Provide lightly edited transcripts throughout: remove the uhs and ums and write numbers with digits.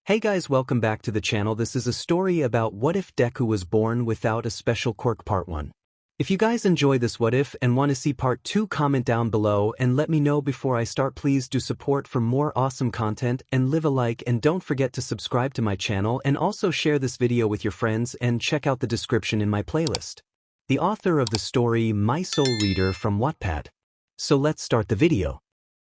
Hey guys, welcome back to the channel. This is a story about what if Deku was born without a special quirk part 1. If you guys enjoy this what if and want to see part 2, comment down below and let me know before I start. Please do support for more awesome content and leave a like, and don't forget to subscribe to my channel and also share this video with your friends and check out the description in my playlist. The author of the story MySoulReader from Wattpad. So let's start the video.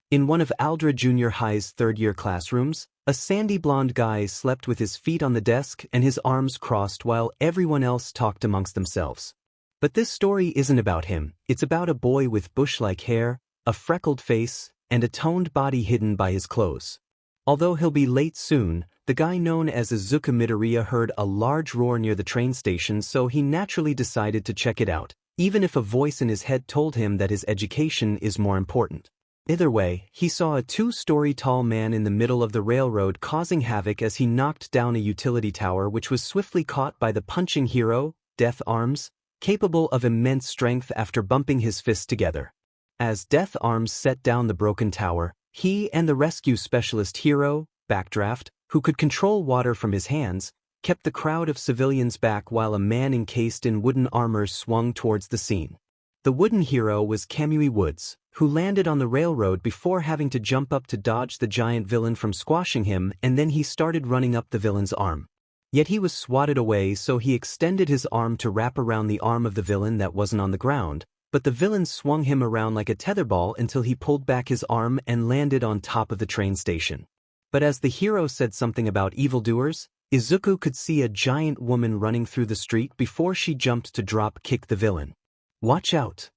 In one of Aldra Junior High's third-year classrooms, a sandy blonde guy slept with his feet on the desk and his arms crossed while everyone else talked amongst themselves. But this story isn't about him. It's about a boy with bush-like hair, a freckled face, and a toned body hidden by his clothes. Although he'll be late soon, the guy known as Izuku Midoriya heard a large roar near the train station, so he naturally decided to check it out, even if a voice in his head told him that his education is more important. Either way, he saw a 2-story tall man in the middle of the railroad causing havoc as he knocked down a utility tower, which was swiftly caught by the punching hero, 𝐻𝗳𝗓𝗡𝗋s, capable of immense strength after bumping his fists together. As 𝐻𝗳𝗓𝗡𝗋s set down the broken tower, he and the rescue specialist hero, 𝐻𝗻𝒻𝒽, who could control water from his hands, kept the crowd of civilians back while a man encased in wooden armor swung towards the scene. The wooden hero was 𝐀𝐮𝐭𝐡𝐨𝐫, who landed on the railroad before having to jump up to dodge the giant villain from squashing him, and then he started running up the villain's arm. Yet he was swatted away, so he extended his arm to wrap around the arm of the villain that wasn't on the ground, but the villain swung him around like a tetherball until he pulled back his arm and landed on top of the train station. But as the hero said something about evildoers, Izuku could see a giant woman running through the street before she jumped to drop-kick the villain. "Watch out!"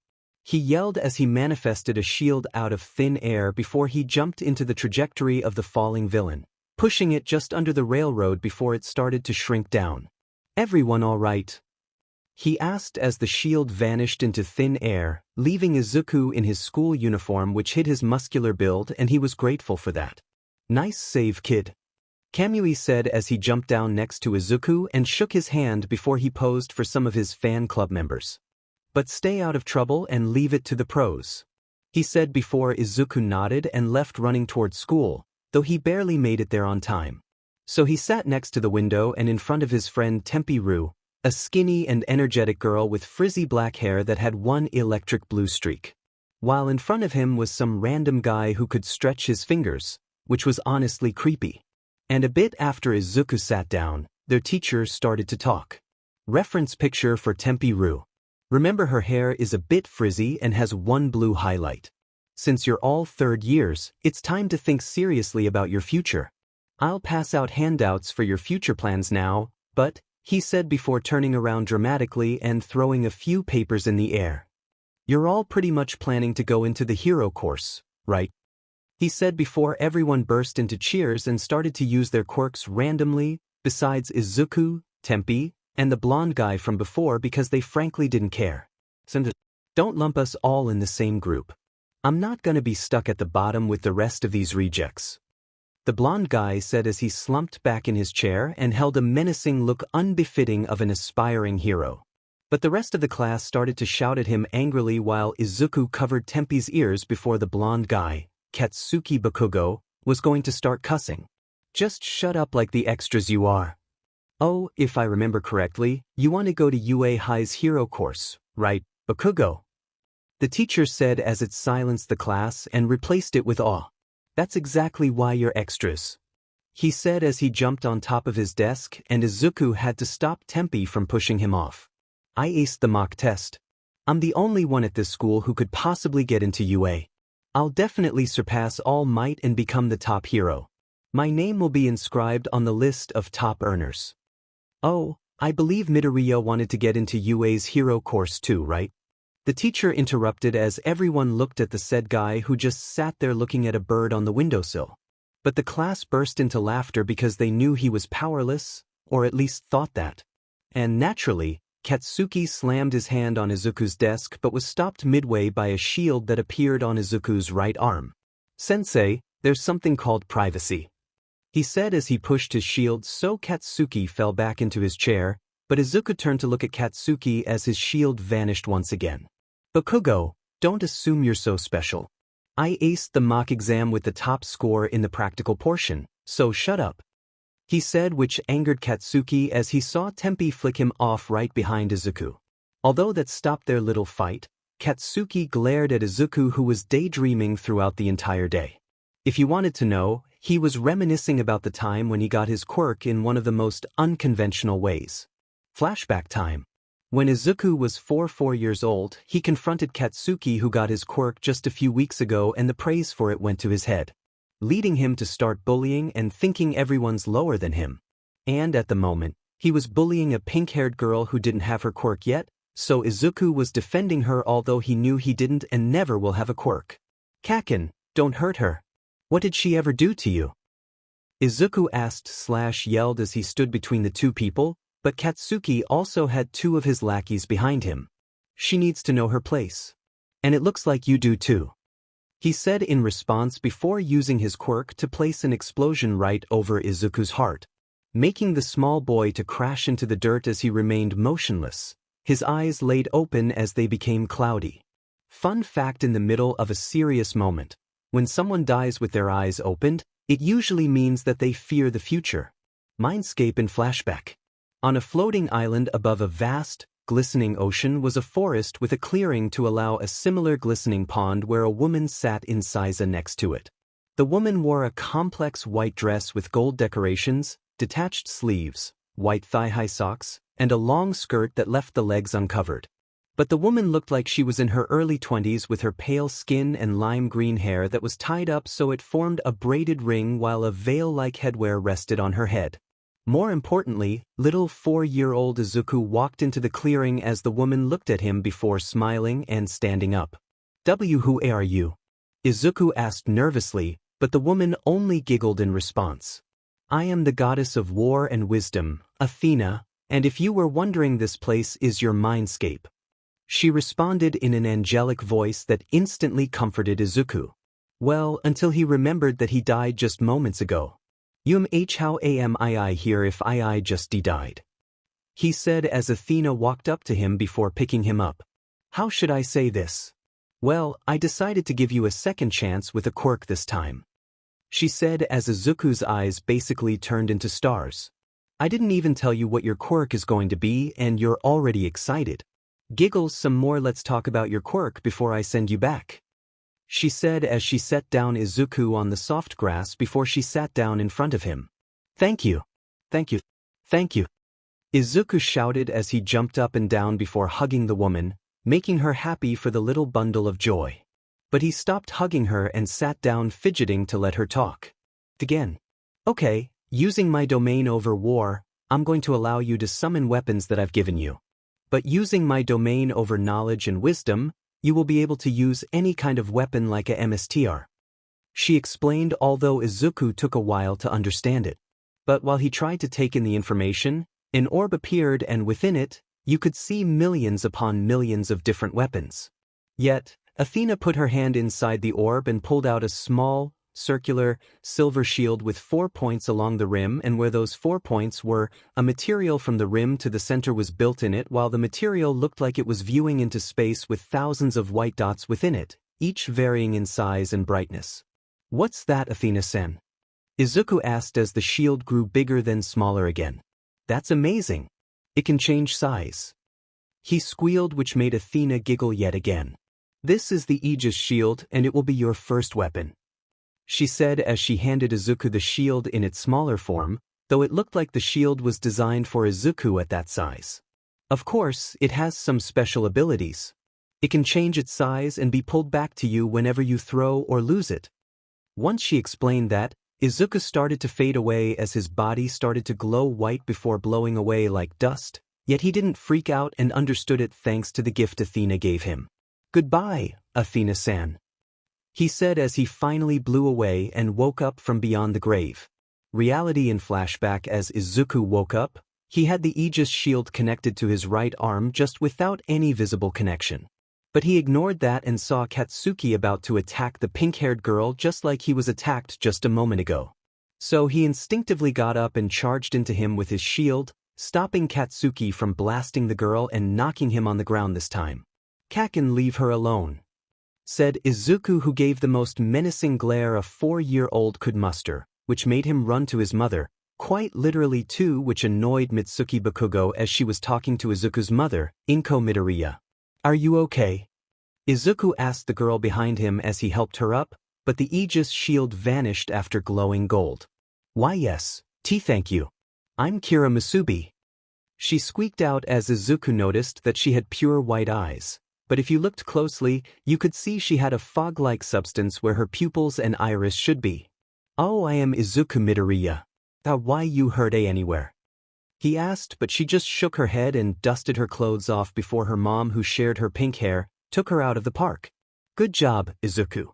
he yelled as he manifested a shield out of thin air before he jumped into the trajectory of the falling villain, pushing it just under the railroad before it started to shrink down. "Everyone all right?" he asked as the shield vanished into thin air, leaving Izuku in his school uniform, which hid his muscular build, and he was grateful for that. "Nice save, kid," 𝐀𝐮𝐭𝐡𝐨𝐫 said as he jumped down next to Izuku and shook his hand before he posed for some of his fan club members. "But stay out of trouble and leave it to the pros," he said before Izuku nodded and left running towards school, though he barely made it there on time. So he sat next to the window and in front of his friend 𝐴𝐻𝗻𝗡, a skinny and energetic girl with frizzy black hair that had one electric blue streak. While in front of him was some random guy who could stretch his fingers, which was honestly creepy. And a bit after Izuku sat down, their teacher started to talk. Reference picture for 𝐴𝐻𝗻𝗡. Remember, her hair is a bit frizzy and has one blue highlight. Since you're all third years, it's time to think seriously about your future. I'll pass out handouts for your future plans now, but, he said before turning around dramatically and throwing a few papers in the air. "You're all pretty much planning to go into the hero course, right?" he said before everyone burst into cheers and started to use their quirks randomly, besides Izuku, 𝐴𝐻𝗻𝒽, and the blonde guy from before, because they frankly didn't care. "Don't lump us all in the same group. I'm not gonna be stuck at the bottom with the rest of these rejects," the blonde guy said as he slumped back in his chair and held a menacing look unbefitting of an aspiring hero. But the rest of the class started to shout at him angrily while Izuku covered 𝐴𝐻𝗻𝒽's ears before the blonde guy, 𝐀𝐮𝐭𝐡𝐨𝐫 𝗀𝐻𝗋, was going to start cussing. "Just shut up like the extras you are. Oh, if I remember correctly, you want to go to UA High's hero course, right, 𝐴𝐻𝗋?" the teacher said as it silenced the class and replaced it with awe. "That's exactly why you're extras," he said as he jumped on top of his desk, and Izuku had to stop 𝐴𝐻𝗻𝒽 from pushing him off. "I aced the mock test. I'm the only one at this school who could possibly get into UA. I'll definitely surpass All Might and become the top hero. My name will be inscribed on the list of top earners." "Oh, I believe Midoriya wanted to get into UA's hero course too, right?" the teacher interrupted as everyone looked at the said guy who just sat there looking at a bird on the windowsill. But the class burst into laughter because they knew he was powerless, or at least thought that. And naturally, 𝐀𝐮𝐭𝐡𝐨𝒽 slammed his hand on Izuku's desk but was stopped midway by a shield that appeared on Izuku's right arm. "Sensei, there's something called privacy," he said as he pushed his shield, so 𝐀𝐮𝐭𝐡𝐨𝒽 fell back into his chair, but Izuku turned to look at 𝐀𝐮𝐭𝐡𝐨𝐽 as his shield vanished once again. "𝐴𝐻𝗋, don't assume you're so special. I aced the mock exam with the top score in the practical portion, so shut up." he said, which angered Katsuki as he saw Tempi flick him off right behind Izuku. Although that stopped their little fight, Katsuki glared at Izuku, who was daydreaming throughout the entire day. If you wanted to know, he was reminiscing about the time when he got his quirk in one of the most unconventional ways. Flashback time. When Izuku was 4 years old, he confronted Katsuki, who got his quirk just a few weeks ago, and the praise for it went to his head, leading him to start bullying and thinking everyone's lower than him. And at the moment, he was bullying a pink-haired girl who didn't have her quirk yet, so Izuku was defending her although he knew he didn't and never will have a quirk. "Kaken, don't hurt her. What did she ever do to you?" Izuku asked/yelled as he stood between the two people, but Katsuki also had 2 of his lackeys behind him. "She needs to know her place. And it looks like you do too," he said in response before using his quirk to place an explosion right over Izuku's heart, making the small boy to crash into the dirt as he remained motionless, his eyes laid open as they became cloudy. Fun fact: in the middle of a serious moment, when someone dies with their eyes opened, it usually means that they fear the future. Mindscape in flashback. On a floating island above a vast, glistening ocean was a forest with a clearing to allow a similar glistening pond where a woman sat in 𝐶𝐫𝐬 next to it. The woman wore a complex white dress with gold decorations, detached sleeves, white thigh-high socks, and a long skirt that left the legs uncovered. But the woman looked like she was in her early 20s with her pale skin and lime green hair that was tied up so it formed a braided ring while a veil-like headwear rested on her head. More importantly, little 4-year-old Izuku walked into the clearing as the woman looked at him before smiling and standing up. "Who are you?" Izuku asked nervously, but the woman only giggled in response. "I am the goddess of war and wisdom, Athena, and if you were wondering, this place is your mindscape," she responded in an angelic voice that instantly comforted Izuku. Well, until he remembered that he died just moments ago. How am I here if I just died?" he said as Athena walked up to him before picking him up. "How should I say this? Well, I decided to give you a second chance with a quirk this time," she said as Izuku's eyes basically turned into stars. "I didn't even tell you what your quirk is going to be and you're already excited. Giggles some more. Let's talk about your quirk before I send you back," she said as she set down Izuku on the soft grass before she sat down in front of him. "Thank you. Thank you. Thank you," Izuku shouted as he jumped up and down before hugging the woman, making her happy for the little bundle of joy. But he stopped hugging her and sat down fidgeting to let her talk. Again. "Okay, using my domain over war, I'm going to allow you to summon weapons that I've given you. But using my domain over knowledge and wisdom, you will be able to use any kind of weapon like a MSTR," she explained, although Izuku took a while to understand it. But while he tried to take in the information, an orb appeared and within it, you could see millions upon millions of different weapons. Yet, Athena put her hand inside the orb and pulled out a small, circular, silver shield with 4 points along the rim, and where those 4 points were, a material from the rim to the center was built in it, while the material looked like it was viewing into space with thousands of white dots within it, each varying in size and brightness. "What's that, Athena-san?" Izuku asked as the shield grew bigger then smaller again. "That's amazing. It can change size," he squealed, which made Athena giggle yet again. "This is the Aegis shield and it will be your first weapon," she said as she handed Izuku the shield in its smaller form, though it looked like the shield was designed for Izuku at that size. "Of course, it has some special abilities. It can change its size and be pulled back to you whenever you throw or lose it." Once she explained that, Izuku started to fade away as his body started to glow white before blowing away like dust, yet he didn't freak out and understood it thanks to the gift Athena gave him. "Goodbye, Athena-san," he said as he finally blew away and woke up from beyond the grave. Reality in flashback: as Izuku woke up, he had the Aegis shield connected to his right arm just without any visible connection. But he ignored that and saw Katsuki about to attack the pink-haired girl just like he was attacked just a moment ago. So he instinctively got up and charged into him with his shield, stopping Katsuki from blasting the girl and knocking him on the ground this time. "Kaken, leave her alone," said Izuku, who gave the most menacing glare a 4-year-old could muster, which made him run to his mother, Quite literally too, which annoyed Mitsuki Bakugo as she was talking to Izuku's mother, Izuku Midoriya. Are you okay? Izuku asked the girl behind him as he helped her up, but the Aegis shield vanished after glowing gold. Why yes, thank you. I'm Kira Musubi. She squeaked out as Izuku noticed that she had pure white eyes, but if you looked closely, you could see she had a fog-like substance where her pupils and iris should be. Oh, I am Izuku Midoriya. Why you hurt anywhere? He asked, but she just shook her head and dusted her clothes off before her mom, who shared her pink hair, took her out of the park. Good job, Izuku.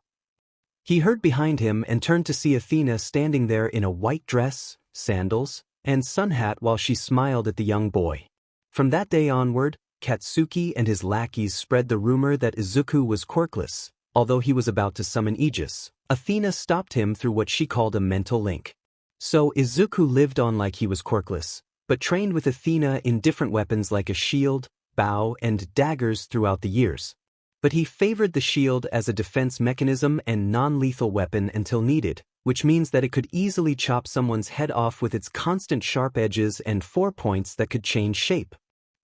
He heard behind him and turned to see Athena standing there in a white dress, sandals, and sun hat while she smiled at the young boy. From that day onward, Katsuki and his lackeys spread the rumor that Izuku was quirkless. Although he was about to summon Aegis, Athena stopped him through what she called a mental link. So Izuku lived on like he was quirkless, but trained with Athena in different weapons like a shield, bow, and daggers throughout the years. But he favored the shield as a defense mechanism and non-lethal weapon until needed, which means that it could easily chop someone's head off with its constant sharp edges and 4 points that could change shape.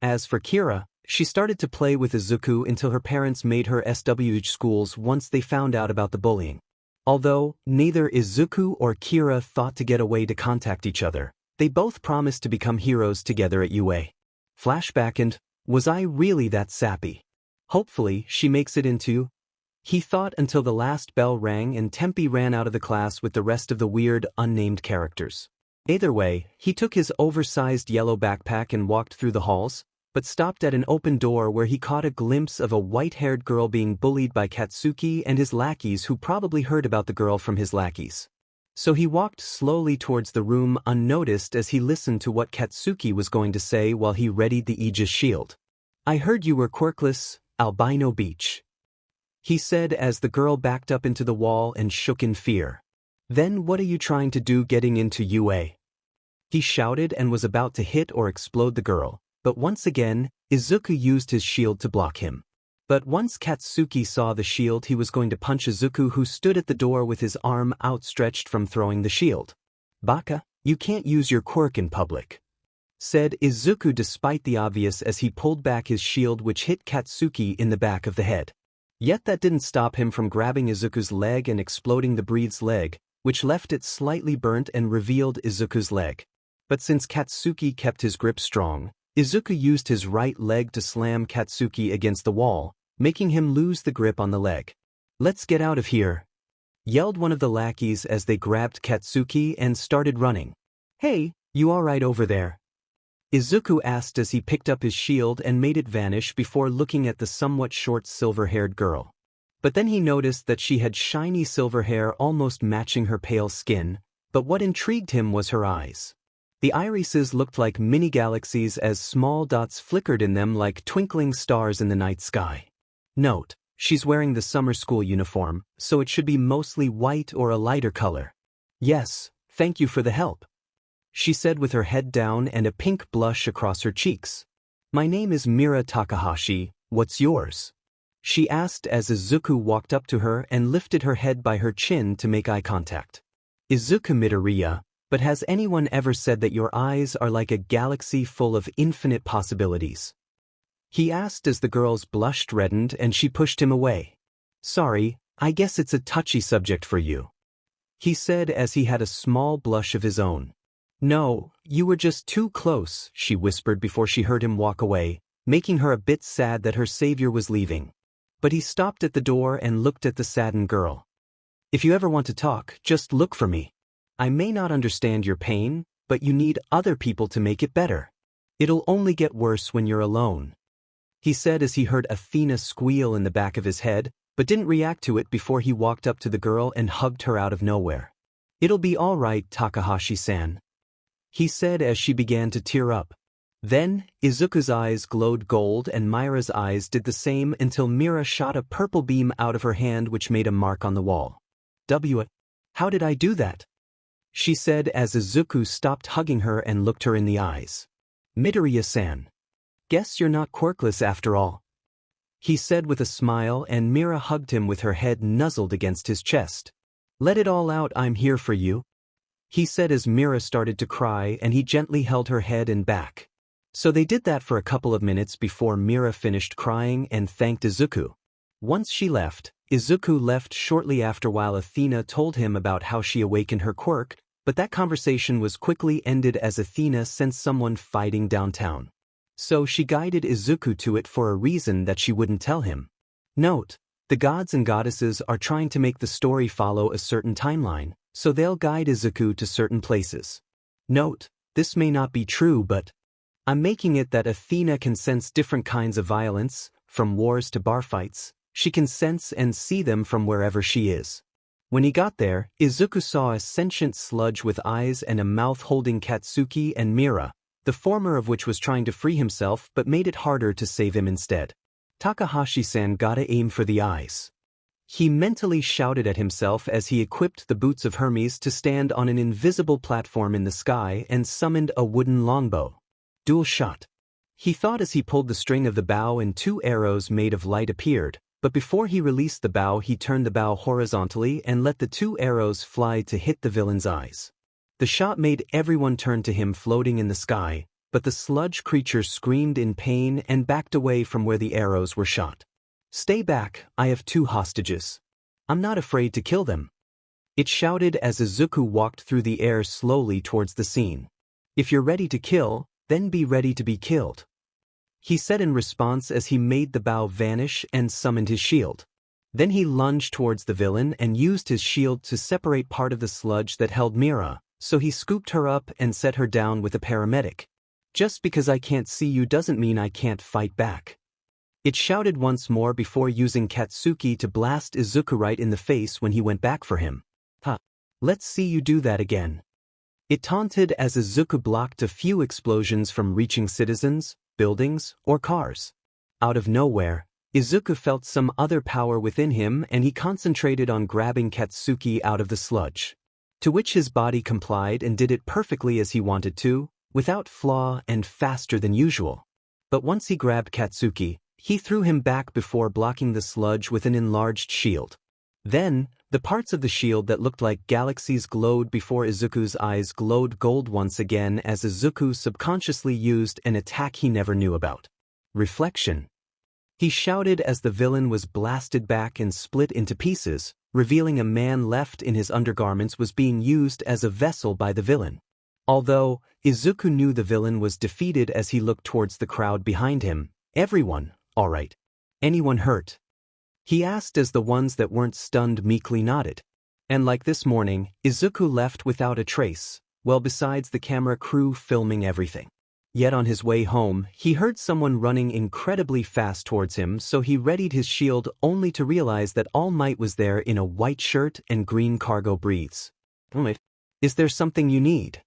As for Kira, she started to play with Izuku until her parents made her SWH schools once they found out about the bullying. Although neither Izuku or Kira thought to get away to contact each other, they both promised to become heroes together at UA. Flashback and, was I really that sappy? Hopefully, she makes it into. He thought until the last bell rang and Tempe ran out of the class with the rest of the weird, unnamed characters. Either way, he took his oversized yellow backpack and walked through the halls, but stopped at an open door where he caught a glimpse of a white-haired girl being bullied by Katsuki and his lackeys, who probably heard about the girl from his lackeys. So he walked slowly towards the room unnoticed as he listened to what Katsuki was going to say while he readied the Aegis shield. I heard you were quirkless, albino beach. He said as the girl backed up into the wall and shook in fear. Then what are you trying to do getting into UA? He shouted and was about to hit or explode the girl. But once again, Izuku used his shield to block him. But once Katsuki saw the shield, he was going to punch Izuku, who stood at the door with his arm outstretched from throwing the shield. Baka, you can't use your quirk in public, said Izuku despite the obvious as he pulled back his shield, which hit Katsuki in the back of the head. Yet that didn't stop him from grabbing Izuku's leg and exploding the breed's leg, which left it slightly burnt and revealed Izuku's leg. But since Katsuki kept his grip strong, Izuku used his right leg to slam Katsuki against the wall, making him lose the grip on the leg. Let's get out of here, yelled one of the lackeys as they grabbed Katsuki and started running. Hey, you alright over there? Izuku asked as he picked up his shield and made it vanish before looking at the somewhat short silver-haired girl. But then he noticed that she had shiny silver hair almost matching her pale skin, but what intrigued him was her eyes. The irises looked like mini-galaxies as small dots flickered in them like twinkling stars in the night sky. Note, she's wearing the summer school uniform, so it should be mostly white or a lighter color. Yes, thank you for the help, she said with her head down and a pink blush across her cheeks. My name is Mira Takahashi, what's yours? She asked as Izuku walked up to her and lifted her head by her chin to make eye contact. Izuku Midoriya. But has anyone ever said that your eyes are like a galaxy full of infinite possibilities? He asked as the girl's blush reddened and she pushed him away. Sorry, I guess it's a touchy subject for you, he said as he had a small blush of his own. No, you were just too close, she whispered before she heard him walk away, making her a bit sad that her savior was leaving. But he stopped at the door and looked at the saddened girl. If you ever want to talk, just look for me. I may not understand your pain, but you need other people to make it better. It'll only get worse when you're alone, he said as he heard Athena squeal in the back of his head, but didn't react to it before he walked up to the girl and hugged her out of nowhere. It'll be all right, Takahashi-san, he said as she began to tear up. Then, Izuku's eyes glowed gold and Mira's eyes did the same until Mira shot a purple beam out of her hand which made a mark on the wall. How did I do that? She said as Izuku stopped hugging her and looked her in the eyes. Midoriya-san. Guess you're not quirkless after all, he said with a smile, and Mira hugged him with her head nuzzled against his chest. Let it all out, I'm here for you. he said as Mira started to cry and he gently held her head and back. So they did that for a couple of minutes before Mira finished crying and thanked Izuku. Once she left, Izuku left shortly after while Athena told him about how she awakened her quirk, but that conversation was quickly ended as Athena sensed someone fighting downtown. So she guided Izuku to it for a reason that she wouldn't tell him. Note: the gods and goddesses are trying to make the story follow a certain timeline, so they'll guide Izuku to certain places. Note: this may not be true, but I'm making it that Athena can sense different kinds of violence, from wars to bar fights. She can sense and see them from wherever she is. When he got there, Izuku saw a sentient sludge with eyes and a mouth holding Katsuki and Mira, the former of which was trying to free himself but made it harder to save him instead. Takahashi-san gotta aim for the eyes. He mentally shouted at himself as he equipped the boots of Hermes to stand on an invisible platform in the sky and summoned a wooden longbow. Dual shot. He thought as he pulled the string of the bow and 2 arrows made of light appeared, but before he released the bow he turned the bow horizontally and let the 2 arrows fly to hit the villain's eyes. The shot made everyone turn to him floating in the sky, but the sludge creature screamed in pain and backed away from where the arrows were shot. "Stay back, I have 2 hostages. I'm not afraid to kill them," it shouted as Izuku walked through the air slowly towards the scene. "If you're ready to kill, then be ready to be killed," he said in response as he made the bow vanish and summoned his shield. Then he lunged towards the villain and used his shield to separate part of the sludge that held Mira, so he scooped her up and set her down with a paramedic. "Just because I can't see you doesn't mean I can't fight back," it shouted once more before using Katsuki to blast Izuku right in the face when he went back for him. "Ha! Let's see you do that again," it taunted as Izuku blocked a few explosions from reaching citizens, buildings, or cars. Out of nowhere, Izuku felt some other power within him and he concentrated on grabbing Katsuki out of the sludge. To which his body complied and did it perfectly as he wanted to, without flaw and faster than usual. But once he grabbed Katsuki, he threw him back before blocking the sludge with an enlarged shield. Then, the parts of the shield that looked like galaxies glowed before Izuku's eyes glowed gold once again as Izuku subconsciously used an attack he never knew about. Reflection. He shouted as the villain was blasted back and split into pieces, revealing a man left in his undergarments was being used as a vessel by the villain. Although Izuku knew the villain was defeated as he looked towards the crowd behind him. "Everyone, all right? Anyone hurt?" he asked as the ones that weren't stunned meekly nodded. And like this morning, Izuku left without a trace, well besides the camera crew filming everything. Yet on his way home, he heard someone running incredibly fast towards him, so he readied his shield only to realize that All Might was there in a white shirt and green cargo briefs. "Is there something you need?"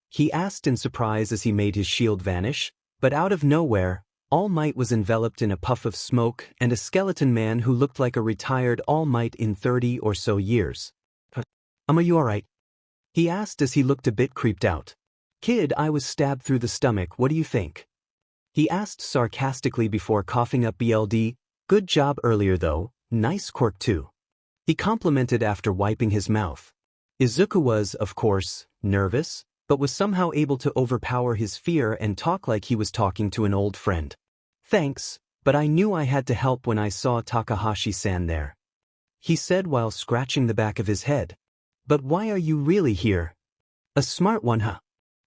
he asked in surprise as he made his shield vanish, but out of nowhere, All Might was enveloped in a puff of smoke and a skeleton man who looked like a retired All Might in 30 or so years. Are you alright?" he asked as he looked a bit creeped out. "Kid, I was stabbed through the stomach, what do you think?" he asked sarcastically before coughing up BLD. "Good job earlier though, nice quirk too," he complimented after wiping his mouth. Izuku was, of course, nervous, but was somehow able to overpower his fear and talk like he was talking to an old friend. "Thanks, but I knew I had to help when I saw Takahashi-san there," he said while scratching the back of his head. "But why are you really here? A smart one, huh?"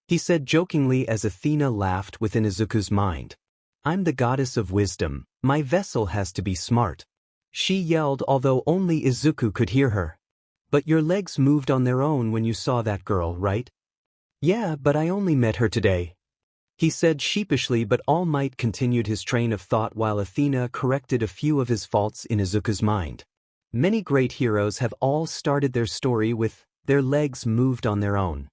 he said jokingly as Athena laughed within Izuku's mind. "I'm the goddess of wisdom, my vessel has to be smart," she yelled although only Izuku could hear her. "But your legs moved on their own when you saw that girl, right?" "Yeah, but I only met her today," he said sheepishly, but All Might continued his train of thought while Athena corrected a few of his faults in Izuku's mind. Many great heroes have all started their story with, "their legs moved on their own."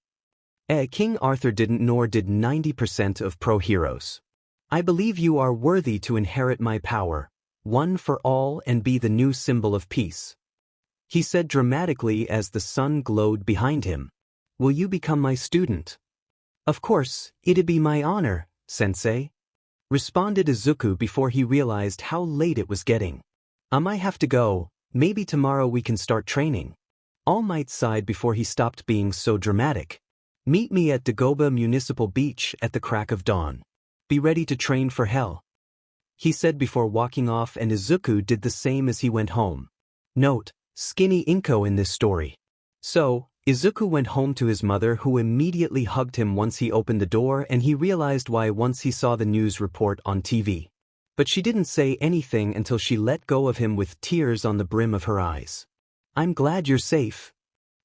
King Arthur didn't, nor did 90% of pro-heroes. "I believe you are worthy to inherit my power, one for all, and be the new symbol of peace," he said dramatically as the sun glowed behind him. "Will you become my student?" "Of course, it'd be my honor, sensei," responded Izuku before he realized how late it was getting. "I might have to go, maybe tomorrow we can start training." All Might sighed before he stopped being so dramatic. Meet me at Dagoba Municipal Beach at the crack of dawn. Be ready to train for hell, he said before walking off, and Izuku did the same as he went home. Note: 𝐾𝐮𝐭𝐡𝐨𝐫 in this story. So, Izuku went home to his mother, who immediately hugged him once he opened the door, and he realized why once he saw the news report on TV. But she didn't say anything until she let go of him with tears on the brim of her eyes. I'm glad you're safe,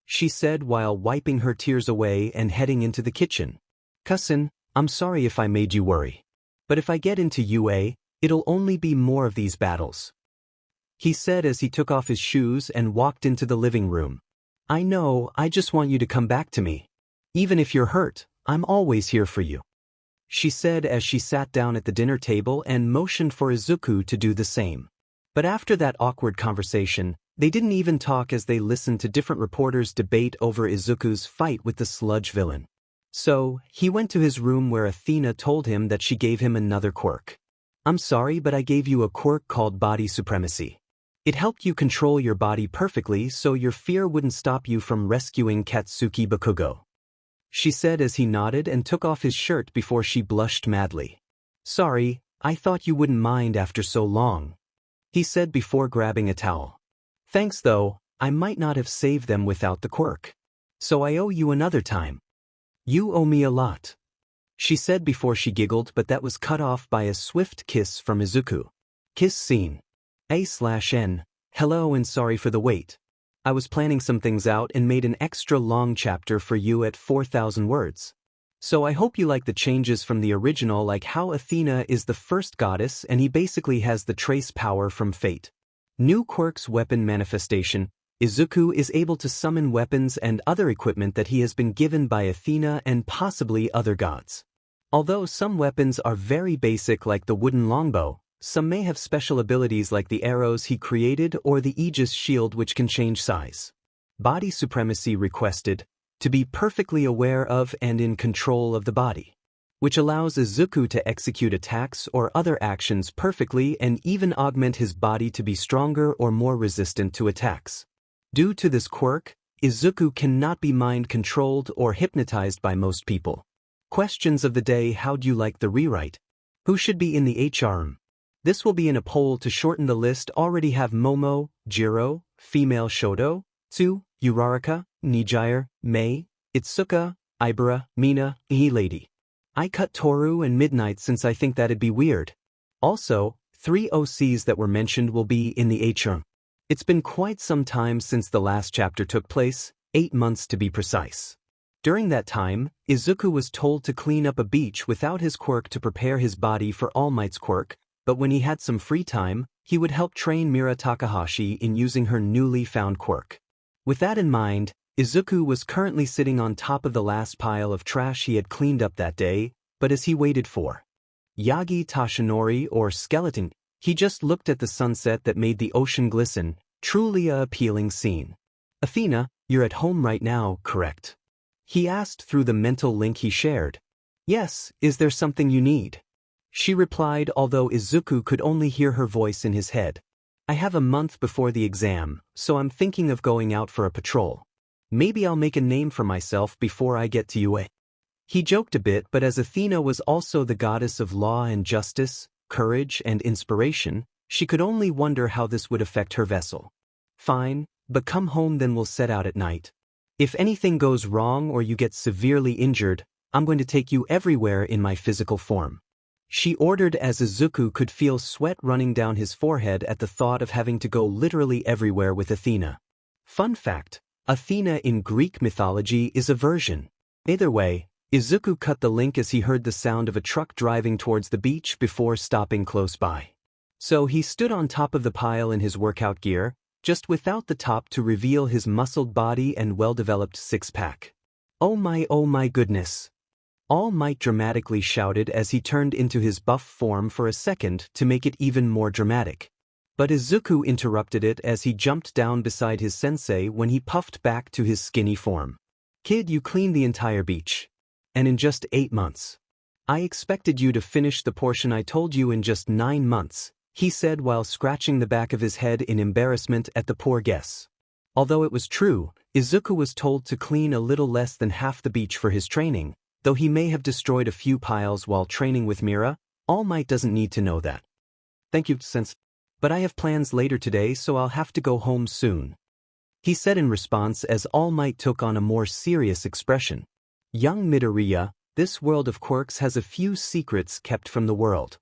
she said while wiping her tears away and heading into the kitchen. Cousin, I'm sorry if I made you worry. But if I get into UA, it'll only be more of these battles, he said as he took off his shoes and walked into the living room. I know, I just want you to come back to me. Even if you're hurt, I'm always here for you, she said as she sat down at the dinner table and motioned for Izuku to do the same. But after that awkward conversation, they didn't even talk as they listened to different reporters debate over Izuku's fight with the sludge villain. So, he went to his room where Athena told him that she gave him another quirk. I'm sorry, but I gave you a quirk called Body Supremacy. It helped you control your body perfectly so your fear wouldn't stop you from rescuing Katsuki Bakugo, she said as he nodded and took off his shirt before she blushed madly. Sorry, I thought you wouldn't mind after so long, he said before grabbing a towel. Thanks though, I might not have saved them without the quirk. So I owe you another time. You owe me a lot, she said before she giggled, but that was cut off by a swift kiss from Izuku. Kiss scene. 𝐴/N. Hello and sorry for the wait. I was planning some things out and made an extra long chapter for you at 4,000 words. So I hope you like the changes from the original, like how Athena is the first goddess and he basically has the trace power from fate. New Quirk's weapon manifestation. Izuku is able to summon weapons and other equipment that he has been given by Athena and possibly other gods. Although some weapons are very basic like the wooden longbow, some may have special abilities like the arrows he created or the Aegis shield, which can change size. Body Supremacy requested to be perfectly aware of and in control of the body, which allows Izuku to execute attacks or other actions perfectly and even augment his body to be stronger or more resistant to attacks. Due to this quirk, Izuku cannot be mind-controlled or hypnotized by most people. Questions of the day: how'd you like the rewrite? Who should be in the HR? This will be in a poll to shorten the list. Already have Momo, Jiro, Female Shoto, Tsu, Uraraka, Nijire, Mei, Itsuka, Ibara, Mina, Lady. I cut Toru and Midnight since I think that'd be weird. Also, 3 OCs that were mentioned will be in the HR. It's been quite some time since the last chapter took place, 8 months to be precise. During that time, Izuku was told to clean up a beach without his quirk to prepare his body for All Might's quirk, but when he had some free time, he would help train Mira Takahashi in using her newly found quirk. With that in mind, Izuku was currently sitting on top of the last pile of trash he had cleaned up that day, but as he waited for Yagi Tashinori or Skeleton, he just looked at the sunset that made the ocean glisten, truly a appealing scene. Athena, you're at home right now, correct? He asked through the mental link he shared. Yes, is there something you need? She replied, although Izuku could only hear her voice in his head. I have a month before the exam, so I'm thinking of going out for a patrol. Maybe I'll make a name for myself before I get to UA. He joked a bit, but as Athena was also the goddess of law and justice, courage and inspiration, she could only wonder how this would affect her vessel. Fine, but come home, then we'll set out at night. If anything goes wrong or you get severely injured, I'm going to take you everywhere in my physical form, she ordered as Izuku could feel sweat running down his forehead at the thought of having to go literally everywhere with Athena. Fun fact, Athena in Greek mythology is a virgin. Either way, Izuku cut the link as he heard the sound of a truck driving towards the beach before stopping close by. So he stood on top of the pile in his workout gear, just without the top to reveal his muscled body and well-developed six-pack. Oh my goodness! All Might dramatically shouted as he turned into his buff form for a second to make it even more dramatic. But Izuku interrupted it as he jumped down beside his sensei when he puffed back to his skinny form. Kid, you cleaned the entire beach. And in just 8 months. I expected you to finish the portion I told you in just 9 months, he said while scratching the back of his head in embarrassment at the poor guess. Although it was true, Izuku was told to clean a little less than half the beach for his training, though he may have destroyed a few piles while training with Mira. All Might doesn't need to know that. Thank you, Sensei. But I have plans later today, so I'll have to go home soon, he said in response as All Might took on a more serious expression. Young Midoriya, this world of quirks has a few secrets kept from the world,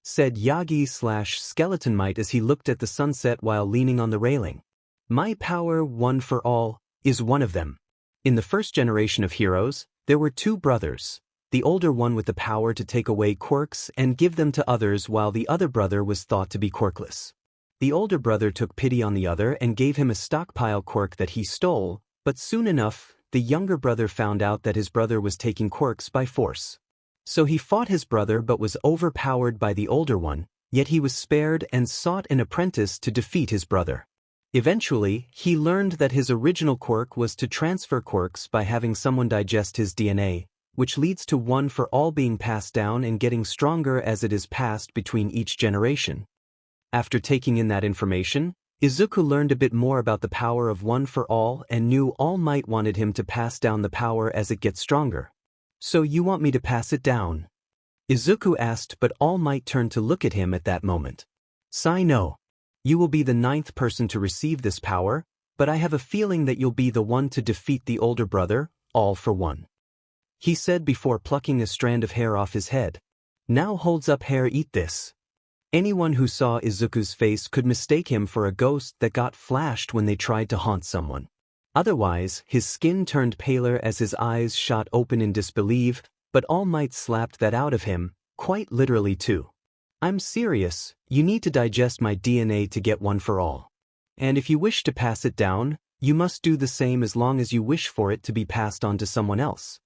said 𝐻𝐼𝐴/Skeleton Might as he looked at the sunset while leaning on the railing. My power, one for all, is one of them. In the first generation of heroes, there were two brothers, the older one with the power to take away quirks and give them to others while the other brother was thought to be quirkless. The older brother took pity on the other and gave him a stockpile quirk that he stole, but soon enough, the younger brother found out that his brother was taking quirks by force. So he fought his brother but was overpowered by the older one, yet he was spared and sought an apprentice to defeat his brother. Eventually, he learned that his original quirk was to transfer quirks by having someone digest his DNA, which leads to one for all being passed down and getting stronger as it is passed between each generation. After taking in that information, Izuku learned a bit more about the power of one for all and knew All Might wanted him to pass down the power as it gets stronger. So you want me to pass it down? Izuku asked, but All Might turned to look at him at that moment. No. You will be the 9th person to receive this power, but I have a feeling that you'll be the one to defeat the older brother, all for one, he said before plucking a strand of hair off his head. Now holds up hair, eat this. Anyone who saw Izuku's face could mistake him for a ghost that got flashed when they tried to haunt someone. Otherwise, his skin turned paler as his eyes shot open in disbelief, but All Might slapped that out of him, quite literally too. I'm serious, you need to digest my DNA to get one for all. And if you wish to pass it down, you must do the same as long as you wish for it to be passed on to someone else,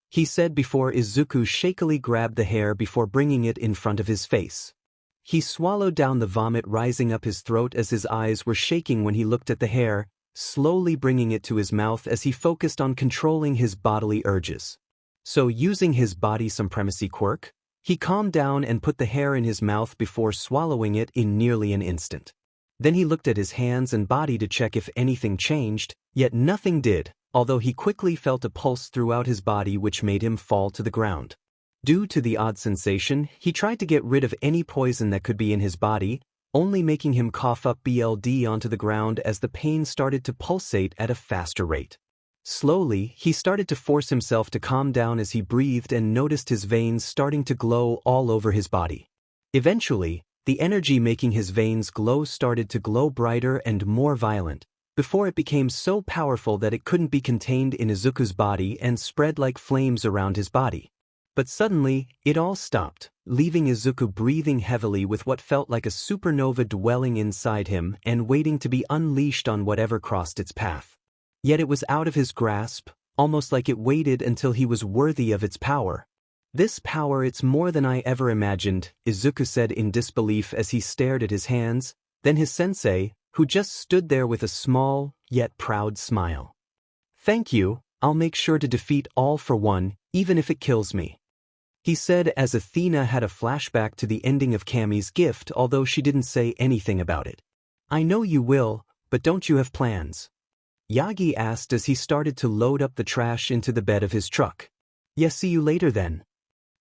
he said before Izuku shakily grabbed the hair before bringing it in front of his face. He swallowed down the vomit rising up his throat as his eyes were shaking when he looked at the hair, slowly bringing it to his mouth as he focused on controlling his bodily urges. So using his body supremacy quirk, he calmed down and put the hair in his mouth before swallowing it in nearly an instant. Then he looked at his hands and body to check if anything changed, yet nothing did, although he quickly felt a pulse throughout his body which made him fall to the ground. Due to the odd sensation, he tried to get rid of any poison that could be in his body, only making him cough up blood onto the ground as the pain started to pulsate at a faster rate. Slowly, he started to force himself to calm down as he breathed and noticed his veins starting to glow all over his body. Eventually, the energy making his veins glow started to glow brighter and more violent, before it became so powerful that it couldn't be contained in Izuku's body and spread like flames around his body. But suddenly, it all stopped, leaving Izuku breathing heavily with what felt like a supernova dwelling inside him and waiting to be unleashed on whatever crossed its path. Yet it was out of his grasp, almost like it waited until he was worthy of its power. This power, it's more than I ever imagined, Izuku said in disbelief as he stared at his hands, then his sensei, who just stood there with a small, yet proud smile. Thank you, I'll make sure to defeat all for one, even if it kills me, he said as Athena had a flashback to the ending of Cammy's gift, although she didn't say anything about it. I know you will, but don't you have plans? Yagi asked as he started to load up the trash into the bed of his truck. Yeah, see you later then,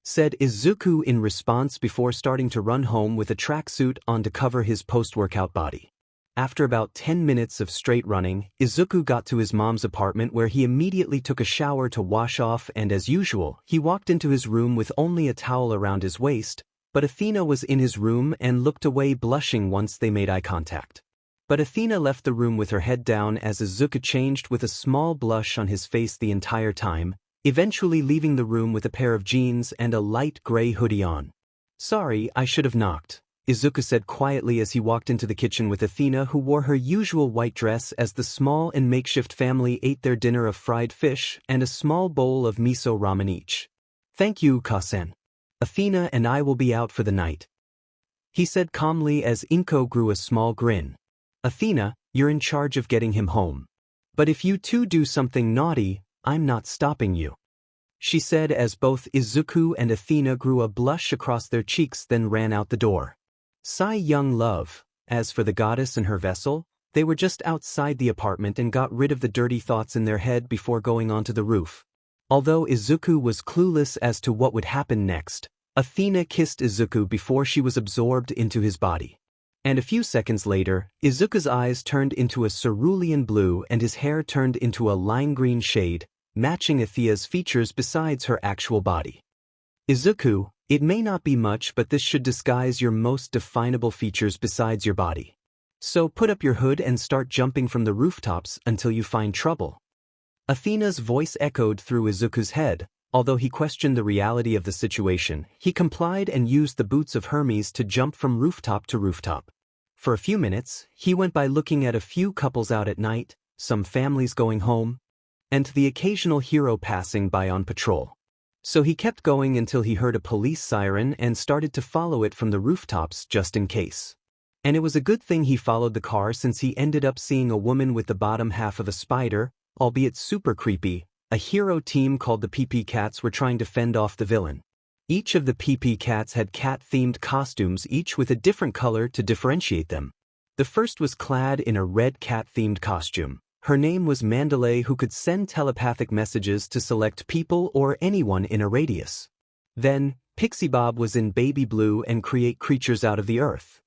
said Izuku in response before starting to run home with a tracksuit on to cover his post-workout body. After about 10 minutes of straight running, Izuku got to his mom's apartment where he immediately took a shower to wash off and as usual, he walked into his room with only a towel around his waist, but Athena was in his room and looked away blushing once they made eye contact. But Athena left the room with her head down as Izuku changed with a small blush on his face the entire time, eventually leaving the room with a pair of jeans and a light gray hoodie on. Sorry, I should have knocked, Izuku said quietly as he walked into the kitchen with Athena, who wore her usual white dress as the small and makeshift family ate their dinner of fried fish and a small bowl of miso ramen each. Thank you, 𝐻𝐼𝐴. Athena and I will be out for the night, he said calmly as Inko grew a small grin. Athena, you're in charge of getting him home. But if you two do something naughty, I'm not stopping you, she said as both Izuku and Athena grew a blush across their cheeks then ran out the door. Sigh young love, as for the goddess and her vessel, They were just outside the apartment and got rid of the dirty thoughts in their head before going onto the roof. Although Izuku was clueless as to what would happen next, Athena kissed Izuku before she was absorbed into his body. And a few seconds later, Izuku's eyes turned into a cerulean blue and his hair turned into a lime green shade, matching Athena's features besides her actual body. Izuku, it may not be much, but this should disguise your most definable features besides your body. So put up your hood and start jumping from the rooftops until you find trouble. Athena's voice echoed through Izuku's head. Although he questioned the reality of the situation, he complied and used the boots of Hermes to jump from rooftop to rooftop. For a few minutes, he went by looking at a few couples out at night, some families going home, and the occasional hero passing by on patrol. So he kept going until he heard a police siren and started to follow it from the rooftops just in case. And it was a good thing he followed the car, since he ended up seeing a woman with the bottom half of a spider, albeit super creepy. A hero team called the PP Cats were trying to fend off the villain. Each of the PP Cats had cat-themed costumes, each with a different color to differentiate them. The first was clad in a red cat-themed costume. Her name was 𝐴𝐵, who could send telepathic messages to select people or anyone in a radius. Then, 𝐴𝐵𝐽𝐵 was in baby blue and create creatures out of the earth.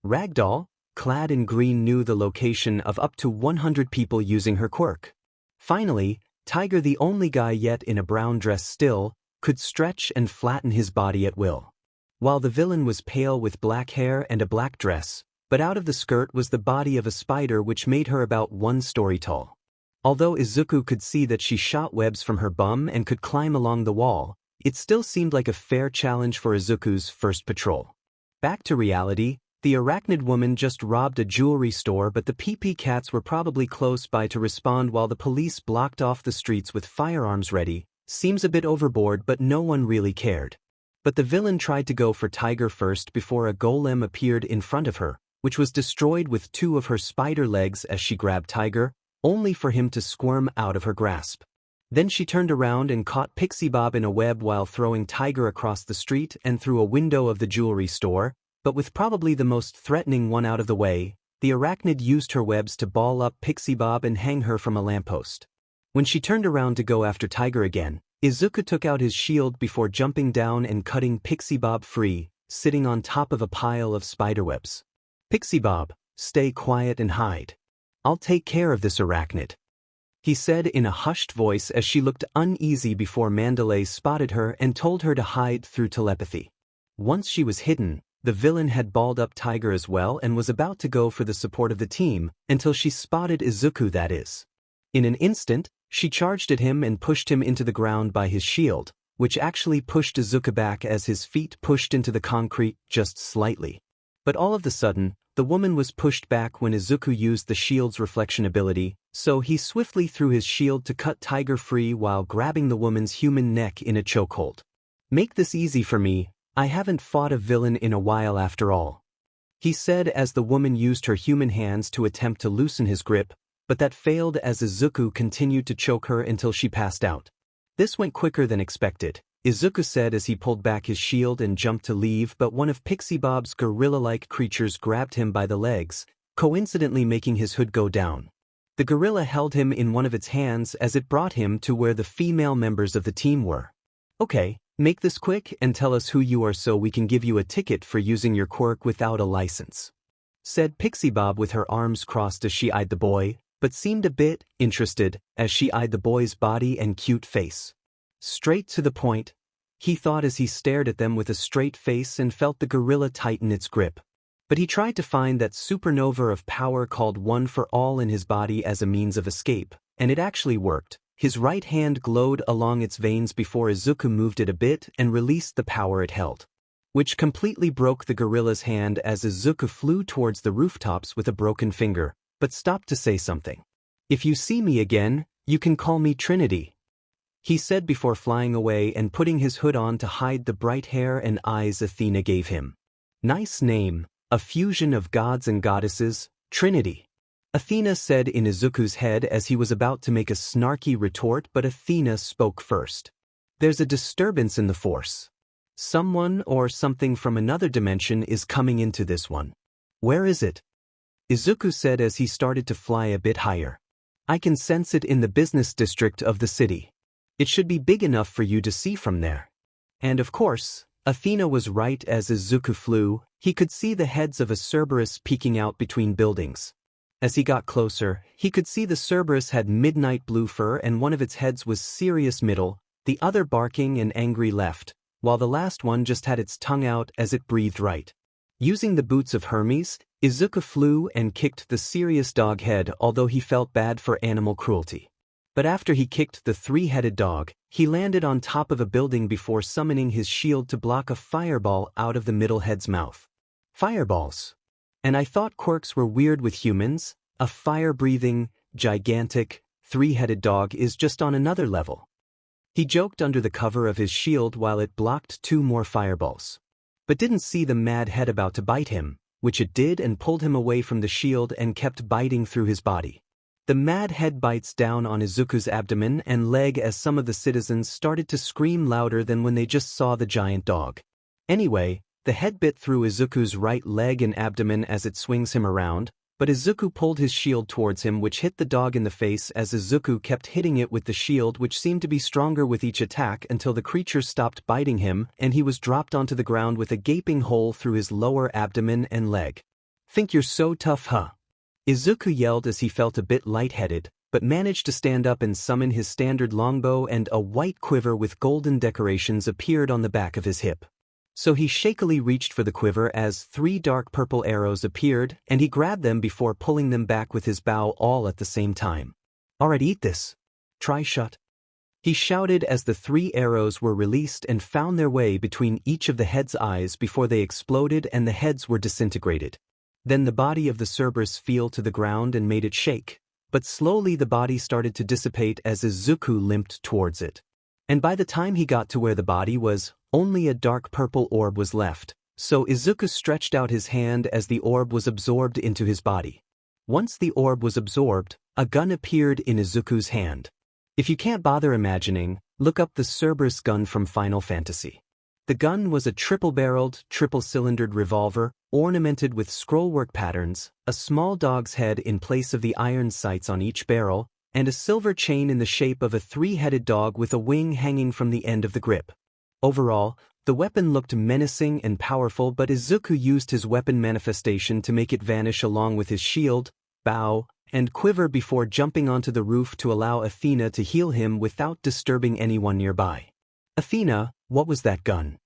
Ragdoll, clad in green, knew the location of up to 100 people using her quirk. Finally, Tiger, the only guy yet in a brown dress still, could stretch and flatten his body at will. While the villain was pale with black hair and a black dress, but out of the skirt was the body of a spider, which made her about 1 story tall. Although Izuku could see that she shot webs from her bum and could climb along the wall, it still seemed like a fair challenge for Izuku's first patrol. Back to reality, the arachnid woman just robbed a jewelry store, but the PP Cats were probably close by to respond while the police blocked off the streets with firearms ready. Seems a bit overboard, but no one really cared. But the villain tried to go for Tiger first before a golem appeared in front of her, which was destroyed with 2 of her spider legs as she grabbed Tiger, only for him to squirm out of her grasp. Then she turned around and caught 𝐴𝐵𝐽𝐵 in a web while throwing Tiger across the street and through a window of the jewelry store. But with probably the most threatening one out of the way, the arachnid used her webs to ball up 𝐴𝐵𝐽𝐵 and hang her from a lamppost. When she turned around to go after Tiger again, Izuku took out his shield before jumping down and cutting 𝐴𝐵𝐽𝐵 free, sitting on top of a pile of spiderwebs. 𝐴𝐵𝐽𝐵, stay quiet and hide. I'll take care of this arachnid, he said in a hushed voice as she looked uneasy before 𝐴𝐵𝐽𝐵 spotted her and told her to hide through telepathy. Once she was hidden, the villain had balled up Tiger as well and was about to go for the support of the team until she spotted Izuku, that is. In an instant, she charged at him and pushed him into the ground by his shield, which actually pushed Izuku back as his feet pushed into the concrete just slightly. But all of a sudden, the woman was pushed back when Izuku used the shield's reflection ability, so he swiftly threw his shield to cut Tiger free while grabbing the woman's human neck in a chokehold. Make this easy for me. I haven't fought a villain in a while after all, he said as the woman used her human hands to attempt to loosen his grip, but that failed as Izuku continued to choke her until she passed out. This went quicker than expected, Izuku said as he pulled back his shield and jumped to leave, but one of 𝐴𝐵𝐽𝐵's gorilla-like creatures grabbed him by the legs, coincidentally making his hood go down. The gorilla held him in one of its hands as it brought him to where the female members of the team were. Okay. Make this quick and tell us who you are so we can give you a ticket for using your quirk without a license, said 𝐴𝐵𝐽𝐵 with her arms crossed as she eyed the boy, but seemed a bit interested as she eyed the boy's body and cute face. Straight to the point, he thought as he stared at them with a straight face and felt the gorilla tighten its grip. But he tried to find that supernova of power called One for All in his body as a means of escape, and it actually worked. His right hand glowed along its veins before Izuku moved it a bit and released the power it held, which completely broke the gorilla's hand as Izuku flew towards the rooftops with a broken finger, but stopped to say something. If you see me again, you can call me Trinity, he said before flying away and putting his hood on to hide the bright hair and eyes Athena gave him. Nice name, a fusion of gods and goddesses, Trinity, Athena said in Izuku's head as he was about to make a snarky retort, but Athena spoke first. There's a disturbance in the force. Someone or something from another dimension is coming into this one. Where is it? Izuku said as he started to fly a bit higher. I can sense it in the business district of the city. It should be big enough for you to see from there. And of course, Athena was right. As Izuku flew, he could see the heads of a Cerberus peeking out between buildings. As he got closer, he could see the Cerberus had midnight blue fur and one of its heads was serious middle, the other barking and angry left, while the last one just had its tongue out as it breathed right. Using the boots of Hermes, Izuku flew and kicked the serious dog head, although he felt bad for animal cruelty. But after he kicked the three-headed dog, he landed on top of a building before summoning his shield to block a fireball out of the middle head's mouth. Fireballs. And I thought quirks were weird with humans. A fire-breathing, gigantic, three-headed dog is just on another level. He joked under the cover of his shield while it blocked 2 more fireballs. But didn't see the mad head about to bite him, which it did, and pulled him away from the shield and kept biting through his body. The mad head bites down on Izuku's abdomen and leg as some of the citizens started to scream louder than when they just saw the giant dog. Anyway, the head bit through Izuku's right leg and abdomen as it swings him around, but Izuku pulled his shield towards him, which hit the dog in the face as Izuku kept hitting it with the shield, which seemed to be stronger with each attack until the creature stopped biting him and he was dropped onto the ground with a gaping hole through his lower abdomen and leg. Think you're so tough, huh? Izuku yelled as he felt a bit lightheaded, but managed to stand up and summon his standard longbow, and a white quiver with golden decorations appeared on the back of his hip. So he shakily reached for the quiver as 3 dark purple arrows appeared, and he grabbed them before pulling them back with his bow all at the same time. Alright, eat this. Try shut. He shouted as the 3 arrows were released and found their way between each of the head's eyes before they exploded and the heads were disintegrated. Then the body of the Cerberus fell to the ground and made it shake, but slowly the body started to dissipate as Izuku limped towards it. And by the time he got to where the body was, only a dark purple orb was left, so Izuku stretched out his hand as the orb was absorbed into his body. Once the orb was absorbed, a gun appeared in Izuku's hand. If you can't bother imagining, look up the Cerberus gun from Final Fantasy. The gun was a triple-barreled, triple-cylindered revolver, ornamented with scrollwork patterns, a small dog's head in place of the iron sights on each barrel, and a silver chain in the shape of a 3-headed dog with a wing hanging from the end of the grip. Overall, the weapon looked menacing and powerful, but Izuku used his weapon manifestation to make it vanish along with his shield, bow, and quiver before jumping onto the roof to allow Athena to heal him without disturbing anyone nearby. Athena, what was that gun?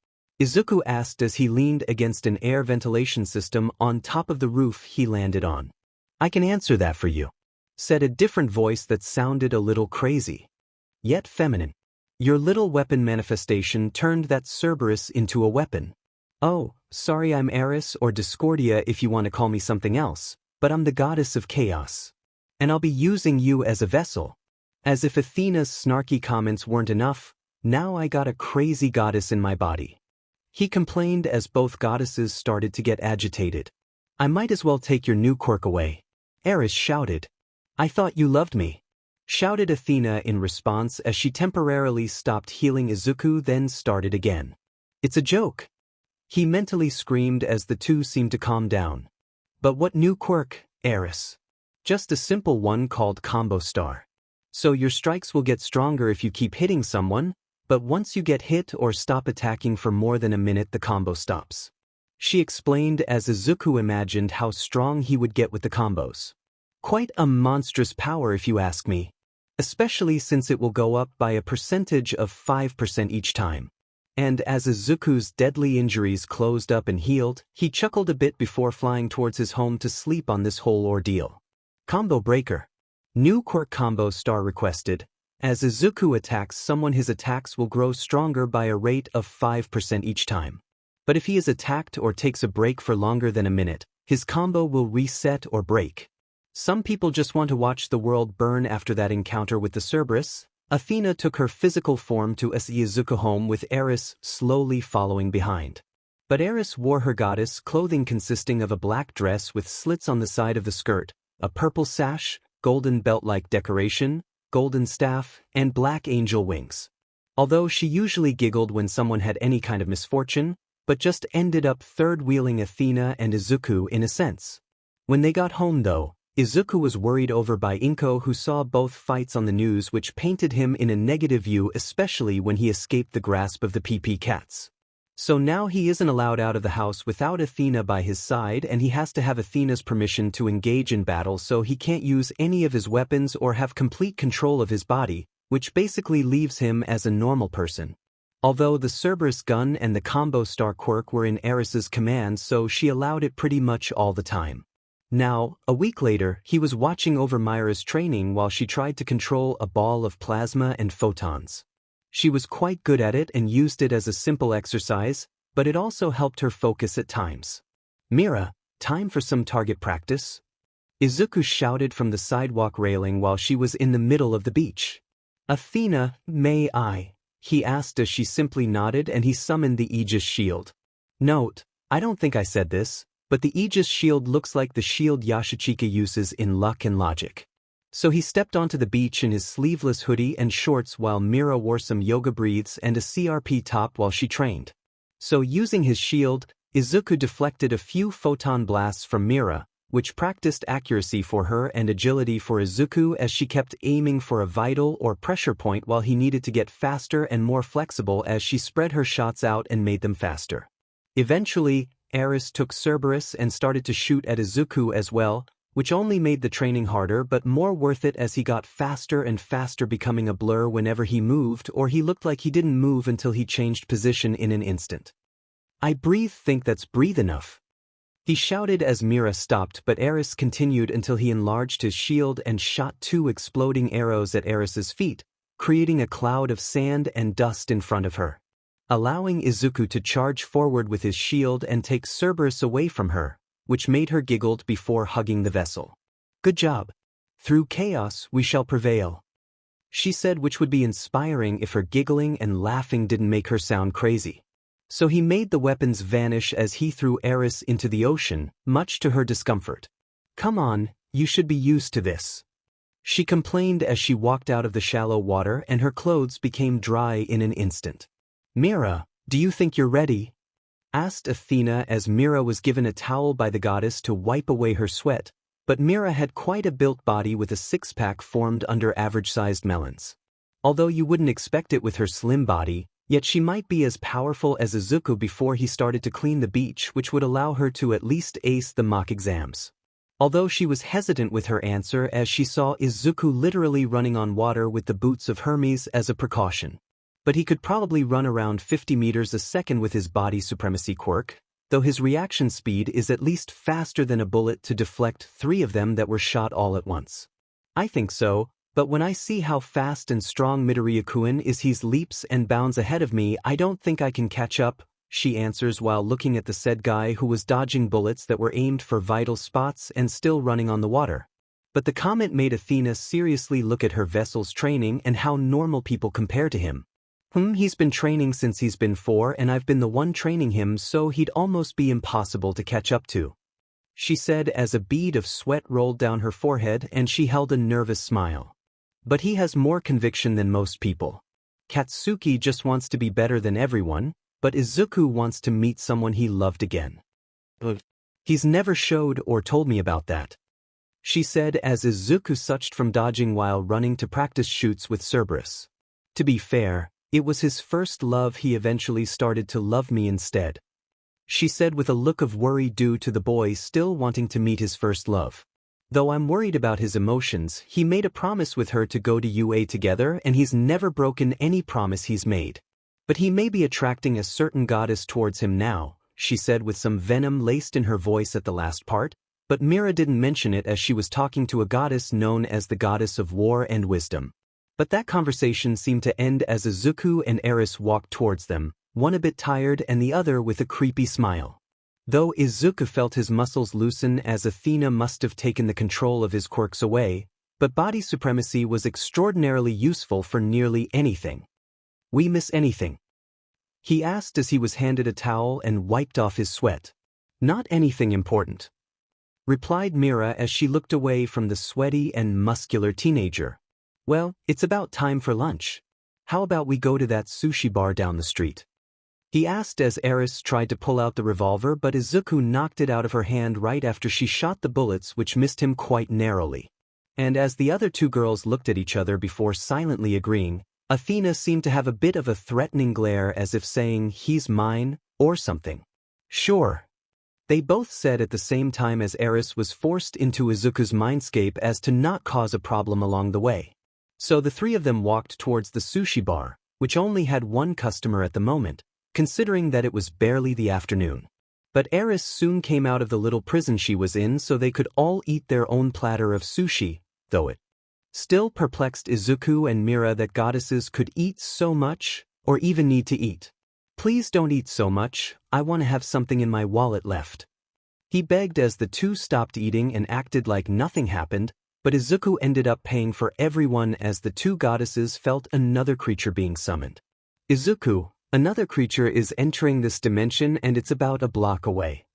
Izuku asked as he leaned against an air ventilation system on top of the roof he landed on. I can answer that for you, said a different voice that sounded a little crazy, yet feminine. Your little weapon manifestation turned that Cerberus into a weapon. Oh, sorry, I'm Eris or Discordia if you want to call me something else, but I'm the goddess of chaos. And I'll be using you as a vessel. As if Athena's snarky comments weren't enough, now I got a crazy goddess in my body. He complained as both goddesses started to get agitated. I might as well take your new quirk away. Eris shouted. I thought you loved me, shouted Athena in response as she temporarily stopped healing Izuku, then started again. It's a joke, he mentally screamed as the two seemed to calm down. But what new quirk, Eris? Just a simple one called Combo Star. So your strikes will get stronger if you keep hitting someone, but once you get hit or stop attacking for more than a minute, the combo stops. She explained as Izuku imagined how strong he would get with the combos. Quite a monstrous power if you ask me, especially since it will go up by a percentage of 5% each time. And as Izuku's deadly injuries closed up and healed, he chuckled a bit before flying towards his home to sleep on this whole ordeal. Combo Breaker. New quirk Combo Star requested. As Izuku attacks someone, his attacks will grow stronger by a rate of 5% each time. But if he is attacked or takes a break for longer than a minute, his combo will reset or break. Some people just want to watch the world burn after that encounter with the Cerberus. Athena took her physical form to escort Izuku home with Eris slowly following behind. But Eris wore her goddess clothing consisting of a black dress with slits on the side of the skirt, a purple sash, golden belt-like decoration, golden staff, and black angel wings. Although she usually giggled when someone had any kind of misfortune, but just ended up third-wheeling Athena and Izuku in a sense. When they got home though, Izuku was worried over by Inko, who saw both fights on the news, which painted him in a negative view, especially when he escaped the grasp of the PP cats. So now he isn't allowed out of the house without Athena by his side, and he has to have Athena's permission to engage in battle, so he can't use any of his weapons or have complete control of his body, which basically leaves him as a normal person. Although the 𝗧𝗠𝗧𝗟 gun and the combo star Quirk were in Eris's command, so she allowed it pretty much all the time. Now, a week later, he was watching over Myra's training while she tried to control a ball of plasma and photons. She was quite good at it and used it as a simple exercise, but it also helped her focus at times. "Mira, time for some target practice?" Izuku shouted from the sidewalk railing while she was in the middle of the beach. "Athena, may I?" he asked as she simply nodded, and he summoned the Aegis shield. Note, I don't think I said this, but the Aegis shield looks like the shield Yashachika uses in Luck and Logic. So he stepped onto the beach in his sleeveless hoodie and shorts while Mira wore some yoga breathes and a CRP top while she trained. So using his shield, Izuku deflected a few photon blasts from Mira, which practiced accuracy for her and agility for Izuku, as she kept aiming for a vital or pressure point while he needed to get faster and more flexible as she spread her shots out and made them faster. Eventually, Eris took 𝗧𝗠𝗧𝗟 and started to shoot at Izuku as well, which only made the training harder but more worth it as he got faster and faster, becoming a blur whenever he moved, or he looked like he didn't move until he changed position in an instant. "I think that's breathe enough," he shouted as Mira stopped, but Eris continued until he enlarged his shield and shot 2 exploding arrows at Eris's feet, creating a cloud of sand and dust in front of her, allowing Izuku to charge forward with his shield and take 𝗧𝗠𝗧𝗟 away from her, which made her giggled before hugging the vessel. "Good job. Through chaos we shall prevail," she said, which would be inspiring if her giggling and laughing didn't make her sound crazy. So he made the weapons vanish as he threw Eris into the ocean, much to her discomfort. "Come on, you should be used to this," she complained as she walked out of the shallow water and her clothes became dry in an instant. "Mira, do you think you're ready?" asked Athena as Mira was given a towel by the goddess to wipe away her sweat, but Mira had quite a built body with a six-pack formed under average-sized melons. Although you wouldn't expect it with her slim body, yet she might be as powerful as Izuku before he started to clean the beach, which would allow her to at least ace the mock exams. Although she was hesitant with her answer as she saw Izuku literally running on water with the boots of Hermes as a precaution. But he could probably run around 50 meters a second with his body supremacy quirk, though his reaction speed is at least faster than a bullet to deflect 3 of them that were shot all at once. "I think so, but when I see how fast and strong Midoriya-kun is, he leaps and bounds ahead of me. I don't think I can catch up," she answers while looking at the said guy who was dodging bullets that were aimed for vital spots and still running on the water. But the comment made Athena seriously look at her vessel's training and how normal people compare to him. He's been training since he's been 4 and I've been the one training him, so he'd almost be impossible to catch up to," she said as a bead of sweat rolled down her forehead and she held a nervous smile. "But he has more conviction than most people. Katsuki just wants to be better than everyone, but Izuku wants to meet someone he loved again. He's never showed or told me about that," she said as Izuku sucked from dodging while running to practice shoots with 𝗧𝗠𝗧𝗟. "To be fair, it was his first love. He eventually started to love me instead," she said with a look of worry due to the boy still wanting to meet his first love. "Though I'm worried about his emotions, he made a promise with her to go to UA together and he's never broken any promise he's made. But he may be attracting a certain goddess towards him now," she said with some venom laced in her voice at the last part, but Mira didn't mention it as she was talking to a goddess known as the goddess of war and wisdom. But that conversation seemed to end as Izuku and Eris walked towards them, one a bit tired and the other with a creepy smile. Though Izuku felt his muscles loosen as Athena must have taken the control of his quirks away, but body supremacy was extraordinarily useful for nearly anything. "We miss anything?" he asked as he was handed a towel and wiped off his sweat. "Not anything important," replied Mira as she looked away from the sweaty and muscular teenager. "Well, it's about time for lunch. How about we go to that sushi bar down the street?" he asked as Eris tried to pull out the revolver, but Izuku knocked it out of her hand right after she shot the bullets, which missed him quite narrowly. And as the other two girls looked at each other before silently agreeing, Athena seemed to have a bit of a threatening glare, as if saying, "He's mine," or something. "Sure." They both said at the same time as Eris was forced into Izuku's mindscape as to not cause a problem along the way. So the three of them walked towards the sushi bar, which only had one customer at the moment, considering that it was barely the afternoon. But Eris soon came out of the little prison she was in so they could all eat their own platter of sushi, though it still perplexed Izuku and Mira that goddesses could eat so much, or even need to eat. "Please don't eat so much, I want to have something in my wallet left," he begged as the two stopped eating and acted like nothing happened, but Izuku ended up paying for everyone as the two goddesses felt another creature being summoned. "Izuku, another creature is entering this dimension and it's about a block away,"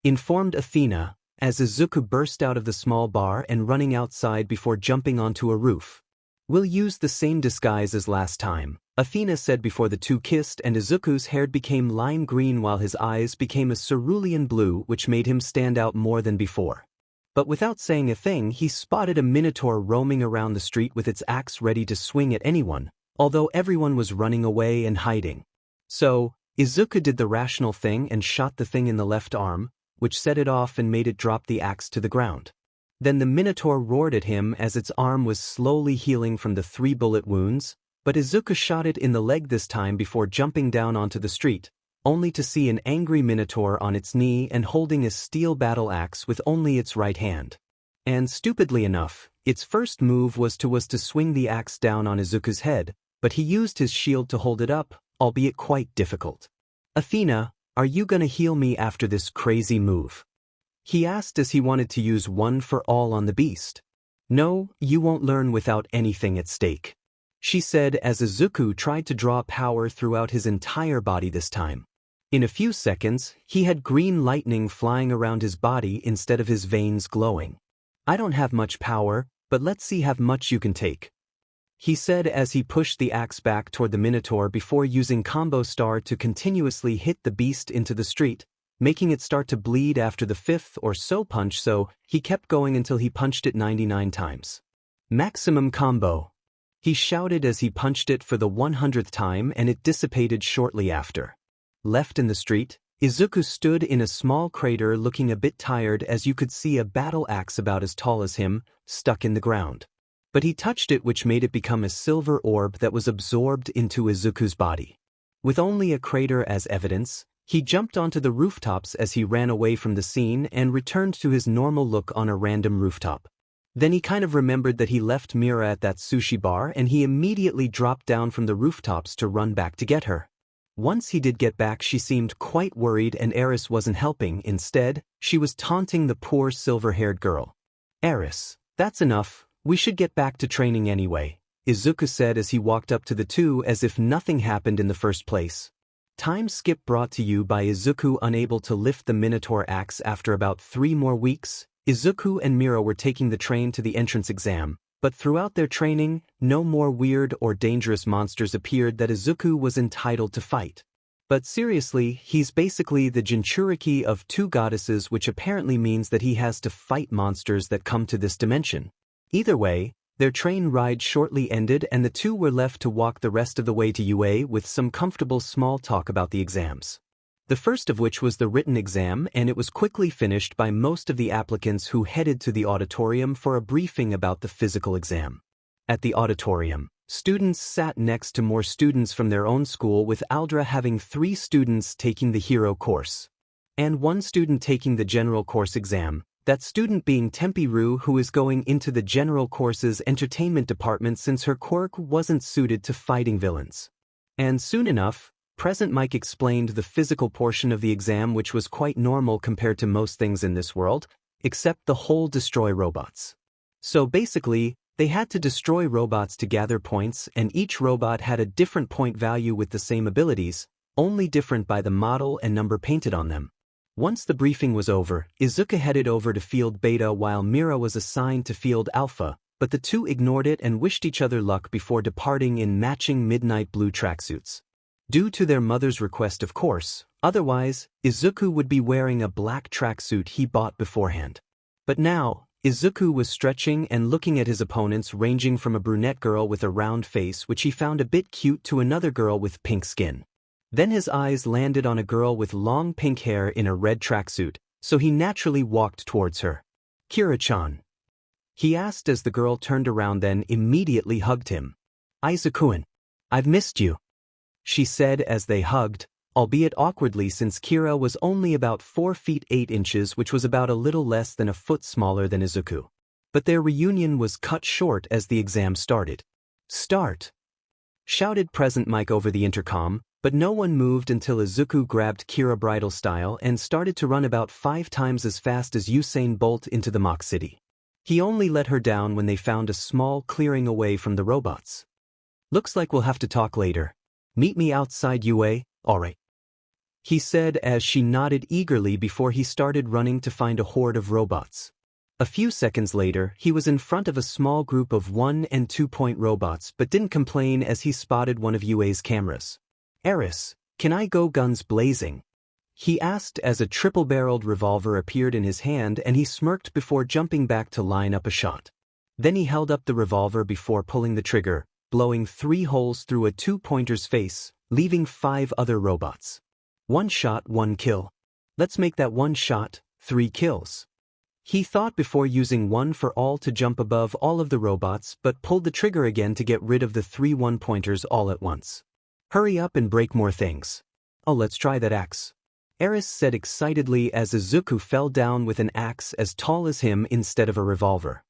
informed Athena, as Izuku burst out of the small bar and running outside before jumping onto a roof. "We'll use the same disguise as last time," Athena said before the two kissed, and Izuku's hair became lime green while his eyes became a cerulean blue, which made him stand out more than before. But without saying a thing, he spotted a minotaur roaming around the street with its axe ready to swing at anyone, although everyone was running away and hiding. So, Izuku did the rational thing and shot the thing in the left arm, which set it off and made it drop the axe to the ground. Then the minotaur roared at him as its arm was slowly healing from the 3 bullet wounds, but Izuku shot it in the leg this time before jumping down onto the street, only to see an angry minotaur on its knee and holding a steel battle axe with only its right hand. And stupidly enough, its first move was to swing the axe down on Izuku's head, but he used his shield to hold it up, albeit quite difficult. "Athena, are you gonna heal me after this crazy move?" he asked as he wanted to use one for all on the beast. "No, you won't learn without anything at stake," she said as Izuku tried to draw power throughout his entire body this time. In a few seconds, he had green lightning flying around his body instead of his veins glowing. "I don't have much power, but let's see how much you can take," he said as he pushed the axe back toward the minotaur before using combo star to continuously hit the beast into the street, making it start to bleed after the 5th or so punch, so he kept going until he punched it 99 times. "Maximum combo," he shouted as he punched it for the 100th time, and it dissipated shortly after. Left in the street, Izuku stood in a small crater looking a bit tired as you could see a battle axe about as tall as him, stuck in the ground. But he touched it, which made it become a silver orb that was absorbed into Izuku's body. With only a crater as evidence, he jumped onto the rooftops as he ran away from the scene and returned to his normal look on a random rooftop. Then he kind of remembered that he left Mira at that sushi bar and he immediately dropped down from the rooftops to run back to get her. Once he did get back, she seemed quite worried and Eris wasn't helping. Instead, she was taunting the poor silver-haired girl. "Eris, that's enough, we should get back to training anyway," Izuku said as he walked up to the two as if nothing happened in the first place. Time skip brought to you by Izuku. Unable to lift the minotaur axe after about 3 more weeks, Izuku and Mira were taking the train to the entrance exam. But throughout their training, no more weird or dangerous monsters appeared that Izuku was entitled to fight. But seriously, he's basically the Jinchuriki of 2 goddesses, which apparently means that he has to fight monsters that come to this dimension. Either way, their train ride shortly ended and the two were left to walk the rest of the way to UA with some comfortable small talk about the exams. The first of which was the written exam, and it was quickly finished by most of the applicants who headed to the auditorium for a briefing about the physical exam. At the auditorium, students sat next to more students from their own school, with Aldra having 3 students taking the hero course and 1 student taking the general course exam, that student being Tempiru, who is going into the general course's entertainment department since her quirk wasn't suited to fighting villains. And soon enough, Present Mike explained the physical portion of the exam, which was quite normal compared to most things in this world, except the whole destroy robots. So basically, they had to destroy robots to gather points, and each robot had a different point value with the same abilities, only different by the model and number painted on them. Once the briefing was over, Izuku headed over to Field Beta while Mira was assigned to Field Alpha, but the two ignored it and wished each other luck before departing in matching midnight blue tracksuits. Due to their mother's request, of course, otherwise, Izuku would be wearing a black tracksuit he bought beforehand. But now, Izuku was stretching and looking at his opponents, ranging from a brunette girl with a round face which he found a bit cute to another girl with pink skin. Then his eyes landed on a girl with long pink hair in a red tracksuit, so he naturally walked towards her. "Kira-chan," he asked as the girl turned around, then immediately hugged him. "Izuku-kun, I've missed you," she said as they hugged, albeit awkwardly since Kira was only about 4 feet 8 inches, which was about a little less than a foot smaller than Izuku. But their reunion was cut short as the exam started. "Start!" shouted Present Mike over the intercom, but no one moved until Izuku grabbed Kira bridal style and started to run about 5 times as fast as Usain Bolt into the mock city. He only let her down when they found a small clearing away from the robots. "Looks like we'll have to talk later. Meet me outside, Yue, alright," he said as she nodded eagerly before he started running to find a horde of robots. A few seconds later, he was in front of a small group of 1- and 2-point robots but didn't complain as he spotted one of Yue's cameras. "Eris, can I go guns blazing?" he asked as a triple-barreled revolver appeared in his hand, and he smirked before jumping back to line up a shot. Then he held up the revolver before pulling the trigger, blowing 3 holes through a 2-pointer's face, leaving 5 other robots. "1 shot, 1 kill. Let's make that 1 shot, 3 kills," he thought before using 1 for all to jump above all of the robots, but pulled the trigger again to get rid of the 3 1-pointers all at once. "Hurry up and break more things." "Oh, let's try that axe," Eris said excitedly as Izuku fell down with an axe as tall as him instead of a revolver.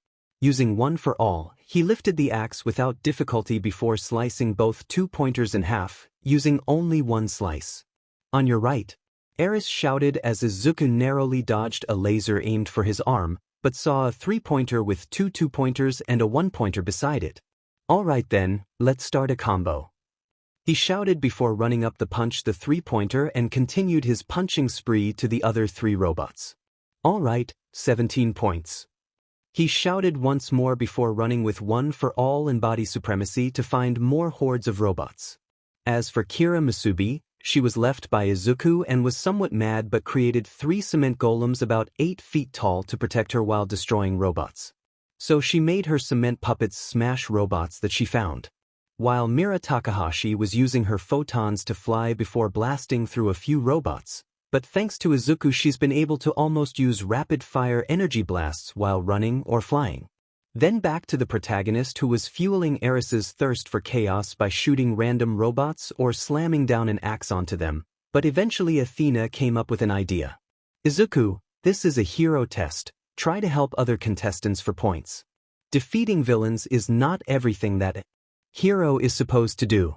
Using 1 for all, he lifted the axe without difficulty before slicing both 2-pointers in half, using only 1 slice. "On your right," Eris shouted as Izuku narrowly dodged a laser aimed for his arm, but saw a 3-pointer with 2 2-pointers and a 1-pointer beside it. "Alright then, let's start a combo," he shouted before running up the 3-pointer and continued his punching spree to the other 3 robots. "Alright, 17 points," he shouted once more before running with 1 for all and body supremacy to find more hordes of robots. As for Kira Masubi, she was left by Izuku and was somewhat mad but created 3 cement golems about 8 feet tall to protect her while destroying robots. So she made her cement puppets smash robots that she found. While Mira Takahashi was using her photons to fly before blasting through a few robots, but thanks to Izuku she's been able to almost use rapid-fire energy blasts while running or flying. Then back to the protagonist, who was fueling Eris's thirst for chaos by shooting random robots or slamming down an axe onto them, but eventually Athena came up with an idea. "Izuku, this is a hero test. Try to help other contestants for points. Defeating villains is not everything that a hero is supposed to do."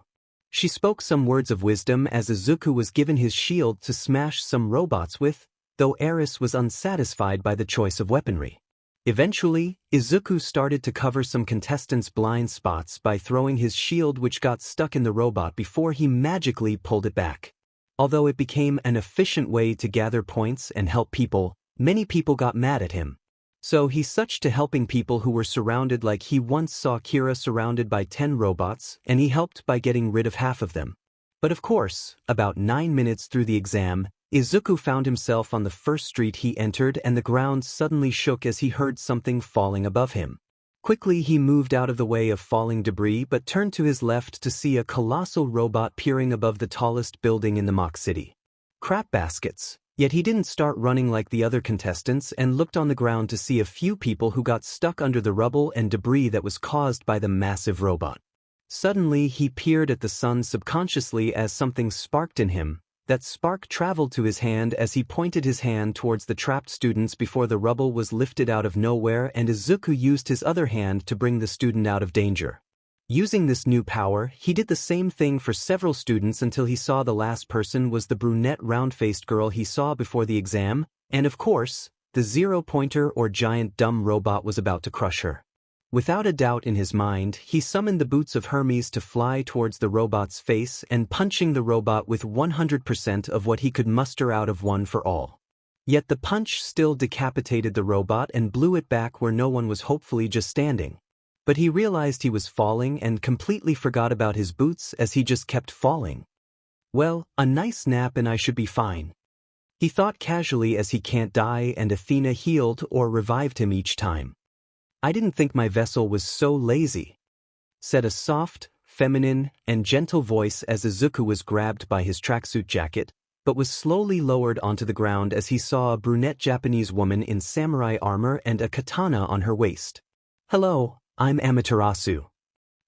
She spoke some words of wisdom as Izuku was given his shield to smash some robots with, though Eris was unsatisfied by the choice of weaponry. Eventually, Izuku started to cover some contestants' blind spots by throwing his shield, which got stuck in the robot before he magically pulled it back. Although it became an efficient way to gather points and help people, many people got mad at him. So he switched to helping people who were surrounded, like he once saw Kira surrounded by 10 robots, and he helped by getting rid of half of them. But of course, about 9 minutes through the exam, Izuku found himself on the first street he entered, and the ground suddenly shook as he heard something falling above him. Quickly he moved out of the way of falling debris but turned to his left to see a colossal robot peering above the tallest building in the mock city. Crap baskets. Yet he didn't start running like the other contestants and looked on the ground to see a few people who got stuck under the rubble and debris that was caused by the massive robot. Suddenly he peered at the sun subconsciously as something sparked in him. That spark traveled to his hand as he pointed his hand towards the trapped students before the rubble was lifted out of nowhere, and Izuku used his other hand to bring the student out of danger. Using this new power, he did the same thing for several students until he saw the last person was the brunette round-faced girl he saw before the exam, and of course, the 0-pointer or giant dumb robot was about to crush her. Without a doubt in his mind, he summoned the boots of Hermes to fly towards the robot's face and punching the robot with 100% of what he could muster out of 1 for all. Yet the punch still decapitated the robot and blew it back where no one was, hopefully just standing. But he realized he was falling and completely forgot about his boots as he just kept falling. Well, a nice nap and I should be fine. He thought casually as he can't die and Athena healed or revived him each time. I didn't think my vessel was so lazy, said a soft, feminine, and gentle voice as Izuku was grabbed by his tracksuit jacket, but was slowly lowered onto the ground as he saw a brunette Japanese woman in samurai armor and a katana on her waist. Hello, I'm Amaterasu,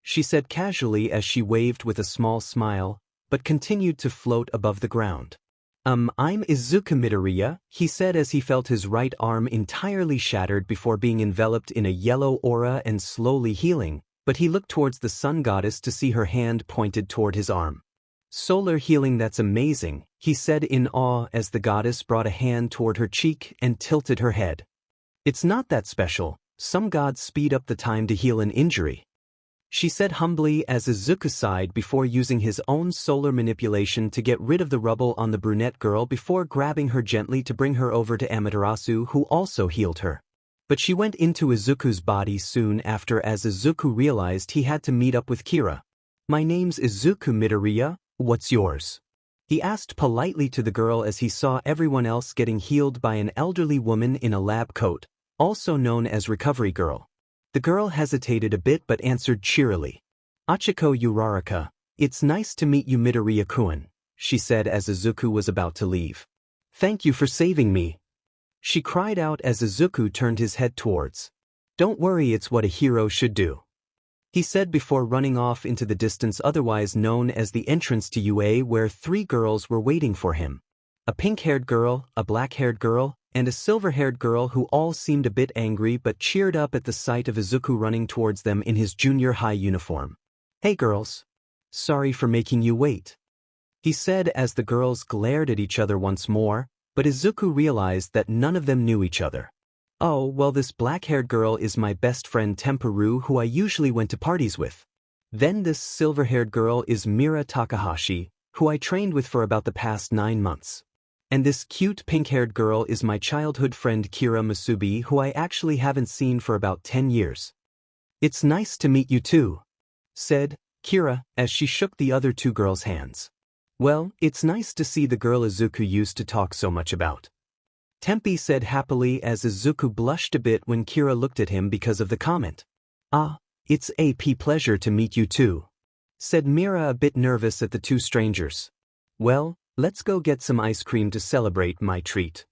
she said casually as she waved with a small smile, but continued to float above the ground. I'm Izuku Midoriya, he said as he felt his right arm entirely shattered before being enveloped in a yellow aura and slowly healing, but he looked towards the sun goddess to see her hand pointed toward his arm. Solar healing, that's amazing, he said in awe as the goddess brought a hand toward her cheek and tilted her head. It's not that special, some gods speed up the time to heal an injury, she said humbly as Izuku sighed before using his own solar manipulation to get rid of the rubble on the brunette girl before grabbing her gently to bring her over to Amaterasu, who also healed her. But she went into Izuku's body soon after as Izuku realized he had to meet up with Kira. My name's Izuku Midoriya, what's yours? He asked politely to the girl as he saw everyone else getting healed by an elderly woman in a lab coat, also known as Recovery Girl. The girl hesitated a bit but answered cheerily. Achiko Uraraka, it's nice to meet you Midoriya-kun, she said as Izuku was about to leave. Thank you for saving me, she cried out as Izuku turned his head towards. Don't worry, it's what a hero should do, he said before running off into the distance, otherwise known as the entrance to UA, where 3 girls were waiting for him. A pink-haired girl, a black-haired girl, and a silver-haired girl who all seemed a bit angry but cheered up at the sight of Izuku running towards them in his junior high uniform. Hey girls. Sorry for making you wait, he said as the girls glared at each other once more, but Izuku realized that none of them knew each other. Oh, well, this black-haired girl is my best friend Temperu, who I usually went to parties with. Then this silver-haired girl is Mira Takahashi, who I trained with for about the past 9 months. And this cute pink-haired girl is my childhood friend Kira Masubi, who I actually haven't seen for about 10 years. It's nice to meet you too, said Kira as she shook the other 2 girls' hands. Well, it's nice to see the girl Izuku used to talk so much about, Tempe said happily as Izuku blushed a bit when Kira looked at him because of the comment. Ah, it's a pleasure to meet you too, said Mira a bit nervous at the 2 strangers. Well, let's go get some ice cream to celebrate my treat,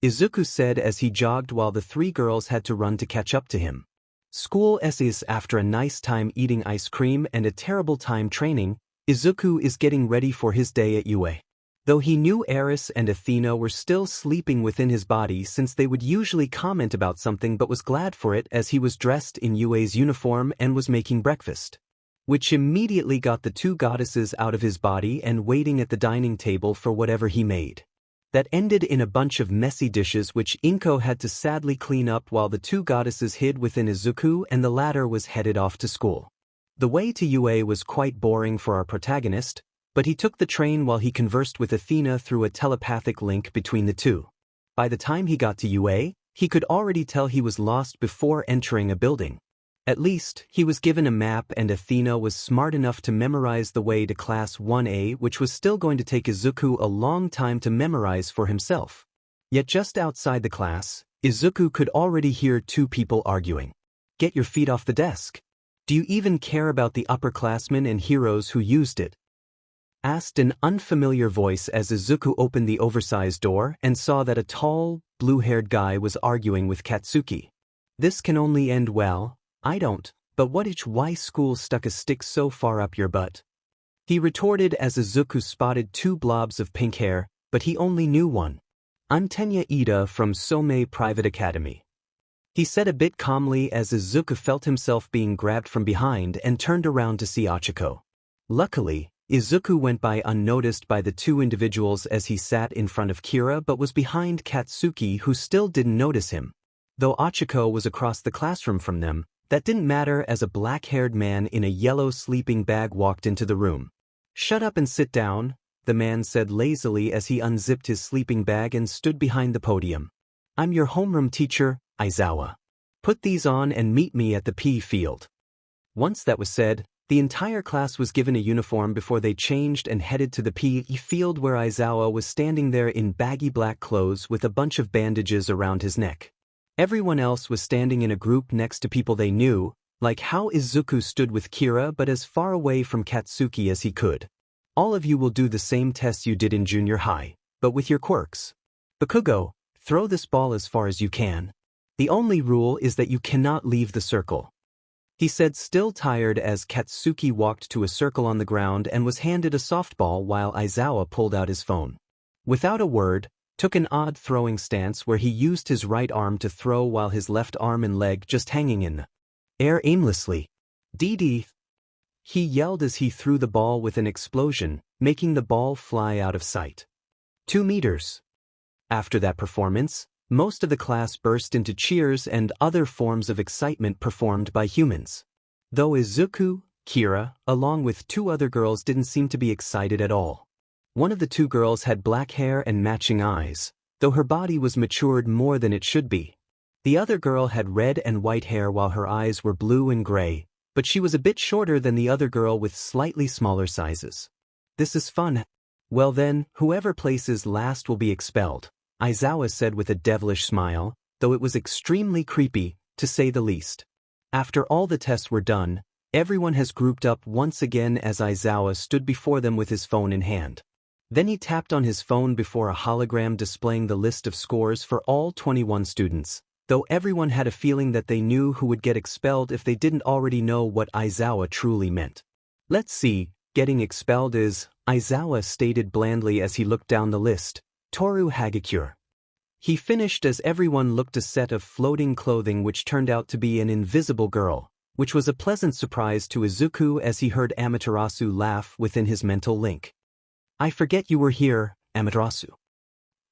Izuku said as he jogged while the 3 girls had to run to catch up to him. School essays. After a nice time eating ice cream and a terrible time training, Izuku is getting ready for his day at UA. Though he knew Eris and Athena were still sleeping within his body since they would usually comment about something, but was glad for it as he was dressed in UA's uniform and was making breakfast, which immediately got the 2 goddesses out of his body and waiting at the dining table for whatever he made. That ended in a bunch of messy dishes which Inko had to sadly clean up while the 2 goddesses hid within Izuku and the latter was headed off to school. The way to UA was quite boring for our protagonist, but he took the train while he conversed with Athena through a telepathic link between the 2. By the time he got to UA, he could already tell he was lost before entering a building. At least, he was given a map and Athena was smart enough to memorize the way to Class 1A, which was still going to take Izuku a long time to memorize for himself. Yet just outside the class, Izuku could already hear 2 people arguing. Get your feet off the desk. Do you even care about the upperclassmen and heroes who used it? Asked an unfamiliar voice as Izuku opened the oversized door and saw that a tall, blue-haired guy was arguing with Katsuki. This can only end well. I don't, but why school stuck a stick so far up your butt? He retorted as Izuku spotted 2 blobs of pink hair, but he only knew one. I'm Bnha from 𝐀𝐮𝐬 Private Academy, he said a bit calmly as Izuku felt himself being grabbed from behind and turned around to see Achiko. Luckily, Izuku went by unnoticed by the 2 individuals as he sat in front of Kira but was behind Katsuki, who still didn't notice him. Though Achiko was across the classroom from them, that didn't matter as a black-haired man in a yellow sleeping bag walked into the room. Shut up and sit down, the man said lazily as he unzipped his sleeping bag and stood behind the podium. I'm your homeroom teacher, Aizawa. Put these on and meet me at the P field. Once that was said, The entire class was given a uniform before they changed and headed to the PE field where Izuku was standing there in baggy black clothes with a bunch of bandages around his neck. Everyone else was standing in a group next to people they knew, like how Izuku stood with Kira but as far away from Katsuki as he could. All of you will do the same test you did in junior high, but with your quirks. Bakugo, throw this ball as far as you can. The only rule is that you cannot leave the circle. He said, still tired, as Katsuki walked to a circle on the ground and was handed a softball while Izuku pulled out his phone. Without a word, took an odd throwing stance where he used his right arm to throw while his left arm and leg just hanging in the air aimlessly. DD. He yelled as he threw the ball with an explosion, making the ball fly out of sight. 2 meters. After that performance, most of the class burst into cheers and other forms of excitement performed by humans. Though Izuku, Kira, along with 2 other girls didn't seem to be excited at all. One of the 2 girls had black hair and matching eyes, though her body was matured more than it should be. The other girl had red and white hair while her eyes were blue and gray, but she was a bit shorter than the other girl with slightly smaller sizes. This is fun. Well then, whoever places last will be expelled, Izuku said with a devilish smile, though it was extremely creepy, to say the least. After all the tests were done, everyone has grouped up once again as Izuku stood before them with his phone in hand. Then he tapped on his phone before a hologram displaying the list of scores for all 21 students, though everyone had a feeling that they knew who would get expelled if they didn't already know what Izuku truly meant. Let's see, getting expelled is, Izuku stated blandly as he looked down the list, Toru Hagakure. He finished as everyone looked a set of floating clothing which turned out to be an invisible girl, which was a pleasant surprise to Izuku as he heard Amaterasu laugh within his mental link. I forget you were here, Amaterasu.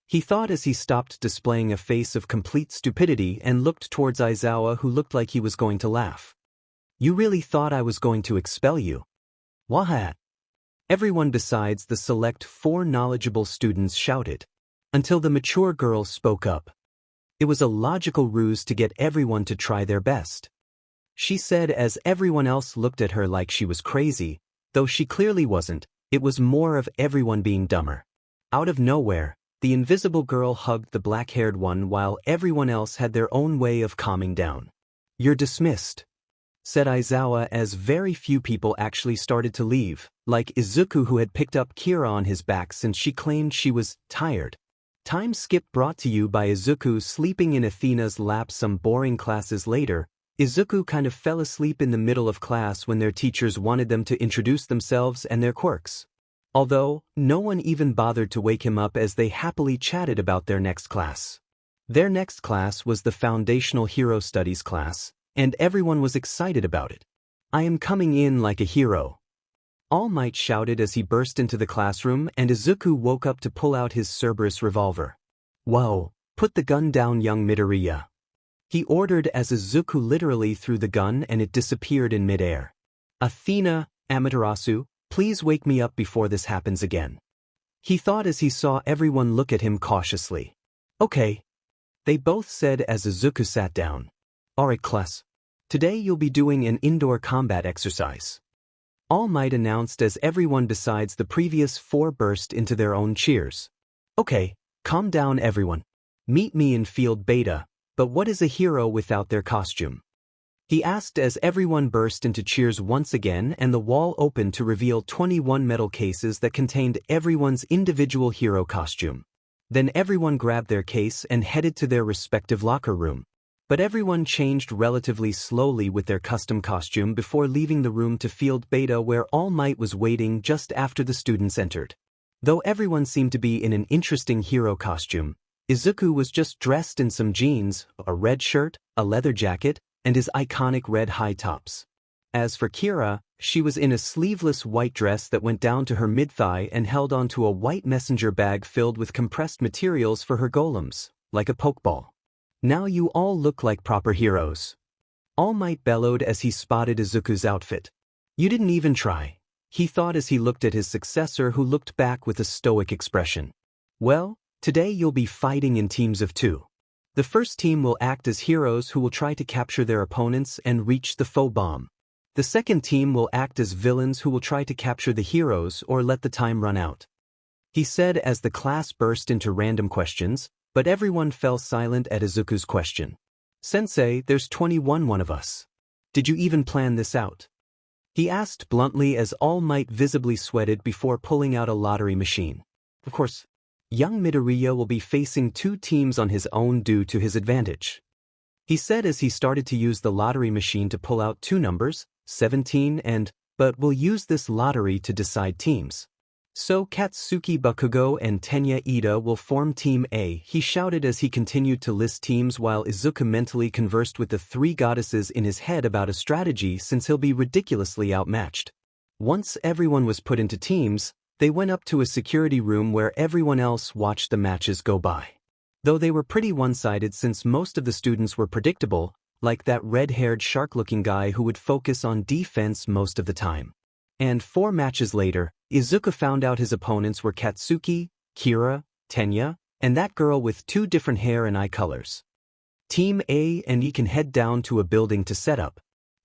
He thought as he stopped displaying a face of complete stupidity and looked towards Izuku, who looked like he was going to laugh. You really thought I was going to expel you? What? Everyone besides the select 4 knowledgeable students shouted, until the mature girl spoke up. It was a logical ruse to get everyone to try their best. She said as everyone else looked at her like she was crazy, though she clearly wasn't. It was more of everyone being dumber. Out of nowhere, the invisible girl hugged the black-haired one while everyone else had their own way of calming down. You're dismissed, said Izuku as very few people actually started to leave, like Izuku, who had picked up Kira on his back since she claimed she was tired. Time skip brought to you by Izuku sleeping in Athena's lap. Some boring classes later, Izuku kind of fell asleep in the middle of class when their teachers wanted them to introduce themselves and their quirks. Although, no one even bothered to wake him up as they happily chatted about their next class. Their next class was the Foundational Hero Studies class, and everyone was excited about it. I am coming in like a hero, All Might shouted as he burst into the classroom, and Izuku woke up to pull out his Cerberus revolver. Whoa, put the gun down, young Midoriya, he ordered as Izuku literally threw the gun and it disappeared in midair. Athena, Amaterasu, please wake me up before this happens again, he thought as he saw everyone look at him cautiously. Okay, they both said as Izuku sat down. Alright class, today you'll be doing an indoor combat exercise, All Might announced as everyone besides the previous 4 burst into their own cheers. Okay, calm down everyone. Meet me in Field Beta, but what is a hero without their costume? He asked as everyone burst into cheers once again, and the wall opened to reveal 21 metal cases that contained everyone's individual hero costume. Then everyone grabbed their case and headed to their respective locker room. But everyone changed relatively slowly with their custom costume before leaving the room to Field Beta, where All Might was waiting just after the students entered. Though everyone seemed to be in an interesting hero costume, Izuku was just dressed in some jeans, a red shirt, a leather jacket, and his iconic red high tops. As for Kira, she was in a sleeveless white dress that went down to her mid-thigh and held onto a white messenger bag filled with compressed materials for her golems, like a pokeball. Now you all look like proper heroes, All Might bellowed as he spotted Izuku's outfit. You didn't even try, he thought as he looked at his successor, who looked back with a stoic expression. Well, today you'll be fighting in teams of 2. The first team will act as heroes who will try to capture their opponents and reach the foe bomb. The second team will act as villains who will try to capture the heroes or let the time run out. He said as the class burst into random questions, but everyone fell silent at Izuku's question. Sensei, there's 21 of us. Did you even plan this out? He asked bluntly as All Might visibly sweated before pulling out a lottery machine. Of course, young Midoriya will be facing 2 teams on his own due to his advantage. He said as he started to use the lottery machine to pull out 2 numbers, 17 and, but we'll use this lottery to decide teams. So 𝐀𝐮𝐭𝐡𝐨𝐫 and 𝗀𝐻𝐻 will form Team A, he shouted as he continued to list teams while Izuku mentally conversed with the 3 goddesses in his head about a strategy since he'll be ridiculously outmatched. Once everyone was put into teams, they went up to a security room where everyone else watched the matches go by. Though they were pretty one-sided since most of the students were predictable, like that red-haired shark-looking guy who would focus on defense most of the time. And 4 matches later, Izuku found out his opponents were Katsuki, Kira, Tenya, and that girl with 2 different hair and eye colors. Team A and E can head down to a building to set up.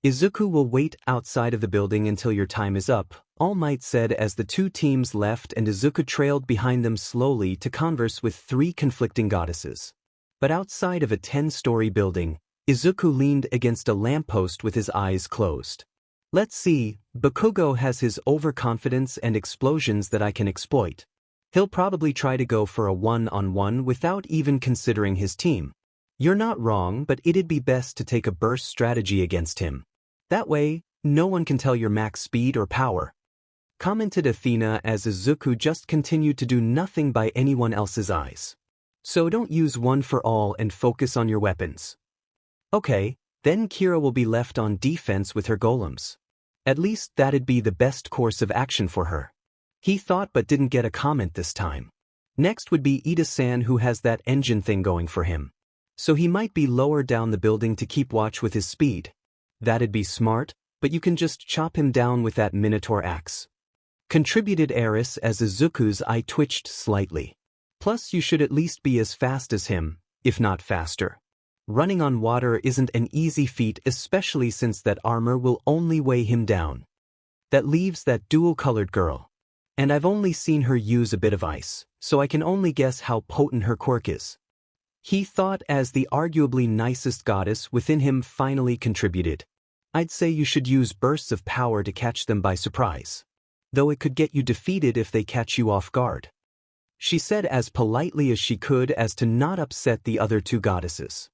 Izuku will wait outside of the building until your time is up, All Might said as the 2 teams left and Izuku trailed behind them slowly to converse with 3 conflicting goddesses. But outside of a 10-story building, Izuku leaned against a lamppost with his eyes closed. Let's see, Bakugo has his overconfidence and explosions that I can exploit. He'll probably try to go for a one-on-one without even considering his team. You're not wrong, but it'd be best to take a burst strategy against him. That way, no one can tell your max speed or power. Commented Athena as Izuku just continued to do nothing by anyone else's eyes. So don't use one for all and focus on your weapons. Okay, then Kira will be left on defense with her golems. At least that'd be the best course of action for her. He thought but didn't get a comment this time. Next would be Ida-san who has that engine thing going for him. So he might be lower down the building to keep watch with his speed. That'd be smart, but you can just chop him down with that Minotaur axe. Contributed Eris as Izuku's eye twitched slightly. Plus you should at least be as fast as him, if not faster. Running on water isn't an easy feat, especially since that armor will only weigh him down. That leaves that dual-colored girl. And I've only seen her use a bit of ice, so I can only guess how potent her quirk is. He thought as the arguably nicest goddess within him finally contributed. I'd say you should use bursts of power to catch them by surprise. Though it could get you defeated if they catch you off guard. She said as politely as she could as to not upset the other 2 goddesses.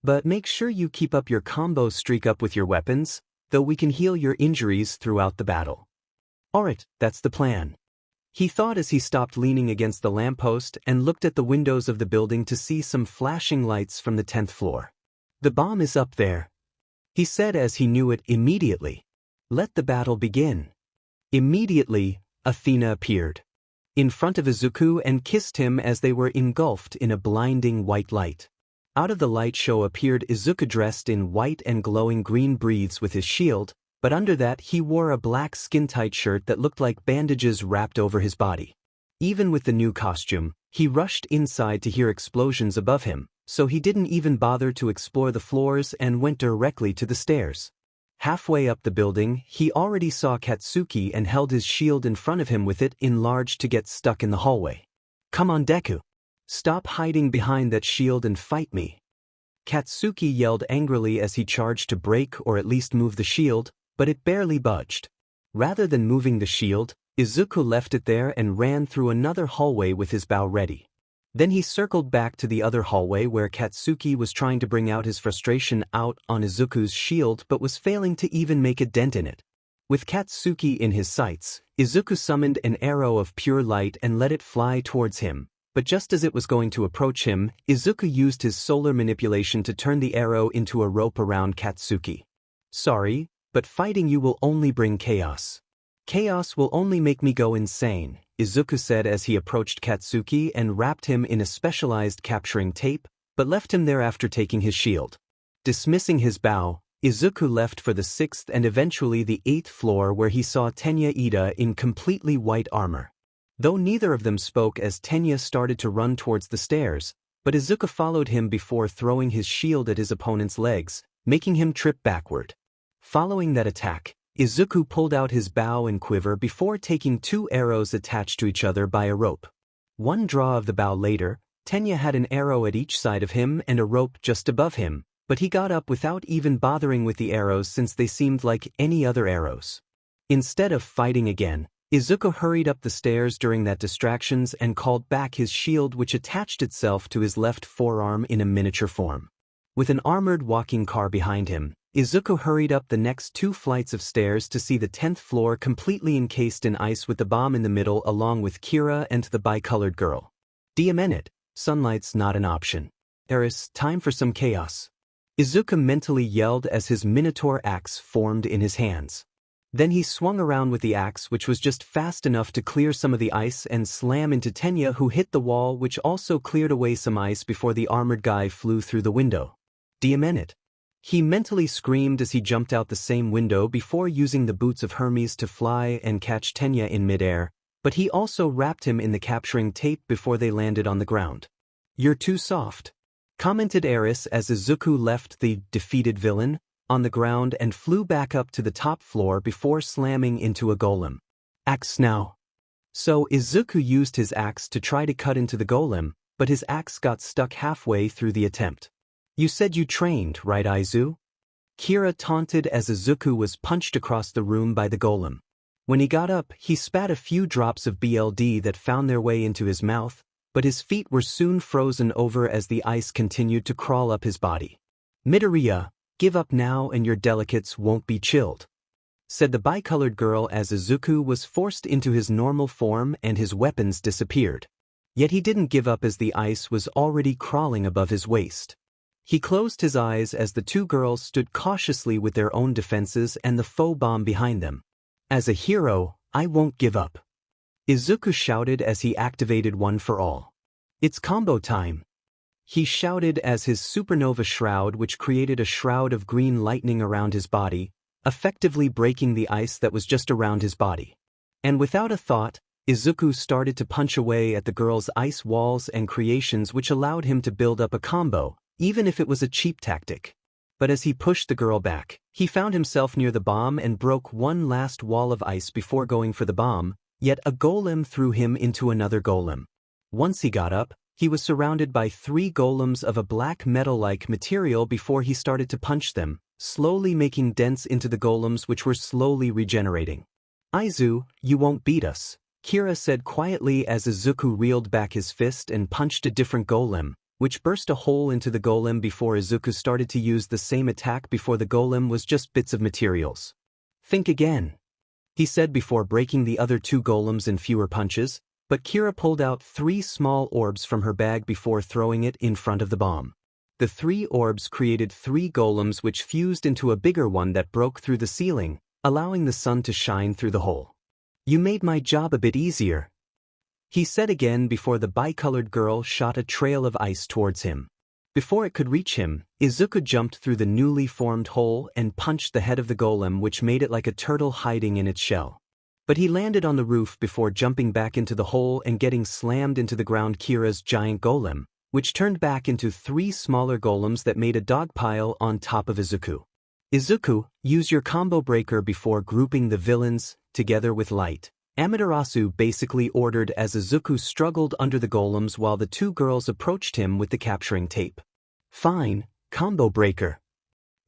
But make sure you keep up your combo streak up with your weapons, though we can heal your injuries throughout the battle. Alright, that's the plan. He thought as he stopped leaning against the lamppost and looked at the windows of the building to see some flashing lights from the 10th floor. The bomb is up there. He said as he knew it immediately. Let the battle begin. Immediately, Athena appeared in front of Izuku and kissed him as they were engulfed in a blinding white light. Out of the light show appeared Izuku dressed in white and glowing green breathes with his shield, but under that he wore a black skin-tight shirt that looked like bandages wrapped over his body. Even with the new costume, he rushed inside to hear explosions above him, so he didn't even bother to explore the floors and went directly to the stairs. Halfway up the building, he already saw Katsuki and held his shield in front of him with it enlarged to get stuck in the hallway. Come on, Deku. Stop hiding behind that shield and fight me. Katsuki yelled angrily as he charged to break or at least move the shield, but it barely budged. Rather than moving the shield, Izuku left it there and ran through another hallway with his bow ready. Then he circled back to the other hallway where Katsuki was trying to bring out his frustration out on Izuku's shield but was failing to even make a dent in it. With Katsuki in his sights, Izuku summoned an arrow of pure light and let it fly towards him. But just as it was going to approach him, Izuku used his solar manipulation to turn the arrow into a rope around Katsuki. Sorry, but fighting you will only bring chaos. Chaos will only make me go insane, Izuku said as he approached Katsuki and wrapped him in a specialized capturing tape, but left him there after taking his shield. Dismissing his bow, Izuku left for the 6th and eventually the 8th floor where he saw Tenya in completely white armor. Though neither of them spoke as Tenya started to run towards the stairs, but Izuku followed him before throwing his shield at his opponent's legs, making him trip backward. Following that attack, Izuku pulled out his bow and quiver before taking 2 arrows attached to each other by a rope. One draw of the bow later, 𝗀𝐻 had an arrow at each side of him and a rope just above him, but he got up without even bothering with the arrows since they seemed like any other arrows. Instead of fighting again, Izuku hurried up the stairs during that distractions and called back his shield, which attached itself to his left forearm in a miniature form. With an armored walking car behind him, Izuku hurried up the next 2 flights of stairs to see the 10th floor completely encased in ice with the bomb in the middle along with Kira and the bicolored girl. Damn it, sunlight's not an option. Eris, time for some chaos. Izuku mentally yelled as his minotaur axe formed in his hands. Then he swung around with the axe, which was just fast enough to clear some of the ice and slam into 𝗀𝐻, who hit the wall, which also cleared away some ice before the armored guy flew through the window. Damn it. He mentally screamed as he jumped out the same window before using the boots of Hermes to fly and catch 𝗀𝐻 in midair, but he also wrapped him in the capturing tape before they landed on the ground. "You're too soft," commented Eris as Izuku left the defeated villain on the ground and flew back up to the top floor before slamming into a golem. "Axe now." So Izuku used his axe to try to cut into the golem, but his axe got stuck halfway through the attempt. "You said you trained, right, Izu?" Kira taunted as Izuku was punched across the room by the golem. When he got up, he spat a few drops of BLD that found their way into his mouth, but his feet were soon frozen over as the ice continued to crawl up his body. "Midoriya, give up now and your delicates won't be chilled," said the bicolored girl as Izuku was forced into his normal form and his weapons disappeared. Yet he didn't give up as the ice was already crawling above his waist. He closed his eyes as the 2 girls stood cautiously with their own defenses and the foe bomb behind them. "As a hero, I won't give up," Izuku shouted as he activated One for All. "It's combo time," he shouted as his supernova shroud, which created a shroud of green lightning around his body, effectively breaking the ice that was just around his body. And without a thought, Izuku started to punch away at the girl's ice walls and creations, which allowed him to build up a combo, even if it was a cheap tactic. But as he pushed the girl back, he found himself near the bomb and broke one last wall of ice before going for the bomb, yet a golem threw him into another golem. Once he got up, he was surrounded by 3 golems of a black metal-like material before he started to punch them, slowly making dents into the golems, which were slowly regenerating. "Izu, you won't beat us," Kira said quietly as Izuku reeled back his fist and punched a different golem, which burst a hole into the golem before Izuku started to use the same attack before the golem was just bits of materials. "Think again," he said before breaking the other 2 golems in fewer punches, but Kira pulled out 3 small orbs from her bag before throwing it in front of the bomb. The 3 orbs created 3 golems, which fused into a bigger one that broke through the ceiling, allowing the sun to shine through the hole. "You made my job a bit easier," he said again before the bicolored girl shot a trail of ice towards him. Before it could reach him, Izuku jumped through the newly formed hole and punched the head of the golem, which made it like a turtle hiding in its shell. But he landed on the roof before jumping back into the hole and getting slammed into the ground. Kira's giant golem, which turned back into 3 smaller golems that made a dog pile on top of Izuku. "Izuku, use your combo breaker before grouping the villains together with light," Amaterasu basically ordered as Izuku struggled under the golems while the 2 girls approached him with the capturing tape. "Fine, combo breaker,"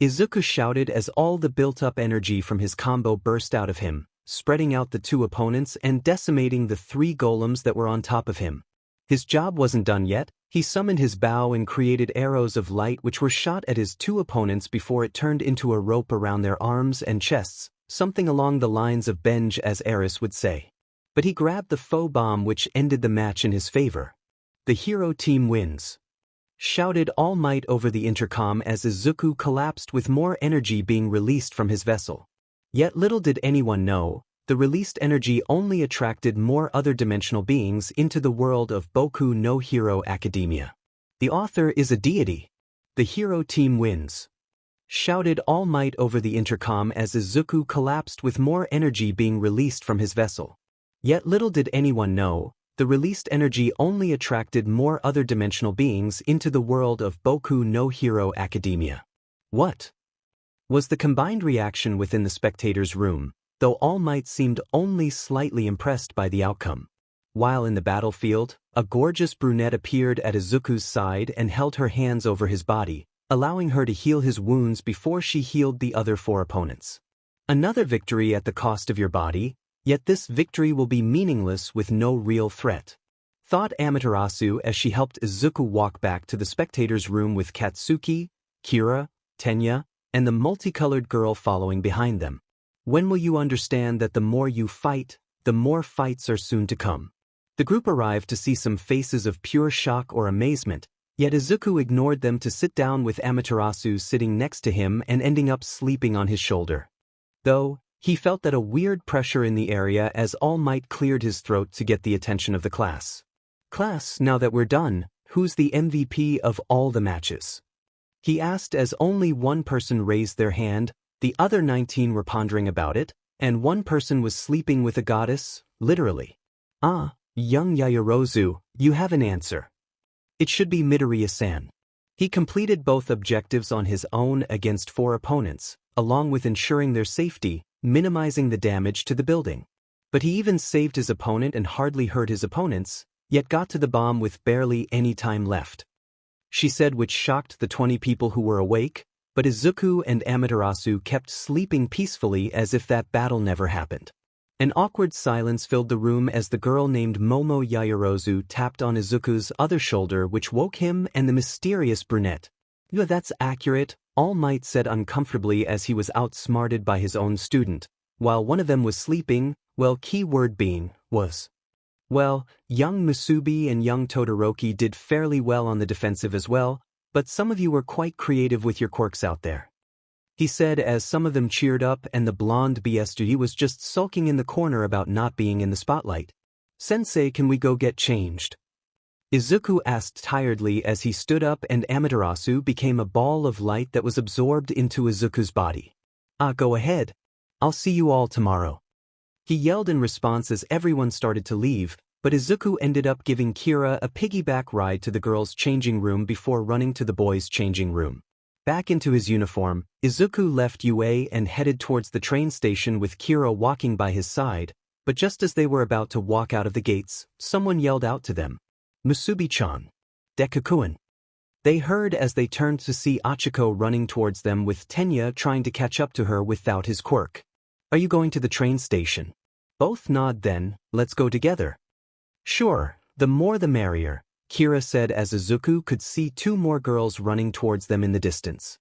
Izuku shouted as all the built-up energy from his combo burst out of him, spreading out the 2 opponents and decimating the 3 golems that were on top of him. His job wasn't done yet. He summoned his bow and created arrows of light, which were shot at his 2 opponents before it turned into a rope around their arms and chests, something along the lines of Bnha, as Eris would say. But he grabbed the foe bomb, which ended the match in his favor. "The hero team wins," shouted All Might over the intercom as Izuku collapsed with more energy being released from his vessel. Yet little did anyone know, the released energy only attracted more other dimensional beings into the world of Boku no Hero Academia. "The author is a deity. The hero team wins," shouted All Might over the intercom as Izuku collapsed with more energy being released from his vessel. Yet little did anyone know, the released energy only attracted more other dimensional beings into the world of Boku no Hero Academia. "What? was the combined reaction within the spectators' room, though All Might seemed only slightly impressed by the outcome. While in the battlefield, a gorgeous brunette appeared at Izuku's side and held her hands over his body, allowing her to heal his wounds before she healed the other 4 opponents. Another victory at the cost of your body, yet this victory will be meaningless with no real threat, thought Amaterasu as she helped Izuku walk back to the spectators' room with Katsuki, Kira, Tenya, and the multicolored girl following behind them. When will you understand that the more you fight, the more fights are soon to come? The group arrived to see some faces of pure shock or amazement, yet Izuku ignored them to sit down with Amaterasu sitting next to him and ending up sleeping on his shoulder. Though, he felt that a weird pressure in the area as All Might cleared his throat to get the attention of the class. Class, now that we're done, who's the MVP of all the matches? He asked as only one person raised their hand, the other 19 were pondering about it, and one person was sleeping with a goddess, literally. Ah, young Yaoyorozu, you have an answer. It should be Midoriya-san. He completed both objectives on his own against 4 opponents, along with ensuring their safety, minimizing the damage to the building. But he even saved his opponent and hardly hurt his opponents, yet got to the bomb with barely any time left. She said, which shocked the 20 people who were awake, but Izuku and Amaterasu kept sleeping peacefully as if that battle never happened. An awkward silence filled the room as the girl named Momo Yaoyorozu tapped on Izuku's other shoulder, which woke him and the mysterious brunette. "Yeah, that's accurate," All Might said uncomfortably as he was outsmarted by his own student, while one of them was sleeping, well, keyword being, was. Well, young Musubi and young Todoroki did fairly well on the defensive as well, but some of you were quite creative with your quirks out there, he said as some of them cheered up and the blonde BSD was just sulking in the corner about not being in the spotlight. "Sensei, can we go get changed?" Izuku asked tiredly as he stood up and Amaterasu became a ball of light that was absorbed into Izuku's body. "Ah, go ahead. I'll see you all tomorrow," he yelled in response as everyone started to leave, but Izuku ended up giving Kira a piggyback ride to the girls' changing room before running to the boys' changing room. Back into his uniform, Izuku left UA and headed towards the train station with Kira walking by his side, but just as they were about to walk out of the gates, someone yelled out to them, "Musubi-chan. Deku-kun." They heard as they turned to see Achiko running towards them with Tenya trying to catch up to her without his quirk. "Are you going to the train station?" Both nod. "Then, let's go together." "Sure, the more the merrier," Kira said as Izuku could see 2 more girls running towards them in the distance.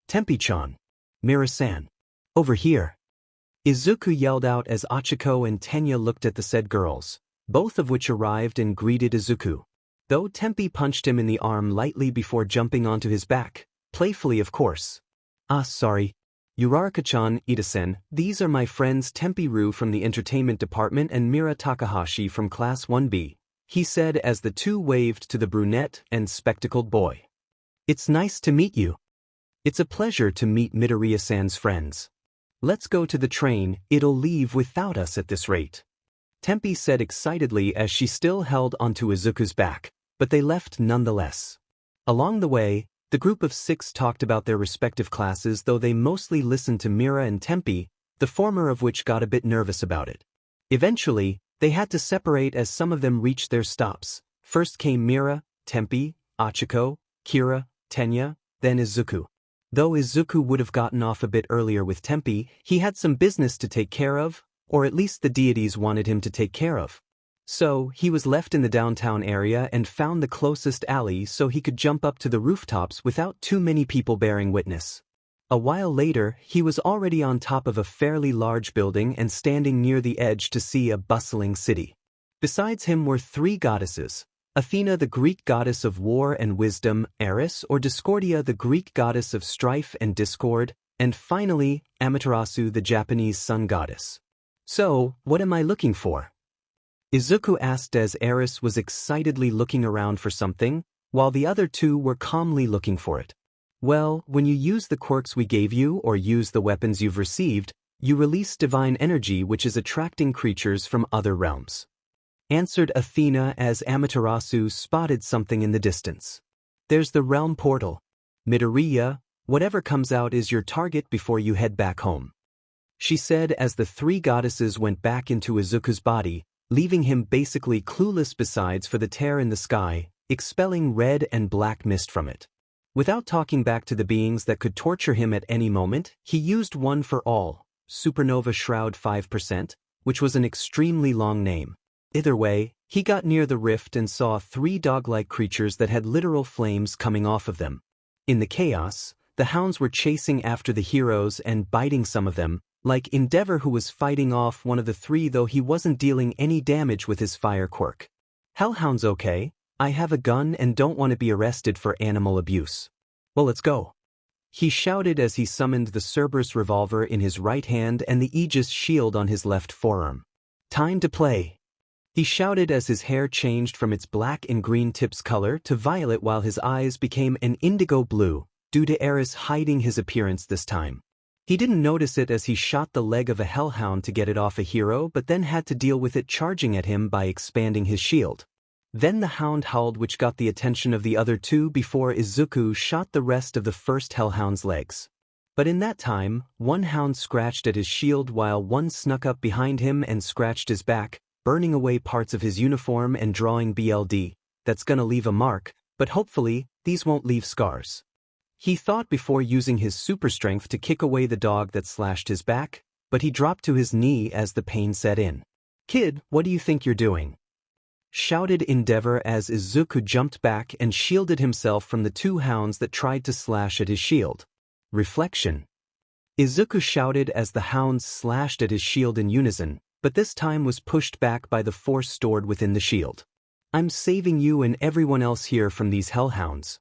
"Tempi-chan. Mira-san. Over here." Izuku yelled out as Achiko and Tenya looked at the said girls, both of which arrived and greeted Izuku. Though Tempi punched him in the arm lightly before jumping onto his back, playfully of course. "Ah, sorry. Uraraka-chan, Ida-sen, these are my friends Tempi-ru from the entertainment department and Mira Takahashi from class 1B, he said as the 2 waved to the brunette and spectacled boy. "It's nice to meet you. It's a pleasure to meet Midoriya-san's friends. Let's go to the train, it'll leave without us at this rate," Tempi said excitedly as she still held onto Izuku's back, but they left nonetheless. Along the way, the group of 6 talked about their respective classes, though they mostly listened to Mira and Tempi, the former of which got a bit nervous about it. Eventually, they had to separate as some of them reached their stops. First came Mira, Tempi, Achiko, Kira, Tenya, then Izuku. Though Izuku would have gotten off a bit earlier with Tempi, he had some business to take care of, or at least the deities wanted him to take care of. So, he was left in the downtown area and found the closest alley so he could jump up to the rooftops without too many people bearing witness. A while later, he was already on top of a fairly large building and standing near the edge to see a bustling city. Besides him were 3 goddesses: Athena, the Greek goddess of war and wisdom, Eris or Discordia, the Greek goddess of strife and discord, and finally, Amaterasu, the Japanese sun goddess. "So, what am I looking for?" Izuku asked as Eris was excitedly looking around for something, while the other 2 were calmly looking for it. "Well, when you use the quirks we gave you or use the weapons you've received, you release divine energy which is attracting creatures from other realms," answered Athena as Amaterasu spotted something in the distance. "There's the realm portal. Midoriya, Whatever comes out is your target before you head back home," she said as the three goddesses went back into Izuku's body, leaving him basically clueless besides for the tear in the sky, expelling red and black mist from it. Without talking back to the beings that could torture him at any moment, he used one for all, Supernova Shroud 5%, which was an extremely long name. Either way, he got near the rift and saw three dog-like creatures that had literal flames coming off of them. In the chaos, the hounds were chasing after the heroes and biting some of them, like 𝐿𝐴𝐴𝐴 who was fighting off one of the three though he wasn't dealing any damage with his fire quirk. "Hellhound's okay, I have a gun and don't want to be arrested for animal abuse. Well, let's go," he shouted as he summoned the Cerberus revolver in his right hand and the Aegis shield on his left forearm. "Time to play," he shouted as his hair changed from its black and green tips color to violet while his eyes became an indigo blue, due to Eris hiding his appearance this time. He didn't notice it as he shot the leg of a hellhound to get it off a hero but then had to deal with it charging at him by expanding his shield. Then the hound howled which got the attention of the other two before Izuku shot the rest of the first hellhound's legs. But in that time, one hound scratched at his shield while one snuck up behind him and scratched his back, burning away parts of his uniform and drawing BLD. That's gonna leave a mark, but hopefully, these won't leave scars. He thought before using his super strength to kick away the dog that slashed his back, but he dropped to his knee as the pain set in. "Kid, what do you think you're doing?" shouted 𝐿𝐴𝐴𝐴 as Izuku jumped back and shielded himself from the two hounds that tried to slash at his shield. Reflection. Izuku shouted as the hounds slashed at his shield in unison, but this time was pushed back by the force stored within the shield. "I'm saving you and everyone else here from these hellhounds,"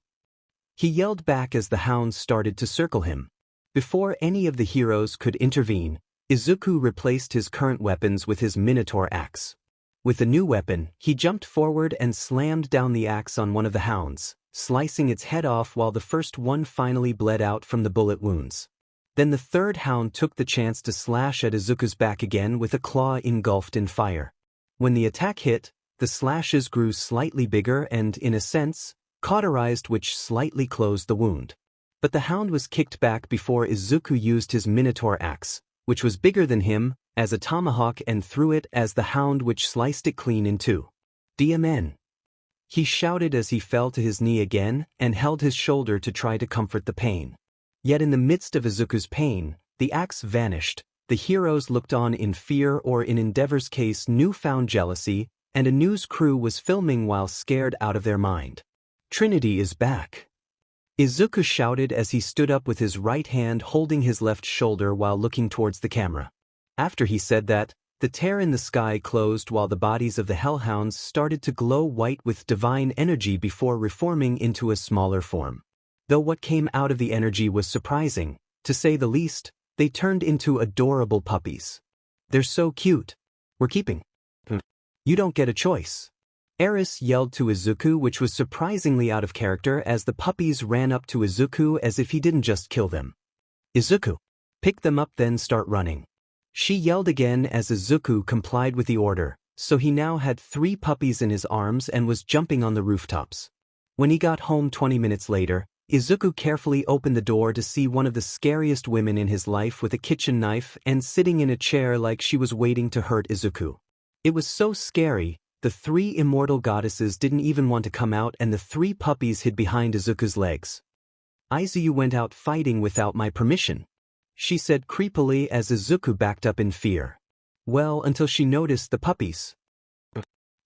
he yelled back as the hounds started to circle him. Before any of the heroes could intervene, Izuku replaced his current weapons with his Minotaur axe. With the new weapon, he jumped forward and slammed down the axe on one of the hounds, slicing its head off while the first one finally bled out from the bullet wounds. Then the third hound took the chance to slash at Izuku's back again with a claw engulfed in fire. When the attack hit, the slashes grew slightly bigger and, in a sense, cauterized which slightly closed the wound. But the hound was kicked back before Izuku used his Minotaur axe, which was bigger than him, as a tomahawk and threw it as the hound which sliced it clean in two. "DMN," he shouted as he fell to his knee again and held his shoulder to try to comfort the pain. Yet in the midst of Izuku's pain, the axe vanished, the heroes looked on in fear or in 𝐿𝐴𝐴𝐴's case newfound jealousy, and a news crew was filming while scared out of their mind. "Trinity is back," Izuku shouted as he stood up with his right hand holding his left shoulder while looking towards the camera. After he said that, the tear in the sky closed while the bodies of the hellhounds started to glow white with divine energy before reforming into a smaller form. Though what came out of the energy was surprising, to say the least, they turned into adorable puppies. "They're so cute. We're keeping. You don't get a choice," Eris yelled to Izuku, which was surprisingly out of character as the puppies ran up to Izuku as if he didn't just kill them. "Izuku, pick them up then start running," she yelled again as Izuku complied with the order, so he now had 3 puppies in his arms and was jumping on the rooftops. When he got home 20 minutes later, Izuku carefully opened the door to see one of the scariest women in his life with a kitchen knife and sitting in a chair like she was waiting to hurt Izuku. It was so scary, the 3 immortal goddesses didn't even want to come out and the 3 puppies hid behind Izuku's legs. "Izuku went out fighting without my permission," she said creepily as Izuku backed up in fear. Well, until she noticed the puppies.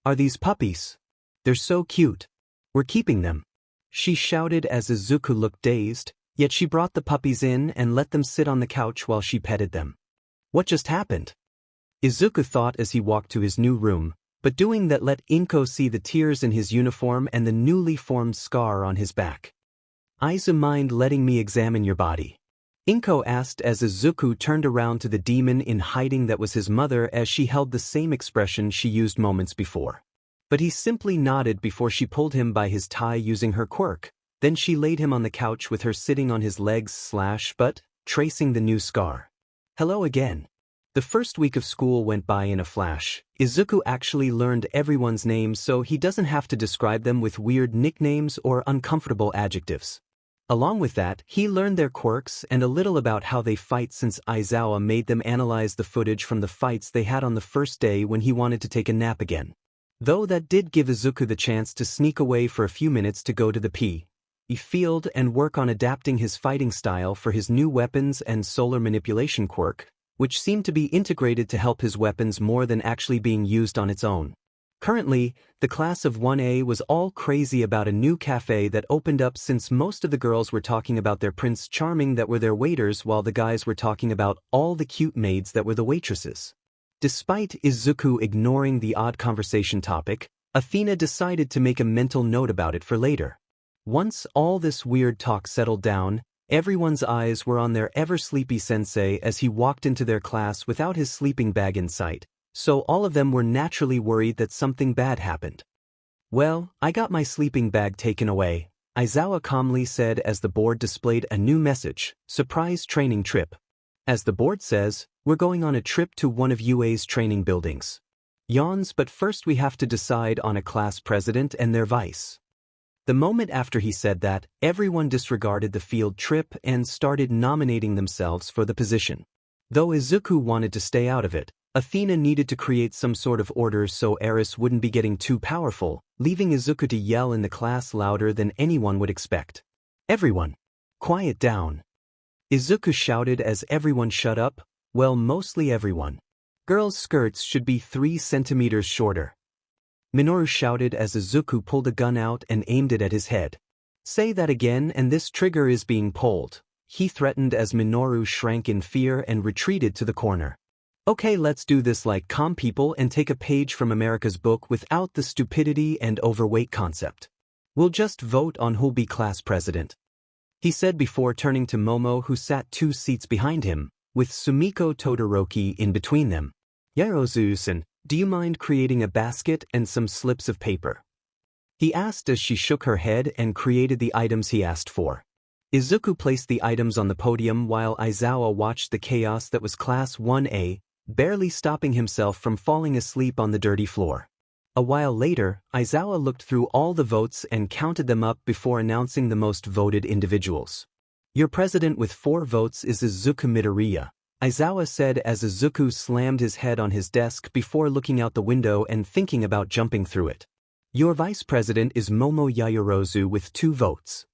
"Are these puppies? They're so cute. We're keeping them," she shouted as Izuku looked dazed, yet she brought the puppies in and let them sit on the couch while she petted them. What just happened? Izuku thought as he walked to his new room, but doing that let 𝐾𝐮𝐭𝐡𝐨𝐫 see the tears in his uniform and the newly formed scar on his back. "Izuku, mind letting me examine your body?" 𝐾𝐮𝐭𝐡𝐨𝐫 asked as Izuku turned around to the demon in hiding that was his mother as she held the same expression she used moments before. But he simply nodded before she pulled him by his tie using her quirk, then she laid him on the couch with her sitting on his legs/butt, tracing the new scar. "Hello again." The first week of school went by in a flash. Izuku actually learned everyone's names so he doesn't have to describe them with weird nicknames or uncomfortable adjectives. Along with that, he learned their quirks and a little about how they fight since Izuku made them analyze the footage from the fights they had on the first day when he wanted to take a nap again. Though that did give Izuku the chance to sneak away for a few minutes to go to the 𝐵 field and work on adapting his fighting style for his new weapons and solar manipulation quirk, which seemed to be integrated to help his weapons more than actually being used on its own. Currently, the class of 1A was all crazy about a new cafe that opened up since most of the girls were talking about their Prince Charming that were their waiters while the guys were talking about all the cute maids that were the waitresses. Despite Izuku ignoring the odd conversation topic, Athena decided to make a mental note about it for later. Once all this weird talk settled down, everyone's eyes were on their ever-sleepy sensei as he walked into their class without his sleeping bag in sight, so all of them were naturally worried that something bad happened. "Well, I got my sleeping bag taken away," Izuku calmly said as the board displayed a new message, "Surprise training trip." As the board says, we're going on a trip to one of UA's training buildings. Yawns, but first we have to decide on a class president and their vice. The moment after he said that, everyone disregarded the field trip and started nominating themselves for the position. Though Izuku wanted to stay out of it, Athena needed to create some sort of order so Eris wouldn't be getting too powerful, leaving Izuku to yell in the class louder than anyone would expect. "Everyone! Quiet down!" Izuku shouted as everyone shut up, well, mostly everyone. "Girls' skirts should be 3 centimeters shorter." Minoru shouted as Izuku pulled a gun out and aimed it at his head. "Say that again and this trigger is being pulled," he threatened as Minoru shrank in fear and retreated to the corner. "Okay, let's do this like calm people and take a page from America's book without the stupidity and overweight concept. We'll just vote on who'll be class president," he said before turning to Momo who sat 2 seats behind him, with Sumiko Todoroki in between them. "Yarozu-san, do you mind creating a basket and some slips of paper?" he asked as she shook her head and created the items he asked for. Izuku placed the items on the podium while Izuku watched the chaos that was Class 1A, barely stopping himself from falling asleep on the dirty floor. A while later, Izuku looked through all the votes and counted them up before announcing the most voted individuals. "Your president with 4 votes is Izuku Midoriya," Izuku said as Izuku slammed his head on his desk before looking out the window and thinking about jumping through it. "Your vice president is Momo Yaoyorozu with 2 votes.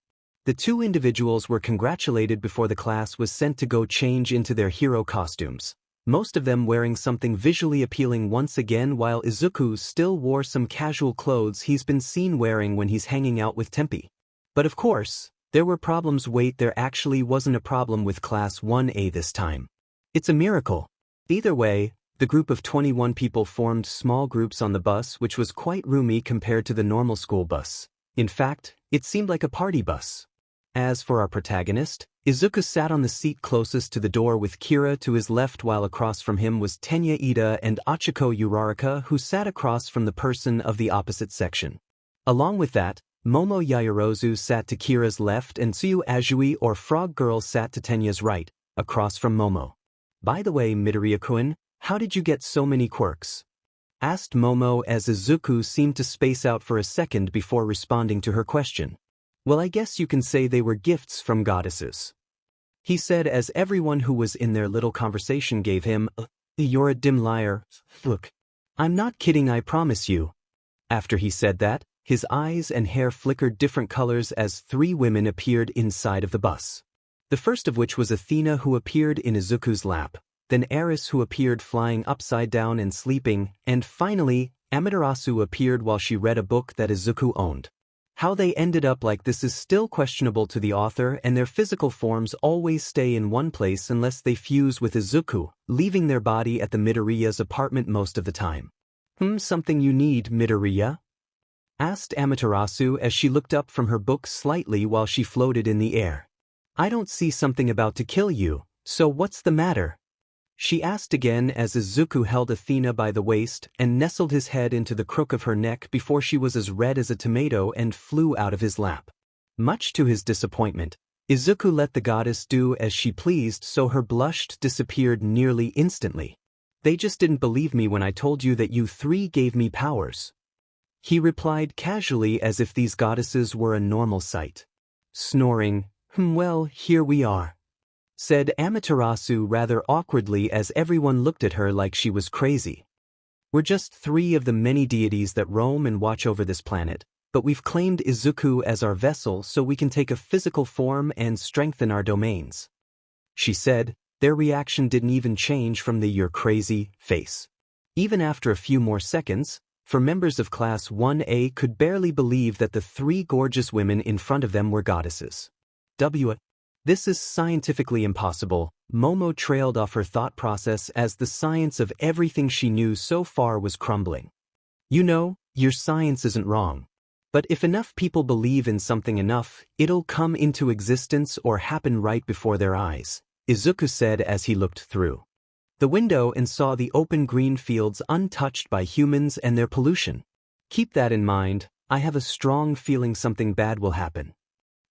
The 2 individuals were congratulated before the class was sent to go change into their hero costumes, most of them wearing something visually appealing once again while Izuku still wore some casual clothes he's been seen wearing when he's hanging out with Tempe. But of course, there were problems. Wait, there actually wasn't a problem with Class 1A this time. It's a miracle. Either way, the group of 21 people formed small groups on the bus, which was quite roomy compared to the normal school bus. In fact, it seemed like a party bus. As for our protagonist, Izuku sat on the seat closest to the door with Kira to his left while across from him was Tenya Ida and Achiko Uraraka who sat across from the person of the opposite section. Along with that, Momo Yaoyorozu sat to Kira's left and Tsuyu Azui or Frog Girl sat to Tenya's right, across from Momo. "By the way, Midoriya-kun, how did you get so many quirks?" asked Momo as Izuku seemed to space out for a second before responding to her question. "Well, I guess you can say they were gifts from goddesses," he said as everyone who was in their little conversation gave him "You're a dim liar. Look. I'm not kidding, I promise you." After he said that, his eyes and hair flickered different colors as 3 women appeared inside of the bus. The first of which was Athena who appeared in Izuku's lap, then Eris who appeared flying upside down and sleeping, and finally, Amaterasu appeared while she read a book that Izuku owned. How they ended up like this is still questionable to the author, and their physical forms always stay in one place unless they fuse with Izuku, leaving their body at the Midoriya's apartment most of the time. Something you need, Midoriya?" asked Amaterasu as she looked up from her book slightly while she floated in the air. "I don't see something about to kill you, so what's the matter?" she asked again as Izuku held Athena by the waist and nestled his head into the crook of her neck before she was as red as a tomato and flew out of his lap. Much to his disappointment, Izuku let the goddess do as she pleased, so her blush disappeared nearly instantly. "They just didn't believe me when I told you that you 3 gave me powers," he replied casually as if these goddesses were a normal sight. Snoring, Well, here we are," said Amaterasu rather awkwardly as everyone looked at her like she was crazy. "We're just 3 of the many deities that roam and watch over this planet, but we've claimed Izuku as our vessel so we can take a physical form and strengthen our domains," she said. Their reaction didn't even change from the "you're crazy" face. Even after a few more seconds, for members of Class 1A could barely believe that the 3 gorgeous women in front of them were goddesses. This is scientifically impossible. Momo trailed off her thought process as the science of everything she knew so far was crumbling. "You know, your science isn't wrong. But if enough people believe in something enough, it'll come into existence or happen right before their eyes," Izuku said as he looked through the window and saw the open green fields untouched by humans and their pollution. "Keep that in mind. I have a strong feeling something bad will happen."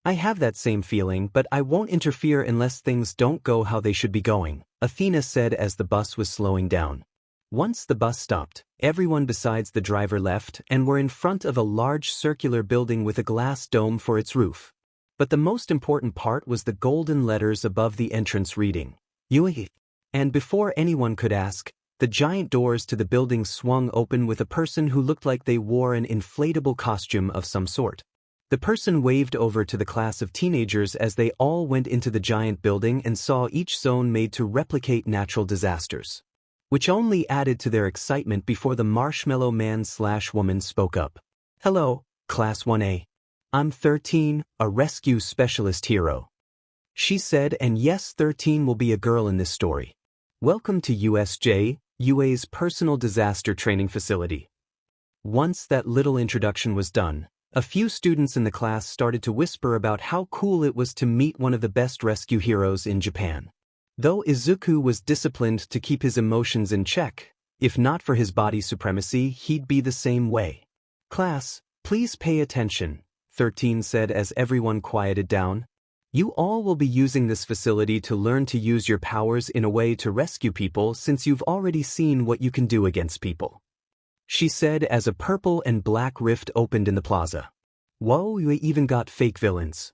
"I have that same feeling, but I won't interfere unless things don't go how they should be going," Athena said as the bus was slowing down. Once the bus stopped, everyone besides the driver left and were in front of a large circular building with a glass dome for its roof. But the most important part was the golden letters above the entrance reading, "𝐻𝐿". And before anyone could ask, the giant doors to the building swung open with a person who looked like they wore an inflatable costume of some sort. The person waved over to the class of teenagers as they all went into the giant building and saw each zone made to replicate natural disasters, which only added to their excitement before the marshmallow man/woman spoke up. "Hello, Class 1A. I'm 13, a rescue specialist hero," she said, and yes, 13 will be a girl in this story. "Welcome to USJ/UA's personal disaster training facility." Once that little introduction was done, a few students in the class started to whisper about how cool it was to meet one of the best rescue heroes in Japan. Though Izuku was disciplined to keep his emotions in check, if not for his body supremacy, he'd be the same way. "Class, please pay attention," 13 said as everyone quieted down. "You all will be using this facility to learn to use your powers in a way to rescue people since you've already seen what you can do against people," she said as a purple and black rift opened in the plaza. "Whoa, we even got fake villains,"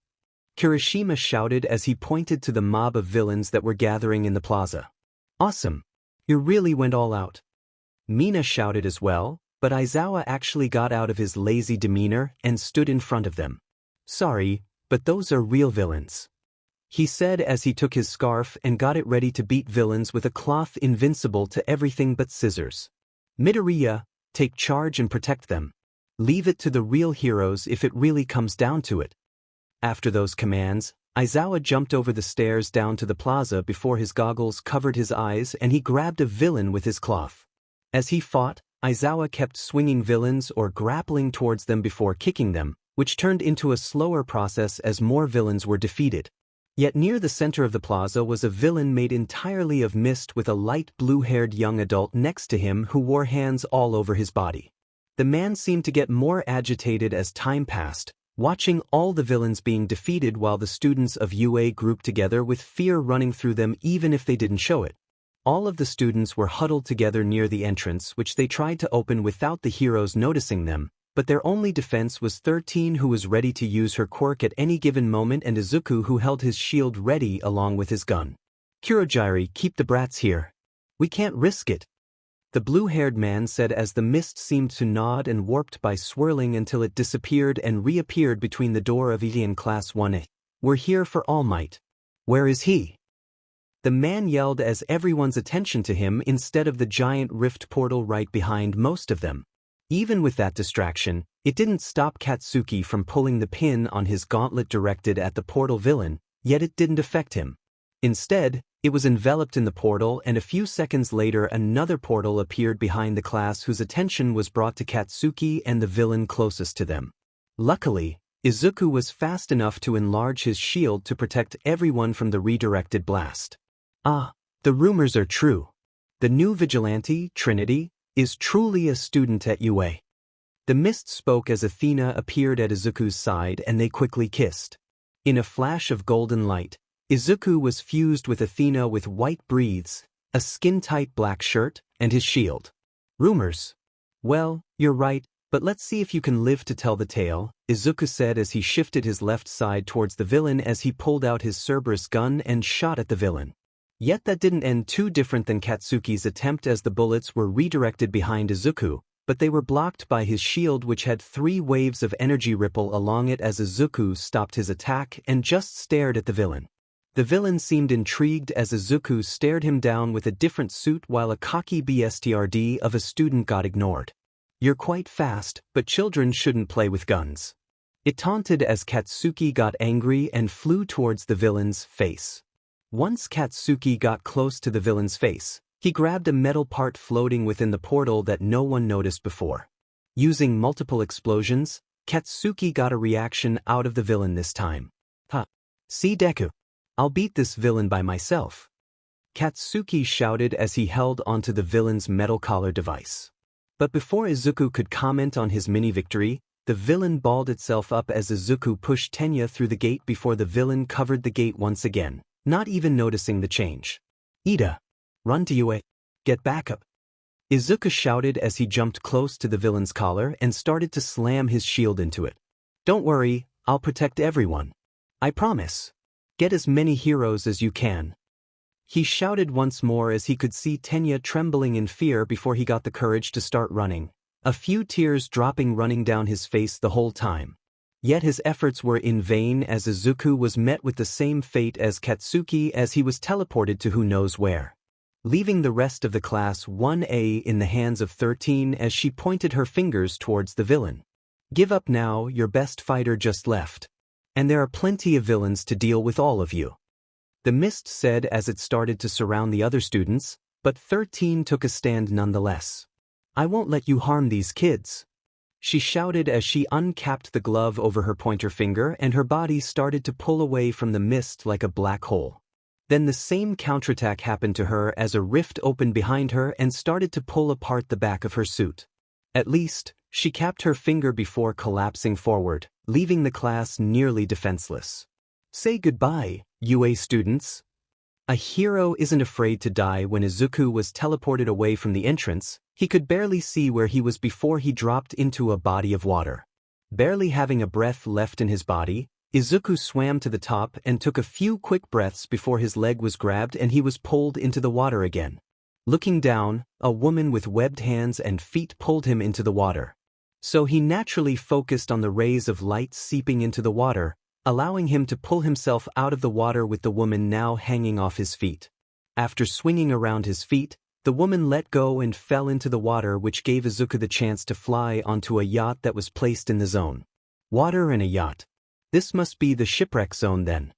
Kirishima shouted as he pointed to the mob of villains that were gathering in the plaza. "Awesome. You really went all out." Mina shouted as well, but Aizawa actually got out of his lazy demeanor and stood in front of them. "Sorry, but those are real villains," he said as he took his scarf and got it ready to beat villains with a cloth invincible to everything but scissors. "Midoriya, take charge and protect them. Leave it to the real heroes if it really comes down to it." After those commands, Aizawa jumped over the stairs down to the plaza before his goggles covered his eyes and he grabbed a villain with his cloth. As he fought, Aizawa kept swinging villains or grappling towards them before kicking them, which turned into a slower process as more villains were defeated. Yet near the center of the plaza was a villain made entirely of mist with a light blue-haired young adult next to him who wore hands all over his body. The man seemed to get more agitated as time passed, watching all the villains being defeated while the students of UA grouped together with fear running through them even if they didn't show it. All of the students were huddled together near the entrance which they tried to open without the heroes noticing them, but their only defense was 13 who was ready to use her quirk at any given moment and Izuku who held his shield ready along with his gun. "Kurogiri, keep the brats here. We can't risk it," the blue-haired man said as the mist seemed to nod and warped by swirling until it disappeared and reappeared between the door of 𝐻𝐿 and Class 1A. "We're here for All Might." "Where is he?" the man yelled as everyone's attention to him instead of the giant rift portal right behind most of them. Even with that distraction, it didn't stop Katsuki from pulling the pin on his gauntlet directed at the portal villain, yet it didn't affect him. Instead, it was enveloped in the portal and a few seconds later another portal appeared behind the class whose attention was brought to Katsuki and the villain closest to them. Luckily, Izuku was fast enough to enlarge his shield to protect everyone from the redirected blast. "Ah, the rumors are true. The new vigilante, Trinity, is truly a student at UA." The mist spoke as Athena appeared at Izuku's side and they quickly kissed. In a flash of golden light, Izuku was fused with Athena with white breathes, a skin-tight black shirt, and his shield. "Rumors. Well, you're right, But let's see if you can live to tell the tale, Izuku said as he shifted his left side towards the villain as he pulled out his Cerberus gun and shot at the villain. Yet that didn't end too different than Katsuki's attempt, as the bullets were redirected behind Izuku, but they were blocked by his shield, which had 3 waves of energy ripple along it as Izuku stopped his attack and just stared at the villain. The villain seemed intrigued as Izuku stared him down with a different suit, while a cocky bstrd of a student got ignored. "You're quite fast, but children shouldn't play with guns," it taunted as Katsuki got angry and flew towards the villain's face. Once Katsuki got close to the villain's face, he grabbed a metal part floating within the portal that no one noticed before. Using multiple explosions, Katsuki got a reaction out of the villain this time. "Ha! See, Deku? I'll beat this villain by myself," Katsuki shouted as he held onto the villain's metal collar device. But before Izuku could comment on his mini-victory, the villain balled itself up as Izuku pushed Tenya through the gate before the villain covered the gate once again, not even noticing the change. "Ida! Run to Yue! Get back up!" Izuku shouted as he jumped close to the villain's collar and started to slam his shield into it. "Don't worry, I'll protect everyone. I promise. Get as many heroes as you can," he shouted once more as he could see Tenya trembling in fear before he got the courage to start running, a few tears running down his face the whole time. Yet his efforts were in vain as Izuku was met with the same fate as Katsuki as he was teleported to who knows where, leaving the rest of the class 1A in the hands of 13 as she pointed her fingers towards the villain. "Give up now, your best fighter just left. And there are plenty of villains to deal with, all of you," the mist said as it started to surround the other students, but 13 took a stand nonetheless. "I won't let you harm these kids," she shouted as she uncapped the glove over her pointer finger and her body started to pull away from the mist like a black hole. Then the same counterattack happened to her as a rift opened behind her and started to pull apart the back of her suit. At least, she capped her finger before collapsing forward, leaving the class nearly defenseless. "Say goodbye, UA students." A hero isn't afraid to die. When Izuku was teleported away from the entrance, he could barely see where he was before he dropped into a body of water. Barely having a breath left in his body, Izuku swam to the top and took a few quick breaths before his leg was grabbed and he was pulled into the water again. Looking down, a woman with webbed hands and feet pulled him into the water. So he naturally focused on the rays of light seeping into the water, allowing him to pull himself out of the water with the woman now hanging off his feet. After swinging around his feet, the woman let go and fell into the water, which gave Izuku the chance to fly onto a yacht that was placed in the zone. Water and a yacht. This must be the shipwreck zone then,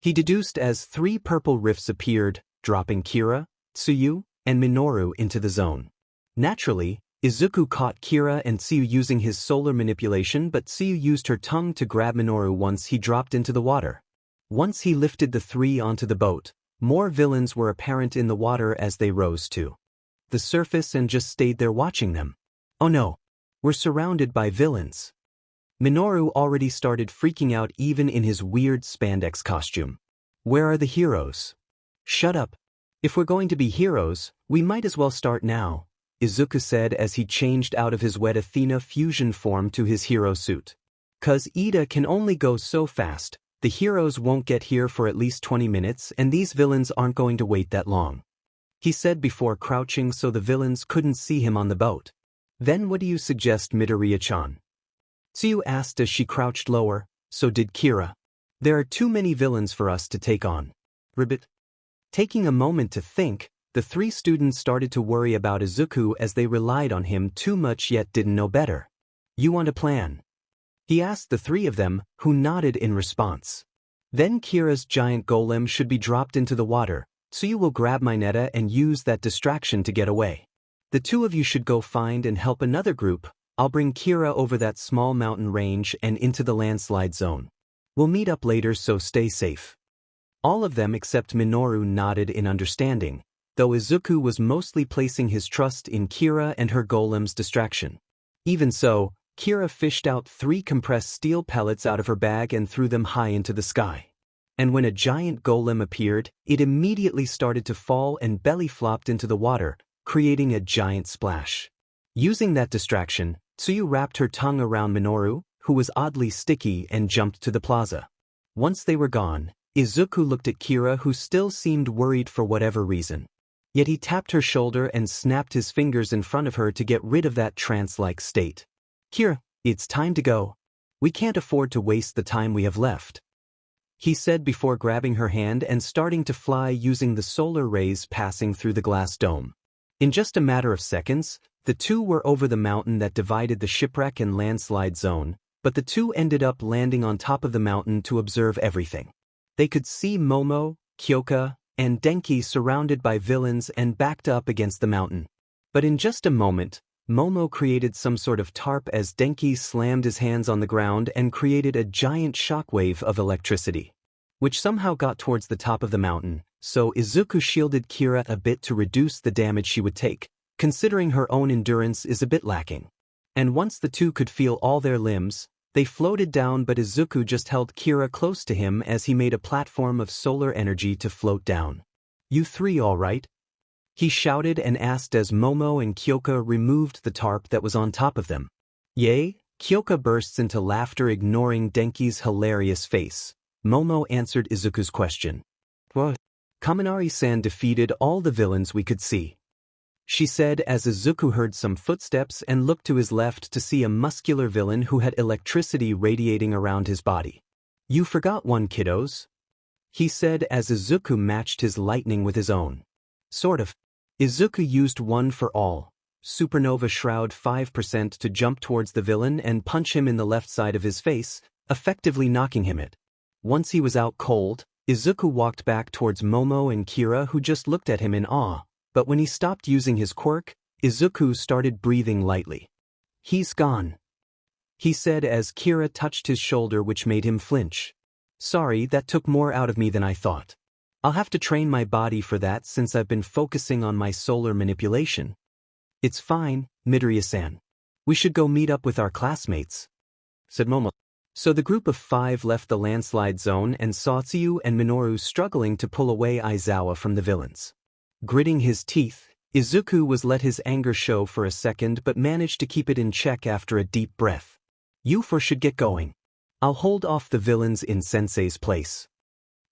he deduced as 3 purple rifts appeared, dropping Kira, Tsuyu, and Minoru into the zone. Naturally, Izuku caught Kira and Tsuyu using his solar manipulation, but Tsuyu used her tongue to grab Minoru once he dropped into the water. Once he lifted the 3 onto the boat, more villains were apparent in the water as they rose to the surface and just stayed there watching them. "Oh no, we're surrounded by villains." Minoru already started freaking out even in his weird spandex costume. "Where are the heroes?" "Shut up. If we're going to be heroes, we might as well start now," Izuku said as he changed out of his wet Athena fusion form to his hero suit. "'Cause Ida can only go so fast, the heroes won't get here for at least 20 minutes and these villains aren't going to wait that long," he said before crouching so the villains couldn't see him on the boat. "Then what do you suggest, Midoriya-chan?" Tsuyu asked as she crouched lower. "So did Kira. There are too many villains for us to take on." Ribbit. Taking a moment to think, the 3 students started to worry about Izuku as they relied on him too much yet didn't know better. "You want a plan?" he asked the 3 of them, who nodded in response. "Then Kira's giant golem should be dropped into the water, so you will grab Mineta and use that distraction to get away. The 2 of you should go find and help another group. I'll bring Kira over that small mountain range and into the landslide zone. We'll meet up later, so stay safe." All of them except Minoru nodded in understanding, though Izuku was mostly placing his trust in Kira and her golem's distraction. Even so, Kira fished out 3 compressed steel pellets out of her bag and threw them high into the sky. And when a giant golem appeared, it immediately started to fall and belly flopped into the water, creating a giant splash. Using that distraction, Tsuyu wrapped her tongue around Minoru, who was oddly sticky, and jumped to the plaza. Once they were gone, Izuku looked at Kira, who still seemed worried for whatever reason. Yet he tapped her shoulder and snapped his fingers in front of her to get rid of that trance-like state. "Kira, it's time to go. We can't afford to waste the time we have left," he said before grabbing her hand and starting to fly using the solar rays passing through the glass dome. In just a matter of seconds, the two were over the mountain that divided the shipwreck and landslide zone, but the two ended up landing on top of the mountain to observe everything. They could see Momo, Kyoka, and Denki surrounded by villains and backed up against the mountain. But in just a moment, Momo created some sort of tarp as Denki slammed his hands on the ground and created a giant shockwave of electricity, which somehow got towards the top of the mountain, so Izuku shielded Kira a bit to reduce the damage she would take, considering her own endurance is a bit lacking. And once the two could feel all their limbs, they floated down, but Izuku just held Kira close to him as he made a platform of solar energy to float down. "You three all right?" he shouted and asked as Momo and Kyoka removed the tarp that was on top of them. "Yay?" Kyoka bursts into laughter, ignoring Denki's hilarious face. Momo answered Izuku's question. "What? Kaminari-san defeated all the villains we could see," she said as Izuku heard some footsteps and looked to his left to see a muscular villain who had electricity radiating around his body. "You forgot one, kiddos," he said as Izuku matched his lightning with his own. "Sort of." Izuku used one for all, Supernova Shroud 5% to jump towards the villain and punch him in the left side of his face, effectively knocking him it. Once he was out cold, Izuku walked back towards Momo and Kira, who just looked at him in awe. But when he stopped using his quirk, Izuku started breathing lightly. "He's gone," he said as Kira touched his shoulder, which made him flinch. "Sorry, that took more out of me than I thought. I'll have to train my body for that since I've been focusing on my solar manipulation." "It's fine, Midoriya-san. We should go meet up with our classmates," said Momo. So the group of 5 left the landslide zone and saw Tsuyu and Minoru struggling to pull away Aizawa from the villains. Gritting his teeth, Izuku was let his anger show for a second but managed to keep it in check after a deep breath. "You four should get going. I'll hold off the villains in Sensei's place,"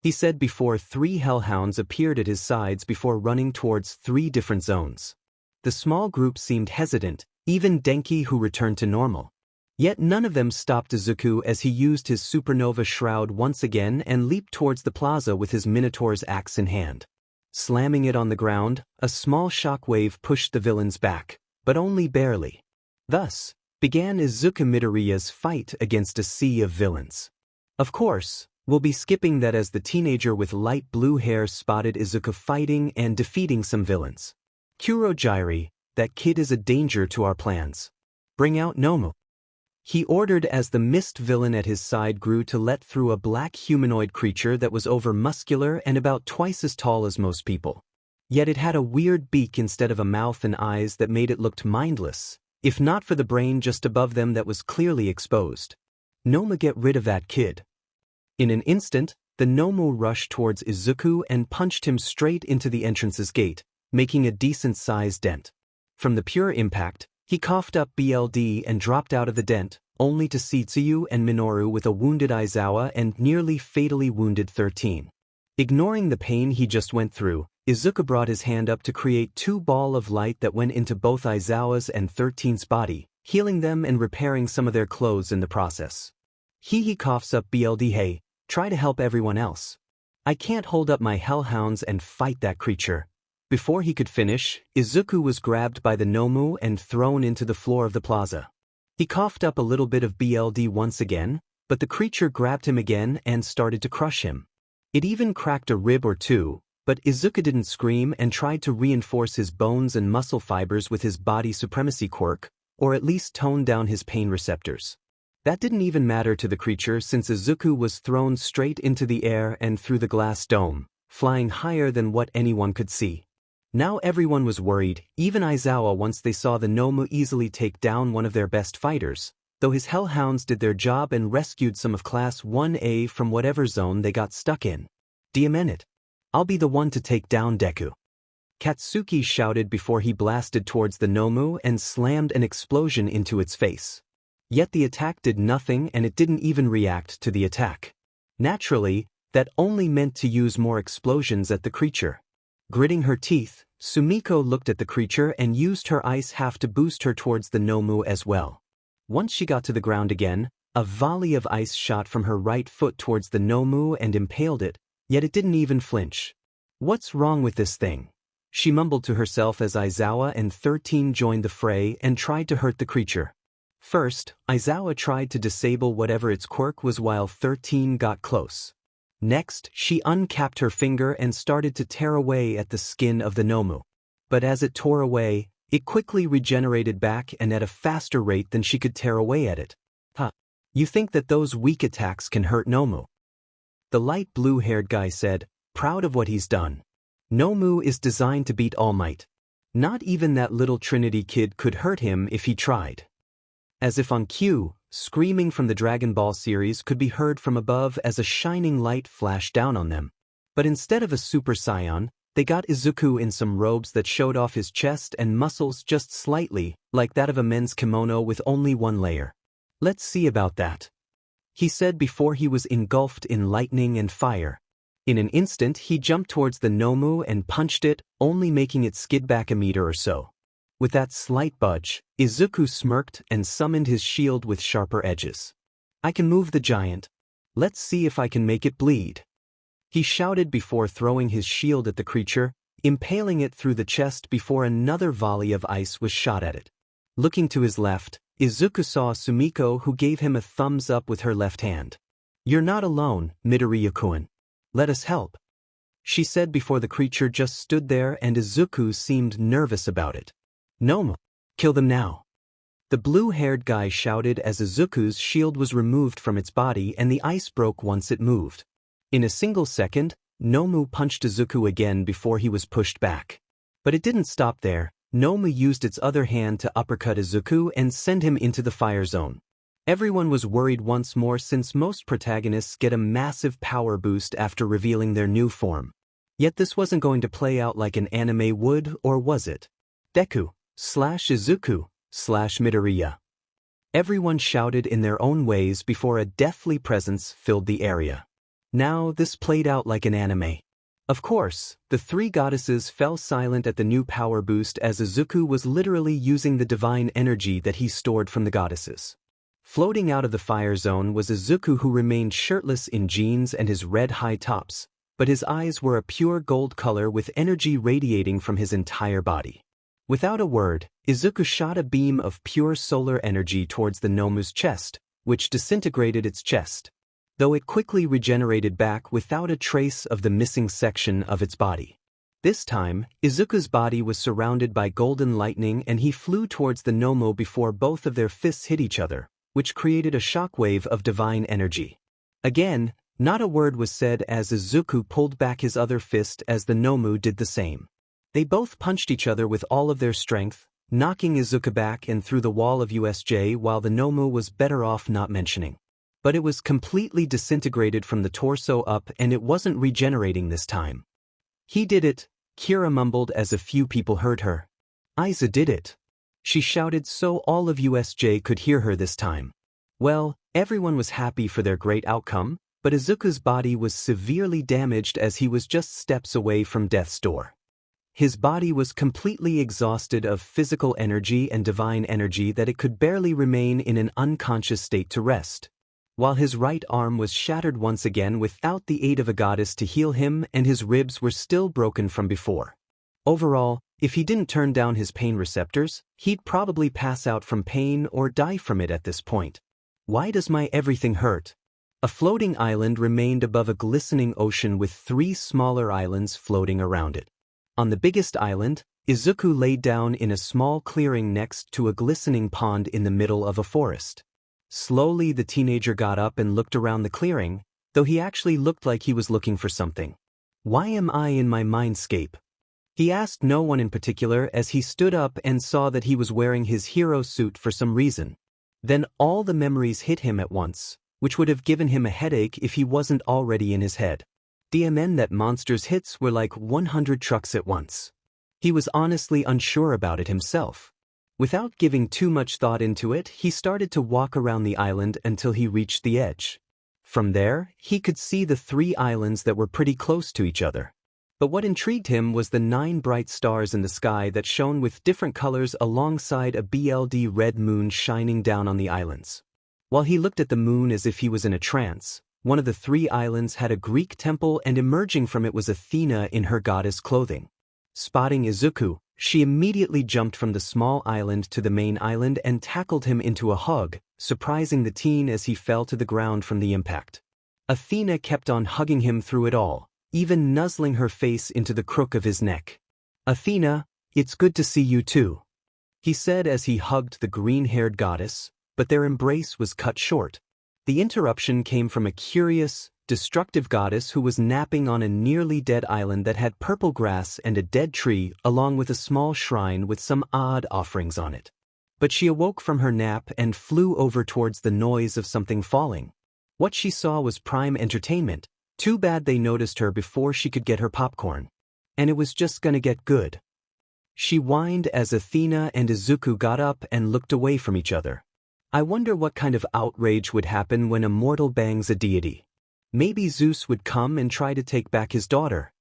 he said before 3 hellhounds appeared at his sides before running towards 3 different zones. The small group seemed hesitant, even Denki, who returned to normal. Yet none of them stopped Izuku as he used his Supernova Shroud once again and leaped towards the plaza with his Minotaur's axe in hand. Slamming it on the ground, a small shockwave pushed the villains back, but only barely. Thus began Izuku Midoriya's fight against a sea of villains. Of course, we'll be skipping that as the teenager with light blue hair spotted Izuku fighting and defeating some villains. "Kurojiiri, that kid is a danger to our plans. Bring out Nomu," he ordered as the mist villain at his side grew to let through a black humanoid creature that was over-muscular and about twice as tall as most people. Yet it had a weird beak instead of a mouth and eyes that made it look mindless, if not for the brain just above them that was clearly exposed. "Nomu, get rid of that kid." In an instant, the Nomu rushed towards Izuku and punched him straight into the entrance's gate, making a decent-sized dent. From the pure impact, he coughed up blood and dropped out of the dent, only to see Tsuyu and Minoru with a wounded Aizawa and nearly fatally wounded 13. Ignoring the pain he just went through, Izuku brought his hand up to create 2 balls of light that went into both Aizawa's and 13's body, healing them and repairing some of their clothes in the process. He coughs up blood. "Hey, try to help everyone else. I can't hold up my hellhounds and fight that creature." Before he could finish, Izuku was grabbed by the Nomu and thrown into the floor of the plaza. He coughed up a little bit of blood once again, but the creature grabbed him again and started to crush him. It even cracked a rib or two, but Izuku didn't scream and tried to reinforce his bones and muscle fibers with his body supremacy quirk, or at least tone down his pain receptors. That didn't even matter to the creature since Izuku was thrown straight into the air and through the glass dome, flying higher than what anyone could see. Now everyone was worried, even Aizawa, once they saw the Nomu easily take down one of their best fighters, though his hellhounds did their job and rescued some of Class 1A from whatever zone they got stuck in. "Diamond it. I'll be the one to take down Deku," Katsuki shouted before he blasted towards the Nomu and slammed an explosion into its face. Yet the attack did nothing and it didn't even react to the attack. Naturally, that only meant to use more explosions at the creature. Gritting her teeth, Sumiko looked at the creature and used her ice half to boost her towards the Nomu as well. Once she got to the ground again, a volley of ice shot from her right foot towards the Nomu and impaled it, yet it didn't even flinch. What's wrong with this thing? She mumbled to herself as Izuku and 𝗧𝗏 joined the fray and tried to hurt the creature. First, Izuku tried to disable whatever its quirk was while 𝗧𝗏 got close. Next, she uncapped her finger and started to tear away at the skin of the Nomu. But as it tore away, it quickly regenerated back and at a faster rate than she could tear away at it. Huh. You think that those weak attacks can hurt Nomu? The light blue-haired guy said, proud of what he's done. Nomu is designed to beat All Might. Not even that little Trinity kid could hurt him if he tried. As if on cue, screaming from the Dragon Ball series could be heard from above as a shining light flashed down on them. But instead of a Super Saiyan, they got Izuku in some robes that showed off his chest and muscles just slightly, like that of a men's kimono with only one layer. Let's see about that, he said before he was engulfed in lightning and fire. In an instant he jumped towards the Nomu and punched it, only making it skid back a meter or so. With that slight budge, Izuku smirked and summoned his shield with sharper edges. I can move the giant. Let's see if I can make it bleed. He shouted before throwing his shield at the creature, impaling it through the chest before another volley of ice was shot at it. Looking to his left, Izuku saw Sumiko, who gave him a thumbs up with her left hand. You're not alone, Midoriya-kun. Let us help, she said before the creature just stood there and Izuku seemed nervous about it. Nomu, kill them now. The blue-haired guy shouted as Izuku's shield was removed from its body and the ice broke once it moved. In a single second, Nomu punched Izuku again before he was pushed back. But it didn't stop there. Nomu used its other hand to uppercut Izuku and send him into the fire zone. Everyone was worried once more since most protagonists get a massive power boost after revealing their new form. Yet this wasn't going to play out like an anime would, or was it? Deku / Izuku / Midoriya. Everyone shouted in their own ways before a deathly presence filled the area. Now this played out like an anime. Of course, the three goddesses fell silent at the new power boost as Izuku was literally using the divine energy that he stored from the goddesses. Floating out of the fire zone was Izuku, who remained shirtless in jeans and his red high tops, but his eyes were a pure gold color with energy radiating from his entire body. Without a word, Izuku shot a beam of pure solar energy towards the Nomu's chest, which disintegrated its chest, though it quickly regenerated back without a trace of the missing section of its body. This time, Izuku's body was surrounded by golden lightning and he flew towards the Nomu before both of their fists hit each other, which created a shockwave of divine energy. Again, not a word was said as Izuku pulled back his other fist as the Nomu did the same. They both punched each other with all of their strength, knocking Izuku back and through the wall of USJ while the Nomu was better off not mentioning. But it was completely disintegrated from the torso up and it wasn't regenerating this time. He did it, Kira mumbled as a few people heard her. Iza did it, she shouted so all of USJ could hear her this time. Well, everyone was happy for their great outcome, but Izuku's body was severely damaged as he was just steps away from death's door. His body was completely exhausted of physical energy and divine energy that it could barely remain in an unconscious state to rest, while his right arm was shattered once again without the aid of a goddess to heal him and his ribs were still broken from before. Overall, if he didn't turn down his pain receptors, he'd probably pass out from pain or die from it at this point. Why does my everything hurt? A floating island remained above a glistening ocean with 3 smaller islands floating around it. On the biggest island, Izuku laid down in a small clearing next to a glistening pond in the middle of a forest. Slowly the teenager got up and looked around the clearing, though he actually looked like he was looking for something. Why am I in my mindscape? He asked no one in particular as he stood up and saw that he was wearing his hero suit for some reason. Then all the memories hit him at once, which would have given him a headache if he wasn't already in his head. DMN that monster's hits were like 100 trucks at once. He was honestly unsure about it himself. Without giving too much thought into it, he started to walk around the island until he reached the edge. From there, he could see the 3 islands that were pretty close to each other. But what intrigued him was the 9 bright stars in the sky that shone with different colors alongside a BLD red moon shining down on the islands. While he looked at the moon as if he was in a trance, one of the 3 islands had a Greek temple, and emerging from it was Athena in her goddess clothing. Spotting Izuku, she immediately jumped from the small island to the main island and tackled him into a hug, surprising the teen as he fell to the ground from the impact. Athena kept on hugging him through it all, even nuzzling her face into the crook of his neck. "Athena, it's good to see you too," he said as he hugged the green-haired goddess, but their embrace was cut short. The interruption came from a curious, destructive goddess who was napping on a nearly dead island that had purple grass and a dead tree along with a small shrine with some odd offerings on it. But she awoke from her nap and flew over towards the noise of something falling. What she saw was prime entertainment. Too bad they noticed her before she could get her popcorn. And it was just gonna get good. She whined as Athena and Izuku got up and looked away from each other. I wonder what kind of outrage would happen when a mortal bangs a deity. Maybe Zeus would come and try to take back his daughter.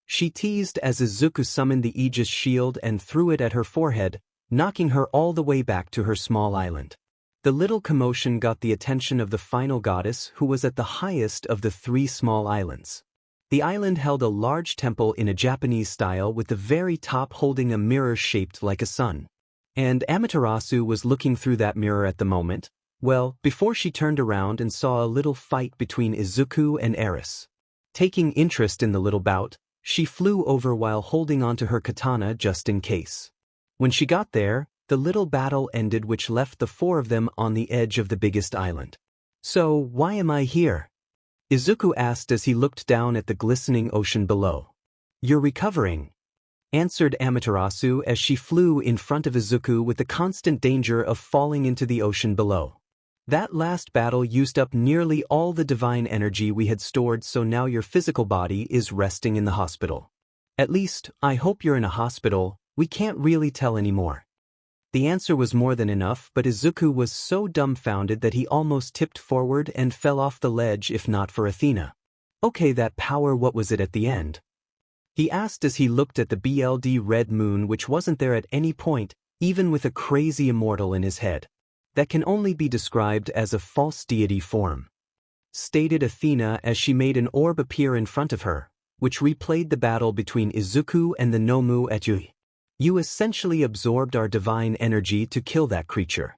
She teased as Izuku summoned the Aegis shield and threw it at her forehead, knocking her all the way back to her small island. The little commotion got the attention of the final goddess, who was at the highest of the 3 small islands. The island held a large temple in a Japanese style with the very top holding a mirror shaped like a sun. And Amaterasu was looking through that mirror at the moment, well, before she turned around and saw a little fight between Izuku and Eris. Taking interest in the little bout, she flew over while holding onto her katana just in case. When she got there, the little battle ended, which left the 4 of them on the edge of the biggest island. "So, why am I here?" Izuku asked as he looked down at the glistening ocean below. "You're recovering," answered Amaterasu as she flew in front of Izuku with the constant danger of falling into the ocean below. "That last battle used up nearly all the divine energy we had stored, so now your physical body is resting in the hospital. At least, I hope you're in a hospital. We can't really tell anymore." The answer was more than enough, but Izuku was so dumbfounded that he almost tipped forward and fell off the ledge if not for Athena. "Okay, that power, what was it at the end?" he asked as he looked at the BLD red moon, which wasn't there at any point, even with a crazy immortal in his head. "That can only be described as a false deity form," stated Athena as she made an orb appear in front of her, which replayed the battle between Izuku and the Nomu at Yui. "You essentially absorbed our divine energy to kill that creature.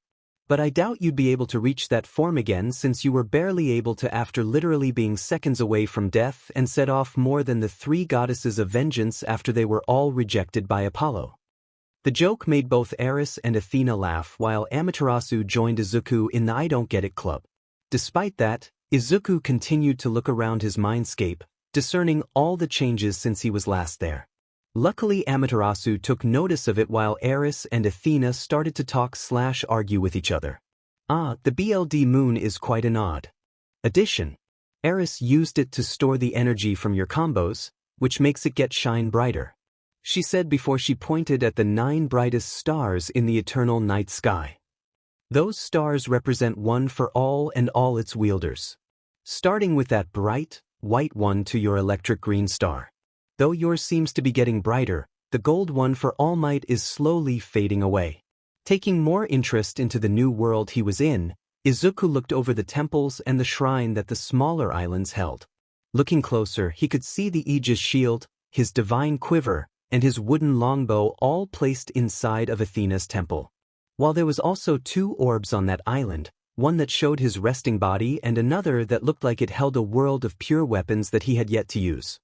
But I doubt you'd be able to reach that form again, since you were barely able to after literally being seconds away from death and set off more than the 3 goddesses of vengeance after they were all rejected by Apollo." The joke made both Eris and Athena laugh, while Amaterasu joined Izuku in the "I don't get it" club. Despite that, Izuku continued to look around his mindscape, discerning all the changes since he was last there. Luckily, Amaterasu took notice of it while Eris and Athena started to talk/argue with each other. The BLD moon is quite an odd addition. Eris used it to store the energy from your combos, which makes it get shine brighter," she said before she pointed at the 9 brightest stars in the eternal night sky. "Those stars represent one for all and all its wielders. Starting with that bright, white one to your electric green star. Though yours seems to be getting brighter, the gold one for All Might is slowly fading away." Taking more interest into the new world he was in, Izuku looked over the temples and the shrine that the smaller islands held. Looking closer, he could see the Aegis shield, his divine quiver, and his wooden longbow all placed inside of Athena's temple. While there was also 2 orbs on that island, one that showed his resting body and another that looked like it held a world of pure weapons that he had yet to use.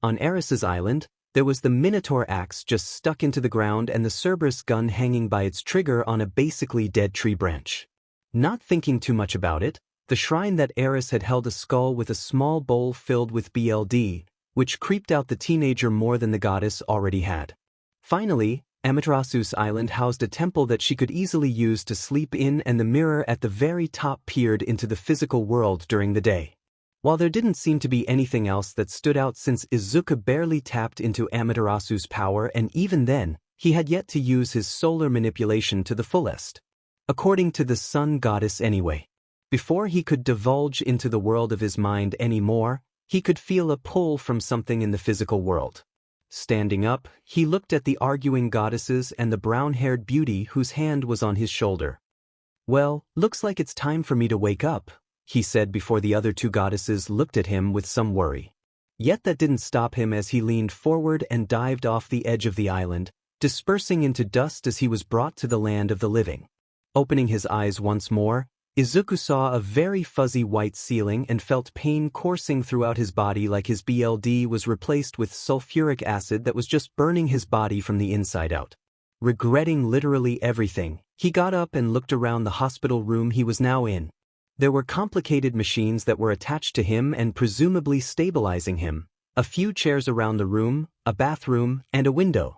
On Eris's island, there was the Minotaur axe just stuck into the ground and the Cerberus gun hanging by its trigger on a basically dead tree branch. Not thinking too much about it, the shrine that Eris had held a skull with a small bowl filled with BLD, which creeped out the teenager more than the goddess already had. Finally, Amaterasu's island housed a temple that she could easily use to sleep in, and the mirror at the very top peered into the physical world during the day. While there didn't seem to be anything else that stood out since Izuku barely tapped into Amaterasu's power, and even then, he had yet to use his solar manipulation to the fullest. According to the sun goddess anyway. Before he could divulge into the world of his mind anymore, he could feel a pull from something in the physical world. Standing up, he looked at the arguing goddesses and the brown-haired beauty whose hand was on his shoulder. "Well, looks like it's time for me to wake up," he said before the other two goddesses looked at him with some worry. Yet that didn't stop him as he leaned forward and dived off the edge of the island, dispersing into dust as he was brought to the land of the living. Opening his eyes once more, Izuku saw a very fuzzy white ceiling and felt pain coursing throughout his body, like his blood was replaced with sulfuric acid that was just burning his body from the inside out. Regretting literally everything, he got up and looked around the hospital room he was now in. There were complicated machines that were attached to him and presumably stabilizing him, a few chairs around the room, a bathroom, and a window.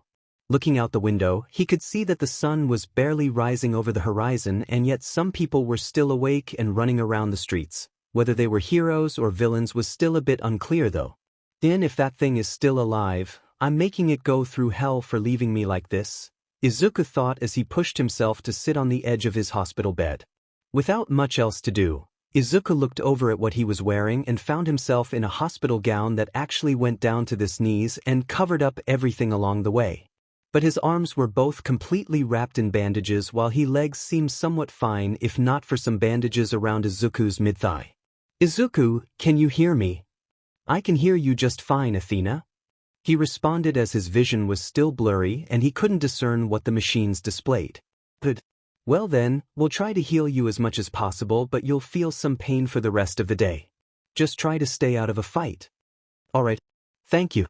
Looking out the window, he could see that the sun was barely rising over the horizon, and yet some people were still awake and running around the streets. Whether they were heroes or villains was still a bit unclear though. "Then if that thing is still alive, I'm making it go through hell for leaving me like this," Izuku thought as he pushed himself to sit on the edge of his hospital bed. Without much else to do, Izuku looked over at what he was wearing and found himself in a hospital gown that actually went down to his knees and covered up everything along the way. But his arms were both completely wrapped in bandages, while his legs seemed somewhat fine if not for some bandages around Izuku's mid-thigh. "Izuku, can you hear me?" "I can hear you just fine, Athena," he responded as his vision was still blurry and he couldn't discern what the machines displayed. "Good. Well then, we'll try to heal you as much as possible, but you'll feel some pain for the rest of the day. Just try to stay out of a fight." "Alright. Thank you,"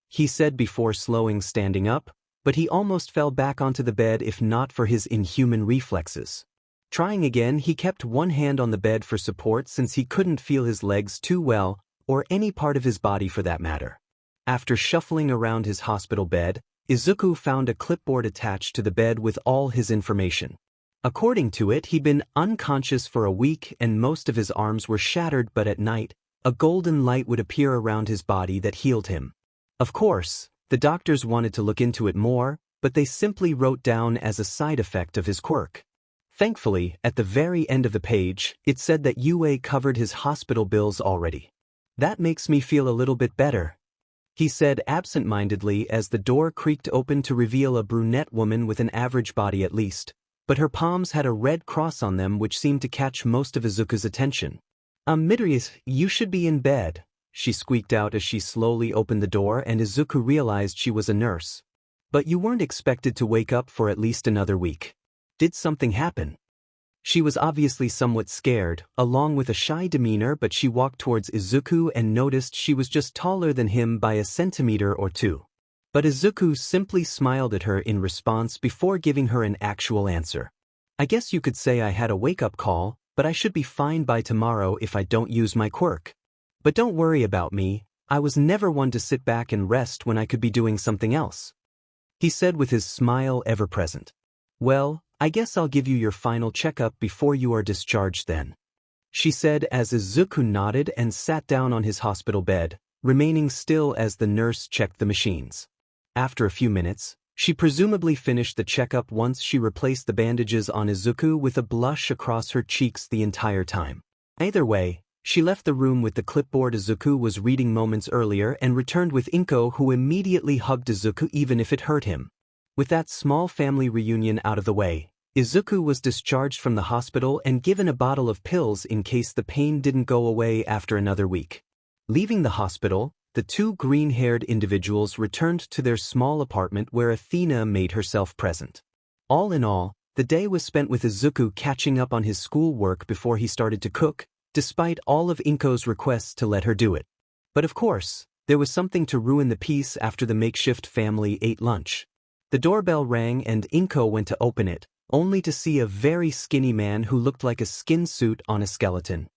he said before standing up, but he almost fell back onto the bed if not for his inhuman reflexes. Trying again, he kept one hand on the bed for support since he couldn't feel his legs too well, or any part of his body for that matter. After shuffling around his hospital bed, Izuku found a clipboard attached to the bed with all his information. According to it, he'd been unconscious for a week and most of his arms were shattered, but at night, a golden light would appear around his body that healed him. Of course, the doctors wanted to look into it more, but they simply wrote down as a side effect of his quirk. Thankfully, at the very end of the page, it said that UA covered his hospital bills already. "That makes me feel a little bit better," he said absent-mindedly as the door creaked open to reveal a brunette woman with an average body at least, but her palms had a red cross on them which seemed to catch most of Izuku's attention. Midoriya, you should be in bed," she squeaked out as she slowly opened the door, and Izuku realized she was a nurse. "But you weren't expected to wake up for at least another week. Did something happen?" She was obviously somewhat scared, along with a shy demeanor, but she walked towards Izuku and noticed she was just taller than him by a centimeter or two. But Izuku simply smiled at her in response before giving her an actual answer. "I guess you could say I had a wake-up call, but I should be fine by tomorrow if I don't use my quirk. But don't worry about me, I was never one to sit back and rest when I could be doing something else," he said with his smile ever present. "Well, I guess I'll give you your final checkup before you are discharged then," she said as Izuku nodded and sat down on his hospital bed, remaining still as the nurse checked the machines. After a few minutes, she presumably finished the checkup once she replaced the bandages on Izuku with a blush across her cheeks the entire time. Either way, she left the room with the clipboard Izuku was reading moments earlier and returned with 𝐾𝐮𝐭𝐡𝐨𝐫, who immediately hugged Izuku even if it hurt him. With that small family reunion out of the way, Izuku was discharged from the hospital and given a bottle of pills in case the pain didn't go away after another week. Leaving the hospital, the two green-haired individuals returned to their small apartment where Athena made herself present. All in all, the day was spent with Izuku catching up on his schoolwork before he started to cook, despite all of 𝐾𝐮𝐭𝐡𝐨𝐫's requests to let her do it. But of course, there was something to ruin the peace after the makeshift family ate lunch. The doorbell rang and 𝐾𝐮𝐭𝐡𝐨𝐫 went to open it, only to see a very skinny man who looked like a skin suit on a skeleton.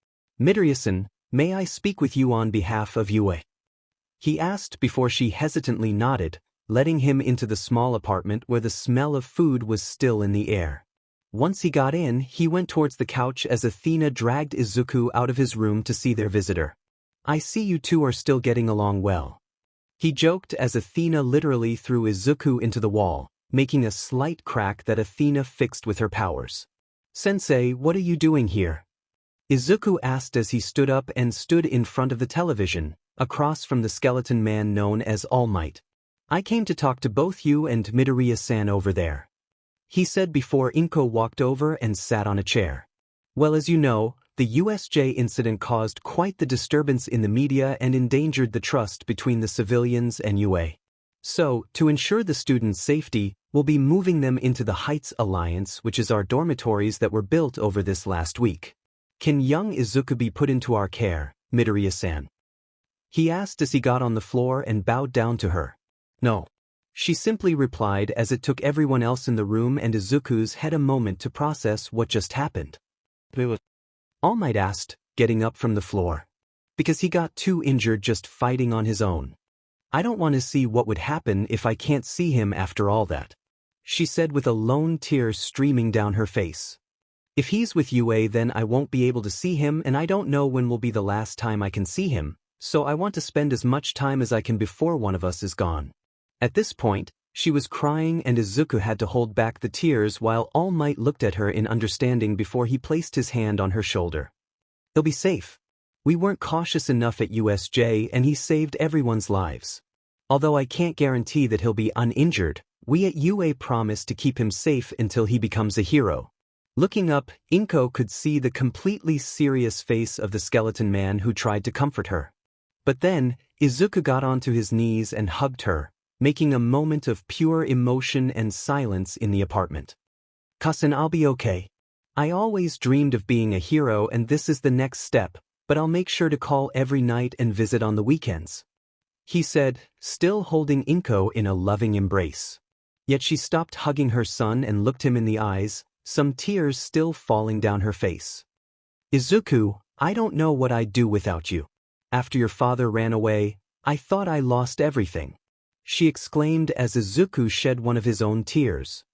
"Midoriya-san, may I speak with you on behalf of UA?" he asked before she hesitantly nodded, letting him into the small apartment where the smell of food was still in the air. Once he got in, he went towards the couch as Athena dragged Izuku out of his room to see their visitor. I see you two are still getting along well. He joked as Athena literally threw Izuku into the wall, making a slight crack that Athena fixed with her powers. Sensei, what are you doing here? Izuku asked as he stood up and stood in front of the television, across from the skeleton man known as All Might. I came to talk to both you and Midoriya-san over there, he said before 𝐴𝐻𝐿 walked over and sat on a chair. Well, as you know, the USJ incident caused quite the disturbance in the media and endangered the trust between the civilians and UA. So, to ensure the students' safety, we'll be moving them into the Heights Alliance, which is our dormitories that were built over this last week. Can young Izuku be put into our care, Midoriya-san? He asked as he got on the floor and bowed down to her. No. She simply replied as it took everyone else in the room and Izuku's had a moment to process what just happened. All Might asked, getting up from the floor. Because he got too injured just fighting on his own. I don't want to see what would happen if I can't see him after all that, she said with a lone tear streaming down her face. If he's with UA then I won't be able to see him and I don't know when will be the last time I can see him, so I want to spend as much time as I can before one of us is gone. At this point, she was crying and Izuku had to hold back the tears while All Might looked at her in understanding before he placed his hand on her shoulder. He'll be safe. We weren't cautious enough at USJ and he saved everyone's lives. Although I can't guarantee that he'll be uninjured, we at UA promise to keep him safe until he becomes a hero. Looking up, 𝐴𝐻𝐿 could see the completely serious face of the skeleton man who tried to comfort her. But then, Izuku got onto his knees and hugged her, making a moment of pure emotion and silence in the apartment. Cousin, I'll be okay. I always dreamed of being a hero and this is the next step, but I'll make sure to call every night and visit on the weekends, he said, still holding 𝐴𝐻𝐿 in a loving embrace. Yet she stopped hugging her son and looked him in the eyes, some tears still falling down her face. Izuku, I don't know what I'd do without you. After your father ran away, I thought I lost everything, she exclaimed as Izuku shed one of his own tears.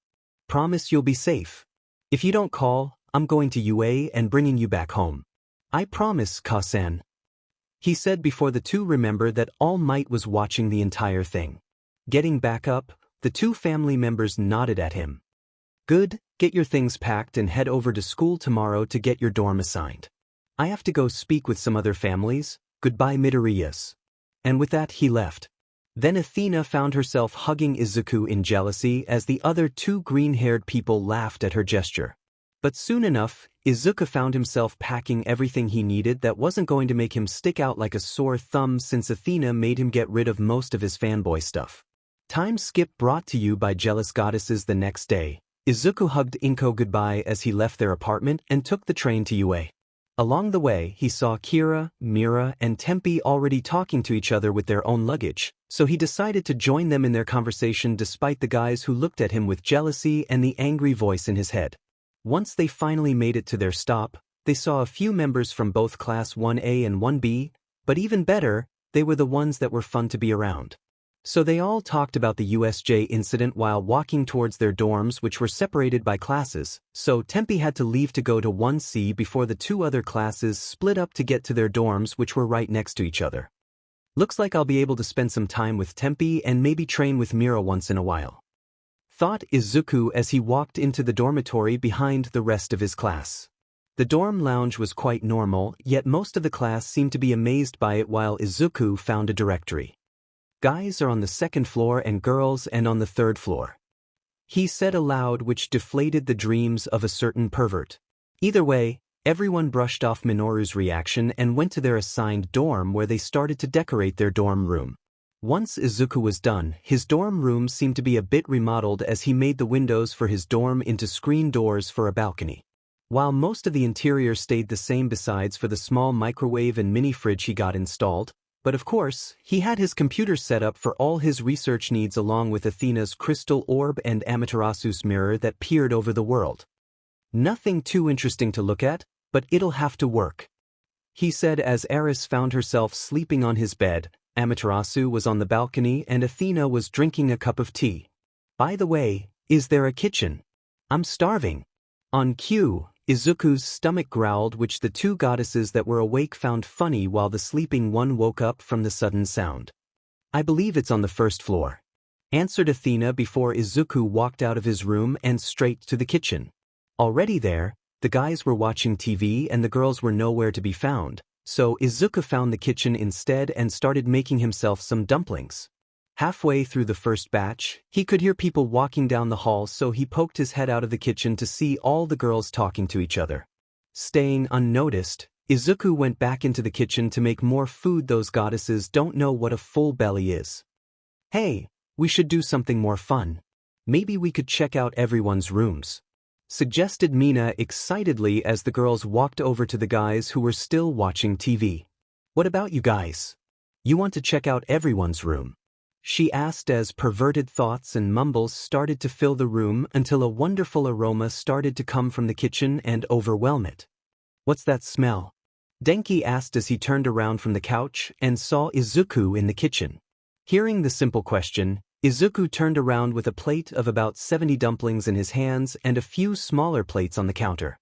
Promise you'll be safe. If you don't call, I'm going to UA and bringing you back home. I promise, 𝐻𝐿-san, he said before the two remembered that All Might was watching the entire thing. Getting back up, the two family members nodded at him. Good, get your things packed and head over to school tomorrow to get your dorm assigned. I have to go speak with some other families. Goodbye, Midoriya. And with that he left. Then Athena found herself hugging Izuku in jealousy as the other two green-haired people laughed at her gesture. But soon enough, Izuku found himself packing everything he needed that wasn't going to make him stick out like a sore thumb since Athena made him get rid of most of his fanboy stuff. Time skip brought to you by Jealous Goddesses. The next day, Izuku hugged 𝐴𝐻𝐿 goodbye as he left their apartment and took the train to UA. Along the way, he saw Kira, Mira, and Tempe already talking to each other with their own luggage, so he decided to join them in their conversation despite the guys who looked at him with jealousy and the angry voice in his head. Once they finally made it to their stop, they saw a few members from both Class 1A and 1B, but even better, they were the ones that were fun to be around. So they all talked about the USJ incident while walking towards their dorms, which were separated by classes, so Tempe had to leave to go to 1C before the two other classes split up to get to their dorms, which were right next to each other. Looks like I'll be able to spend some time with Tempe and maybe train with Mira once in a while, thought Izuku as he walked into the dormitory behind the rest of his class. The dorm lounge was quite normal, yet most of the class seemed to be amazed by it while Izuku found a directory. Guys are on the second floor and girls and on the third floor, he said aloud, which deflated the dreams of a certain pervert. Either way, everyone brushed off Minoru's reaction and went to their assigned dorm where they started to decorate their dorm room. Once Izuku was done, his dorm room seemed to be a bit remodeled as he made the windows for his dorm into screen doors for a balcony. While most of the interior stayed the same besides for the small microwave and mini fridge he got installed, but of course, he had his computer set up for all his research needs along with Athena's crystal orb and Amaterasu's mirror that peered over the world. Nothing too interesting to look at, but it'll have to work, he said as Eris found herself sleeping on his bed. Amaterasu was on the balcony and Athena was drinking a cup of tea. By the way, is there a kitchen? I'm starving. On cue, Izuku's stomach growled, which the two goddesses that were awake found funny, while the sleeping one woke up from the sudden sound. "I believe it's on the first floor," answered Athena before Izuku walked out of his room and straight to the kitchen. Already there, the guys were watching TV and the girls were nowhere to be found, so Izuku found the kitchen instead and started making himself some dumplings. Halfway through the first batch, he could hear people walking down the hall, so he poked his head out of the kitchen to see all the girls talking to each other. Staying unnoticed, Izuku went back into the kitchen to make more food. Those goddesses don't know what a full belly is. "Hey, we should do something more fun. Maybe we could check out everyone's rooms," suggested Bnha excitedly as the girls walked over to the guys who were still watching TV. "What about you guys? You want to check out everyone's room?" she asked as perverted thoughts and mumbles started to fill the room until a wonderful aroma started to come from the kitchen and overwhelm it. "What's that smell?" Denki asked as he turned around from the couch and saw Izuku in the kitchen. Hearing the simple question, Izuku turned around with a plate of about 70 dumplings in his hands and a few smaller plates on the counter.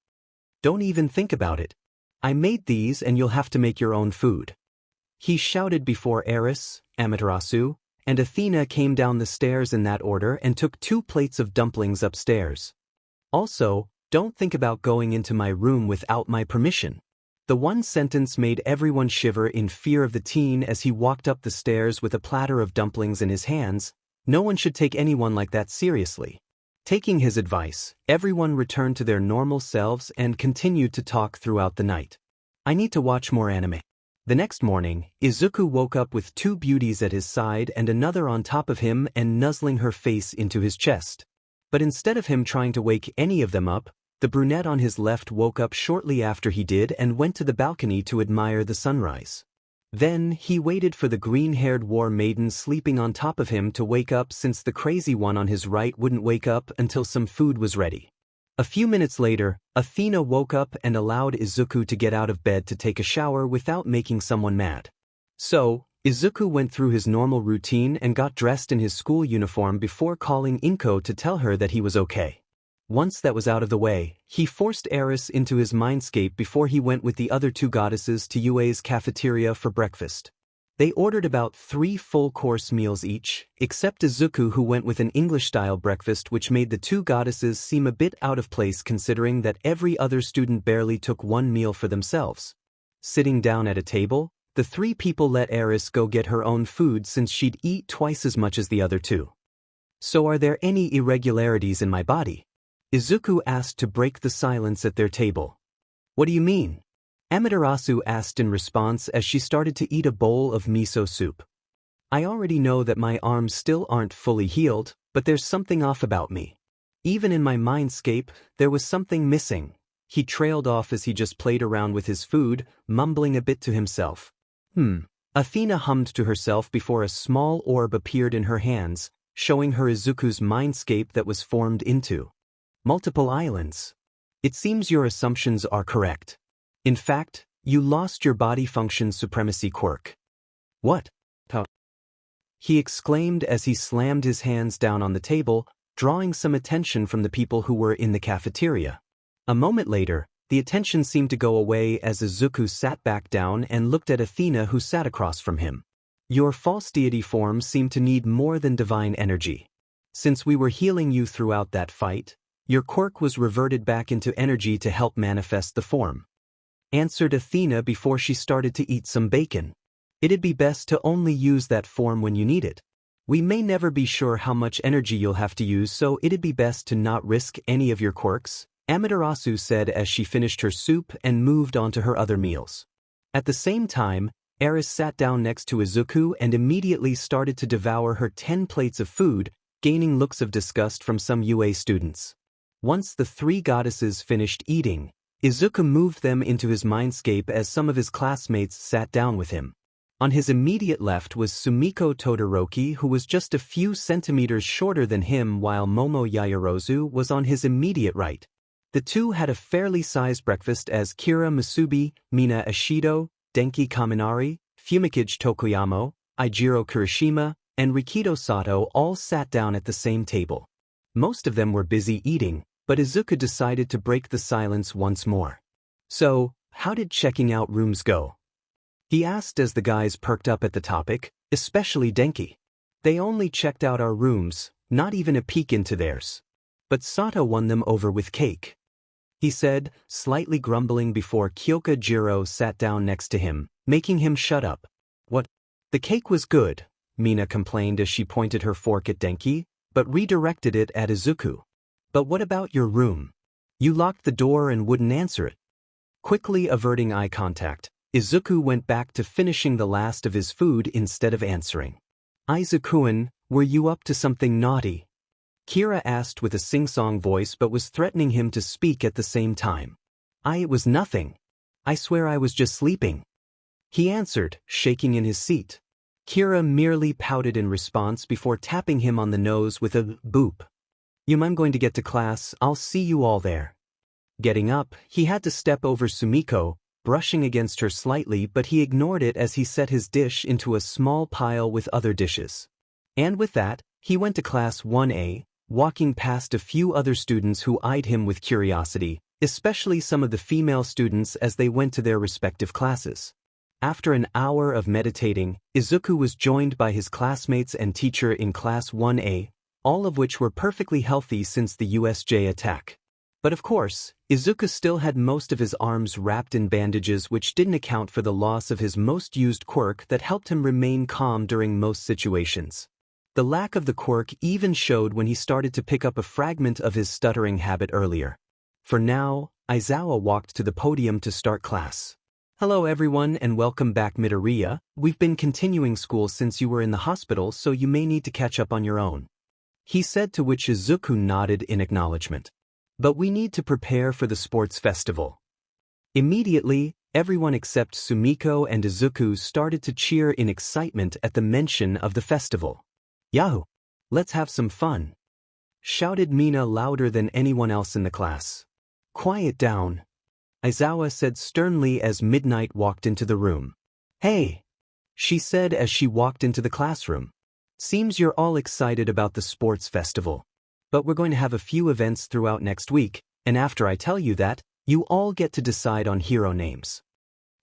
"Don't even think about it. I made these and you'll have to make your own food," he shouted before Eris, Amaterasu, and Athena came down the stairs in that order and took 2 plates of dumplings upstairs. "Also, don't think about going into my room without my permission." The one sentence made everyone shiver in fear of the teen as he walked up the stairs with a platter of dumplings in his hands. No one should take anyone like that seriously. Taking his advice, everyone returned to their normal selves and continued to talk throughout the night. "I need to watch more anime." The next morning, Izuku woke up with 2 beauties at his side and another on top of him and nuzzling her face into his chest. But instead of him trying to wake any of them up, the brunette on his left woke up shortly after he did and went to the balcony to admire the sunrise. Then, he waited for the green-haired war maiden sleeping on top of him to wake up, since the crazy one on his right wouldn't wake up until some food was ready. A few minutes later, Athena woke up and allowed Izuku to get out of bed to take a shower without making someone mad. So, Izuku went through his normal routine and got dressed in his school uniform before calling Inko to tell her that he was okay. Once that was out of the way, he forced Eris into his mindscape before he went with the other 2 goddesses to Yue's cafeteria for breakfast. They ordered about 3 full-course meals each, except Izuku, who went with an English-style breakfast, which made the 2 goddesses seem a bit out of place considering that every other student barely took 1 meal for themselves. Sitting down at a table, the 3 people let Eris go get her own food since she'd eat twice as much as the other 2. "So are there any irregularities in my body?" Izuku asked to break the silence at their table. "What do you mean?" Amaterasu asked in response as she started to eat a bowl of miso soup. "I already know that my arms still aren't fully healed, but there's something off about me. Even in my mindscape, there was something missing." He trailed off as he just played around with his food, mumbling a bit to himself. Athena hummed to herself before a small orb appeared in her hands, showing her Izuku's mindscape that was formed into multiple islands. "It seems your assumptions are correct. In fact, you lost your body function supremacy quirk." "What?" he exclaimed as he slammed his hands down on the table, drawing some attention from the people who were in the cafeteria. A moment later, the attention seemed to go away as Izuku sat back down and looked at Athena, who sat across from him. "Your false deity form seemed to need more than divine energy. Since we were healing you throughout that fight, your quirk was reverted back into energy to help manifest the form," answered Athena before she started to eat some bacon. "It'd be best to only use that form when you need it. We may never be sure how much energy you'll have to use, so it'd be best to not risk any of your quirks," Amaterasu said as she finished her soup and moved on to her other meals. At the same time, Eris sat down next to Izuku and immediately started to devour her 10 plates of food, gaining looks of disgust from some UA students. Once the 3 goddesses finished eating, Izuku moved them into his mindscape as some of his classmates sat down with him. On his immediate left was Sumiko Todoroki, who was just a few centimeters shorter than him, while Momo Yaoyorozu was on his immediate right. The 2 had a fairly sized breakfast as Kira Masubi, Mina Ishido, Denki Kaminari, Fumikage Tokoyamo, Eijiro Kirishima, and Rikido Sato all sat down at the same table. Most of them were busy eating, But Izuku decided to break the silence once more. "So, how did checking out rooms go?" he asked as the guys perked up at the topic, especially Denki. "They only checked out our rooms, not even a peek into theirs. But 𝐴𝐵 won them over with cake," he said, slightly grumbling before 𝐀𝐮𝐭𝐡𝐨𝐫 sat down next to him, making him shut up. "What? The cake was good," Bnha complained as she pointed her fork at Denki, but redirected it at Izuku. "But what about your room? You locked the door and wouldn't answer it." Quickly averting eye contact, Izuku went back to finishing the last of his food instead of answering. "Izuku-kun, were you up to something naughty?" Kira asked with a sing-song voice but was threatening him to speak at the same time. It was nothing. I swear I was just sleeping," he answered, shaking in his seat. Kira merely pouted in response before tapping him on the nose with a boop. "I'm going to get to class, I'll see you all there." Getting up, he had to step over Sumiko, brushing against her slightly, but he ignored it as he set his dish into a small pile with other dishes. And with that, he went to class 1A, walking past a few other students who eyed him with curiosity, especially some of the female students as they went to their respective classes. After an hour of meditating, Izuku was joined by his classmates and teacher in class 1A, all of which were perfectly healthy since the USJ attack. But of course, Izuku still had most of his arms wrapped in bandages, which didn't account for the loss of his most used quirk that helped him remain calm during most situations. The lack of the quirk even showed when he started to pick up a fragment of his stuttering habit earlier. For now, Aizawa walked to the podium to start class. "Hello everyone and welcome back Midoriya. We've been continuing school since you were in the hospital, so you may need to catch up on your own," he said, to which Izuku nodded in acknowledgement. "But we need to prepare for the sports festival." Immediately, everyone except Sumiko and Izuku started to cheer in excitement at the mention of the festival. "Yahoo! Let's have some fun," shouted Mina louder than anyone else in the class. "Quiet down," Aizawa said sternly as Midnight walked into the room. "Hey," she said as she walked into the classroom. "Seems you're all excited about the sports festival. But we're going to have a few events throughout next week, and after I tell you that, you all get to decide on hero names,"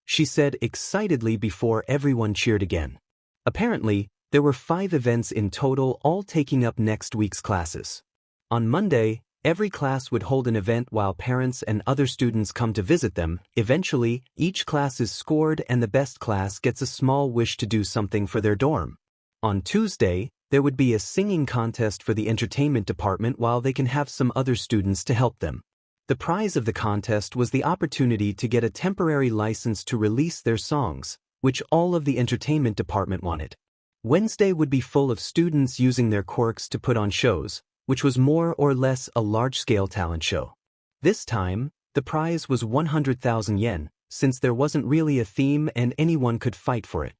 she said excitedly before everyone cheered again. Apparently, there were 5 events in total, all taking up next week's classes. On Monday, every class would hold an event while parents and other students come to visit them. Eventually, each class is scored and the best class gets a small wish to do something for their dorm. On Tuesday, there would be a singing contest for the entertainment department while they can have some other students to help them. The prize of the contest was the opportunity to get a temporary license to release their songs, which all of the entertainment department wanted. Wednesday would be full of students using their quirks to put on shows, which was more or less a large-scale talent show. This time, the prize was 100,000 yen, since there wasn't really a theme and anyone could fight for it.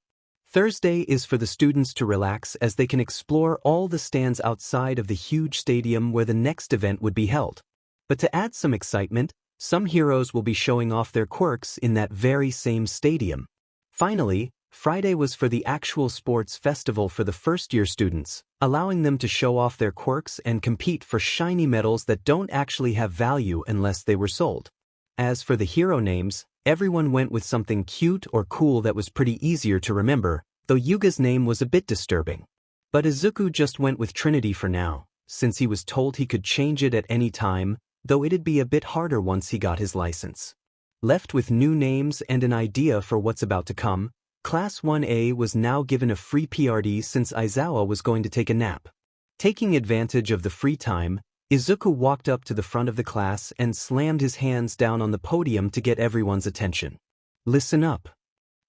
Thursday is for the students to relax as they can explore all the stands outside of the huge stadium where the next event would be held. But to add some excitement, some heroes will be showing off their quirks in that very same stadium. Finally, Friday was for the actual sports festival for the first-year students, allowing them to show off their quirks and compete for shiny medals that don't actually have value unless they were sold. As for the hero names, everyone went with something cute or cool that was pretty easier to remember, though Yuga's name was a bit disturbing. But Izuku just went with Trinity for now, since he was told he could change it at any time, though it'd be a bit harder once he got his license. Left with new names and an idea for what's about to come, Class 1A was now given a free PRD since Aizawa was going to take a nap. Taking advantage of the free time, Izuku walked up to the front of the class and slammed his hands down on the podium to get everyone's attention. "Listen up,"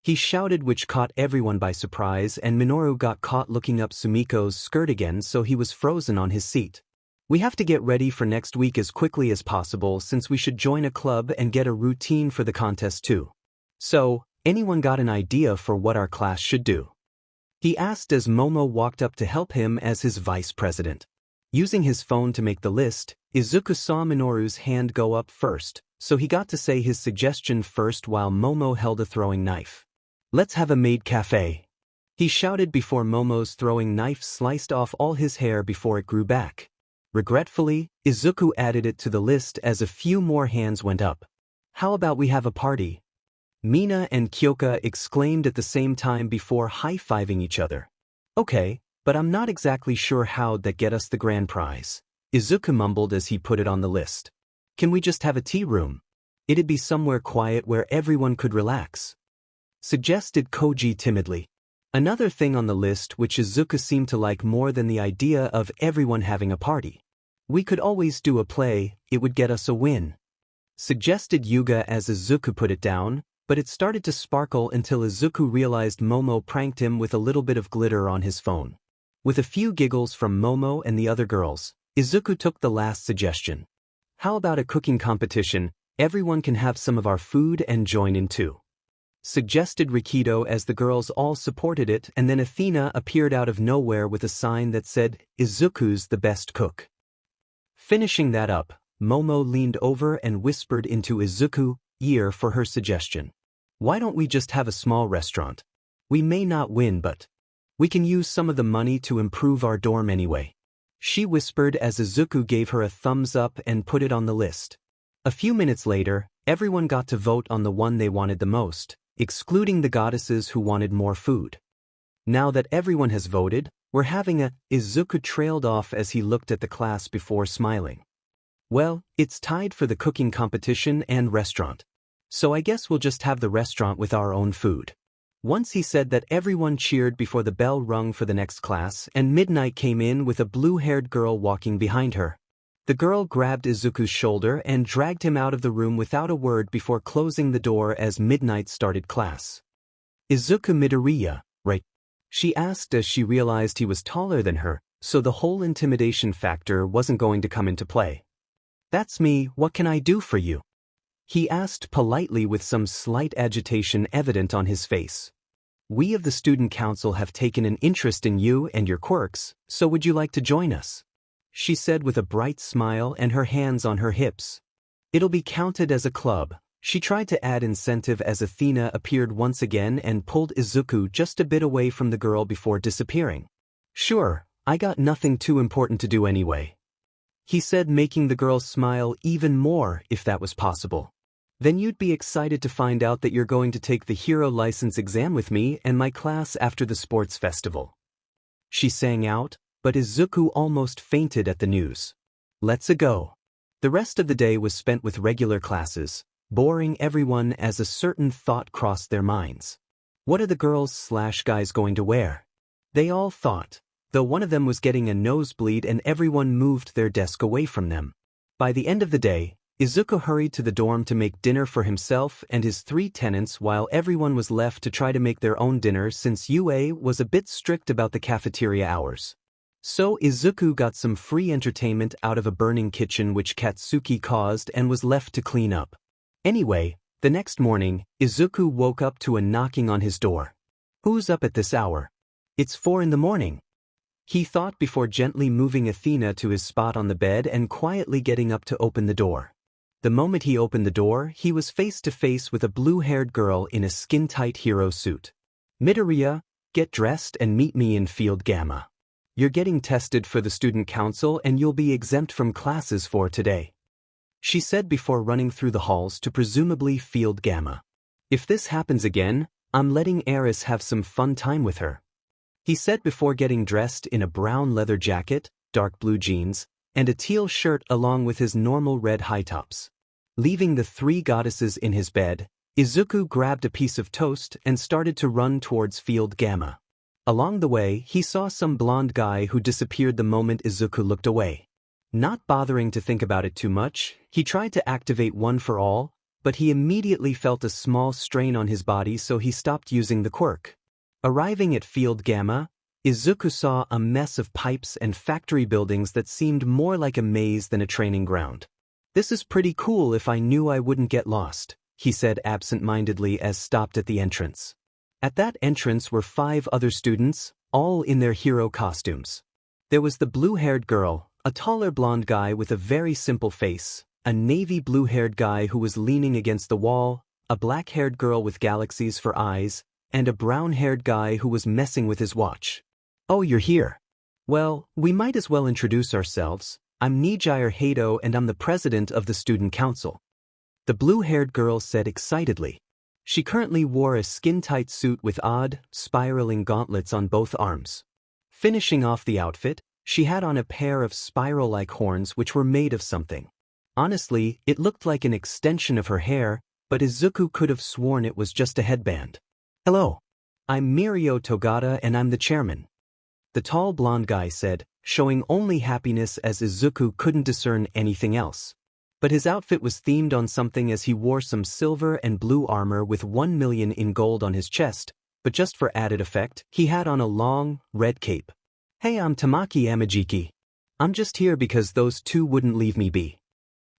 he shouted, which caught everyone by surprise, and Minoru got caught looking up Sumiko's skirt again, so he was frozen on his seat. "We have to get ready for next week as quickly as possible since we should join a club and get a routine for the contest too. So, anyone got an idea for what our class should do?" he asked as Momo walked up to help him as his vice president. Using his phone to make the list, Izuku saw Minoru's hand go up first, so he got to say his suggestion first while Momo held a throwing knife. "Let's have a maid cafe," he shouted before Momo's throwing knife sliced off all his hair before it grew back. Regretfully, Izuku added it to the list as a few more hands went up. How about we have a party? Mina and Kyoka exclaimed at the same time before high-fiving each other. Okay, but I'm not exactly sure how'd that get us the grand prize, Izuku mumbled as he put it on the list. Can we just have a tea room? It'd be somewhere quiet where everyone could relax, suggested Koji timidly. Another thing on the list which Izuku seemed to like more than the idea of everyone having a party. We could always do a play, it would get us a win, suggested Yuga as Izuku put it down, but it started to sparkle until Izuku realized Momo pranked him with a little bit of glitter on his phone. With a few giggles from Momo and the other girls, Izuku took the last suggestion. How about a cooking competition? Everyone can have some of our food and join in too, suggested Rikido as the girls all supported it, and then Athena appeared out of nowhere with a sign that said, Izuku's the best cook. Finishing that up, Momo leaned over and whispered into Izuku's ear for her suggestion. Why don't we just have a small restaurant? We may not win, but we can use some of the money to improve our dorm anyway, she whispered as Izuku gave her a thumbs up and put it on the list. A few minutes later, everyone got to vote on the one they wanted the most, excluding the goddesses who wanted more food. Now that everyone has voted, we're having a. Izuku trailed off as he looked at the class before smiling. Well, it's tied for the cooking competition and restaurant. So I guess we'll just have the restaurant with our own food. Once he said that, everyone cheered before the bell rung for the next class, and Midnight came in with a blue-haired girl walking behind her. The girl grabbed Izuku's shoulder and dragged him out of the room without a word before closing the door as Midnight started class. Izuku Midoriya, right? She asked as she realized he was taller than her, so the whole intimidation factor wasn't going to come into play. That's me, what can I do for you? He asked politely with some slight agitation evident on his face. We of the student council have taken an interest in you and your quirks, so would you like to join us? She said with a bright smile and her hands on her hips. It'll be counted as a club. She tried to add incentive as Athena appeared once again and pulled Izuku just a bit away from the girl before disappearing. Sure, I got nothing too important to do anyway, he said, making the girl smile even more if that was possible. Then you'd be excited to find out that you're going to take the hero license exam with me and my class after the sports festival, she sang out, but Izuku almost fainted at the news. Let's go. The rest of the day was spent with regular classes, boring everyone as a certain thought crossed their minds. What are the girls/guys going to wear? They all thought, though one of them was getting a nosebleed and everyone moved their desk away from them. By the end of the day, Izuku hurried to the dorm to make dinner for himself and his 3 tenants while everyone was left to try to make their own dinner since UA was a bit strict about the cafeteria hours. So Izuku got some free entertainment out of a burning kitchen which Katsuki caused and was left to clean up. Anyway, the next morning, Izuku woke up to a knocking on his door. Who's up at this hour? It's 4 in the morning, he thought before gently moving Athena to his spot on the bed and quietly getting up to open the door. The moment he opened the door, he was face to face with a blue-haired girl in a skin-tight hero suit. Midoriya, get dressed and meet me in Field Gamma. You're getting tested for the student council and you'll be exempt from classes for today, she said before running through the halls to presumably Field Gamma. If this happens again, I'm letting Eris have some fun time with her, he said before getting dressed in a brown leather jacket, dark blue jeans, and a teal shirt along with his normal red high tops. Leaving the 3 goddesses in his bed, Izuku grabbed a piece of toast and started to run towards Field Gamma. Along the way, he saw some blonde guy who disappeared the moment Izuku looked away. Not bothering to think about it too much, he tried to activate One for All, but he immediately felt a small strain on his body, so he stopped using the quirk. Arriving at Field Gamma, Izuku saw a mess of pipes and factory buildings that seemed more like a maze than a training ground. This is pretty cool. If I knew I wouldn't get lost, he said absent-mindedly as stopped at the entrance. At that entrance were 5 other students, all in their hero costumes. There was the blue-haired girl, a taller blonde guy with a very simple face, a navy blue-haired guy who was leaning against the wall, a black-haired girl with galaxies for eyes, and a brown-haired guy who was messing with his watch. Oh, you're here. Well, we might as well introduce ourselves. I'm 𝐀𝐮𝐭𝐡𝐨𝐫 and I'm the president of the student council. The blue-haired girl said excitedly. She currently wore a skin-tight suit with odd, spiraling gauntlets on both arms. Finishing off the outfit, she had on a pair of spiral-like horns which were made of something. Honestly, it looked like an extension of her hair, but Izuku could have sworn it was just a headband. Hello. I'm Mirio Togata and I'm the chairman. The tall blonde guy said, showing only happiness as Izuku couldn't discern anything else. But his outfit was themed on something as he wore some silver and blue armor with 1 million in gold on his chest, but just for added effect, he had on a long, red cape. Hey, I'm Tamaki Amajiki. I'm just here because those two wouldn't leave me be.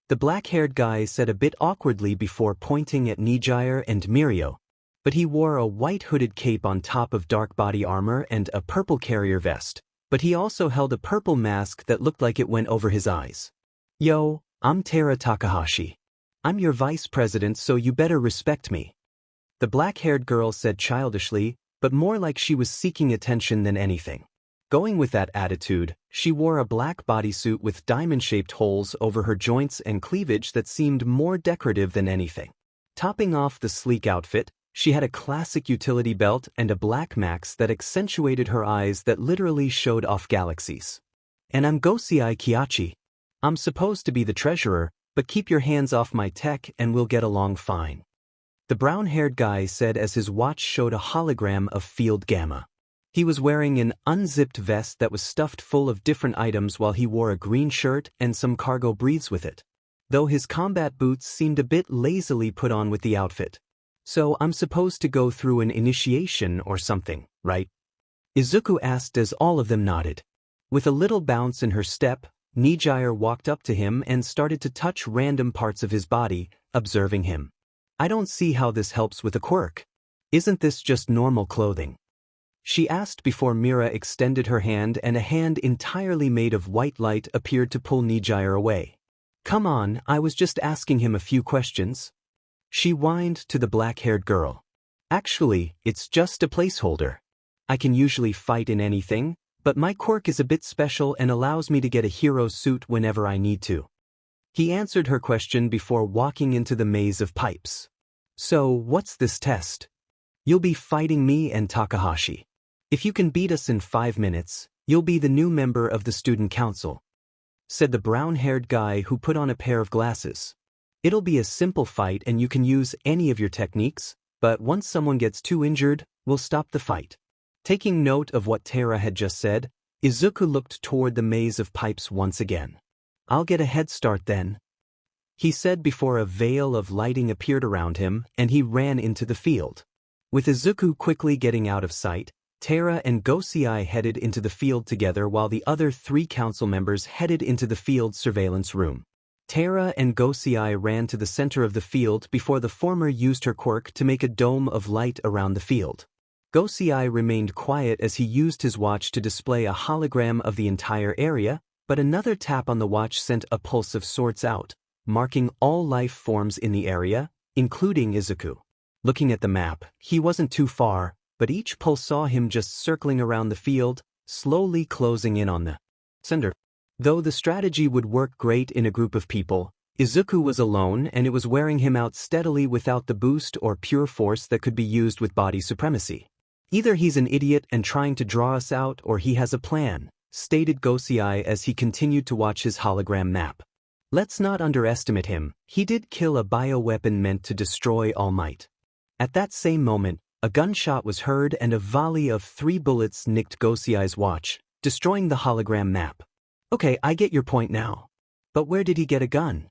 The black-haired guy said a bit awkwardly before pointing at 𝐻𝐼 and Mirio. But he wore a white hooded cape on top of dark body armor and a purple carrier vest, but he also held a purple mask that looked like it went over his eyes. Yo, I'm Tara Takahashi. I'm your vice president, so you better respect me. The black-haired girl said childishly, but more like she was seeking attention than anything. Going with that attitude, she wore a black bodysuit with diamond-shaped holes over her joints and cleavage that seemed more decorative than anything. Topping off the sleek outfit, she had a classic utility belt and a black max that accentuated her eyes that literally showed off galaxies. And I'm 𝐻𝐼𝐸𝐾𝐻𝐵. I'm supposed to be the treasurer, but keep your hands off my tech and we'll get along fine. The brown-haired guy said as his watch showed a hologram of Field Gamma. He was wearing an unzipped vest that was stuffed full of different items while he wore a green shirt and some cargo briefs with it. Though his combat boots seemed a bit lazily put on with the outfit. So I'm supposed to go through an initiation or something, right? Izuku asked as all of them nodded. With a little bounce in her step, 𝐻𝐼 walked up to him and started to touch random parts of his body, observing him. I don't see how this helps with a quirk. Isn't this just normal clothing? She asked before Mira extended her hand and a hand entirely made of white light appeared to pull 𝐻𝐼 away. Come on, I was just asking him a few questions. She whined to the black-haired girl. Actually, it's just a placeholder. I can usually fight in anything, but my quirk is a bit special and allows me to get a hero suit whenever I need to. He answered her question before walking into the maze of pipes. So, what's this test? You'll be fighting me and Takahashi. If you can beat us in 5 minutes, you'll be the new member of the student council, said the brown-haired guy who put on a pair of glasses. It'll be a simple fight and you can use any of your techniques, but once someone gets too injured, we'll stop the fight. Taking note of what Tara had just said, Izuku looked toward the maze of pipes once again. I'll get a head start then, he said before a veil of lighting appeared around him and he ran into the field. With Izuku quickly getting out of sight, Tara and 𝐻𝐼 headed into the field together while the other 3 council members headed into the field surveillance room. Tara and 𝐻𝐼 ran to the center of the field before the former used her quirk to make a dome of light around the field. 𝐻𝐼 remained quiet as he used his watch to display a hologram of the entire area, but another tap on the watch sent a pulse of sorts out, marking all life forms in the area, including Izuku. Looking at the map, he wasn't too far, but each pulse saw him just circling around the field, slowly closing in on the center. Though the strategy would work great in a group of people, Izuku was alone and it was wearing him out steadily without the boost or pure force that could be used with body supremacy. Either he's an idiot and trying to draw us out or he has a plan, stated 𝐻𝐼 as he continued to watch his hologram map. Let's not underestimate him, he did kill a bioweapon meant to destroy All Might. At that same moment, a gunshot was heard and a volley of 3 bullets nicked 𝐻𝐼's watch, destroying the hologram map. Okay, I get your point now. But where did he get a gun?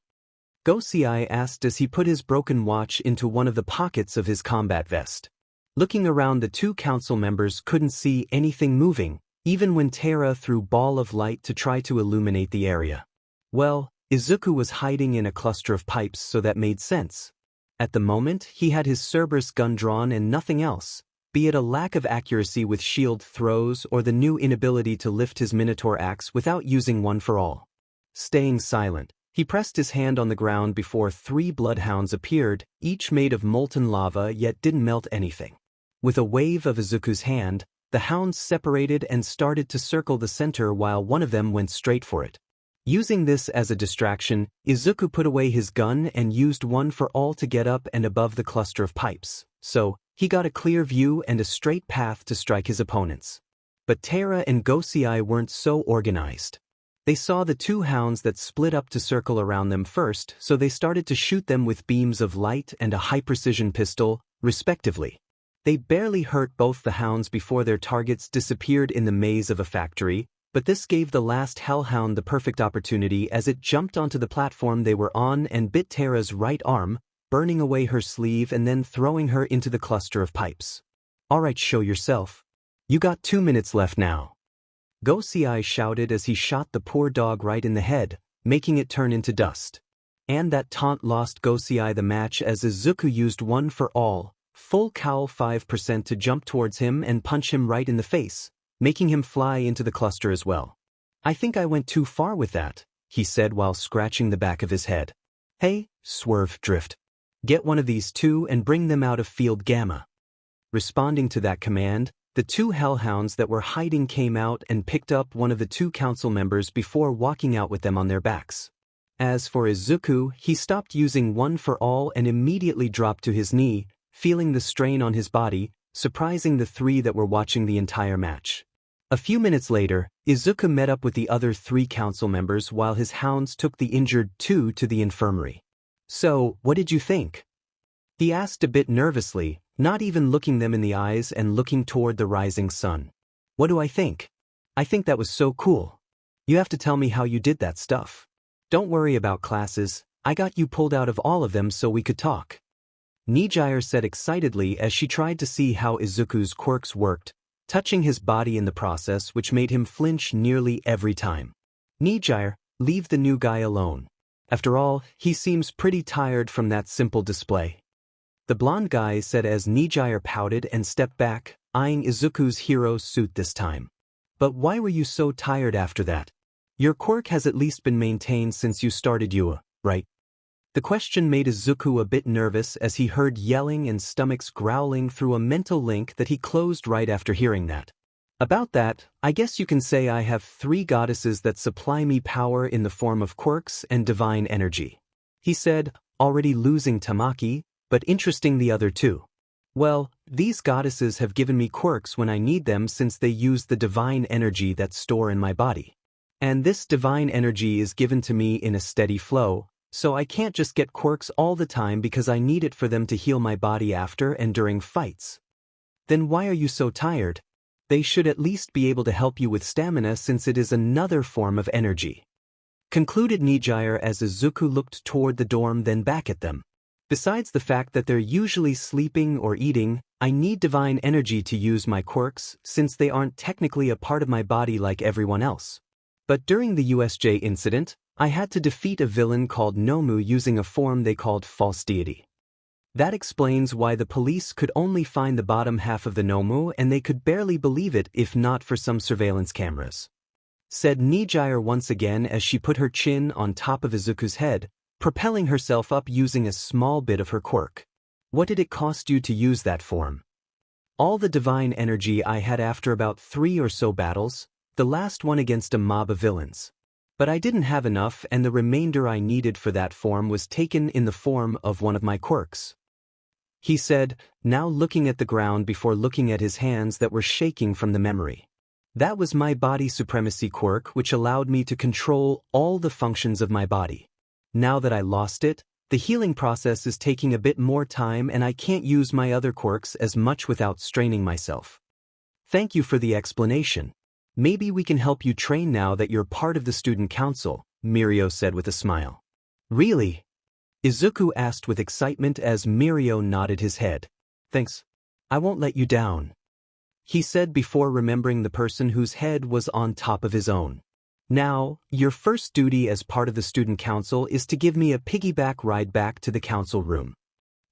𝐻𝐼 asked as he put his broken watch into one of the pockets of his combat vest. Looking around, the 2 council members couldn't see anything moving, even when Tara threw ball of light to try to illuminate the area. Well, Izuku was hiding in a cluster of pipes, so that made sense. At the moment, he had his Cerberus gun drawn and nothing else, be it a lack of accuracy with shield throws or the new inability to lift his Minotaur axe without using one for all. Staying silent, he pressed his hand on the ground before 3 bloodhounds appeared, each made of molten lava yet didn't melt anything. With a wave of Izuku's hand, the hounds separated and started to circle the center while one of them went straight for it. Using this as a distraction, Izuku put away his gun and used one for all to get up and above the cluster of pipes, so he got a clear view and a straight path to strike his opponents. But Terra and 𝐻𝐿 weren't so organized. They saw the two hounds that split up to circle around them first, so they started to shoot them with beams of light and a high-precision pistol, respectively. They barely hurt both the hounds before their targets disappeared in the maze of a factory, but this gave the last hellhound the perfect opportunity as it jumped onto the platform they were on and bit Terra's right arm, burning away her sleeve and then throwing her into the cluster of pipes. "Alright, show yourself. You got 2 minutes left now." 𝐻𝐿 shouted as he shot the poor dog right in the head, making it turn into dust. And that taunt lost 𝐻𝐿 the match as Izuku used one for all, full cowl 5% to jump towards him and punch him right in the face, making him fly into the cluster as well. "I think I went too far with that," he said while scratching the back of his head. "Hey, 𝐬𝗱𝗧𝗟𝗘. Get one of these two and bring them out of field gamma." Responding to that command, the two hellhounds that were hiding came out and picked up one of the two council members before walking out with them on their backs. As for Izuku, he stopped using one for all and immediately dropped to his knee, feeling the strain on his body, surprising the three that were watching the entire match. A few minutes later, Izuku met up with the other three council members while his hounds took the injured two to the infirmary. "So, what did you think?" he asked a bit nervously, not even looking them in the eyes and looking toward the rising sun. "What do I think? I think that was so cool. You have to tell me how you did that stuff. Don't worry about classes, I got you pulled out of all of them so we could talk." 𝐻𝐿 said excitedly as she tried to see how Izuku's quirks worked, touching his body in the process which made him flinch nearly every time. 𝐻𝐿, leave the new guy alone. After all, he seems pretty tired from that simple display. The blonde guy said as 𝐻𝐿 pouted and stepped back, eyeing Izuku's hero suit this time. "But why were you so tired after that? Your quirk has at least been maintained since you started 𝐻𝐿, right?" The question made Izuku a bit nervous as he heard yelling and stomachs growling through a mental link that he closed right after hearing that. "About that, I guess you can say I have 3 goddesses that supply me power in the form of quirks and divine energy," he said, already losing Tamaki, but interesting the other two. "Well, these goddesses have given me quirks when I need them since they use the divine energy that's stored in my body. And this divine energy is given to me in a steady flow, so I can't just get quirks all the time because I need it for them to heal my body after and during fights." "Then why are you so tired? They should at least be able to help you with stamina since it is another form of energy," concluded 𝐻𝐿 as Izuku looked toward the dorm then back at them. "Besides the fact that they're usually sleeping or eating, I need divine energy to use my quirks since they aren't technically a part of my body like everyone else. But during the USJ incident, I had to defeat a villain called Nomu using a form they called false deity. That explains why the police could only find the bottom half of the Nomu and they could barely believe it if not for some surveillance cameras," said 𝐻𝐿 once again as she put her chin on top of Izuku's head, propelling herself up using a small bit of her quirk. "What did it cost you to use that form?" "All the divine energy I had after about 3 or so battles, the last one against a mob of villains. But I didn't have enough and the remainder I needed for that form was taken in the form of one of my quirks," he said, now looking at the ground before looking at his hands that were shaking from the memory. "That was my body supremacy quirk which allowed me to control all the functions of my body. Now that I lost it, the healing process is taking a bit more time and I can't use my other quirks as much without straining myself. Thank you for the explanation. Maybe we can help you train now that you're part of the student council," 𝐒𝐿 said with a smile. "Really?" Izuku asked with excitement as 𝐒𝐿 nodded his head. "Thanks. I won't let you down," he said before remembering the person whose head was on top of his own. "Now, your first duty as part of the student council is to give me a piggyback ride back to the council room,"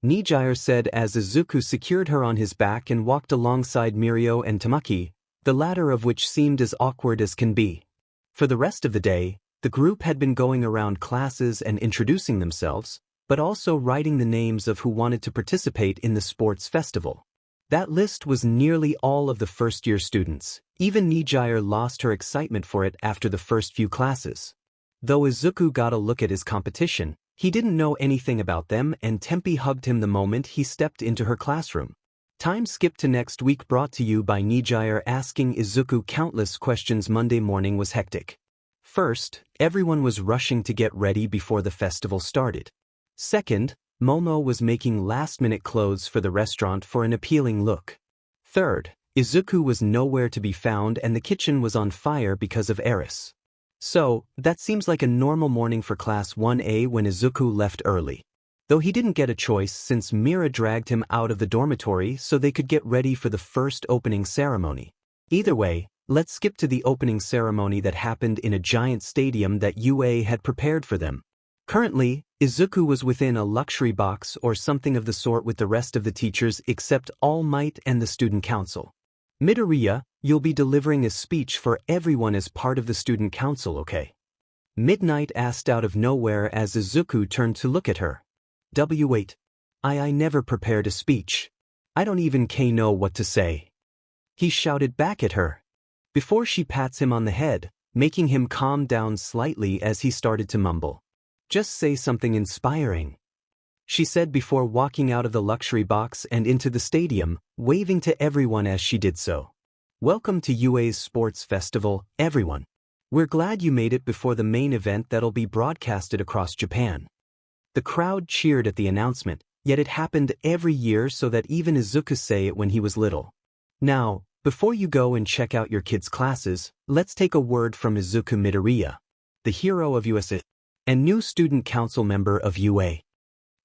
𝐻𝐿 said as Izuku secured her on his back and walked alongside 𝐒𝐿 and Tamaki, the latter of which seemed as awkward as can be. For the rest of the day, the group had been going around classes and introducing themselves, but also writing the names of who wanted to participate in the sports festival. That list was nearly all of the first-year students. Even 𝐻𝐿 lost her excitement for it after the first few classes. Though Izuku got a look at his competition, he didn't know anything about them and Tempe hugged him the moment he stepped into her classroom. Time skip to next week brought to you by 𝐻𝐿 asking Izuku countless questions. Monday morning was hectic. First, everyone was rushing to get ready before the festival started. Second, Momo was making last-minute clothes for the restaurant for an appealing look. Third, Izuku was nowhere to be found and the kitchen was on fire because of Eris. So, that seems like a normal morning for Class 1A when Izuku left early. Though he didn't get a choice since Mira dragged him out of the dormitory so they could get ready for the first opening ceremony. Either way, let's skip to the opening ceremony that happened in a giant stadium that UA had prepared for them. Currently, Izuku was within a luxury box or something of the sort with the rest of the teachers except All Might and the student council. Midoriya, you'll be delivering a speech for everyone as part of the student council, okay? Midnight asked out of nowhere as Izuku turned to look at her. Wait. I never prepared a speech. I don't even know what to say. He shouted back at her. Before she pats him on the head, making him calm down slightly as he started to mumble. Just say something inspiring, she said before walking out of the luxury box and into the stadium, waving to everyone as she did so. Welcome to UA's sports festival, everyone. We're glad you made it before the main event that'll be broadcasted across Japan. The crowd cheered at the announcement, yet it happened every year so that even Izuku say it when he was little. Now, before you go and check out your kids' classes, let's take a word from Izuku Midoriya, the hero of USA and new student council member of UA.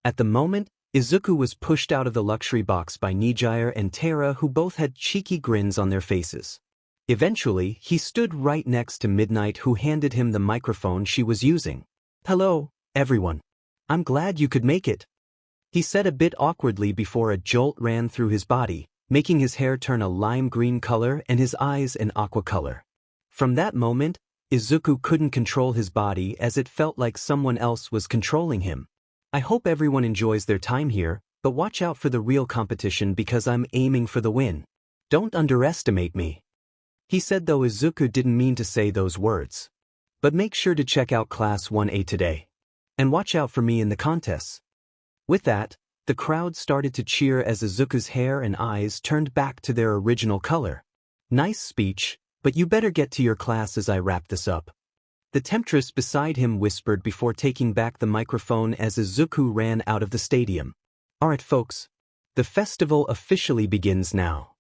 At the moment, Izuku was pushed out of the luxury box by 𝐻𝐿 and Terra, who both had cheeky grins on their faces. Eventually, he stood right next to Midnight, who handed him the microphone she was using. Hello, everyone. I'm glad you could make it, he said a bit awkwardly before a jolt ran through his body, making his hair turn a lime green color and his eyes an aqua color. From that moment, Izuku couldn't control his body as it felt like someone else was controlling him. I hope everyone enjoys their time here, but watch out for the real competition because I'm aiming for the win. Don't underestimate me, he said, though Izuku didn't mean to say those words. But make sure to check out Class 1A today. And watch out for me in the contests. With that, the crowd started to cheer as Izuku's hair and eyes turned back to their original color. Nice speech, but you better get to your class as I wrap this up, the temptress beside him whispered before taking back the microphone as Izuku ran out of the stadium. Alright folks, the festival officially begins now.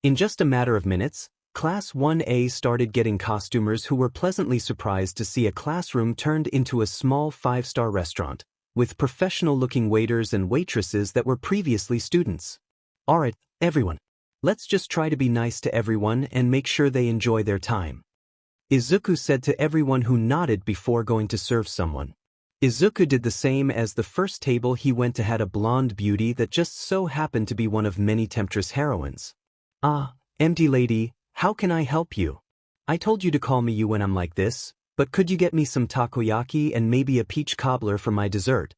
In just a matter of minutes, Class 1A started getting costumers who were pleasantly surprised to see a classroom turned into a small 5-star restaurant, with professional-looking waiters and waitresses that were previously students. Alright, everyone. Let's just try to be nice to everyone and make sure they enjoy their time, Izuku said to everyone who nodded before going to serve someone. Izuku did the same as the first table he went to had a blonde beauty that just so happened to be one of many temptress heroines. Ah, empty lady, how can I help you? I told you to call me you when I'm like this, but could you get me some takoyaki and maybe a peach cobbler for my dessert?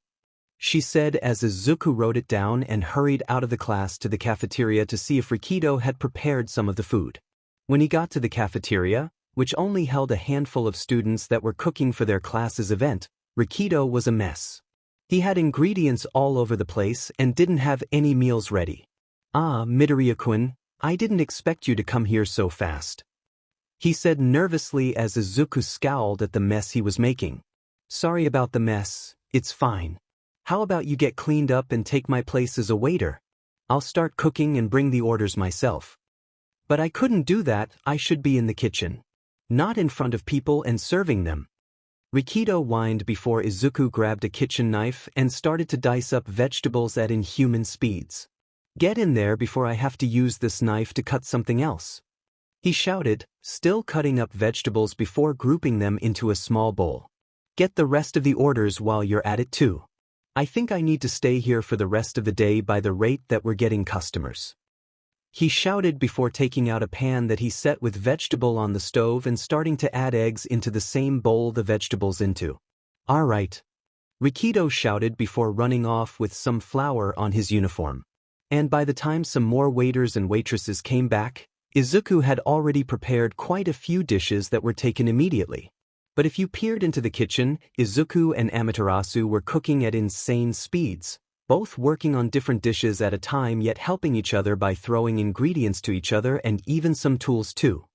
She said as Izuku wrote it down and hurried out of the class to the cafeteria to see if Rikido had prepared some of the food. When he got to the cafeteria, which only held a handful of students that were cooking for their class's event, Rikido was a mess. He had ingredients all over the place and didn't have any meals ready. Ah, Midoriya-kun, I didn't expect you to come here so fast, he said nervously as Izuku scowled at the mess he was making. Sorry about the mess, it's fine. How about you get cleaned up and take my place as a waiter? I'll start cooking and bring the orders myself. But I couldn't do that, I should be in the kitchen, not in front of people and serving them. Rikido whined before Izuku grabbed a kitchen knife and started to dice up vegetables at inhuman speeds. Get in there before I have to use this knife to cut something else, he shouted, still cutting up vegetables before grouping them into a small bowl. Get the rest of the orders while you're at it too. I think I need to stay here for the rest of the day by the rate that we're getting customers, he shouted before taking out a pan that he set with vegetable on the stove and starting to add eggs into the same bowl the vegetables into. All right, Rikido shouted before running off with some flour on his uniform. And by the time some more waiters and waitresses came back, Izuku had already prepared quite a few dishes that were taken immediately. But if you peered into the kitchen, Izuku and Amaterasu were cooking at insane speeds, both working on different dishes at a time yet helping each other by throwing ingredients to each other and even some tools too.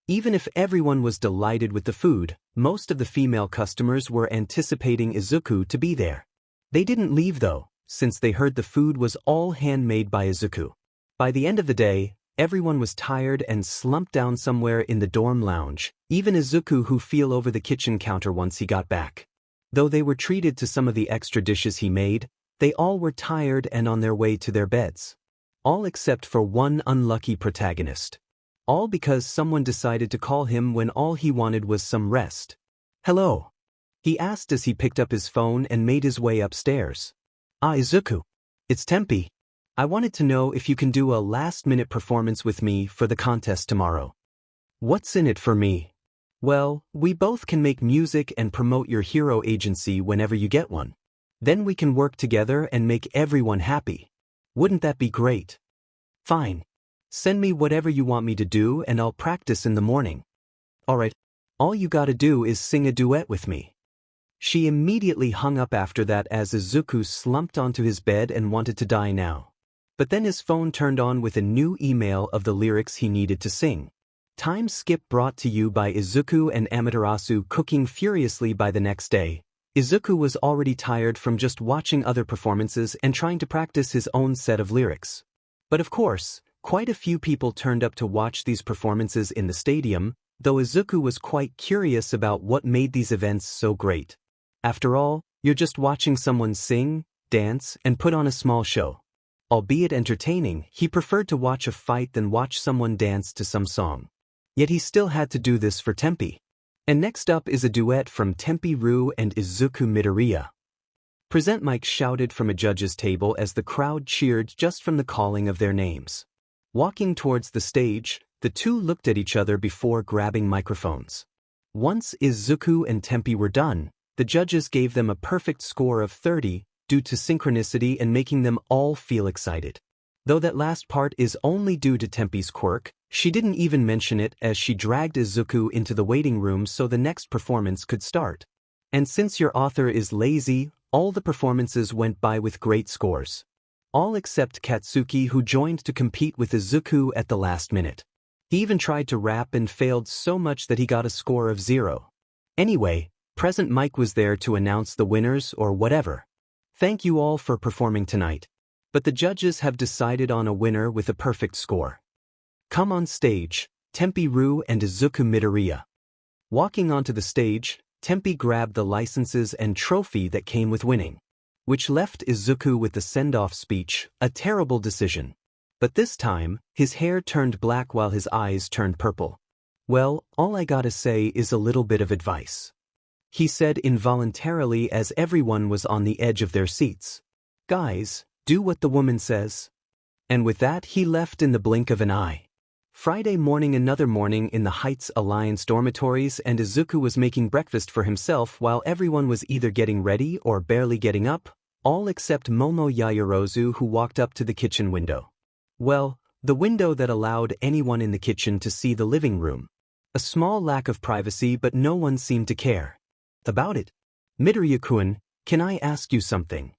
Even if everyone was delighted with the food, most of the female customers were anticipating Izuku to be there. They didn't leave though, since they heard the food was all handmade by Izuku. By the end of the day, everyone was tired and slumped down somewhere in the dorm lounge, even Izuku who fell over the kitchen counter once he got back. Though they were treated to some of the extra dishes he made, they all were tired and on their way to their beds. All except for one unlucky protagonist. All because someone decided to call him when all he wanted was some rest. "Hello?" he asked as he picked up his phone and made his way upstairs. "Ah, Izuku. It's Tempi. I wanted to know if you can do a last-minute performance with me for the contest tomorrow." "What's in it for me?" "Well, we both can make music and promote your hero agency whenever you get one. Then we can work together and make everyone happy. Wouldn't that be great?" "Fine. Send me whatever you want me to do and I'll practice in the morning." "Alright. All you gotta do is sing a duet with me." She immediately hung up after that as Izuku slumped onto his bed and wanted to die now. But then his phone turned on with a new email of the lyrics he needed to sing. Time skip brought to you by Izuku and Amaterasu cooking furiously by the next day. Izuku was already tired from just watching other performances and trying to practice his own set of lyrics. But of course, quite a few people turned up to watch these performances in the stadium, though Izuku was quite curious about what made these events so great. After all, you're just watching someone sing, dance, and put on a small show. Albeit entertaining, he preferred to watch a fight than watch someone dance to some song. Yet he still had to do this for Tempi. And next up is a duet from Tempi and Izuku Midoriya. "Present," Mike shouted from a judge's table as the crowd cheered just from the calling of their names. Walking towards the stage, the two looked at each other before grabbing microphones. Once Izuku and Tempi were done, the judges gave them a perfect score of 30, due to synchronicity and making them all feel excited. Though that last part is only due to Tempi's quirk, she didn't even mention it as she dragged Izuku into the waiting room so the next performance could start. And since your author is lazy, all the performances went by with great scores. All except Katsuki, who joined to compete with Izuku at the last minute. He even tried to rap and failed so much that he got a score of 0. Anyway, Present Mike was there to announce the winners or whatever. "Thank you all for performing tonight. But the judges have decided on a winner with a perfect score. Come on stage, Tempi and Izuku Midoriya." Walking onto the stage, Tempi grabbed the licenses and trophy that came with winning, which left Izuku with the send-off speech, a terrible decision. But this time, his hair turned black while his eyes turned purple. "Well, all I gotta say is a little bit of advice," he said involuntarily as everyone was on the edge of their seats. "Guys, do what the woman says." And with that he left in the blink of an eye. Friday morning, another morning in the Heights Alliance dormitories, and Izuku was making breakfast for himself while everyone was either getting ready or barely getting up, all except Momo Yaoyorozu, who walked up to the kitchen window. Well, the window that allowed anyone in the kitchen to see the living room. A small lack of privacy, but no one seemed to care about it. "Midoriya-kun, can I ask you something?"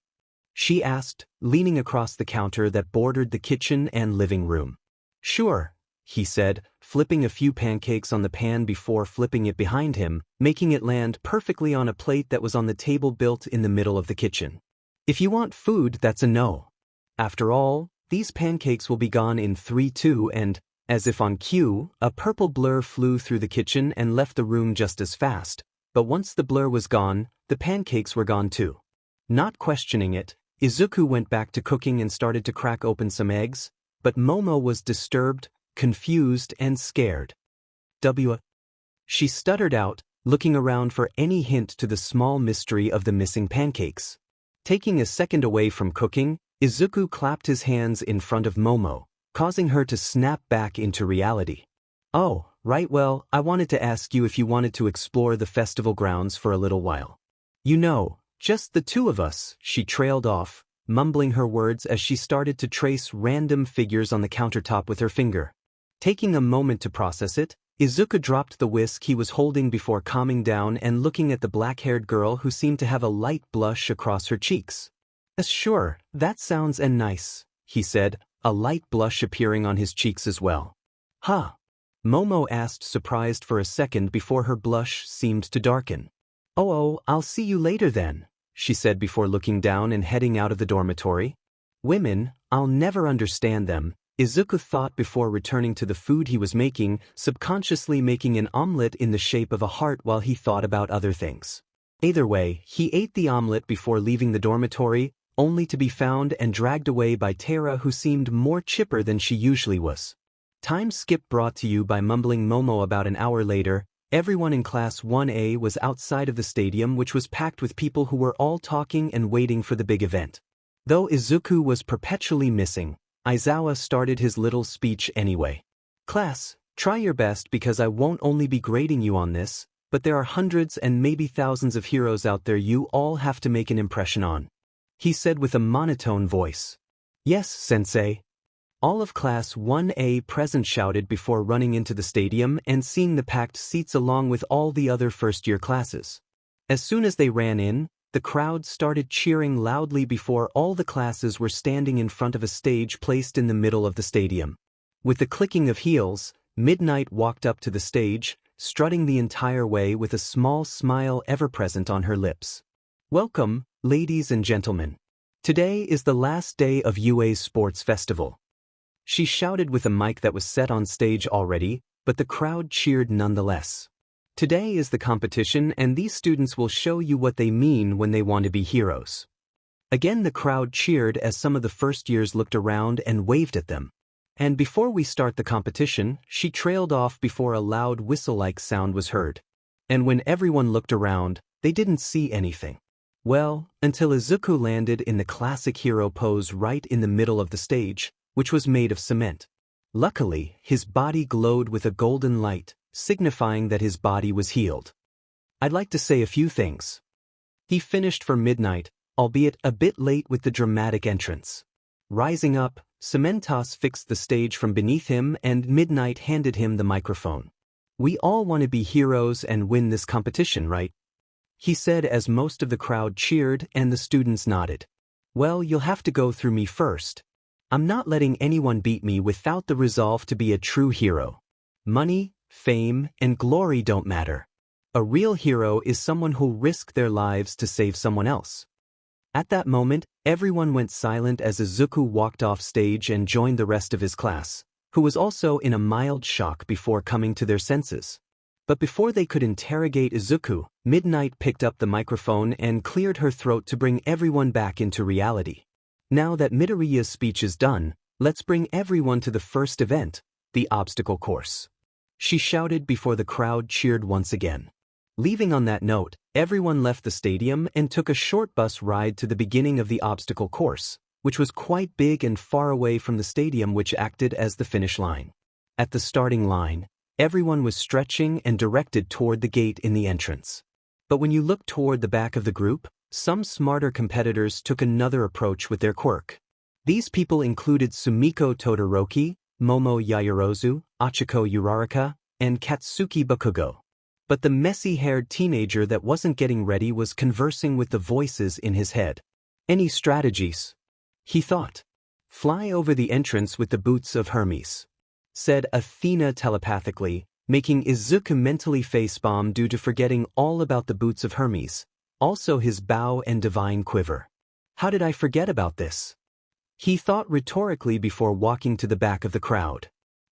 she asked, leaning across the counter that bordered the kitchen and living room. "Sure," he said, flipping a few pancakes on the pan before flipping it behind him, making it land perfectly on a plate that was on the table built in the middle of the kitchen. "If you want food, that's a no. After all, these pancakes will be gone in 3-2 and, as if on cue, a purple blur flew through the kitchen and left the room just as fast, but once the blur was gone, the pancakes were gone too. Not questioning it, Izuku went back to cooking and started to crack open some eggs, but Momo was disturbed, confused, and scared. She stuttered out, looking around for any hint to the small mystery of the missing pancakes. Taking a second away from cooking, Izuku clapped his hands in front of Momo, causing her to snap back into reality. "Oh, right, well, I wanted to ask you if you wanted to explore the festival grounds for a little while. You know, just the two of us," she trailed off, mumbling her words as she started to trace random figures on the countertop with her finger. Taking a moment to process it, Izuku dropped the whisk he was holding before calming down and looking at the black-haired girl who seemed to have a light blush across her cheeks. Sure, that sounds nice, he said, a light blush appearing on his cheeks as well. Huh? Momo asked, surprised for a second before her blush seemed to darken. Oh, I'll see you later then, she said before looking down and heading out of the dormitory. Women, I'll never understand them, Izuku thought before returning to the food he was making, subconsciously making an omelette in the shape of a heart while he thought about other things. Either way, he ate the omelette before leaving the dormitory, only to be found and dragged away by Tara, who seemed more chipper than she usually was. Time skip brought to you by Mumbling Momo. About an hour later, everyone in Class 1A was outside of the stadium, which was packed with people who were all talking and waiting for the big event. Though Izuku was perpetually missing, Aizawa started his little speech anyway. Class, try your best because I won't only be grading you on this, but there are hundreds and maybe thousands of heroes out there you all have to make an impression on, he said with a monotone voice. Yes, sensei. All of Class 1A present shouted before running into the stadium and seeing the packed seats along with all the other first-year classes. As soon as they ran in, the crowd started cheering loudly before all the classes were standing in front of a stage placed in the middle of the stadium. With the clicking of heels, Midnight walked up to the stage, strutting the entire way with a small smile ever present on her lips. Welcome, ladies and gentlemen. Today is the last day of UA's sports festival. She shouted with a mic that was set on stage already, but the crowd cheered nonetheless. Today is the competition, and these students will show you what they mean when they want to be heroes. Again the crowd cheered as some of the first years looked around and waved at them. And before we start the competition, she trailed off before a loud whistle-like sound was heard. And when everyone looked around, they didn't see anything. Well, until Izuku landed in the classic hero pose right in the middle of the stage, which was made of cement. Luckily, his body glowed with a golden light, signifying that his body was healed. I'd like to say a few things. He finished for Midnight, albeit a bit late with the dramatic entrance. Rising up, 𝐶𝐿 fixed the stage from beneath him and Midnight handed him the microphone. We all want to be heroes and win this competition, right? He said as most of the crowd cheered and the students nodded. Well, you'll have to go through me first. I'm not letting anyone beat me without the resolve to be a true hero. Money, fame, and glory don't matter. A real hero is someone who'll risk their lives to save someone else. At that moment, everyone went silent as Izuku walked off stage and joined the rest of his class, who was also in a mild shock before coming to their senses. But before they could interrogate Izuku, Midnight picked up the microphone and cleared her throat to bring everyone back into reality. Now that Midoriya's speech is done, let's bring everyone to the first event, the obstacle course. She shouted before the crowd cheered once again. Leaving on that note, everyone left the stadium and took a short bus ride to the beginning of the obstacle course, which was quite big and far away from the stadium, which acted as the finish line. At the starting line, everyone was stretching and directed toward the gate in the entrance. But when you looked toward the back of the group, some smarter competitors took another approach with their quirk. These people included Sumiko Todoroki, Momo Yaoyorozu, Achiko Uraraka, and Katsuki Bakugo. But the messy-haired teenager that wasn't getting ready was conversing with the voices in his head. Any strategies? He thought. Fly over the entrance with the boots of Hermes, said Athena telepathically, making Izuku mentally facepalm due to forgetting all about the boots of Hermes, also his bow and divine quiver. How did I forget about this? He thought rhetorically before walking to the back of the crowd.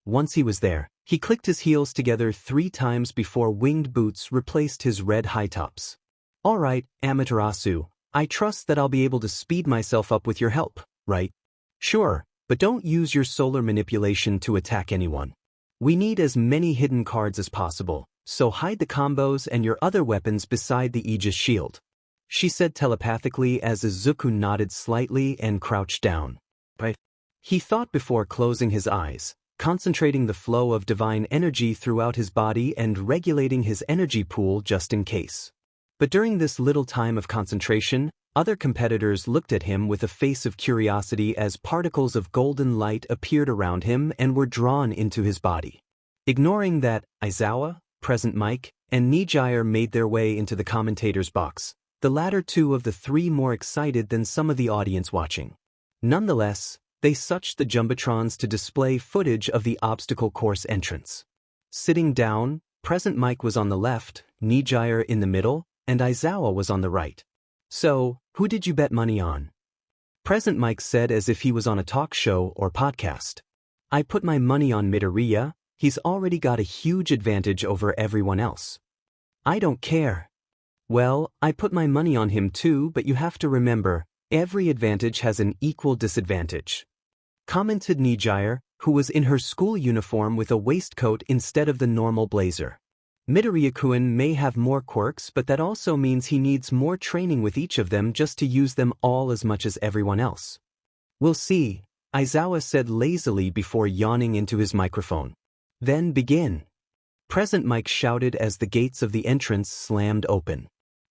Once he was there, he clicked his heels together 3 times before winged boots replaced his red high tops. All right, Amaterasu, I trust that I'll be able to speed myself up with your help, right? Sure, but don't use your solar manipulation to attack anyone. We need as many hidden cards as possible, so hide the combos and your other weapons beside the Aegis shield, she said telepathically as Izuku nodded slightly and crouched down. Right? He thought before closing his eyes, concentrating the flow of divine energy throughout his body and regulating his energy pool just in case. But during this little time of concentration, other competitors looked at him with a face of curiosity as particles of golden light appeared around him and were drawn into his body. Ignoring that, Aizawa, Present Mic, and 𝐻𝐼𝐼𝐼 made their way into the commentator's box, the latter two of the three more excited than some of the audience watching. Nonetheless, they sucked the jumbotrons to display footage of the obstacle course entrance. Sitting down, Present Mic was on the left, 𝐻𝐼𝐼𝐼 in the middle, and Aizawa was on the right. So, who did you bet money on? Present Mic said as if he was on a talk show or podcast. I put my money on Midoriya. He's already got a huge advantage over everyone else. I don't care. Well, I put my money on him too, but you have to remember, every advantage has an equal disadvantage. Commented 𝐻𝐼𝐼𝐼, who was in her school uniform with a waistcoat instead of the normal blazer. Midoriya-kun may have more quirks, but that also means he needs more training with each of them just to use them all as much as everyone else. We'll see, Aizawa said lazily before yawning into his microphone. Then begin. Present Mic shouted as the gates of the entrance slammed open.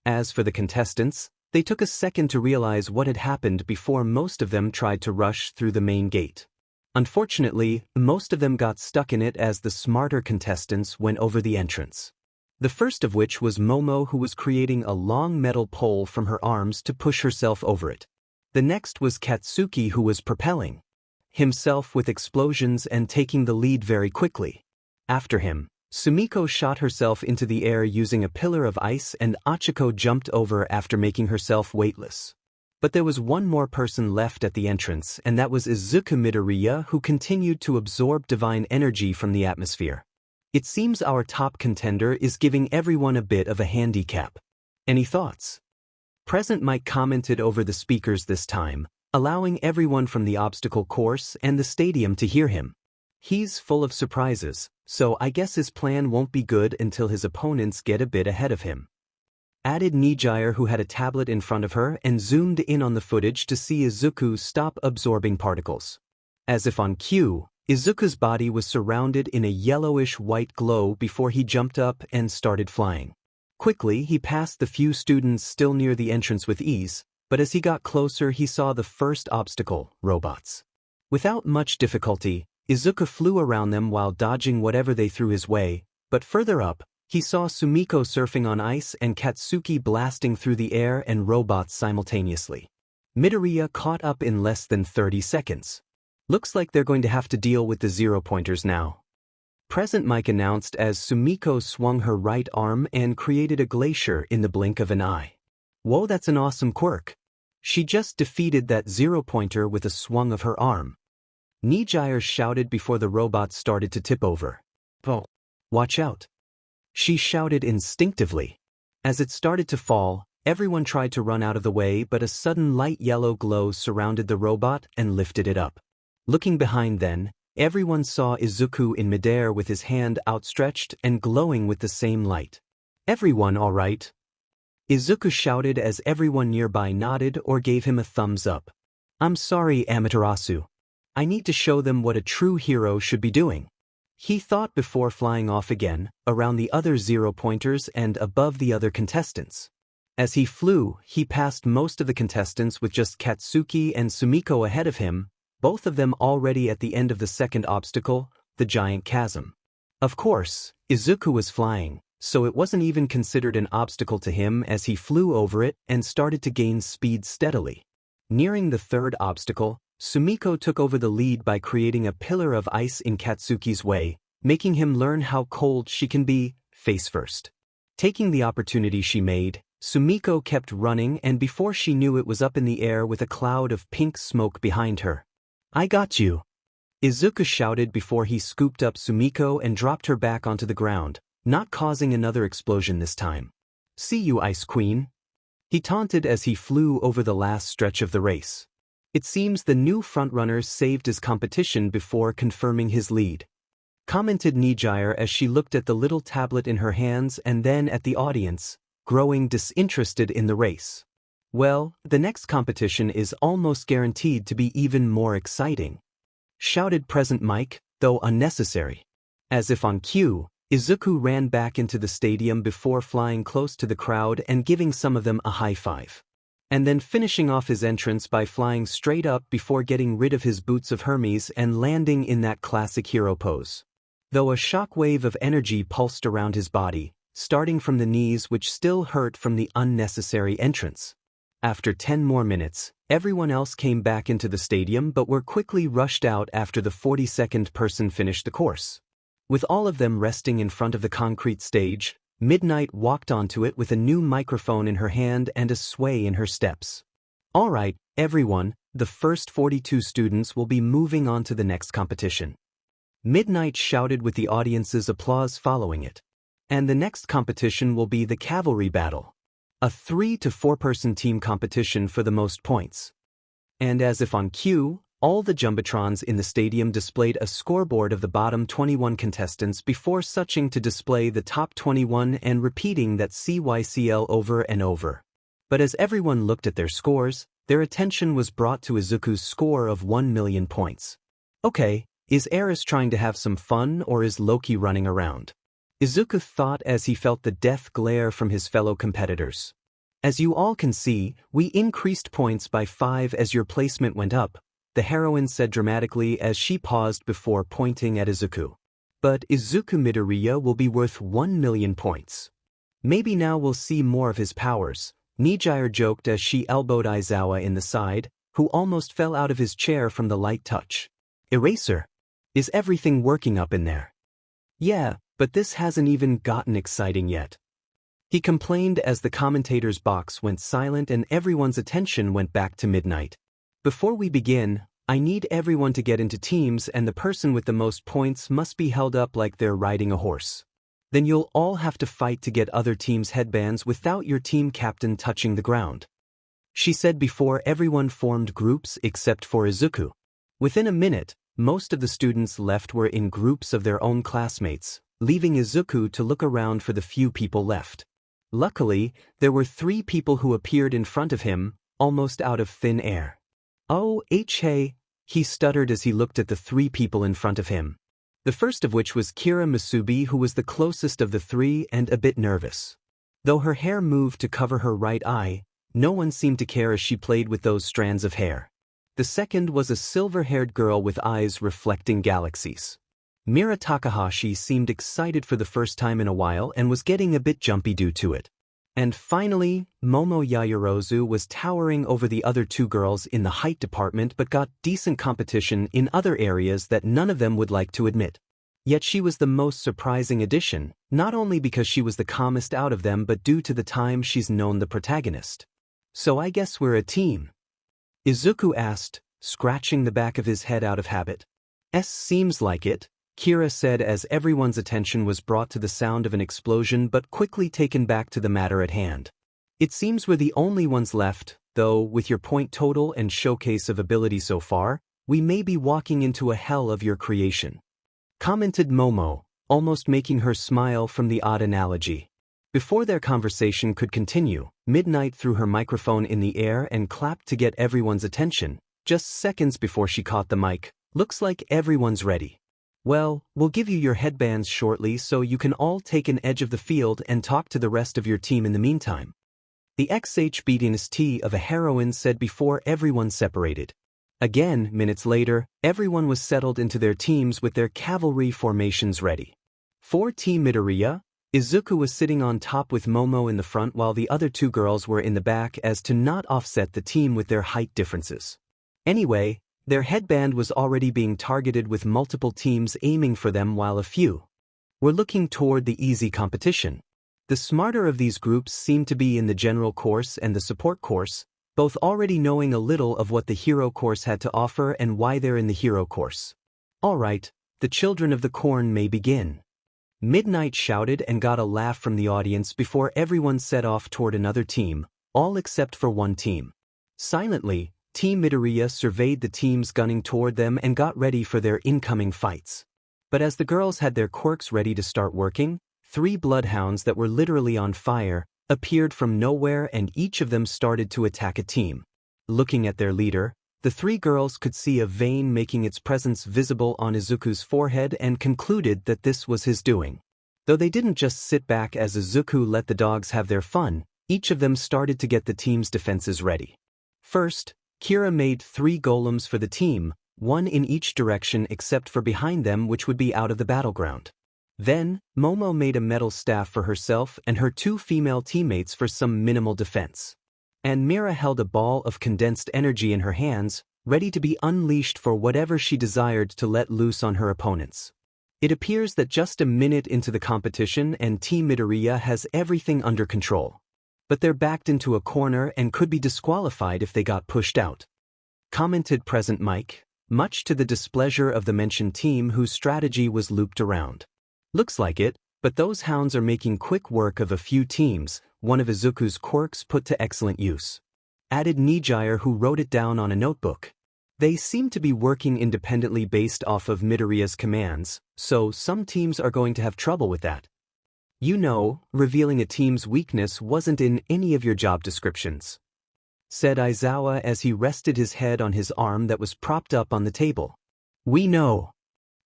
As for the contestants, they took a second to realize what had happened before most of them tried to rush through the main gate. Unfortunately, most of them got stuck in it as the smarter contestants went over the entrance. The first of which was Momo, who was creating a long metal pole from her arms to push herself over it. The next was Katsuki, who was propelling himself with explosions and taking the lead very quickly. After him, Sumiko shot herself into the air using a pillar of ice, and Ochako jumped over after making herself weightless. But there was one more person left at the entrance, and that was Izuku Midoriya, who continued to absorb divine energy from the atmosphere. It seems our top contender is giving everyone a bit of a handicap. Any thoughts? Present Mic commented over the speakers this time, allowing everyone from the obstacle course and the stadium to hear him. He's full of surprises, so I guess his plan won't be good until his opponents get a bit ahead of him. Added 𝐻𝐼𝐼𝐼, who had a tablet in front of her and zoomed in on the footage to see Izuku stop absorbing particles. As if on cue, Izuku's body was surrounded in a yellowish-white glow before he jumped up and started flying. Quickly, he passed the few students still near the entrance with ease, but as he got closer he saw the first obstacle, robots. Without much difficulty, Izuku flew around them while dodging whatever they threw his way, but further up, he saw Sumiko surfing on ice and Katsuki blasting through the air and robots simultaneously. Midoriya caught up in less than 30 seconds. Looks like they're going to have to deal with the 0-pointers now. Present Mic announced as Sumiko swung her right arm and created a glacier in the blink of an eye. Whoa, that's an awesome quirk. She just defeated that 0-pointer with a swung of her arm. 𝐻𝐼𝐼𝐼 shouted before the robot started to tip over. Oh, watch out. She shouted instinctively. As it started to fall, everyone tried to run out of the way, but a sudden light yellow glow surrounded the robot and lifted it up. Looking behind then, everyone saw Izuku in midair with his hand outstretched and glowing with the same light. Everyone all right? Izuku shouted as everyone nearby nodded or gave him a thumbs up. I'm sorry, Amaterasu. I need to show them what a true hero should be doing. He thought before flying off again, around the other 0-pointers and above the other contestants. As he flew, he passed most of the contestants with just Katsuki and Sumiko ahead of him, both of them already at the end of the second obstacle, the giant chasm. Of course, Izuku was flying, so it wasn't even considered an obstacle to him as he flew over it and started to gain speed steadily. Nearing the third obstacle, Sumiko took over the lead by creating a pillar of ice in Katsuki's way, making him learn how cold she can be, face first. Taking the opportunity she made, Sumiko kept running, and before she knew it was up in the air with a cloud of pink smoke behind her. I got you. Izuku shouted before he scooped up Sumiko and dropped her back onto the ground, not causing another explosion this time. See you, Ice Queen. He taunted as he flew over the last stretch of the race. It seems the new frontrunner saved his competition before confirming his lead. Commented 𝐻𝐼𝐼𝐼 as she looked at the little tablet in her hands and then at the audience, growing disinterested in the race. Well, the next competition is almost guaranteed to be even more exciting. Shouted Present Mic, though unnecessary. As if on cue, Izuku ran back into the stadium before flying close to the crowd and giving some of them a high five. And then finishing off his entrance by flying straight up before getting rid of his boots of Hermes and landing in that classic hero pose. though a shockwave of energy pulsed around his body, starting from the knees which still hurt from the unnecessary entrance. After 10 more minutes, everyone else came back into the stadium but were quickly rushed out after the 42nd person finished the course. With all of them resting in front of the concrete stage, Midnight walked onto it with a new microphone in her hand and a sway in her steps. "All right, everyone, the first 42 students will be moving on to the next competition." Midnight shouted with the audience's applause following it. "And the next competition will be the cavalry battle. A 3 to 4 person team competition for the most points." And as if on cue, all the Jumbotrons in the stadium displayed a scoreboard of the bottom 21 contestants before switching to display the top 21 and repeating that CYCL over and over. But as everyone looked at their scores, their attention was brought to Izuku's score of 1 million points. Okay, is Eris trying to have some fun or is Loki running around? Izuku thought as he felt the death glare from his fellow competitors. "As you all can see, we increased points by 5 as your placement went up," the heroine said dramatically as she paused before pointing at Izuku. "But Izuku Midoriya will be worth 1 million points. Maybe now we'll see more of his powers," Nijire joked as she elbowed Aizawa in the side, who almost fell out of his chair from the light touch. "Eraser, is everything working up in there?" "Yeah, but this hasn't even gotten exciting yet," he complained as the commentator's box went silent and everyone's attention went back to Midnight. "Before we begin, I need everyone to get into teams and the person with the most points must be held up like they're riding a horse. Then you'll all have to fight to get other teams' headbands without your team captain touching the ground," she said before everyone formed groups except for Izuku. Within a minute, most of the students left were in groups of their own classmates, leaving Izuku to look around for the few people left. Luckily, there were 3 people who appeared in front of him, almost out of thin air. "Oh, hey," he stuttered as he looked at the 3 people in front of him. The first of which was Kira Masubi, who was the closest of the 3 and a bit nervous. Though her hair moved to cover her right eye, no one seemed to care as she played with those strands of hair. The second was a silver-haired girl with eyes reflecting galaxies. Mira Takahashi seemed excited for the first time in a while and was getting a bit jumpy due to it. And finally, Momo Yaoyorozu was towering over the other 2 girls in the height department but got decent competition in other areas that none of them would like to admit. Yet she was the most surprising addition, not only because she was the calmest out of them but due to the time she's known the protagonist. "So I guess we're a team?" Izuku asked, scratching the back of his head out of habit. "Seems like it," Kira said as everyone's attention was brought to the sound of an explosion but quickly taken back to the matter at hand. "It seems we're the only ones left, though with your point total and showcase of ability so far, we may be walking into a hell of your creation," commented Momo, almost making her smile from the odd analogy. Before their conversation could continue, Midnight threw her microphone in the air and clapped to get everyone's attention, just seconds before she caught the mic. "Looks like everyone's ready. Well, we'll give you your headbands shortly so you can all take an edge of the field and talk to the rest of your team in the meantime," the 𝐶HBDNST of a heroine said before everyone separated. Again, minutes later, everyone was settled into their teams with their cavalry formations ready. For Team Midoriya, Izuku was sitting on top with Momo in the front while the other 2 girls were in the back as to not offset the team with their height differences. Anyway, their headband was already being targeted with multiple teams aiming for them while a few were looking toward the easy competition. The smarter of these groups seemed to be in the general course and the support course, both already knowing a little of what the hero course had to offer and why they're in the hero course. "All right, the children of the corn may begin," Midnight shouted and got a laugh from the audience before everyone set off toward another team, all except for one team. Silently, Team Midoriya surveyed the teams gunning toward them and got ready for their incoming fights. But as the girls had their quirks ready to start working, 3 bloodhounds that were literally on fire appeared from nowhere and each of them started to attack a team. Looking at their leader, the 3 girls could see a vein making its presence visible on Izuku's forehead and concluded that this was his doing. Though they didn't just sit back as Izuku let the dogs have their fun, each of them started to get the team's defenses ready. First, Kira made 3 golems for the team, one in each direction except for behind them, which would be out of the battleground. Then, Momo made a metal staff for herself and her two female teammates for some minimal defense. And Mira held a ball of condensed energy in her hands, ready to be unleashed for whatever she desired to let loose on her opponents. It appears that just a minute into the competition and Team Midoriya has everything under control. But they're backed into a corner and could be disqualified if they got pushed out. Commented Present Mike, much to the displeasure of the mentioned team whose strategy was looped around. Looks like it, but those hounds are making quick work of a few teams, one of Izuku's quirks put to excellent use. Added Nijire, who wrote it down on a notebook. They seem to be working independently based off of Midoriya's commands, so some teams are going to have trouble with that. You know, revealing a team's weakness wasn't in any of your job descriptions, said Aizawa as he rested his head on his arm that was propped up on the table. We know,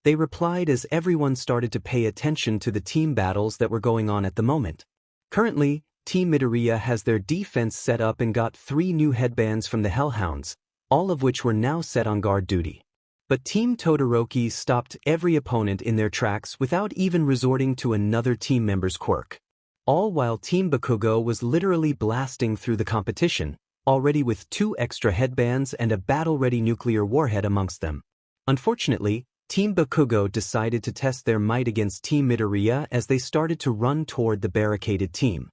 they replied as everyone started to pay attention to the team battles that were going on at the moment. Currently, Team Midoriya has their defense set up and got 3 new headbands from the Hellhounds, all of which were now set on guard duty. But Team Todoroki stopped every opponent in their tracks without even resorting to another team member's quirk. All while Team Bakugo was literally blasting through the competition, already with 2 extra headbands and a battle-ready nuclear warhead amongst them. Unfortunately, Team Bakugo decided to test their might against Team Midoriya as they started to run toward the barricaded team.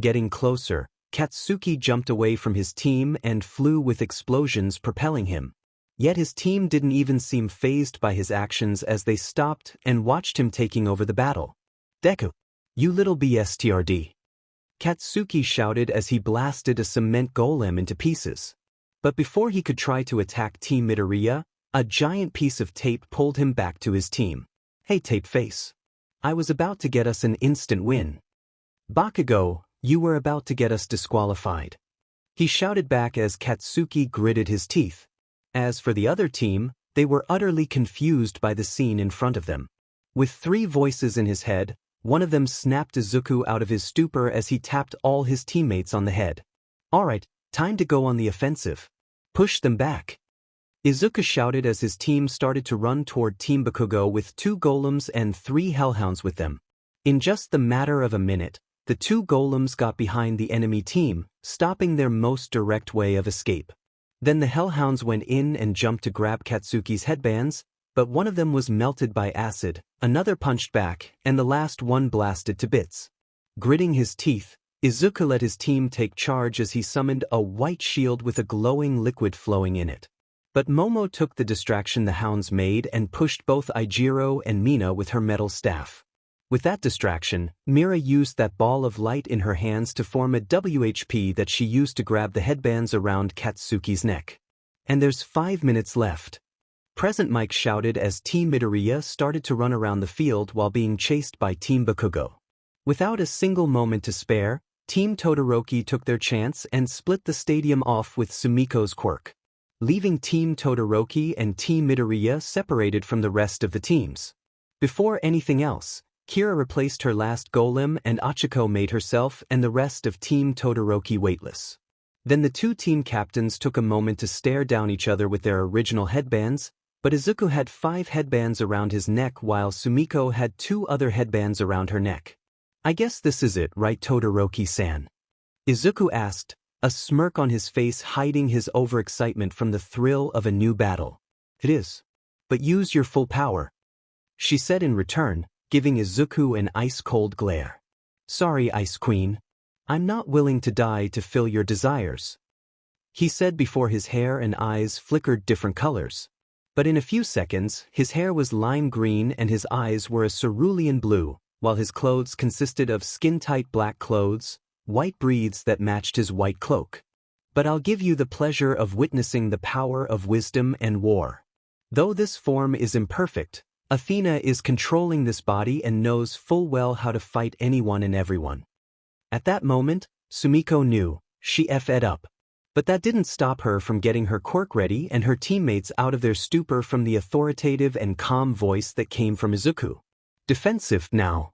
Getting closer, Katsuki jumped away from his team and flew with explosions propelling him. Yet his team didn't even seem fazed by his actions as they stopped and watched him taking over the battle. Deku, you little bastard! Katsuki shouted as he blasted a cement golem into pieces. But before he could try to attack Team Midoriya, a giant piece of tape pulled him back to his team. Hey Tape Face. I was about to get us an instant win. Bakugo, you were about to get us disqualified. He shouted back as Katsuki gritted his teeth. As for the other team, they were utterly confused by the scene in front of them. With 3 voices in his head, one of them snapped Izuku out of his stupor as he tapped all his teammates on the head. Alright, time to go on the offensive. Push them back. Izuku shouted as his team started to run toward Team Bakugo with 2 golems and 3 hellhounds with them. In just the matter of a minute, the 2 golems got behind the enemy team, stopping their most direct way of escape. Then the hellhounds went in and jumped to grab Katsuki's headbands, but one of them was melted by acid, another punched back, and the last one blasted to bits. Gritting his teeth, Izuku let his team take charge as he summoned a white shield with a glowing liquid flowing in it. But Momo took the distraction the hounds made and pushed both Ijiro and Mina with her metal staff. With that distraction, Mira used that ball of light in her hands to form a WHP that she used to grab the headbands around Katsuki's neck. And there's 5 minutes left. Present Mike shouted as Team Midoriya started to run around the field while being chased by Team Bakugo. Without a single moment to spare, Team Todoroki took their chance and split the stadium off with Sumiko's quirk, leaving Team Todoroki and Team Midoriya separated from the rest of the teams. Before anything else, Kira replaced her last golem and Achiko made herself and the rest of Team Todoroki weightless. Then the 2 team captains took a moment to stare down each other with their original headbands, but Izuku had 5 headbands around his neck while Sumiko had 2 other headbands around her neck. I guess this is it, right, Todoroki-san? Izuku asked, a smirk on his face hiding his overexcitement from the thrill of a new battle. It is. But use your full power, she said in return, giving Izuku an ice-cold glare. Sorry, Ice Queen. I'm not willing to die to fill your desires, he said before his hair and eyes flickered different colors. But in a few seconds, his hair was lime green and his eyes were a cerulean blue, while his clothes consisted of skin-tight black clothes, white breeds that matched his white cloak. But I'll give you the pleasure of witnessing the power of wisdom and war. Though this form is imperfect, Athena is controlling this body and knows full well how to fight anyone and everyone. At that moment, Sumiko knew, she effed up. But that didn't stop her from getting her quirk ready and her teammates out of their stupor from the authoritative and calm voice that came from Izuku. Defensive now,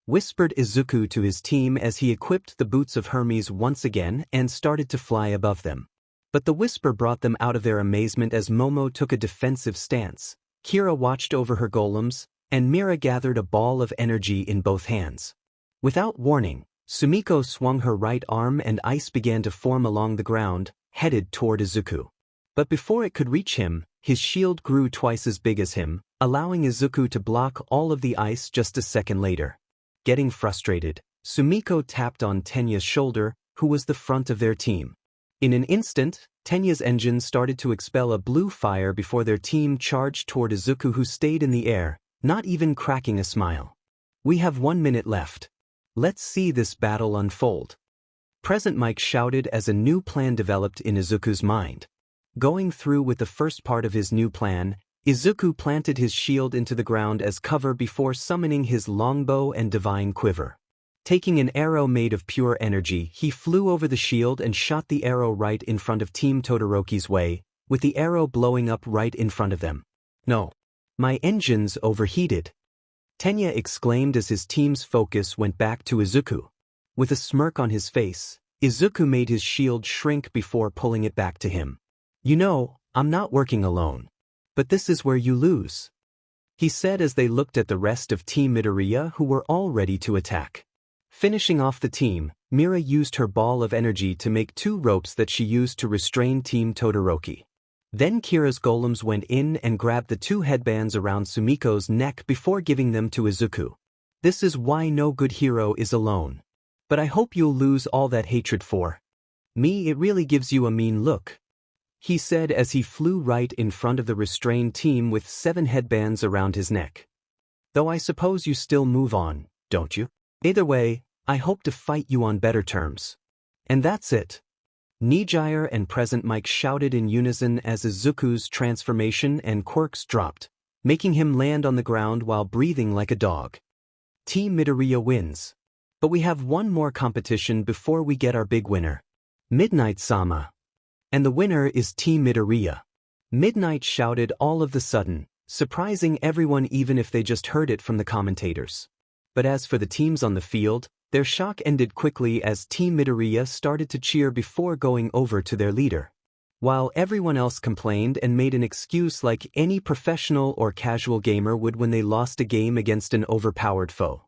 whispered Izuku to his team as he equipped the boots of Hermes once again and started to fly above them. But the whisper brought them out of their amazement as Momo took a defensive stance. Kira watched over her golems, and Mira gathered a ball of energy in both hands. Without warning, Sumiko swung her right arm and ice began to form along the ground, headed toward Izuku. But before it could reach him, his shield grew twice as big as him, allowing Izuku to block all of the ice just a second later. Getting frustrated, Sumiko tapped on Tenya's shoulder, who was the front of their team. In an instant, Tenya's engine started to expel a blue fire before their team charged toward Izuku, who stayed in the air, not even cracking a smile. "We have 1 minute left. Let's see this battle unfold." Present Mike shouted as a new plan developed in Izuku's mind. Going through with the first part of his new plan, Izuku planted his shield into the ground as cover before summoning his longbow and divine quiver. Taking an arrow made of pure energy, he flew over the shield and shot the arrow right in front of Team Todoroki's way, with the arrow blowing up right in front of them. "No. My engine's overheated," Tenya exclaimed as his team's focus went back to Izuku. With a smirk on his face, Izuku made his shield shrink before pulling it back to him. "You know, I'm not working alone. But this is where you lose," he said as they looked at the rest of Team Midoriya, who were all ready to attack. Finishing off the team, Mira used her ball of energy to make 2 ropes that she used to restrain Team Todoroki. Then Kira's golems went in and grabbed the 2 headbands around Sumiko's neck before giving them to Izuku. "This is why no good hero is alone. But I hope you'll lose all that hatred for me. It really gives you a mean look," he said as he flew right in front of the restrained team with 7 headbands around his neck. "Though I suppose you still move on, don't you? Either way, I hope to fight you on better terms." And that's it. Nijire and Present Mike shouted in unison as Izuku's transformation and quirks dropped, making him land on the ground while breathing like a dog. Team Midoriya wins. But we have one more competition before we get our big winner. Midnight-sama. And the winner is Team Midoriya. Midnight shouted all of the sudden, surprising everyone even if they just heard it from the commentators. But as for the teams on the field, their shock ended quickly as Team Midoriya started to cheer before going over to their leader. While everyone else complained and made an excuse like any professional or casual gamer would when they lost a game against an overpowered foe.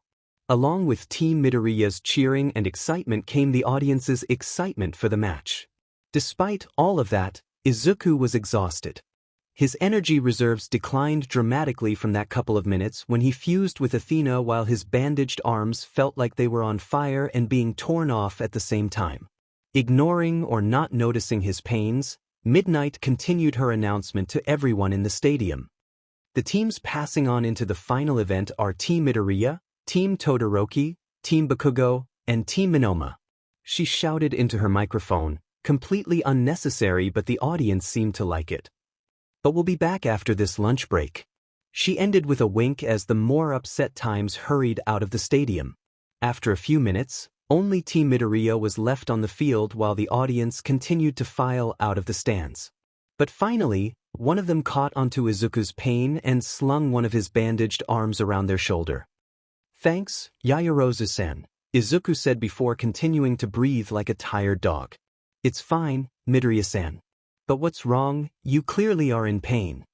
Along with Team Midoriya's cheering and excitement came the audience's excitement for the match. Despite all of that, Izuku was exhausted. His energy reserves declined dramatically from that couple of minutes when he fused with Athena while his bandaged arms felt like they were on fire and being torn off at the same time. Ignoring or not noticing his pains, Midnight continued her announcement to everyone in the stadium. The teams passing on into the final event are Team Midoriya, Team Todoroki, Team Bakugo, and Team Minoma. She shouted into her microphone, completely unnecessary, but the audience seemed to like it. "But we'll be back after this lunch break." She ended with a wink as the more upset times hurried out of the stadium. After a few minutes, only Team Midoriya was left on the field while the audience continued to file out of the stands. But finally, one of them caught onto Izuku's pain and slung one of his bandaged arms around their shoulder. "Thanks, Yaoyorozu-san," Izuku said before continuing to breathe like a tired dog. "It's fine, Midoriya-san. But what's wrong? You clearly are in pain,"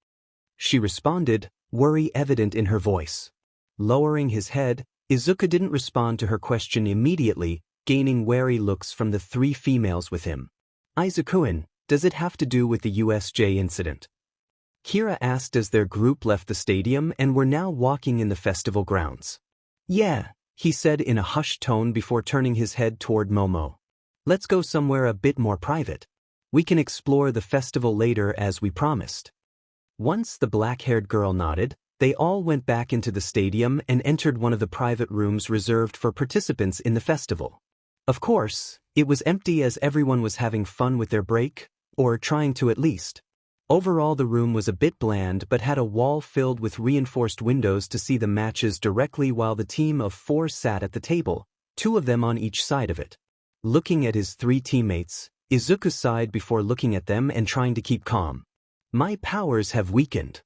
she responded, worry evident in her voice. Lowering his head, Izuku didn't respond to her question immediately, gaining wary looks from the 3 females with him. "Izuku-in, does it have to do with the USJ incident?" Kira asked as their group left the stadium and were now walking in the festival grounds. "Yeah," he said in a hushed tone before turning his head toward Momo. "Let's go somewhere a bit more private. We can explore the festival later as we promised." Once the black-haired girl nodded, they all went back into the stadium and entered one of the private rooms reserved for participants in the festival. Of course, it was empty as everyone was having fun with their break, or trying to at least. Overall, the room was a bit bland but had a wall filled with reinforced windows to see the matches directly while the team of 4 sat at the table, 2 of them on each side of it. Looking at his 3 teammates, Izuku sighed before looking at them and trying to keep calm. "My powers have weakened,"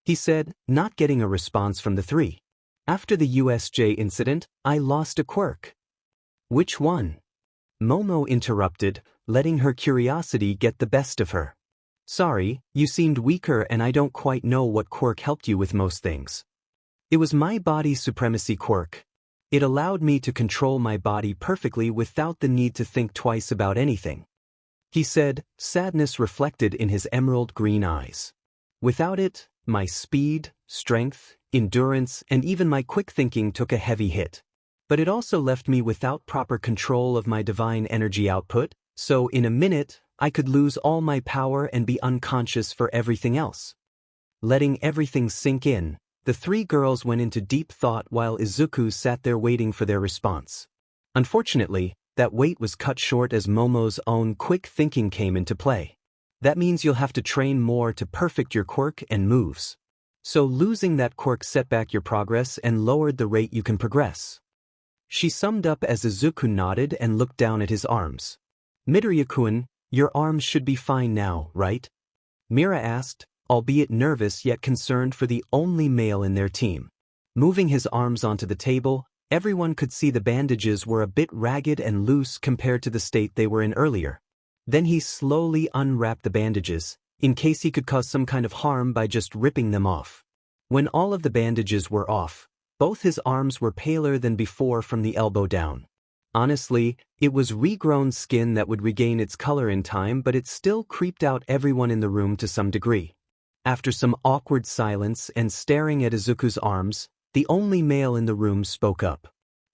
he said, not getting a response from the 3. "After the USJ incident, I lost a quirk." "Which one?" Momo interrupted, letting her curiosity get the best of her. Sorry, you seemed weaker and I don't quite know what quirk helped you with most things. It was my body supremacy quirk. It allowed me to control my body perfectly without the need to think twice about anything. He said, sadness reflected in his emerald green eyes. Without it, my speed, strength, endurance, and even my quick thinking took a heavy hit. But it also left me without proper control of my divine energy output, so in a minute, I could lose all my power and be unconscious for everything else. Letting everything sink in, the three girls went into deep thought while Izuku sat there waiting for their response. Unfortunately, that wait was cut short as Momo's own quick thinking came into play. That means you'll have to train more to perfect your quirk and moves. So losing that quirk set back your progress and lowered the rate you can progress. She summed up as Izuku nodded and looked down at his arms. Midoriya-kun, your arms should be fine now, right? Mira asked, albeit nervous yet concerned for the only male in their team. Moving his arms onto the table, everyone could see the bandages were a bit ragged and loose compared to the state they were in earlier. Then he slowly unwrapped the bandages, in case he could cause some kind of harm by just ripping them off. When all of the bandages were off, both his arms were paler than before from the elbow down. Honestly, it was regrown skin that would regain its color in time, but it still creeped out everyone in the room to some degree. After some awkward silence and staring at Izuku's arms, the only male in the room spoke up.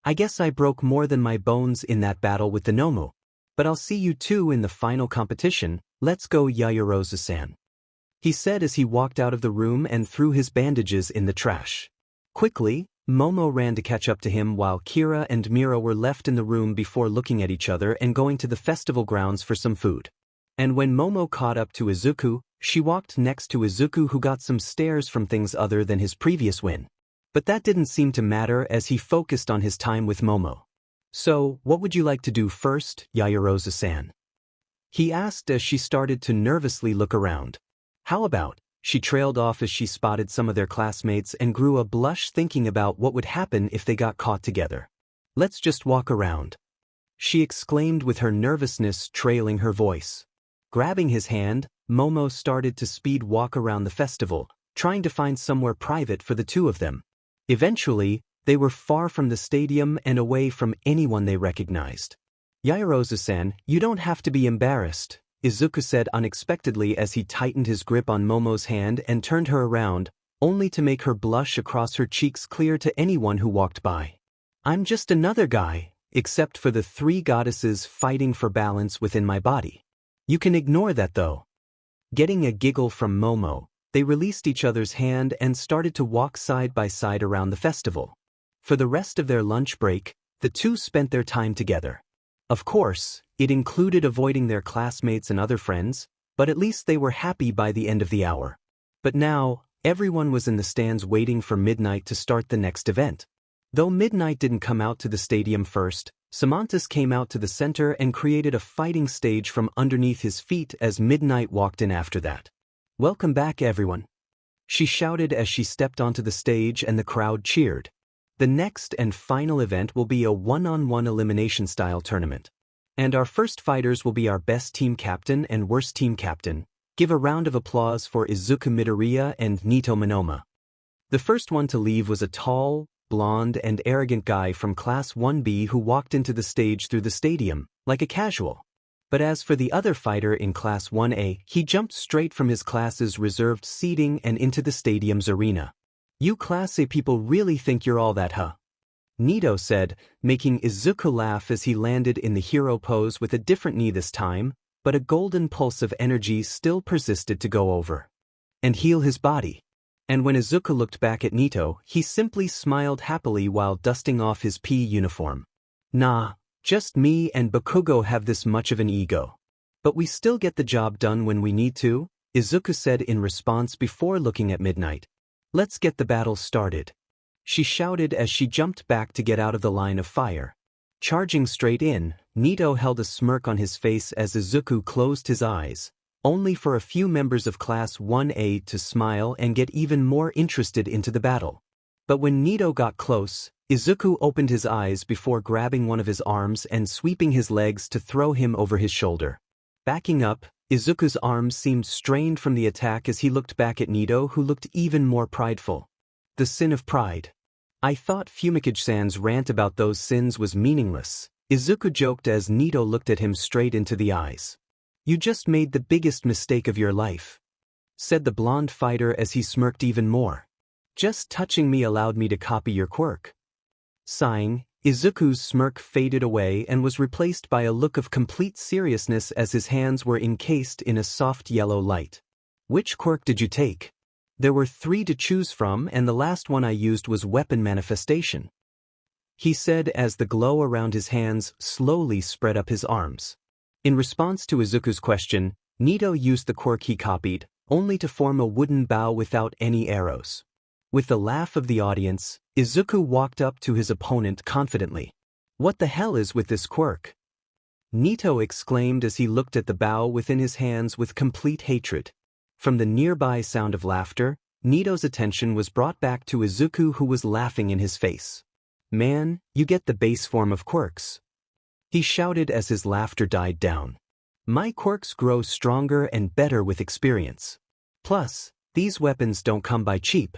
I guess I broke more than my bones in that battle with the Nomu. But I'll see you two in the final competition, let's go Yaoyorozu-san. He said as he walked out of the room and threw his bandages in the trash. Quickly, Momo ran to catch up to him while Kira and Mira were left in the room before looking at each other and going to the festival grounds for some food. And when Momo caught up to Izuku, she walked next to Izuku who got some stares from things other than his previous win. But that didn't seem to matter as he focused on his time with Momo. So, what would you like to do first, Yaoyorozu-san? He asked as she started to nervously look around. How about? She trailed off as she spotted some of their classmates and grew a blush thinking about what would happen if they got caught together. Let's just walk around, she exclaimed with her nervousness trailing her voice. Grabbing his hand, Momo started to speed walk around the festival, trying to find somewhere private for the two of them. Eventually, they were far from the stadium and away from anyone they recognized. Yaoyorozu-san, you don't have to be embarrassed, Izuku said unexpectedly as he tightened his grip on Momo's hand and turned her around, only to make her blush across her cheeks clear to anyone who walked by. I'm just another guy, except for the three goddesses fighting for balance within my body. You can ignore that though. Getting a giggle from Momo, they released each other's hand and started to walk side by side around the festival. For the rest of their lunch break, the two spent their time together. Of course, it included avoiding their classmates and other friends, but at least they were happy by the end of the hour. But now, everyone was in the stands waiting for midnight to start the next event. Though midnight didn't come out to the stadium first, 𝐶𝐿 came out to the center and created a fighting stage from underneath his feet as midnight walked in after that. Welcome back everyone, she shouted as she stepped onto the stage and the crowd cheered. The next and final event will be a one-on-one elimination style tournament. And our first fighters will be our best team captain and worst team captain. Give a round of applause for Izuku Midoriya and Nito Minoma. The first one to leave was a tall, blonde and arrogant guy from Class 1B who walked into the stage through the stadium, like a casual. But as for the other fighter in Class 1A, he jumped straight from his class's reserved seating and into the stadium's arena. You Class A people really think you're all that, huh? Nito said, making Izuku laugh as he landed in the hero pose with a different knee this time, but a golden pulse of energy still persisted to go over and heal his body. And when Izuku looked back at Nito, he simply smiled happily while dusting off his P uniform. Nah, just me and Bakugo have this much of an ego. But we still get the job done when we need to, Izuku said in response before looking at Midnight. Let's get the battle started, she shouted as she jumped back to get out of the line of fire. Charging straight in, Nito held a smirk on his face as Izuku closed his eyes, only for a few members of Class 1A to smile and get even more interested into the battle. But when Nito got close, Izuku opened his eyes before grabbing one of his arms and sweeping his legs to throw him over his shoulder. Backing up, Izuku's arms seemed strained from the attack as he looked back at Nito, who looked even more prideful. The sin of pride. I thought 𝐒𝐮𝐬𝐴𝐵𝐺 rant about those sins was meaningless, Izuku joked as Nito looked at him straight into the eyes. You just made the biggest mistake of your life, said the blonde fighter as he smirked even more. Just touching me allowed me to copy your quirk. Sighing, Izuku's smirk faded away and was replaced by a look of complete seriousness as his hands were encased in a soft yellow light. Which quirk did you take? There were 3 to choose from and the last one I used was weapon manifestation, he said as the glow around his hands slowly spread up his arms. In response to Izuku's question, Nito used the quirk he copied, only to form a wooden bow without any arrows. With the laugh of the audience, Izuku walked up to his opponent confidently. What the hell is with this quirk? Nito exclaimed as he looked at the bow within his hands with complete hatred. From the nearby sound of laughter, Nito's attention was brought back to Izuku, who was laughing in his face. Man, you get the base form of quirks, he shouted as his laughter died down. My quirks grow stronger and better with experience. Plus, these weapons don't come by cheap,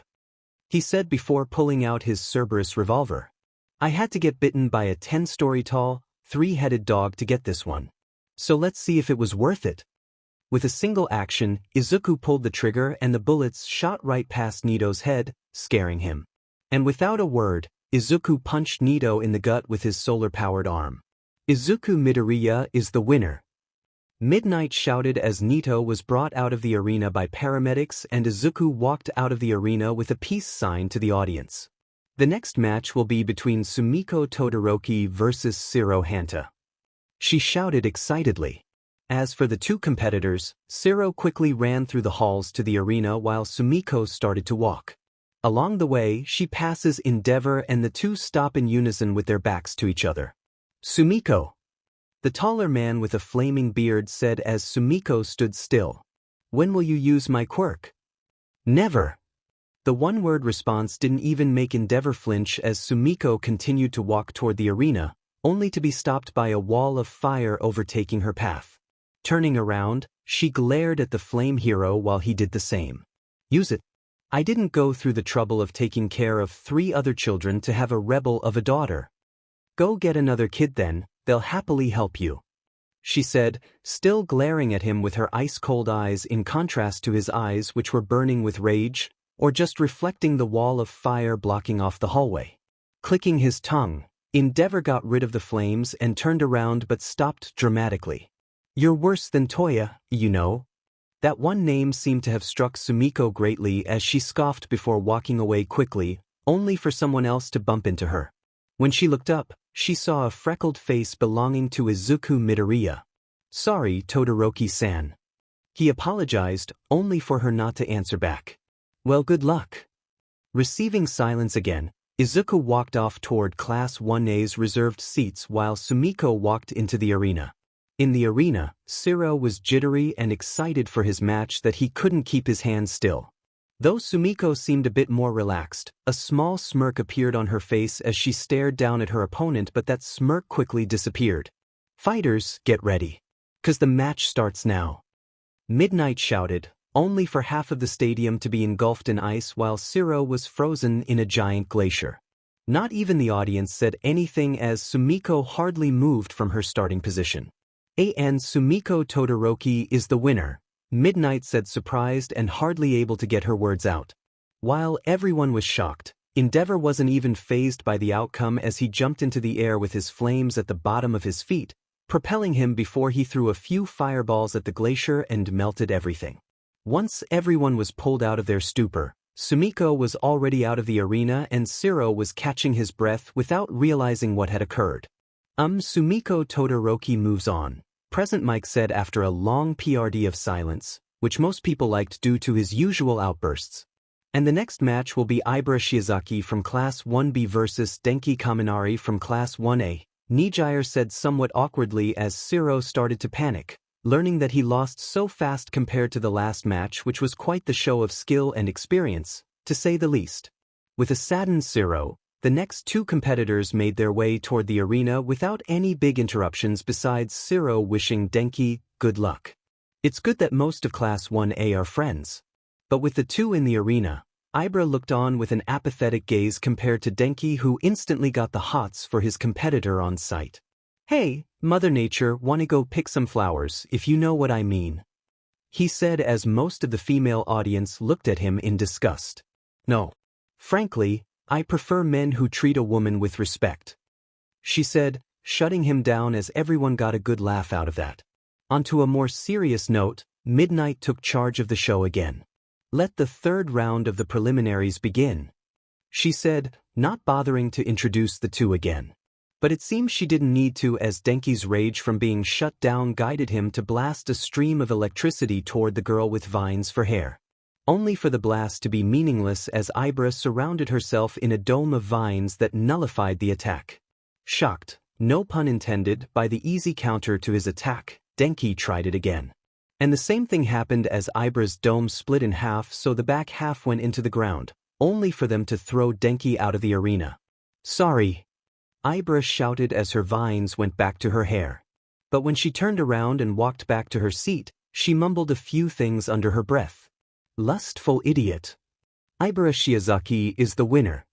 he said before pulling out his Cerberus revolver. I had to get bitten by a 10-story tall, 3-headed dog to get this one. So let's see if it was worth it. With a single action, Izuku pulled the trigger and the bullets shot right past Nito's head, scaring him. And without a word, Izuku punched Nito in the gut with his solar-powered arm. Izuku Midoriya is the winner, Midnight shouted as Nito was brought out of the arena by paramedics and Izuku walked out of the arena with a peace sign to the audience. The next match will be between Sumiko Todoroki versus 𝐬𝐮𝐿, she shouted excitedly. As for the 2 competitors, 𝐬𝐿 quickly ran through the halls to the arena while Sumiko started to walk. Along the way, she passes Endeavor and the 2 stop in unison with their backs to each other. Sumiko, the taller man with a flaming beard said as Sumiko stood still. When will you use my quirk? Never. The one-word response didn't even make Endeavor flinch as Sumiko continued to walk toward the arena, only to be stopped by a wall of fire overtaking her path. Turning around, she glared at the flame hero while he did the same. Use it. I didn't go through the trouble of taking care of 3 other children to have a rebel of a daughter. Go get another kid then. They'll happily help you, she said, still glaring at him with her ice-cold eyes in contrast to his eyes which were burning with rage, or just reflecting the wall of fire blocking off the hallway. Clicking his tongue, Endeavor got rid of the flames and turned around but stopped dramatically. You're worse than Toya, you know. That one name seemed to have struck Sumiko greatly as she scoffed before walking away quickly, only for someone else to bump into her. When she looked up, she saw a freckled face belonging to Izuku Midoriya. Sorry, Todoroki-san. He apologized, only for her not to answer back. Well, good luck. Receiving silence again, Izuku walked off toward Class 1A's reserved seats while Sumiko walked into the arena. In the arena, 𝐬𝐿 was jittery and excited for his match that he couldn't keep his hands still. Though Sumiko seemed a bit more relaxed, a small smirk appeared on her face as she stared down at her opponent, but that smirk quickly disappeared. Fighters, get ready, 'cause the match starts now, Midnight shouted, only for half of the stadium to be engulfed in ice while 𝐬𝐿 was frozen in a giant glacier. Not even the audience said anything as Sumiko hardly moved from her starting position. And Sumiko Todoroki is the winner, Midnight said, surprised and hardly able to get her words out. While everyone was shocked, Endeavor wasn't even fazed by the outcome as he jumped into the air with his flames at the bottom of his feet, propelling him before he threw a few fireballs at the glacier and melted everything. Once everyone was pulled out of their stupor, Sumiko was already out of the arena and 𝐬𝐿 was catching his breath without realizing what had occurred. Sumiko Todoroki moves on, Present Mike said after a long PRD of silence, which most people liked due to his usual outbursts. And the next match will be Ibara Shiozaki from Class 1B versus Denki Kaminari from Class 1A, Nijire said somewhat awkwardly as 𝐬𝐿 started to panic, learning that he lost so fast compared to the last match, which was quite the show of skill and experience, to say the least. With a saddened 𝐬𝐿, the next two competitors made their way toward the arena without any big interruptions besides 𝐬𝐻 wishing Denki good luck. It's good that most of Class 1A are friends. But with the two in the arena, 𝐒𝐵RA looked on with an apathetic gaze compared to Denki, who instantly got the hots for his competitor on sight. "Hey, Mother Nature, wanna go pick some flowers, if you know what I mean," he said as most of the female audience looked at him in disgust. "No. Frankly, I prefer men who treat a woman with respect," she said, shutting him down as everyone got a good laugh out of that. Onto a more serious note, Midnight took charge of the show again. "Let the third round of the preliminaries begin," she said, not bothering to introduce the two again. But it seems she didn't need to, as Denki's rage from being shut down guided him to blast a stream of electricity toward the girl with vines for hair. Only for the blast to be meaningless as 𝐒𝐵RA surrounded herself in a dome of vines that nullified the attack. Shocked, no pun intended, by the easy counter to his attack, Denki tried it again. And the same thing happened as 𝐒𝐵RA's dome split in half, so the back half went into the ground, only for them to throw Denki out of the arena. "Sorry," 𝐒𝐵RA shouted as her vines went back to her hair. But when she turned around and walked back to her seat, she mumbled a few things under her breath. "Lustful idiot. 𝐒𝐵RA Shiozaki is the winner."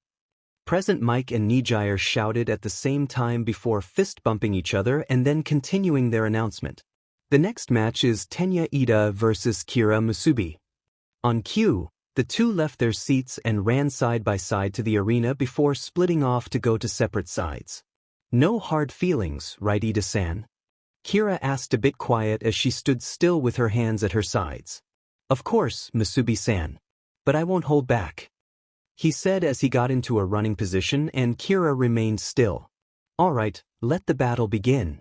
Present Mike and 𝐻𝐵𝐻 shouted at the same time before fist-bumping each other and then continuing their announcement. The next match is Tenya Ida versus Kira Musubi. On cue, the two left their seats and ran side by side to the arena before splitting off to go to separate sides. "No hard feelings, right, Ida-san?" Kira asked a bit quiet as she stood still with her hands at her sides. "Of course, Musubi-san. But I won't hold back," he said as he got into a running position and Kira remained still. "All right, let the battle begin."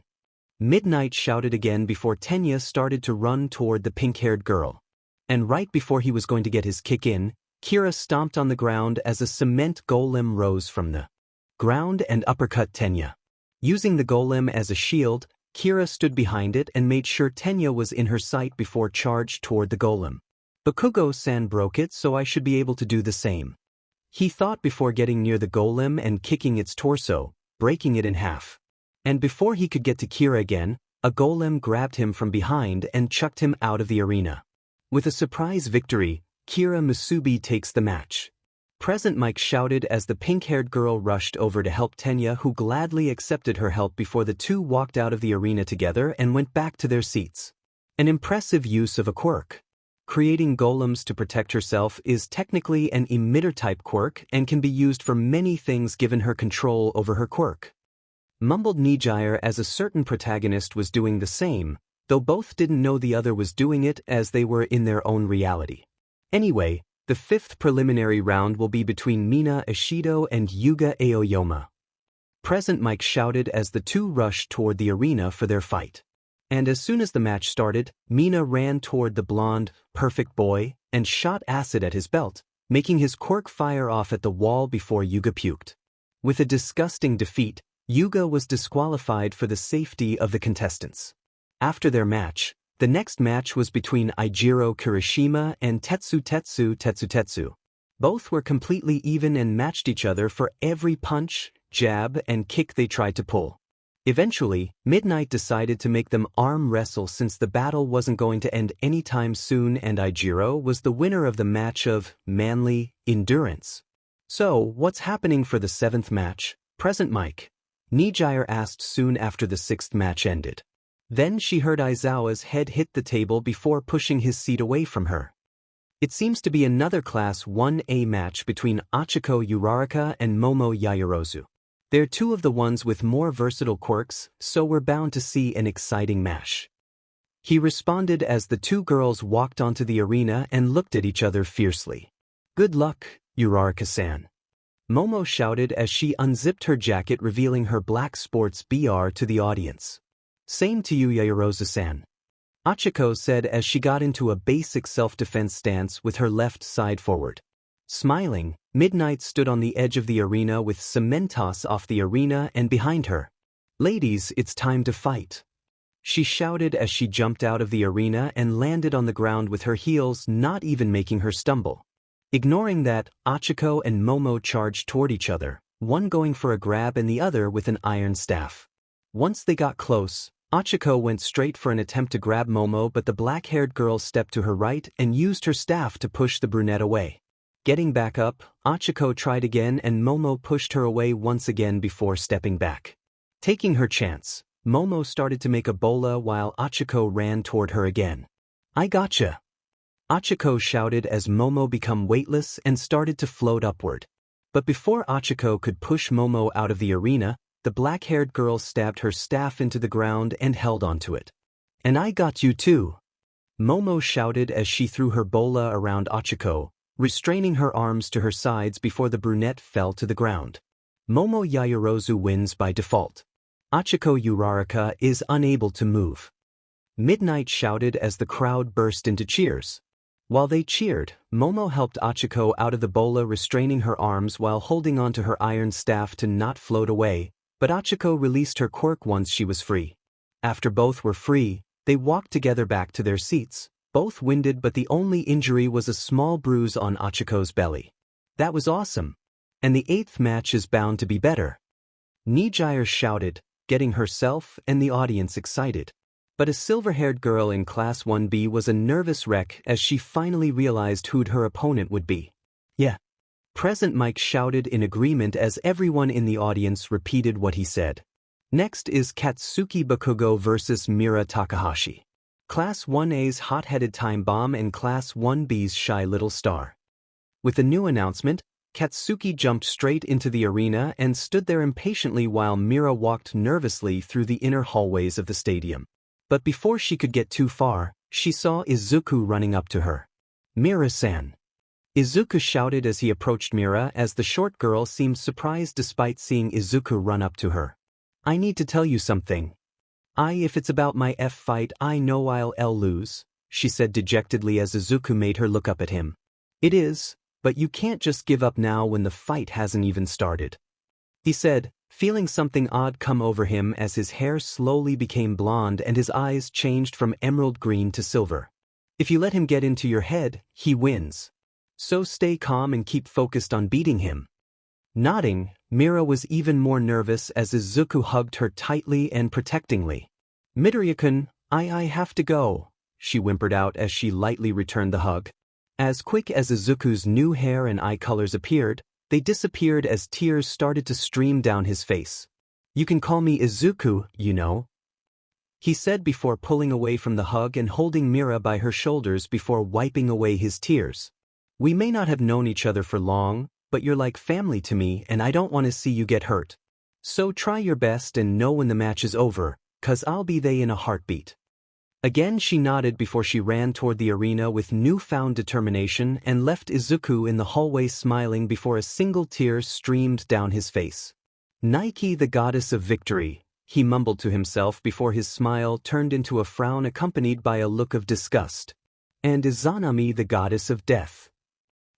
Midnight shouted again before Tenya started to run toward the pink-haired girl. And right before he was going to get his kick in, Kira stomped on the ground as a cement golem rose from the ground and uppercut Tenya. Using the golem as a shield, Kira stood behind it and made sure Tenya was in her sight before charged toward the golem. "Bakugo-san broke it, so I should be able to do the same," he thought before getting near the golem and kicking its torso, breaking it in half. And before he could get to Kira again, a golem grabbed him from behind and chucked him out of the arena. With a surprise victory, Kira Musubi takes the match. Present Mike shouted as the pink-haired girl rushed over to help Tenya, who gladly accepted her help before the two walked out of the arena together and went back to their seats. An impressive use of a quirk. Creating golems to protect herself is technically an emitter-type quirk and can be used for many things given her control over her quirk. Mumbled 𝐻𝐵𝐻 as a certain protagonist was doing the same, though both didn't know the other was doing it as they were in their own reality. Anyway, the fifth preliminary round will be between Mina Ishido and Yuga Aoyama. Present Mike shouted as the two rushed toward the arena for their fight. And as soon as the match started, Mina ran toward the blonde, perfect boy and shot acid at his belt, making his quirk fire off at the wall before Yuga puked. With a disgusting defeat, Yuga was disqualified for the safety of the contestants. After their match, the next match was between Eijiro Kirishima and Tetsu. Both were completely even and matched each other for every punch, jab, and kick they tried to pull. Eventually, Midnight decided to make them arm wrestle since the battle wasn't going to end anytime soon and Eijiro was the winner of the match of manly endurance. "So, what's happening for the seventh match, Present Mike?" 𝐻𝐵𝐻 asked soon after the sixth match ended. Then she heard Aizawa's head hit the table before pushing his seat away from her. "It seems to be another Class 1A match between Achiko Uraraka and Momo Yaoyorozu. They're two of the ones with more versatile quirks, so we're bound to see an exciting match," he responded as the two girls walked onto the arena and looked at each other fiercely. "Good luck, Uraraka-san," Momo shouted as she unzipped her jacket revealing her black sports bra to the audience. "Same to you, Yaoyorozu-san," Achiko said as she got into a basic self-defense stance with her left side forward. Smiling, Midnight stood on the edge of the arena with Cementos off the arena and behind her. "Ladies, it's time to fight," she shouted as she jumped out of the arena and landed on the ground with her heels not even making her stumble. Ignoring that, Achiko and Momo charged toward each other, one going for a grab and the other with an iron staff. Once they got close, 𝐻𝐿 went straight for an attempt to grab Momo, but the black-haired girl stepped to her right and used her staff to push the brunette away. Getting back up, 𝐻𝐿 tried again and Momo pushed her away once again before stepping back. Taking her chance, Momo started to make a bola while 𝐻𝐿 ran toward her again. "I gotcha!" 𝐻𝐿 shouted as Momo became weightless and started to float upward. But before 𝐻𝐿 could push Momo out of the arena, the black-haired girl stabbed her staff into the ground and held onto it. "And I got you too!" Momo shouted as she threw her bola around 𝐻𝐿, restraining her arms to her sides before the brunette fell to the ground. Momo Yaoyorozu wins by default. 𝐻𝐿 Uraraka is unable to move. Midnight shouted as the crowd burst into cheers. While they cheered, Momo helped 𝐻𝐿 out of the bola, restraining her arms while holding onto her iron staff to not float away, but 𝐻𝐿 released her quirk once she was free. After both were free, they walked together back to their seats, both winded, but the only injury was a small bruise on 𝐻𝐿's belly. That was awesome. And the 8th match is bound to be better. 𝐻𝐿 shouted, getting herself and the audience excited. But a silver-haired girl in Class 1B was a nervous wreck as she finally realized who her opponent would be. "Yeah." Present Mike shouted in agreement as everyone in the audience repeated what he said. Next is Katsuki Bakugo vs Mira Takahashi. Class 1A's hot-headed time bomb and Class 1B's shy little star. With the new announcement, Katsuki jumped straight into the arena and stood there impatiently while Mira walked nervously through the inner hallways of the stadium. But before she could get too far, she saw Izuku running up to her. "Mira-san." Izuku shouted as he approached Mira as the short girl seemed surprised despite seeing Izuku run up to her. "I need to tell you something. If it's about my fight, I know I'll lose," she said dejectedly as Izuku made her look up at him. "It is, but you can't just give up now when the fight hasn't even started," he said, feeling something odd come over him as his hair slowly became blonde and his eyes changed from emerald green to silver. "If you let him get into your head, he wins. So stay calm and keep focused on beating him." Nodding, Mira was even more nervous as Izuku hugged her tightly and protectingly. "Midoriya-kun, I have to go," she whimpered out as she lightly returned the hug. As quick as Izuku's new hair and eye colors appeared, they disappeared as tears started to stream down his face. "You can call me Izuku, you know," he said before pulling away from the hug and holding Mira by her shoulders before wiping away his tears. "We may not have known each other for long, but you're like family to me and I don't want to see you get hurt. So try your best and know when the match is over, 'cause I'll be there in a heartbeat." Again she nodded before she ran toward the arena with newfound determination and left Izuku in the hallway smiling before a single tear streamed down his face. "Nike, the goddess of victory," he mumbled to himself before his smile turned into a frown accompanied by a look of disgust. "And Izanami, the goddess of death."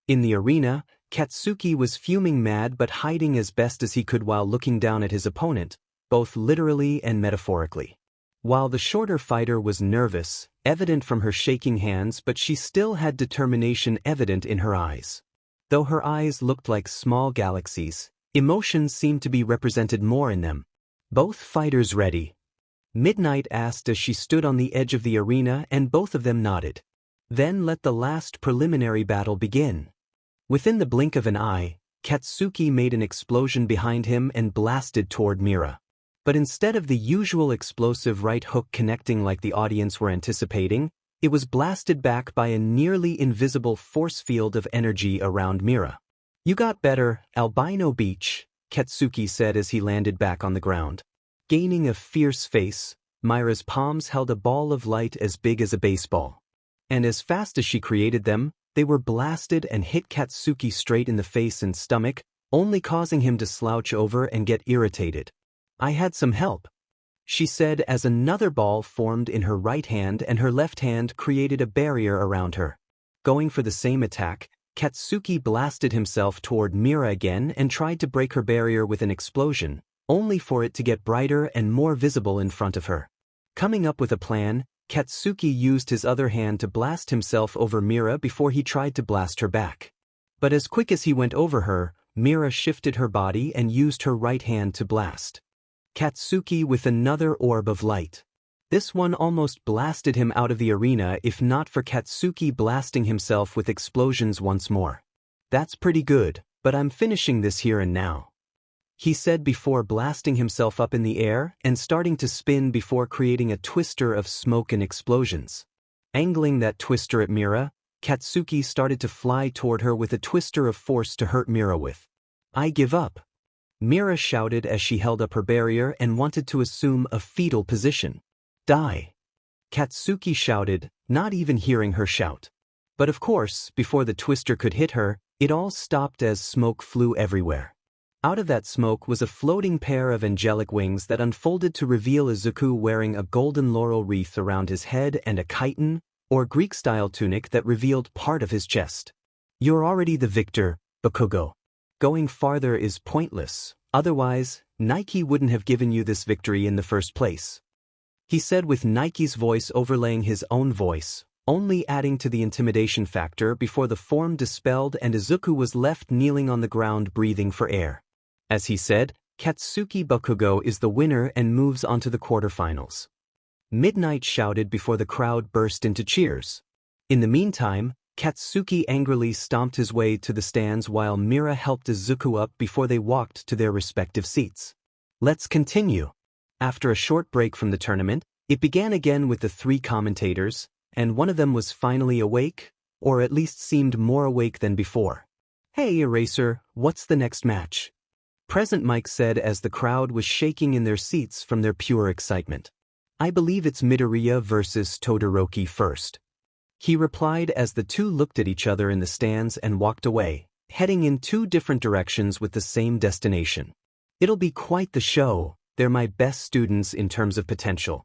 In the arena, Katsuki was fuming mad but hiding as best as he could while looking down at his opponent, both literally and metaphorically. While the shorter fighter was nervous, evident from her shaking hands, but she still had determination evident in her eyes. Though her eyes looked like small galaxies, emotions seemed to be represented more in them. "Both fighters ready?" Midnight asked as she stood on the edge of the arena and both of them nodded. "Then let the last preliminary battle begin." Within the blink of an eye, Katsuki made an explosion behind him and blasted toward Mira. But instead of the usual explosive right hook connecting like the audience were anticipating, it was blasted back by a nearly invisible force field of energy around Mira. "You got better, Albino Beach," Katsuki said as he landed back on the ground. Gaining a fierce face, Mira's palms held a ball of light as big as a baseball. And as fast as she created them, they were blasted and hit Katsuki straight in the face and stomach, only causing him to slouch over and get irritated. "I had some help," she said as another ball formed in her right hand and her left hand created a barrier around her. Going for the same attack, Katsuki blasted himself toward Mira again and tried to break her barrier with an explosion, only for it to get brighter and more visible in front of her. Coming up with a plan, Katsuki used his other hand to blast himself over Mira before he tried to blast her back. But as quick as he went over her, Mira shifted her body and used her right hand to blast Katsuki with another orb of light. This one almost blasted him out of the arena if not for Katsuki blasting himself with explosions once more. "That's pretty good, but I'm finishing this here and now," he said before blasting himself up in the air and starting to spin before creating a twister of smoke and explosions. Angling that twister at Mira, Katsuki started to fly toward her with a twister of force to hurt Mira with. "I give up," Mira shouted as she held up her barrier and wanted to assume a fetal position. "Die," Katsuki shouted, not even hearing her shout. But of course, before the twister could hit her, it all stopped as smoke flew everywhere. Out of that smoke was a floating pair of angelic wings that unfolded to reveal Izuku wearing a golden laurel wreath around his head and a 𝐾𝐮𝐭𝐡𝐨𝐫, or Greek-style tunic that revealed part of his chest. "You're already the victor, Bakugo. Going farther is pointless, otherwise, Nike wouldn't have given you this victory in the first place," he said with Nike's voice overlaying his own voice, only adding to the intimidation factor before the form dispelled and Izuku was left kneeling on the ground breathing for air. As he said, Katsuki Bakugo is the winner and moves on to the quarterfinals. Midnight shouted before the crowd burst into cheers. In the meantime, Katsuki angrily stomped his way to the stands while Mira helped Izuku up before they walked to their respective seats. Let's continue. After a short break from the tournament, it began again with the three commentators, and one of them was finally awake, or at least seemed more awake than before. "Hey Eraser, what's the next match?" Present Mike said as the crowd was shaking in their seats from their pure excitement. "I believe it's Midoriya versus Todoroki first," he replied as the two looked at each other in the stands and walked away, heading in two different directions with the same destination. "It'll be quite the show, they're my best students in terms of potential."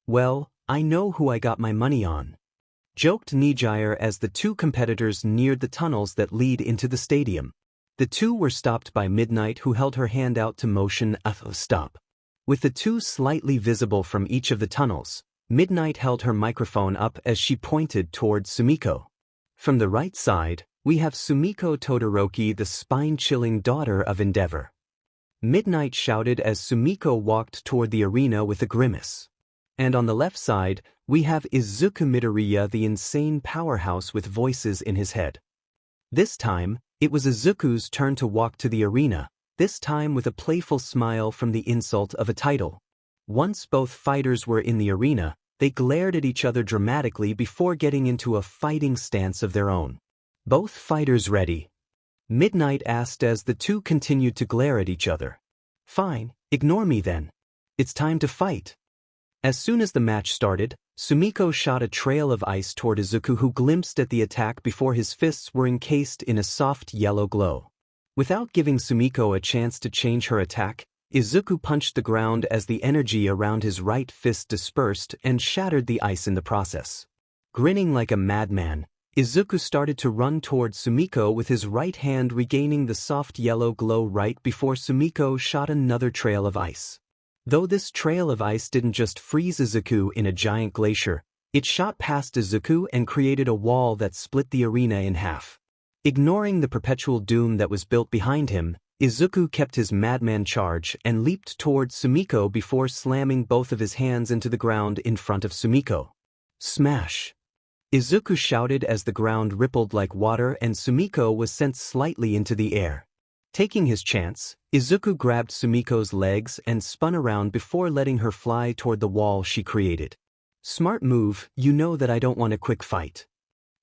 "Well, I know who I got my money on," joked Nijire as the two competitors neared the tunnels that lead into the stadium. The two were stopped by Midnight, who held her hand out to motion a stop. With the two slightly visible from each of the tunnels, Midnight held her microphone up as she pointed toward Sumiko. From the right side, we have Sumiko Todoroki, the spine-chilling daughter of Endeavor. Midnight shouted as Sumiko walked toward the arena with a grimace. And on the left side, we have Izuku Midoriya, the insane powerhouse with voices in his head. This time, it was Izuku's turn to walk to the arena, this time with a playful smile from the insult of a title. Once both fighters were in the arena, they glared at each other dramatically before getting into a fighting stance of their own. "Both fighters ready?" Midnight asked as the two continued to glare at each other. "Fine, ignore me then. It's time to fight." As soon as the match started, Sumiko shot a trail of ice toward Izuku, who glimpsed at the attack before his fists were encased in a soft yellow glow. Without giving Sumiko a chance to change her attack, Izuku punched the ground as the energy around his right fist dispersed and shattered the ice in the process. Grinning like a madman, Izuku started to run toward Sumiko with his right hand regaining the soft yellow glow right before Sumiko shot another trail of ice. Though this trail of ice didn't just freeze Izuku in a giant glacier, it shot past Izuku and created a wall that split the arena in half. Ignoring the perpetual doom that was built behind him, Izuku kept his madman charge and leaped toward Sumiko before slamming both of his hands into the ground in front of Sumiko. "Smash!" Izuku shouted as the ground rippled like water and Sumiko was sent slightly into the air. Taking his chance, Izuku grabbed Sumiko's legs and spun around before letting her fly toward the wall she created. "Smart move, you know that I don't want a quick fight."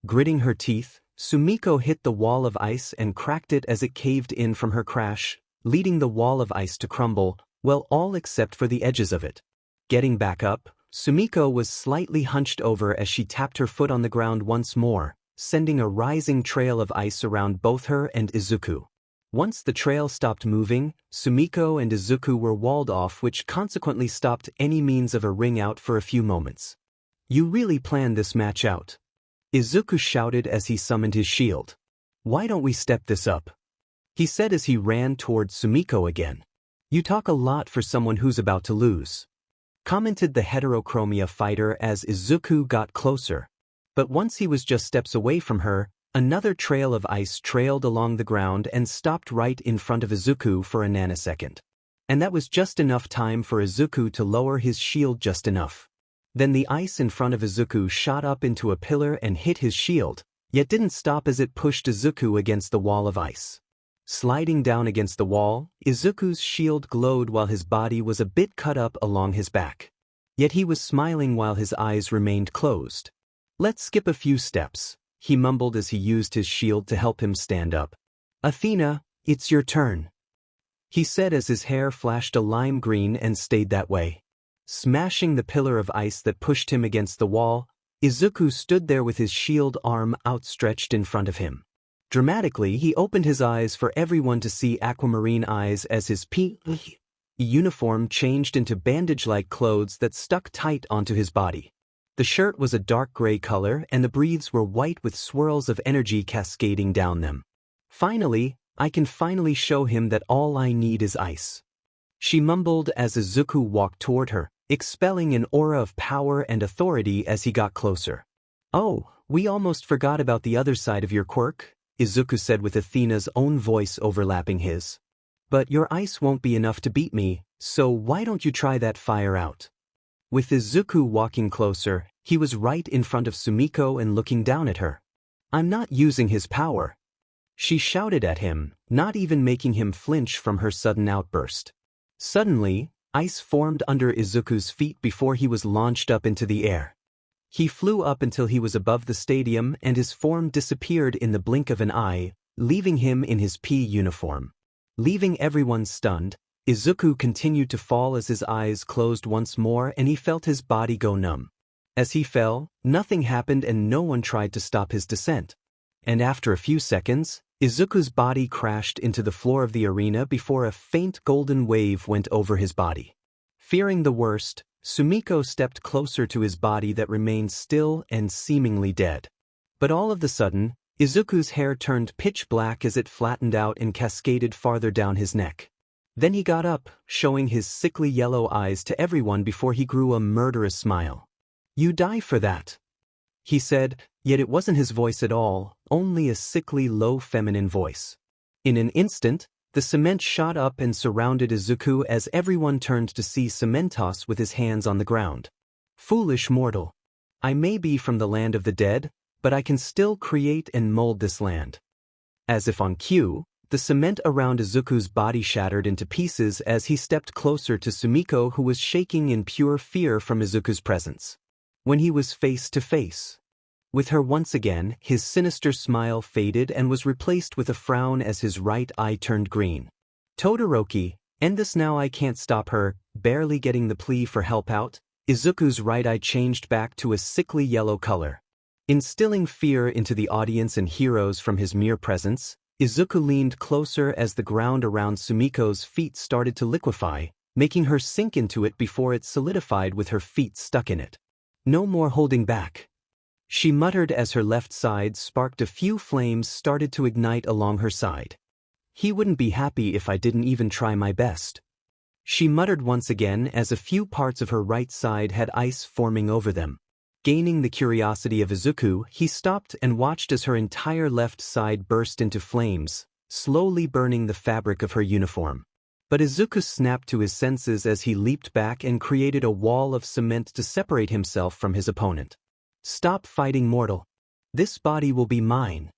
Gritting her teeth, Sumiko hit the wall of ice and cracked it as it caved in from her crash, leading the wall of ice to crumble, well, all except for the edges of it. Getting back up, Sumiko was slightly hunched over as she tapped her foot on the ground once more, sending a rising trail of ice around both her and Izuku. Once the trail stopped moving, Sumiko and Izuku were walled off, which consequently stopped any means of a ring out for a few moments. "You really planned this match out," Izuku shouted as he summoned his shield. "Why don't we step this up?" he said as he ran toward Sumiko again. "You talk a lot for someone who's about to lose," commented the heterochromia fighter as Izuku got closer. But once he was just steps away from her, Another trail of ice trailed along the ground and stopped right in front of Izuku for a nanosecond. And that was just enough time for Izuku to lower his shield just enough. Then the ice in front of Izuku shot up into a pillar and hit his shield, yet didn't stop as it pushed Izuku against the wall of ice. Sliding down against the wall, Izuku's shield glowed while his body was a bit cut up along his back. Yet he was smiling while his eyes remained closed. "Let's skip a few steps," he mumbled as he used his shield to help him stand up. "Athena, it's your turn," he said as his hair flashed a lime green and stayed that way. Smashing the pillar of ice that pushed him against the wall, Izuku stood there with his shield arm outstretched in front of him. Dramatically, he opened his eyes for everyone to see aquamarine eyes as his uniform changed into bandage-like clothes that stuck tight onto his body. The shirt was a dark gray color and the breathes were white with swirls of energy cascading down them. "Finally, I can finally show him that all I need is ice," she mumbled as Izuku walked toward her, expelling an aura of power and authority as he got closer. "Oh, we almost forgot about the other side of your quirk," Izuku said with Athena's own voice overlapping his. "But your ice won't be enough to beat me, so why don't you try that fire out?" With Izuku walking closer, he was right in front of Sumiko and looking down at her. "I'm not using his power," she shouted at him, not even making him flinch from her sudden outburst. Suddenly, ice formed under Izuku's feet before he was launched up into the air. He flew up until he was above the stadium and his form disappeared in the blink of an eye, leaving him in his P uniform. Leaving everyone stunned, Izuku continued to fall as his eyes closed once more and he felt his body go numb. As he fell, nothing happened and no one tried to stop his descent. And after a few seconds, Izuku's body crashed into the floor of the arena before a faint golden wave went over his body. Fearing the worst, Sumiko stepped closer to his body that remained still and seemingly dead. But all of a sudden, Izuku's hair turned pitch black as it flattened out and cascaded farther down his neck. Then he got up, showing his sickly yellow eyes to everyone before he grew a murderous smile. "You die for that," he said, yet it wasn't his voice at all, only a sickly low feminine voice. In an instant, the cement shot up and surrounded Izuku as everyone turned to see 𝐶𝐮𝐬𝐿 with his hands on the ground. "Foolish mortal. I may be from the land of the dead, but I can still create and mold this land." As if on cue, the cement around Izuku's body shattered into pieces as he stepped closer to Sumiko, who was shaking in pure fear from Izuku's presence. When he was face to face with her once again, his sinister smile faded and was replaced with a frown as his right eye turned green. "Todoroki, end this now, I can't stop her," barely getting the plea for help out. Izuku's right eye changed back to a sickly yellow color. Instilling fear into the audience and heroes from his mere presence, Izuku leaned closer as the ground around Sumiko's feet started to liquefy, making her sink into it before it solidified with her feet stuck in it. "No more holding back," she muttered as her left side sparked. A few flames started to ignite along her side. "He wouldn't be happy if I didn't even try my best," she muttered once again as a few parts of her right side had ice forming over them. Gaining the curiosity of Izuku, he stopped and watched as her entire left side burst into flames, slowly burning the fabric of her uniform. But Izuku snapped to his senses as he leaped back and created a wall of cement to separate himself from his opponent. "Stop fighting, mortal. This body will be mine."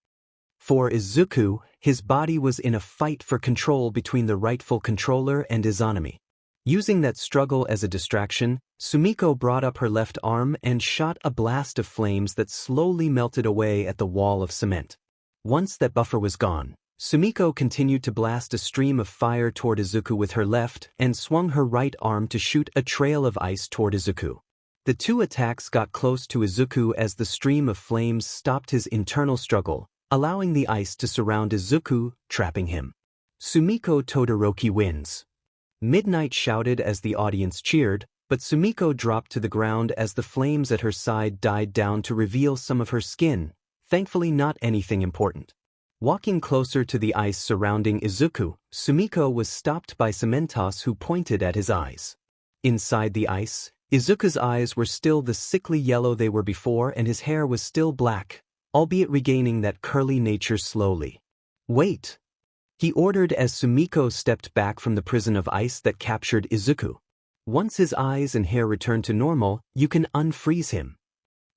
For Izuku, his body was in a fight for control between the rightful controller and Izanami. Using that struggle as a distraction, Sumiko brought up her left arm and shot a blast of flames that slowly melted away at the wall of cement. Once that buffer was gone, Sumiko continued to blast a stream of fire toward Izuku with her left and swung her right arm to shoot a trail of ice toward Izuku. The two attacks got close to Izuku as the stream of flames stopped his internal struggle, allowing the ice to surround Izuku, trapping him. "Sumiko Todoroki wins," Midnight shouted as the audience cheered, but Sumiko dropped to the ground as the flames at her side died down to reveal some of her skin, thankfully not anything important. Walking closer to the ice surrounding Izuku, Sumiko was stopped by 𝐶𝐮𝐬𝐿, who pointed at his eyes. Inside the ice, Izuku's eyes were still the sickly yellow they were before and his hair was still black, albeit regaining that curly nature slowly. "Wait!" he ordered as Sumiko stepped back from the prison of ice that captured Izuku. "Once his eyes and hair return to normal, you can unfreeze him."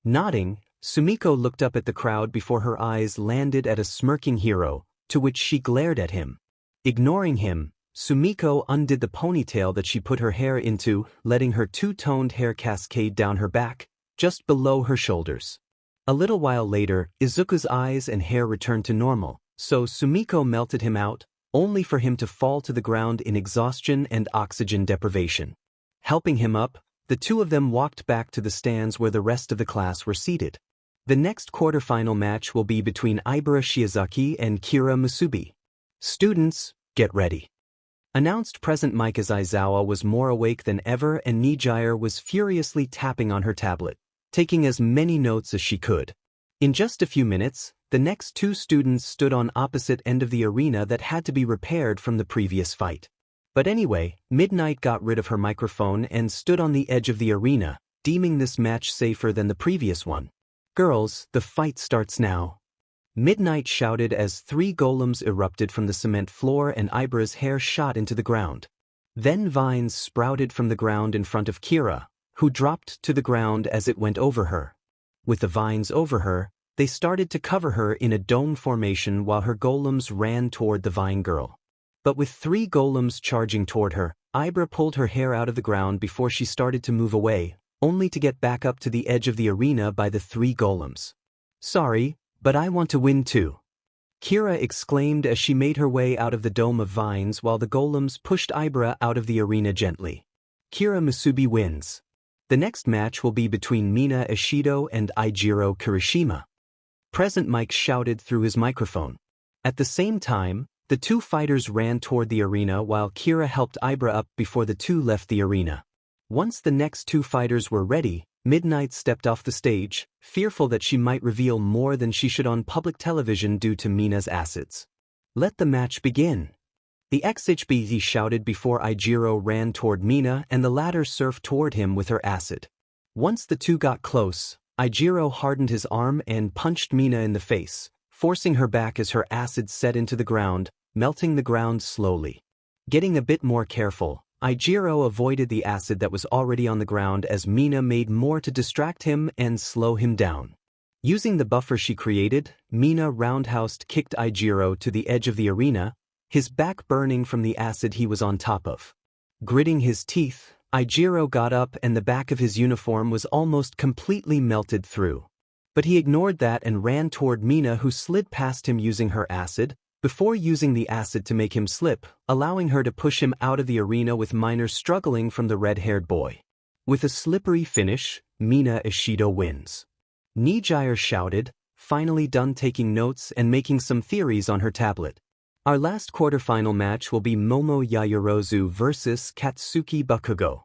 Nodding, Sumiko looked up at the crowd before her eyes landed at a smirking hero, to which she glared at him. Ignoring him, Sumiko undid the ponytail that she put her hair into, letting her two-toned hair cascade down her back, just below her shoulders. A little while later, Izuku's eyes and hair returned to normal, so Sumiko melted him out, only for him to fall to the ground in exhaustion and oxygen deprivation. Helping him up, the two of them walked back to the stands where the rest of the class were seated. The next quarterfinal match will be between Ibara Shiozaki and Kira Musubi. "Students, get ready," announced Present 𝐒𝐮𝐬𝐴 was more awake than ever, and 𝐒𝐮𝐬𝐴 was furiously tapping on her tablet, taking as many notes as she could. In just a few minutes, the next two students stood on opposite end of the arena that had to be repaired from the previous fight. But anyway, Midnight got rid of her microphone and stood on the edge of the arena, deeming this match safer than the previous one. "Girls, the fight starts now," Midnight shouted as 3 golems erupted from the cement floor and Ibara's hair shot into the ground. Then vines sprouted from the ground in front of Kira, who dropped to the ground as it went over her. With the vines over her, they started to cover her in a dome formation while her golems ran toward the vine girl. But with 3 golems charging toward her, Ibara pulled her hair out of the ground before she started to move away, only to get back up to the edge of the arena by the 3 golems. "Sorry, but I want to win too," Kira exclaimed as she made her way out of the dome of vines while the golems pushed Ibara out of the arena gently. Kira Musubi wins. The next match will be between Mina Ishido and Eijiro Kirishima. Present Mike shouted through his microphone. At the same time, the 2 fighters ran toward the arena while Kira helped Ibara up before the 2 left the arena. Once the next 2 fighters were ready, Midnight stepped off the stage, fearful that she might reveal more than she should on public television due to Mina's acids. "Let the match begin." The 𝐻BZ shouted before Eijiro ran toward Mina and the latter surfed toward him with her acid. Once the 2 got close, Eijiro hardened his arm and punched Mina in the face, forcing her back as her acid set into the ground, melting the ground slowly. Getting a bit more careful, Eijiro avoided the acid that was already on the ground as Mina made more to distract him and slow him down. Using the buffer she created, Mina roundhouse kicked Eijiro to the edge of the arena, his back burning from the acid he was on top of. Gritting his teeth, Eijiro got up and the back of his uniform was almost completely melted through. But he ignored that and ran toward Mina, who slid past him using her acid, before using the acid to make him slip, allowing her to push him out of the arena with minor struggling from the red-haired boy. With a slippery finish, Mina Ishido wins. 𝐒𝐮𝐬𝐴 shouted, finally done taking notes and making some theories on her tablet. Our last quarterfinal match will be Momo Yaoyorozu versus Katsuki Bakugo.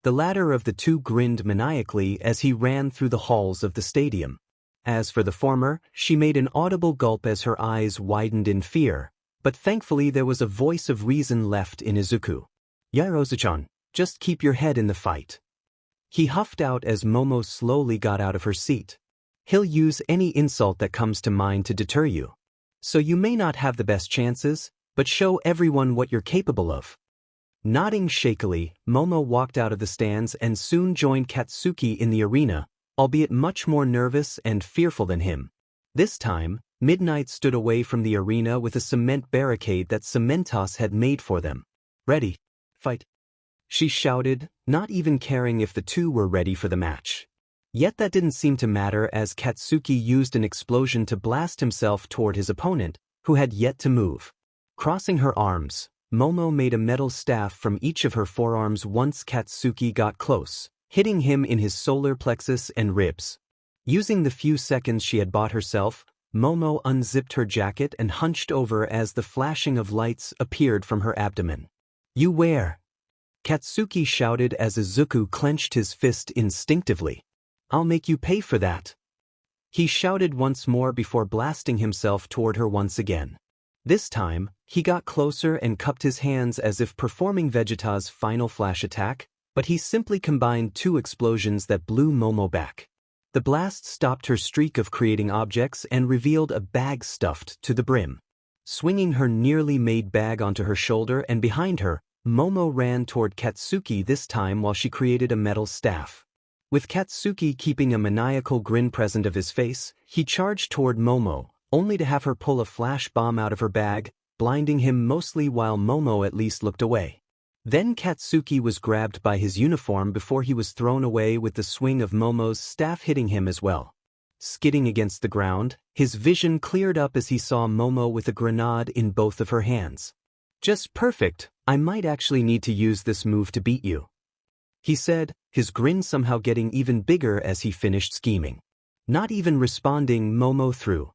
The latter of the 2 grinned maniacally as he ran through the halls of the stadium. As for the former, she made an audible gulp as her eyes widened in fear, but thankfully there was a voice of reason left in Izuku. "Yaoyorozu-chan, just keep your head in the fight," he huffed out as Momo slowly got out of her seat. "He'll use any insult that comes to mind to deter you. So you may not have the best chances, but show everyone what you're capable of." Nodding shakily, Momo walked out of the stands and soon joined Katsuki in the arena, albeit much more nervous and fearful than him. This time, Midnight stood away from the arena with a cement barricade that Cementos had made for them. "Ready, fight," she shouted, not even caring if the 2 were ready for the match. Yet that didn't seem to matter as Katsuki used an explosion to blast himself toward his opponent, who had yet to move. Crossing her arms, Momo made a metal staff from each of her forearms once Katsuki got close, hitting him in his solar plexus and ribs. Using the few seconds she had bought herself, Momo unzipped her jacket and hunched over as the flashing of lights appeared from her abdomen. "You where?" Katsuki shouted as Izuku clenched his fist instinctively. "I'll make you pay for that," he shouted once more before blasting himself toward her once again. This time, he got closer and cupped his hands as if performing Vegeta's final flash attack, but he simply combined 2 explosions that blew Momo back. The blast stopped her streak of creating objects and revealed a bag stuffed to the brim. Swinging her nearly made bag onto her shoulder and behind her, Momo ran toward Katsuki, this time while she created a metal staff. With Katsuki keeping a maniacal grin present of his face, he charged toward Momo, only to have her pull a flash bomb out of her bag, blinding him mostly while Momo at least looked away. Then Katsuki was grabbed by his uniform before he was thrown away, with the swing of Momo's staff hitting him as well. Skidding against the ground, his vision cleared up as he saw Momo with a grenade in both of her hands. "Just perfect, I might actually need to use this move to beat you," he said, his grin somehow getting even bigger as he finished scheming. Not even responding, Momo threw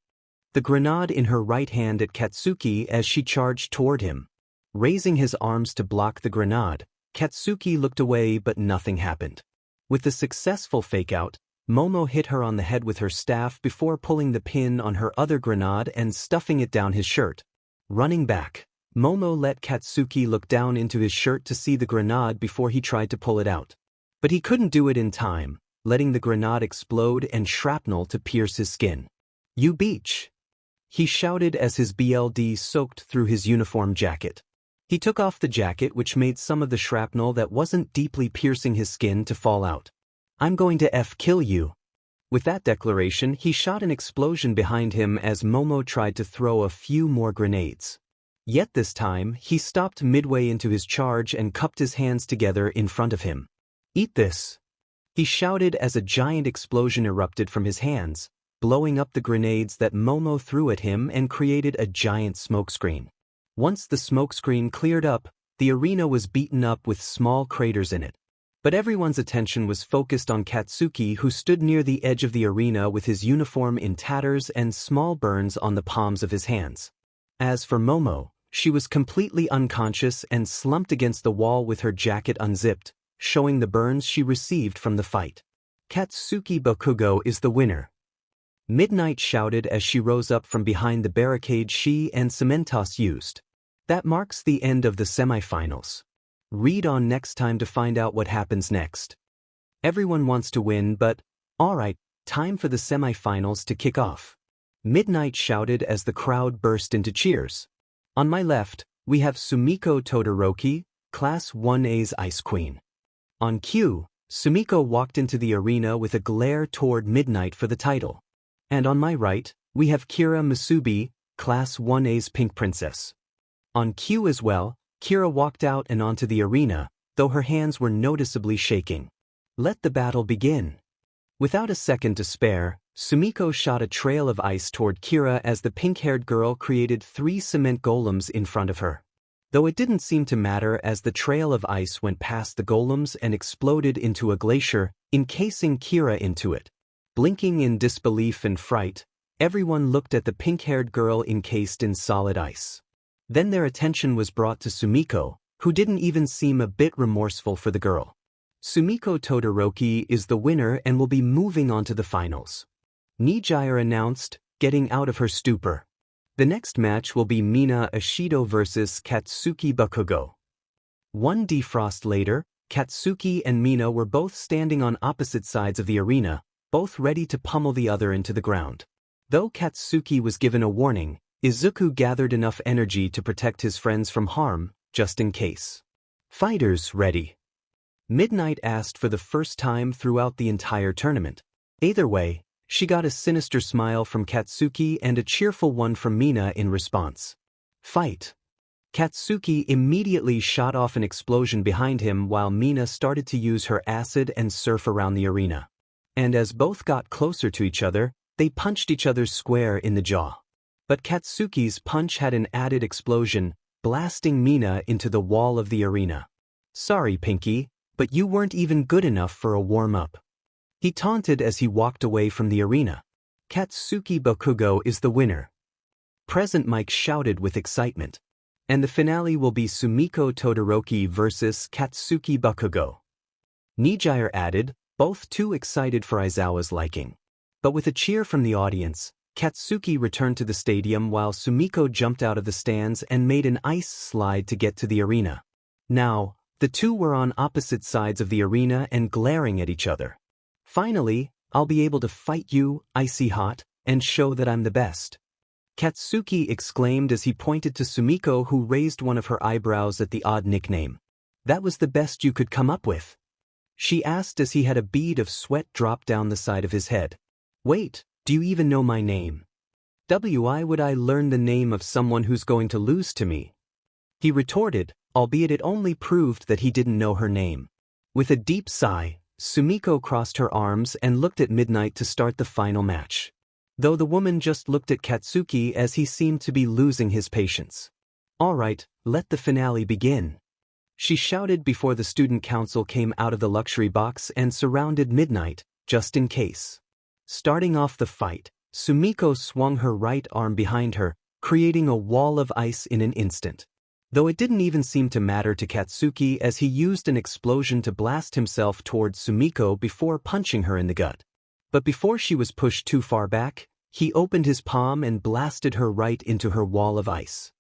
the grenade in her right hand at Katsuki as she charged toward him. Raising his arms to block the grenade, Katsuki looked away, but nothing happened. With the successful fake-out, Momo hit her on the head with her staff before pulling the pin on her other grenade and stuffing it down his shirt. Running back, Momo let Katsuki look down into his shirt to see the grenade before he tried to pull it out. But he couldn't do it in time, letting the grenade explode and shrapnel to pierce his skin. "You beach!" he shouted as his BLD soaked through his uniform jacket. He took off the jacket, which made some of the shrapnel that wasn't deeply piercing his skin to fall out. "I'm going to kill you." With that declaration, he shot an explosion behind him as Momo tried to throw a few more grenades. Yet this time, he stopped midway into his charge and cupped his hands together in front of him. "Eat this!" he shouted as a giant explosion erupted from his hands, blowing up the grenades that Momo threw at him and created a giant smokescreen. Once the smokescreen cleared up, the arena was beaten up with small craters in it. But everyone's attention was focused on Katsuki, who stood near the edge of the arena with his uniform in tatters and small burns on the palms of his hands. As for Momo, she was completely unconscious and slumped against the wall with her jacket unzipped, showing the burns she received from the fight. "Katsuki Bakugo is the winner," Midnight shouted as she rose up from behind the barricade she and 𝐶𝐮𝐬𝐽 used. That marks the end of the semifinals. Read on next time to find out what happens next. Everyone wants to win, but, alright, time for the semifinals to kick off. Midnight shouted as the crowd burst into cheers. On my left, we have Sumiko Todoroki, Class 1A's Ice Queen. On cue, Sumiko walked into the arena with a glare toward Midnight for the title. And on my right, we have Kira Masubi, Class 1A's Pink Princess. On cue as well, Kira walked out and onto the arena, though her hands were noticeably shaking. Let the battle begin. Without a second to spare, Sumiko shot a trail of ice toward Kira as the pink-haired girl created 3 cement golems in front of her. Though it didn't seem to matter as the trail of ice went past the golems and exploded into a glacier, encasing Kira into it. Blinking in disbelief and fright, everyone looked at the pink-haired girl encased in solid ice. Then their attention was brought to Sumiko, who didn't even seem a bit remorseful for the girl. Sumiko Todoroki is the winner and will be moving on to the finals, 𝐻𝐻𝐼𝐻 announced, getting out of her stupor. The next match will be Mina Ashido versus Katsuki Bakugo. One defrost later, Katsuki and Mina were both standing on opposite sides of the arena, both ready to pummel the other into the ground. Though Katsuki was given a warning, Izuku gathered enough energy to protect his friends from harm, just in case. "Fighters ready?" Midnight asked for the first time throughout the entire tournament. Either way, she got a sinister smile from Katsuki and a cheerful one from Mina in response. "Fight!" Katsuki immediately shot off an explosion behind him while Mina started to use her acid and surf around the arena. And as both got closer to each other, they punched each other square in the jaw. But Katsuki's punch had an added explosion, blasting Mina into the wall of the arena. "Sorry, Pinky, but you weren't even good enough for a warm-up," he taunted as he walked away from the arena. "Katsuki Bakugo is the winner," Present Mike shouted with excitement. "And the finale will be Sumiko Todoroki versus Katsuki Bakugo," 𝐻𝐻𝐼𝐻 added, both too excited for Aizawa's liking. But with a cheer from the audience, Katsuki returned to the stadium while Sumiko jumped out of the stands and made an ice slide to get to the arena. Now, the two were on opposite sides of the arena and glaring at each other. Finally, I'll be able to fight you, icy hot, and show that I'm the best. 𝐀𝐮𝐭𝐡𝐨𝐫 exclaimed as he pointed to Sumiko, who raised one of her eyebrows at the odd nickname. That was the best you could come up with? She asked as he had a bead of sweat drop down the side of his head. Wait, do you even know my name? Why would I learn the name of someone who's going to lose to me? He retorted, albeit it only proved that he didn't know her name. With a deep sigh, Sumiko crossed her arms and looked at Midnight to start the final match. Though the woman just looked at 𝐀𝐮𝐭𝐡𝐨𝐫 as he seemed to be losing his patience. All right, let the finale begin. She shouted before the student council came out of the luxury box and surrounded Midnight, just in case. Starting off the fight, Sumiko swung her right arm behind her, creating a wall of ice in an instant. Though it didn't even seem to matter to 𝐀𝐮𝐭𝐡𝐨𝐫 as he used an explosion to blast himself towards Sumiko before punching her in the gut. But before she was pushed too far back, he opened his palm and blasted her right into her wall of ice.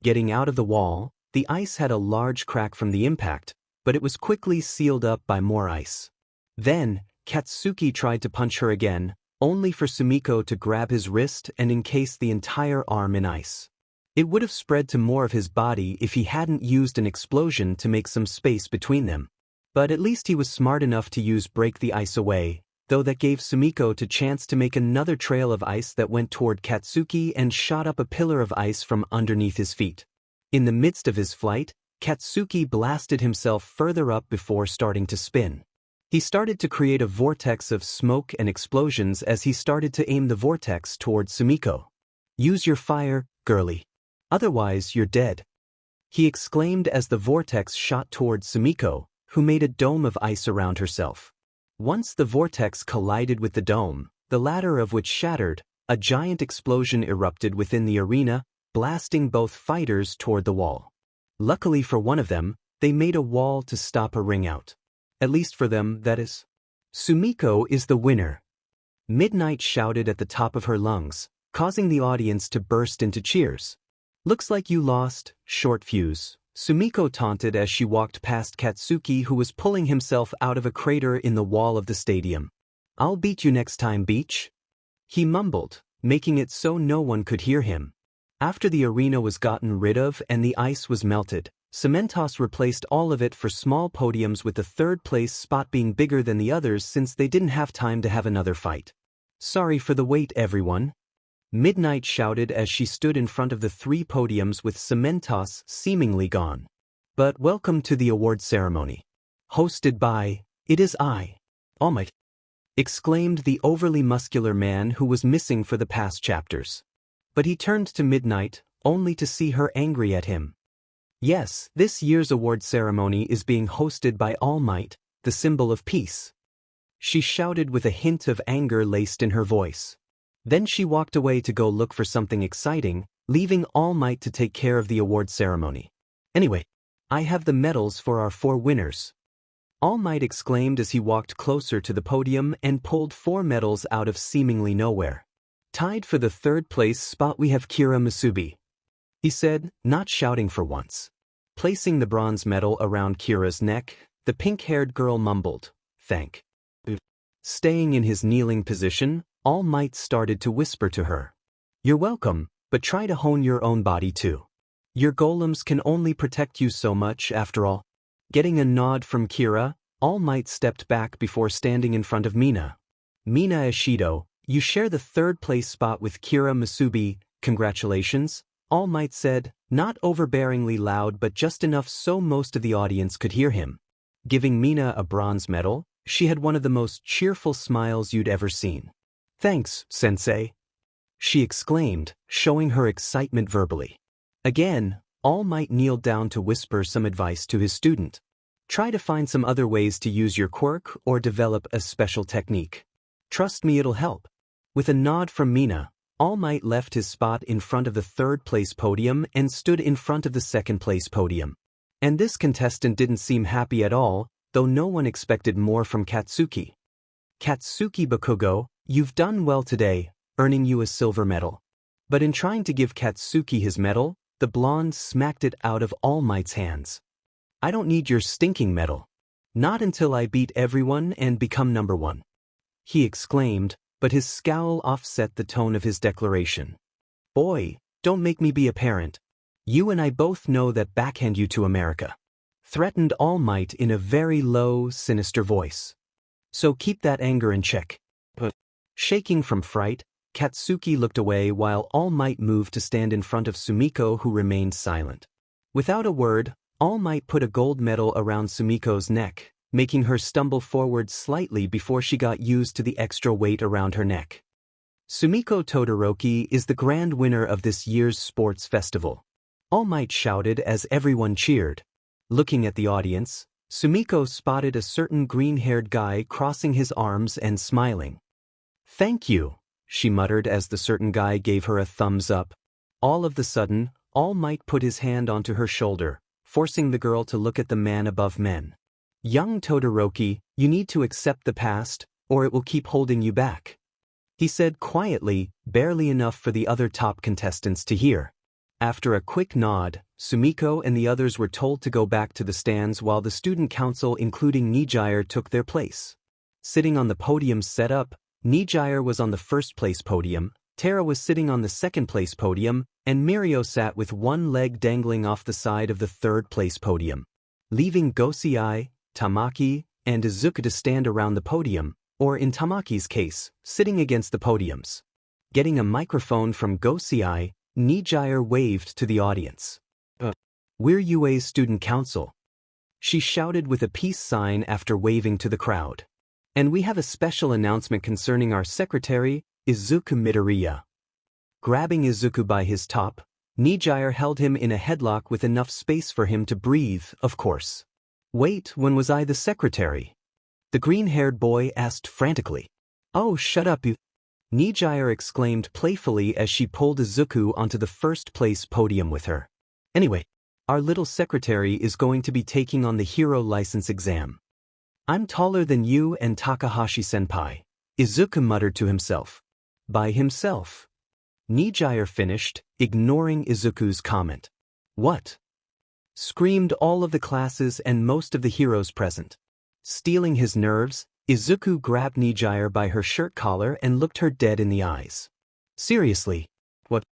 Getting out of the wall, the ice had a large crack from the impact, but it was quickly sealed up by more ice. Then, 𝐀𝐮𝐭𝐡𝐨𝐫 tried to punch her again, only for Sumiko to grab his wrist and encase the entire arm in ice. It would have spread to more of his body if he hadn't used an explosion to make some space between them. But at least he was smart enough to use break the ice away, though that gave Sumiko a chance to make another trail of ice that went toward 𝐀𝐮𝐭𝐡𝐨𝐫 and shot up a pillar of ice from underneath his feet. In the midst of his flight, 𝐀𝐮𝐭𝐡𝐨𝐫 blasted himself further up before starting to spin. He started to create a vortex of smoke and explosions as he started to aim the vortex towards Sumiko. Use your fire, girlie. Otherwise you're dead. He exclaimed as the vortex shot towards Sumiko, who made a dome of ice around herself. Once the vortex collided with the dome, the latter of which shattered, a giant explosion erupted within the arena, blasting both fighters toward the wall. Luckily for one of them, they made a wall to stop a ring out. At least for them, that is. Sumiko is the winner. Midnight shouted at the top of her lungs, causing the audience to burst into cheers. Looks like you lost, short fuse, Sumiko taunted as she walked past 𝐀𝐮𝐭𝐡𝐨𝐫, who was pulling himself out of a crater in the wall of the stadium. I'll beat you next time, Beach. He mumbled, making it so no one could hear him. After the arena was gotten rid of and the ice was melted, 𝐶𝐮𝐬𝐿 replaced all of it for small podiums, with the third place spot being bigger than the others since they didn't have time to have another fight. Sorry for the wait, everyone. Midnight shouted as she stood in front of the three podiums with 𝐶𝐮𝐿 seemingly gone. But welcome to the award ceremony. Hosted by, it is I, 𝐒𝐮𝐿, exclaimed the overly muscular man who was missing for the past chapters. But he turned to Midnight, only to see her angry at him. Yes, this year's award ceremony is being hosted by 𝐒𝐿, the symbol of peace. She shouted with a hint of anger laced in her voice. Then she walked away to go look for something exciting, leaving 𝐒𝐿 to take care of the award ceremony. Anyway, I have the medals for our 4 winners. 𝐒𝐿 exclaimed as he walked closer to the podium and pulled 4 medals out of seemingly nowhere. Tied for the 3rd place spot we have 𝐀𝐮𝐭𝐡𝐨𝐫, he said, not shouting for once. Placing the bronze medal around Kira's neck, the pink-haired girl mumbled, thank you. Staying in his kneeling position, 𝐒𝐿 started to whisper to her. You're welcome, but try to hone your own body too. Your golems can only protect you so much after all. Getting a nod from Kira, 𝐒𝐿 stepped back before standing in front of Mina. Mina Ishido, you share the 3rd place spot with 𝐀𝐮𝐭𝐡𝐨𝐫, congratulations, 𝐒𝐿 said, not overbearingly loud but just enough so most of the audience could hear him. Giving Mina a bronze medal, she had one of the most cheerful smiles you'd ever seen. Thanks, sensei, she exclaimed, showing her excitement verbally. Again, 𝐒𝐿 kneeled down to whisper some advice to his student. Try to find some other ways to use your quirk or develop a special technique. Trust me, it'll help. With a nod from Mina, 𝐒𝐿 left his spot in front of the 3rd place podium and stood in front of the 2nd place podium. And this contestant didn't seem happy at all, though no one expected more from 𝐀𝐮𝐭𝐡𝐨𝐫. 𝐀𝐮𝐭𝐡𝐨𝐫, you've done well today, earning you a silver medal. But in trying to give 𝐀𝐮𝐭𝐡𝐨𝐫 his medal, the blonde smacked it out of 𝐒𝐿's hands. I don't need your stinking medal. Not until I beat everyone and become number 1. he exclaimed, but his scowl offset the tone of his declaration. Boy, don't make me be a parent. You and I both know that backhand you to America, threatened All Might in a very low, sinister voice. So keep that anger in check. But, shaking from fright, Katsuki looked away while All Might moved to stand in front of Sumiko, who remained silent. Without a word, All Might put a gold medal around Sumiko's neck, making her stumble forward slightly before she got used to the extra weight around her neck. Sumiko Todoroki is the grand winner of this year's sports festival. All Might shouted as everyone cheered. Looking at the audience, Sumiko spotted a certain green-haired guy crossing his arms and smiling. Thank you, she muttered as the certain guy gave her a thumbs up. All of the sudden, All Might put his hand onto her shoulder, forcing the girl to look at the man above men. Young Todoroki, you need to accept the past, or it will keep holding you back, he said quietly, barely enough for the other top contestants to hear. After a quick nod, Sumiko and the others were told to go back to the stands while the student council including 𝐻𝐼𝐼𝐼 took their place. Sitting on the podium set up, 𝐻𝐼𝐼𝐼 was on the first place podium, Terra was sitting on the second place podium, and Mirio sat with one leg dangling off the side of the third place podium, leaving 𝐻𝐼𝐼, Tamaki, and Izuku to stand around the podium, or in Tamaki's case, sitting against the podiums. Getting a microphone from 𝐻𝐼𝐼, 𝐻𝐼𝐼 waved to the audience. We're UA's student council, she shouted with a peace sign after waving to the crowd. And we have a special announcement concerning our secretary, Izuku Midoriya. Grabbing Izuku by his top, 𝐻𝐼𝐼 held him in a headlock with enough space for him to breathe, of course. Wait, when was I the secretary? The green-haired boy asked frantically. Oh, shut up, you. 𝐻𝐼𝐼 exclaimed playfully as she pulled Izuku onto the first place podium with her. Anyway, our little secretary is going to be taking on the hero license exam. I'm taller than you and Takahashi-senpai, Izuku muttered to himself. By himself. 𝐻𝐼𝐼 finished, ignoring Izuku's comment. What? Screamed all of the classes and most of the heroes present. Stealing his nerves, Izuku grabbed 𝐻𝐼𝐼 by her shirt collar and looked her dead in the eyes. Seriously? What?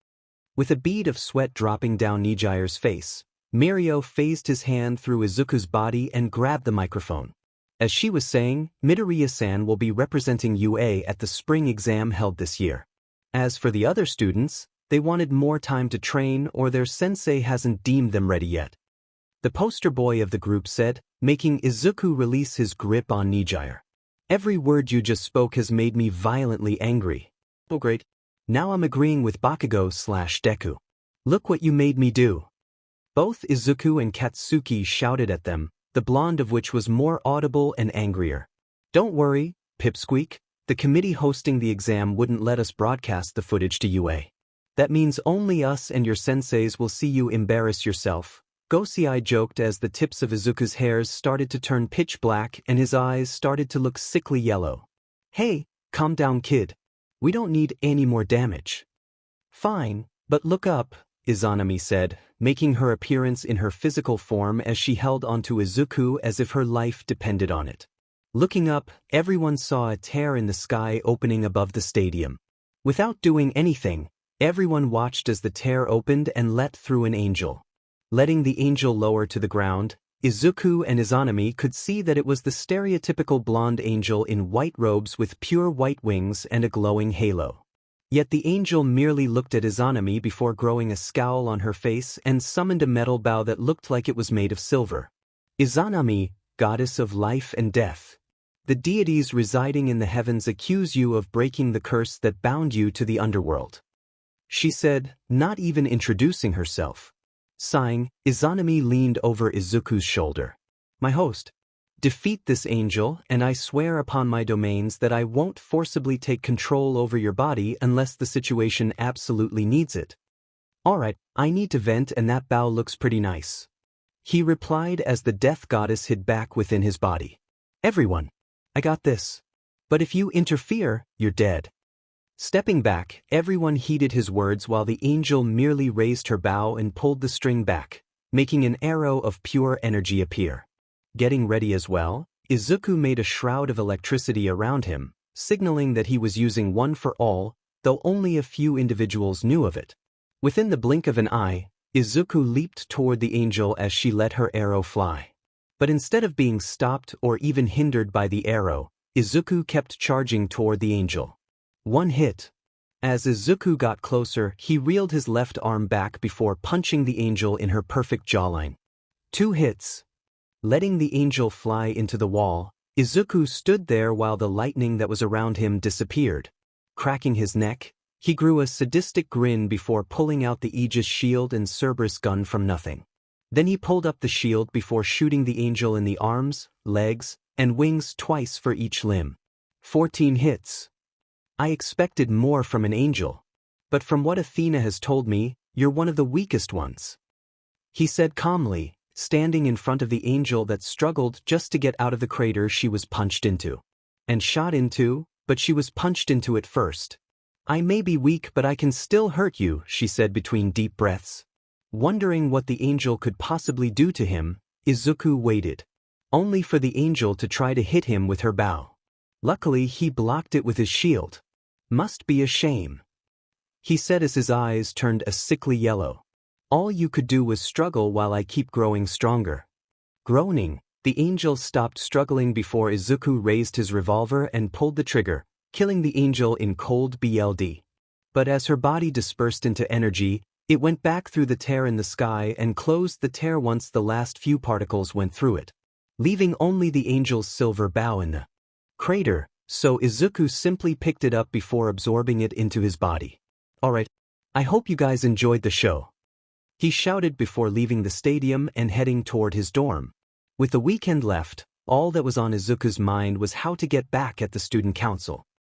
With a bead of sweat dropping down 𝐻𝐼𝐼's face, Mirio phased his hand through Izuku's body and grabbed the microphone. As she was saying, Midoriya-san will be representing UA at the spring exam held this year. As for the other students, they wanted more time to train or their sensei hasn't deemed them ready yet. The poster boy of the group said, making Izuku release his grip on 𝐻𝐼𝐼. Every word you just spoke has made me violently angry. Oh great. Now I'm agreeing with Bakugo/Deku. Look what you made me do. Both Izuku and Katsuki shouted at them, the blonde of which was more audible and angrier. Don't worry, Pipsqueak, the committee hosting the exam wouldn't let us broadcast the footage to UA. That means only us and your senseis will see you embarrass yourself, 𝐻𝐼𝐼 joked as the tips of Izuku's hairs started to turn pitch black and his eyes started to look sickly yellow. Hey, calm down kid. We don't need any more damage. Fine, but look up, 𝐻𝐼𝐼 said, making her appearance in her physical form as she held onto Izuku as if her life depended on it. Looking up, everyone saw a tear in the sky opening above the stadium. Without doing anything, everyone watched as the tear opened and let through an angel. Letting the angel lower to the ground, Izuku and 𝐻𝐼𝐼 could see that it was the stereotypical blonde angel in white robes with pure white wings and a glowing halo. Yet the angel merely looked at 𝐻𝐼𝐼 before growing a scowl on her face and summoned a metal bow that looked like it was made of silver. 𝐻𝐼𝐼, goddess of life and death. The deities residing in the heavens accuse you of breaking the curse that bound you to the underworld, she said, not even introducing herself. Sighing, 𝐻𝐼𝐼 leaned over Izuku's shoulder. My host, defeat this angel and I swear upon my domains that I won't forcibly take control over your body unless the situation absolutely needs it. Alright, I need to vent and that bow looks pretty nice, he replied as the death goddess hid back within his body. Everyone, I got this. But if you interfere, you're dead. Stepping back, everyone heeded his words while the angel merely raised her bow and pulled the string back, making an arrow of pure energy appear. Getting ready as well, Izuku made a shroud of electricity around him, signaling that he was using one for all, though only a few individuals knew of it. Within the blink of an eye, Izuku leaped toward the angel as she let her arrow fly. But instead of being stopped or even hindered by the arrow, Izuku kept charging toward the angel. One hit. As Izuku got closer, he reeled his left arm back before punching the angel in her perfect jawline. 2 hits. Letting the angel fly into the wall, Izuku stood there while the lightning that was around him disappeared. Cracking his neck, he grew a sadistic grin before pulling out the Aegis shield and Cerberus gun from nothing. Then he pulled up the shield before shooting the angel in the arms, legs, and wings twice for each limb. 14 hits. I expected more from an angel. But from what Athena has told me, you're one of the weakest ones. He said calmly, standing in front of the angel that struggled just to get out of the crater she was punched into. And shot into, but she was punched into it first. I may be weak but I can still hurt you, she said between deep breaths. Wondering what the angel could possibly do to him, Izuku waited. Only for the angel to try to hit him with her bow. Luckily he blocked it with his shield. Must be a shame, he said as his eyes turned a sickly yellow. All you could do was struggle while I keep growing stronger. Groaning, the angel stopped struggling before Izuku raised his revolver and pulled the trigger, killing the angel in cold blood. But as her body dispersed into energy, it went back through the tear in the sky and closed the tear once the last few particles went through it, leaving only the angel's silver bow in the crater, so Izuku simply picked it up before absorbing it into his body. Alright, I hope you guys enjoyed the show, he shouted before leaving the stadium and heading toward his dorm. With the weekend left, all that was on Izuku's mind was how to get back at the student council.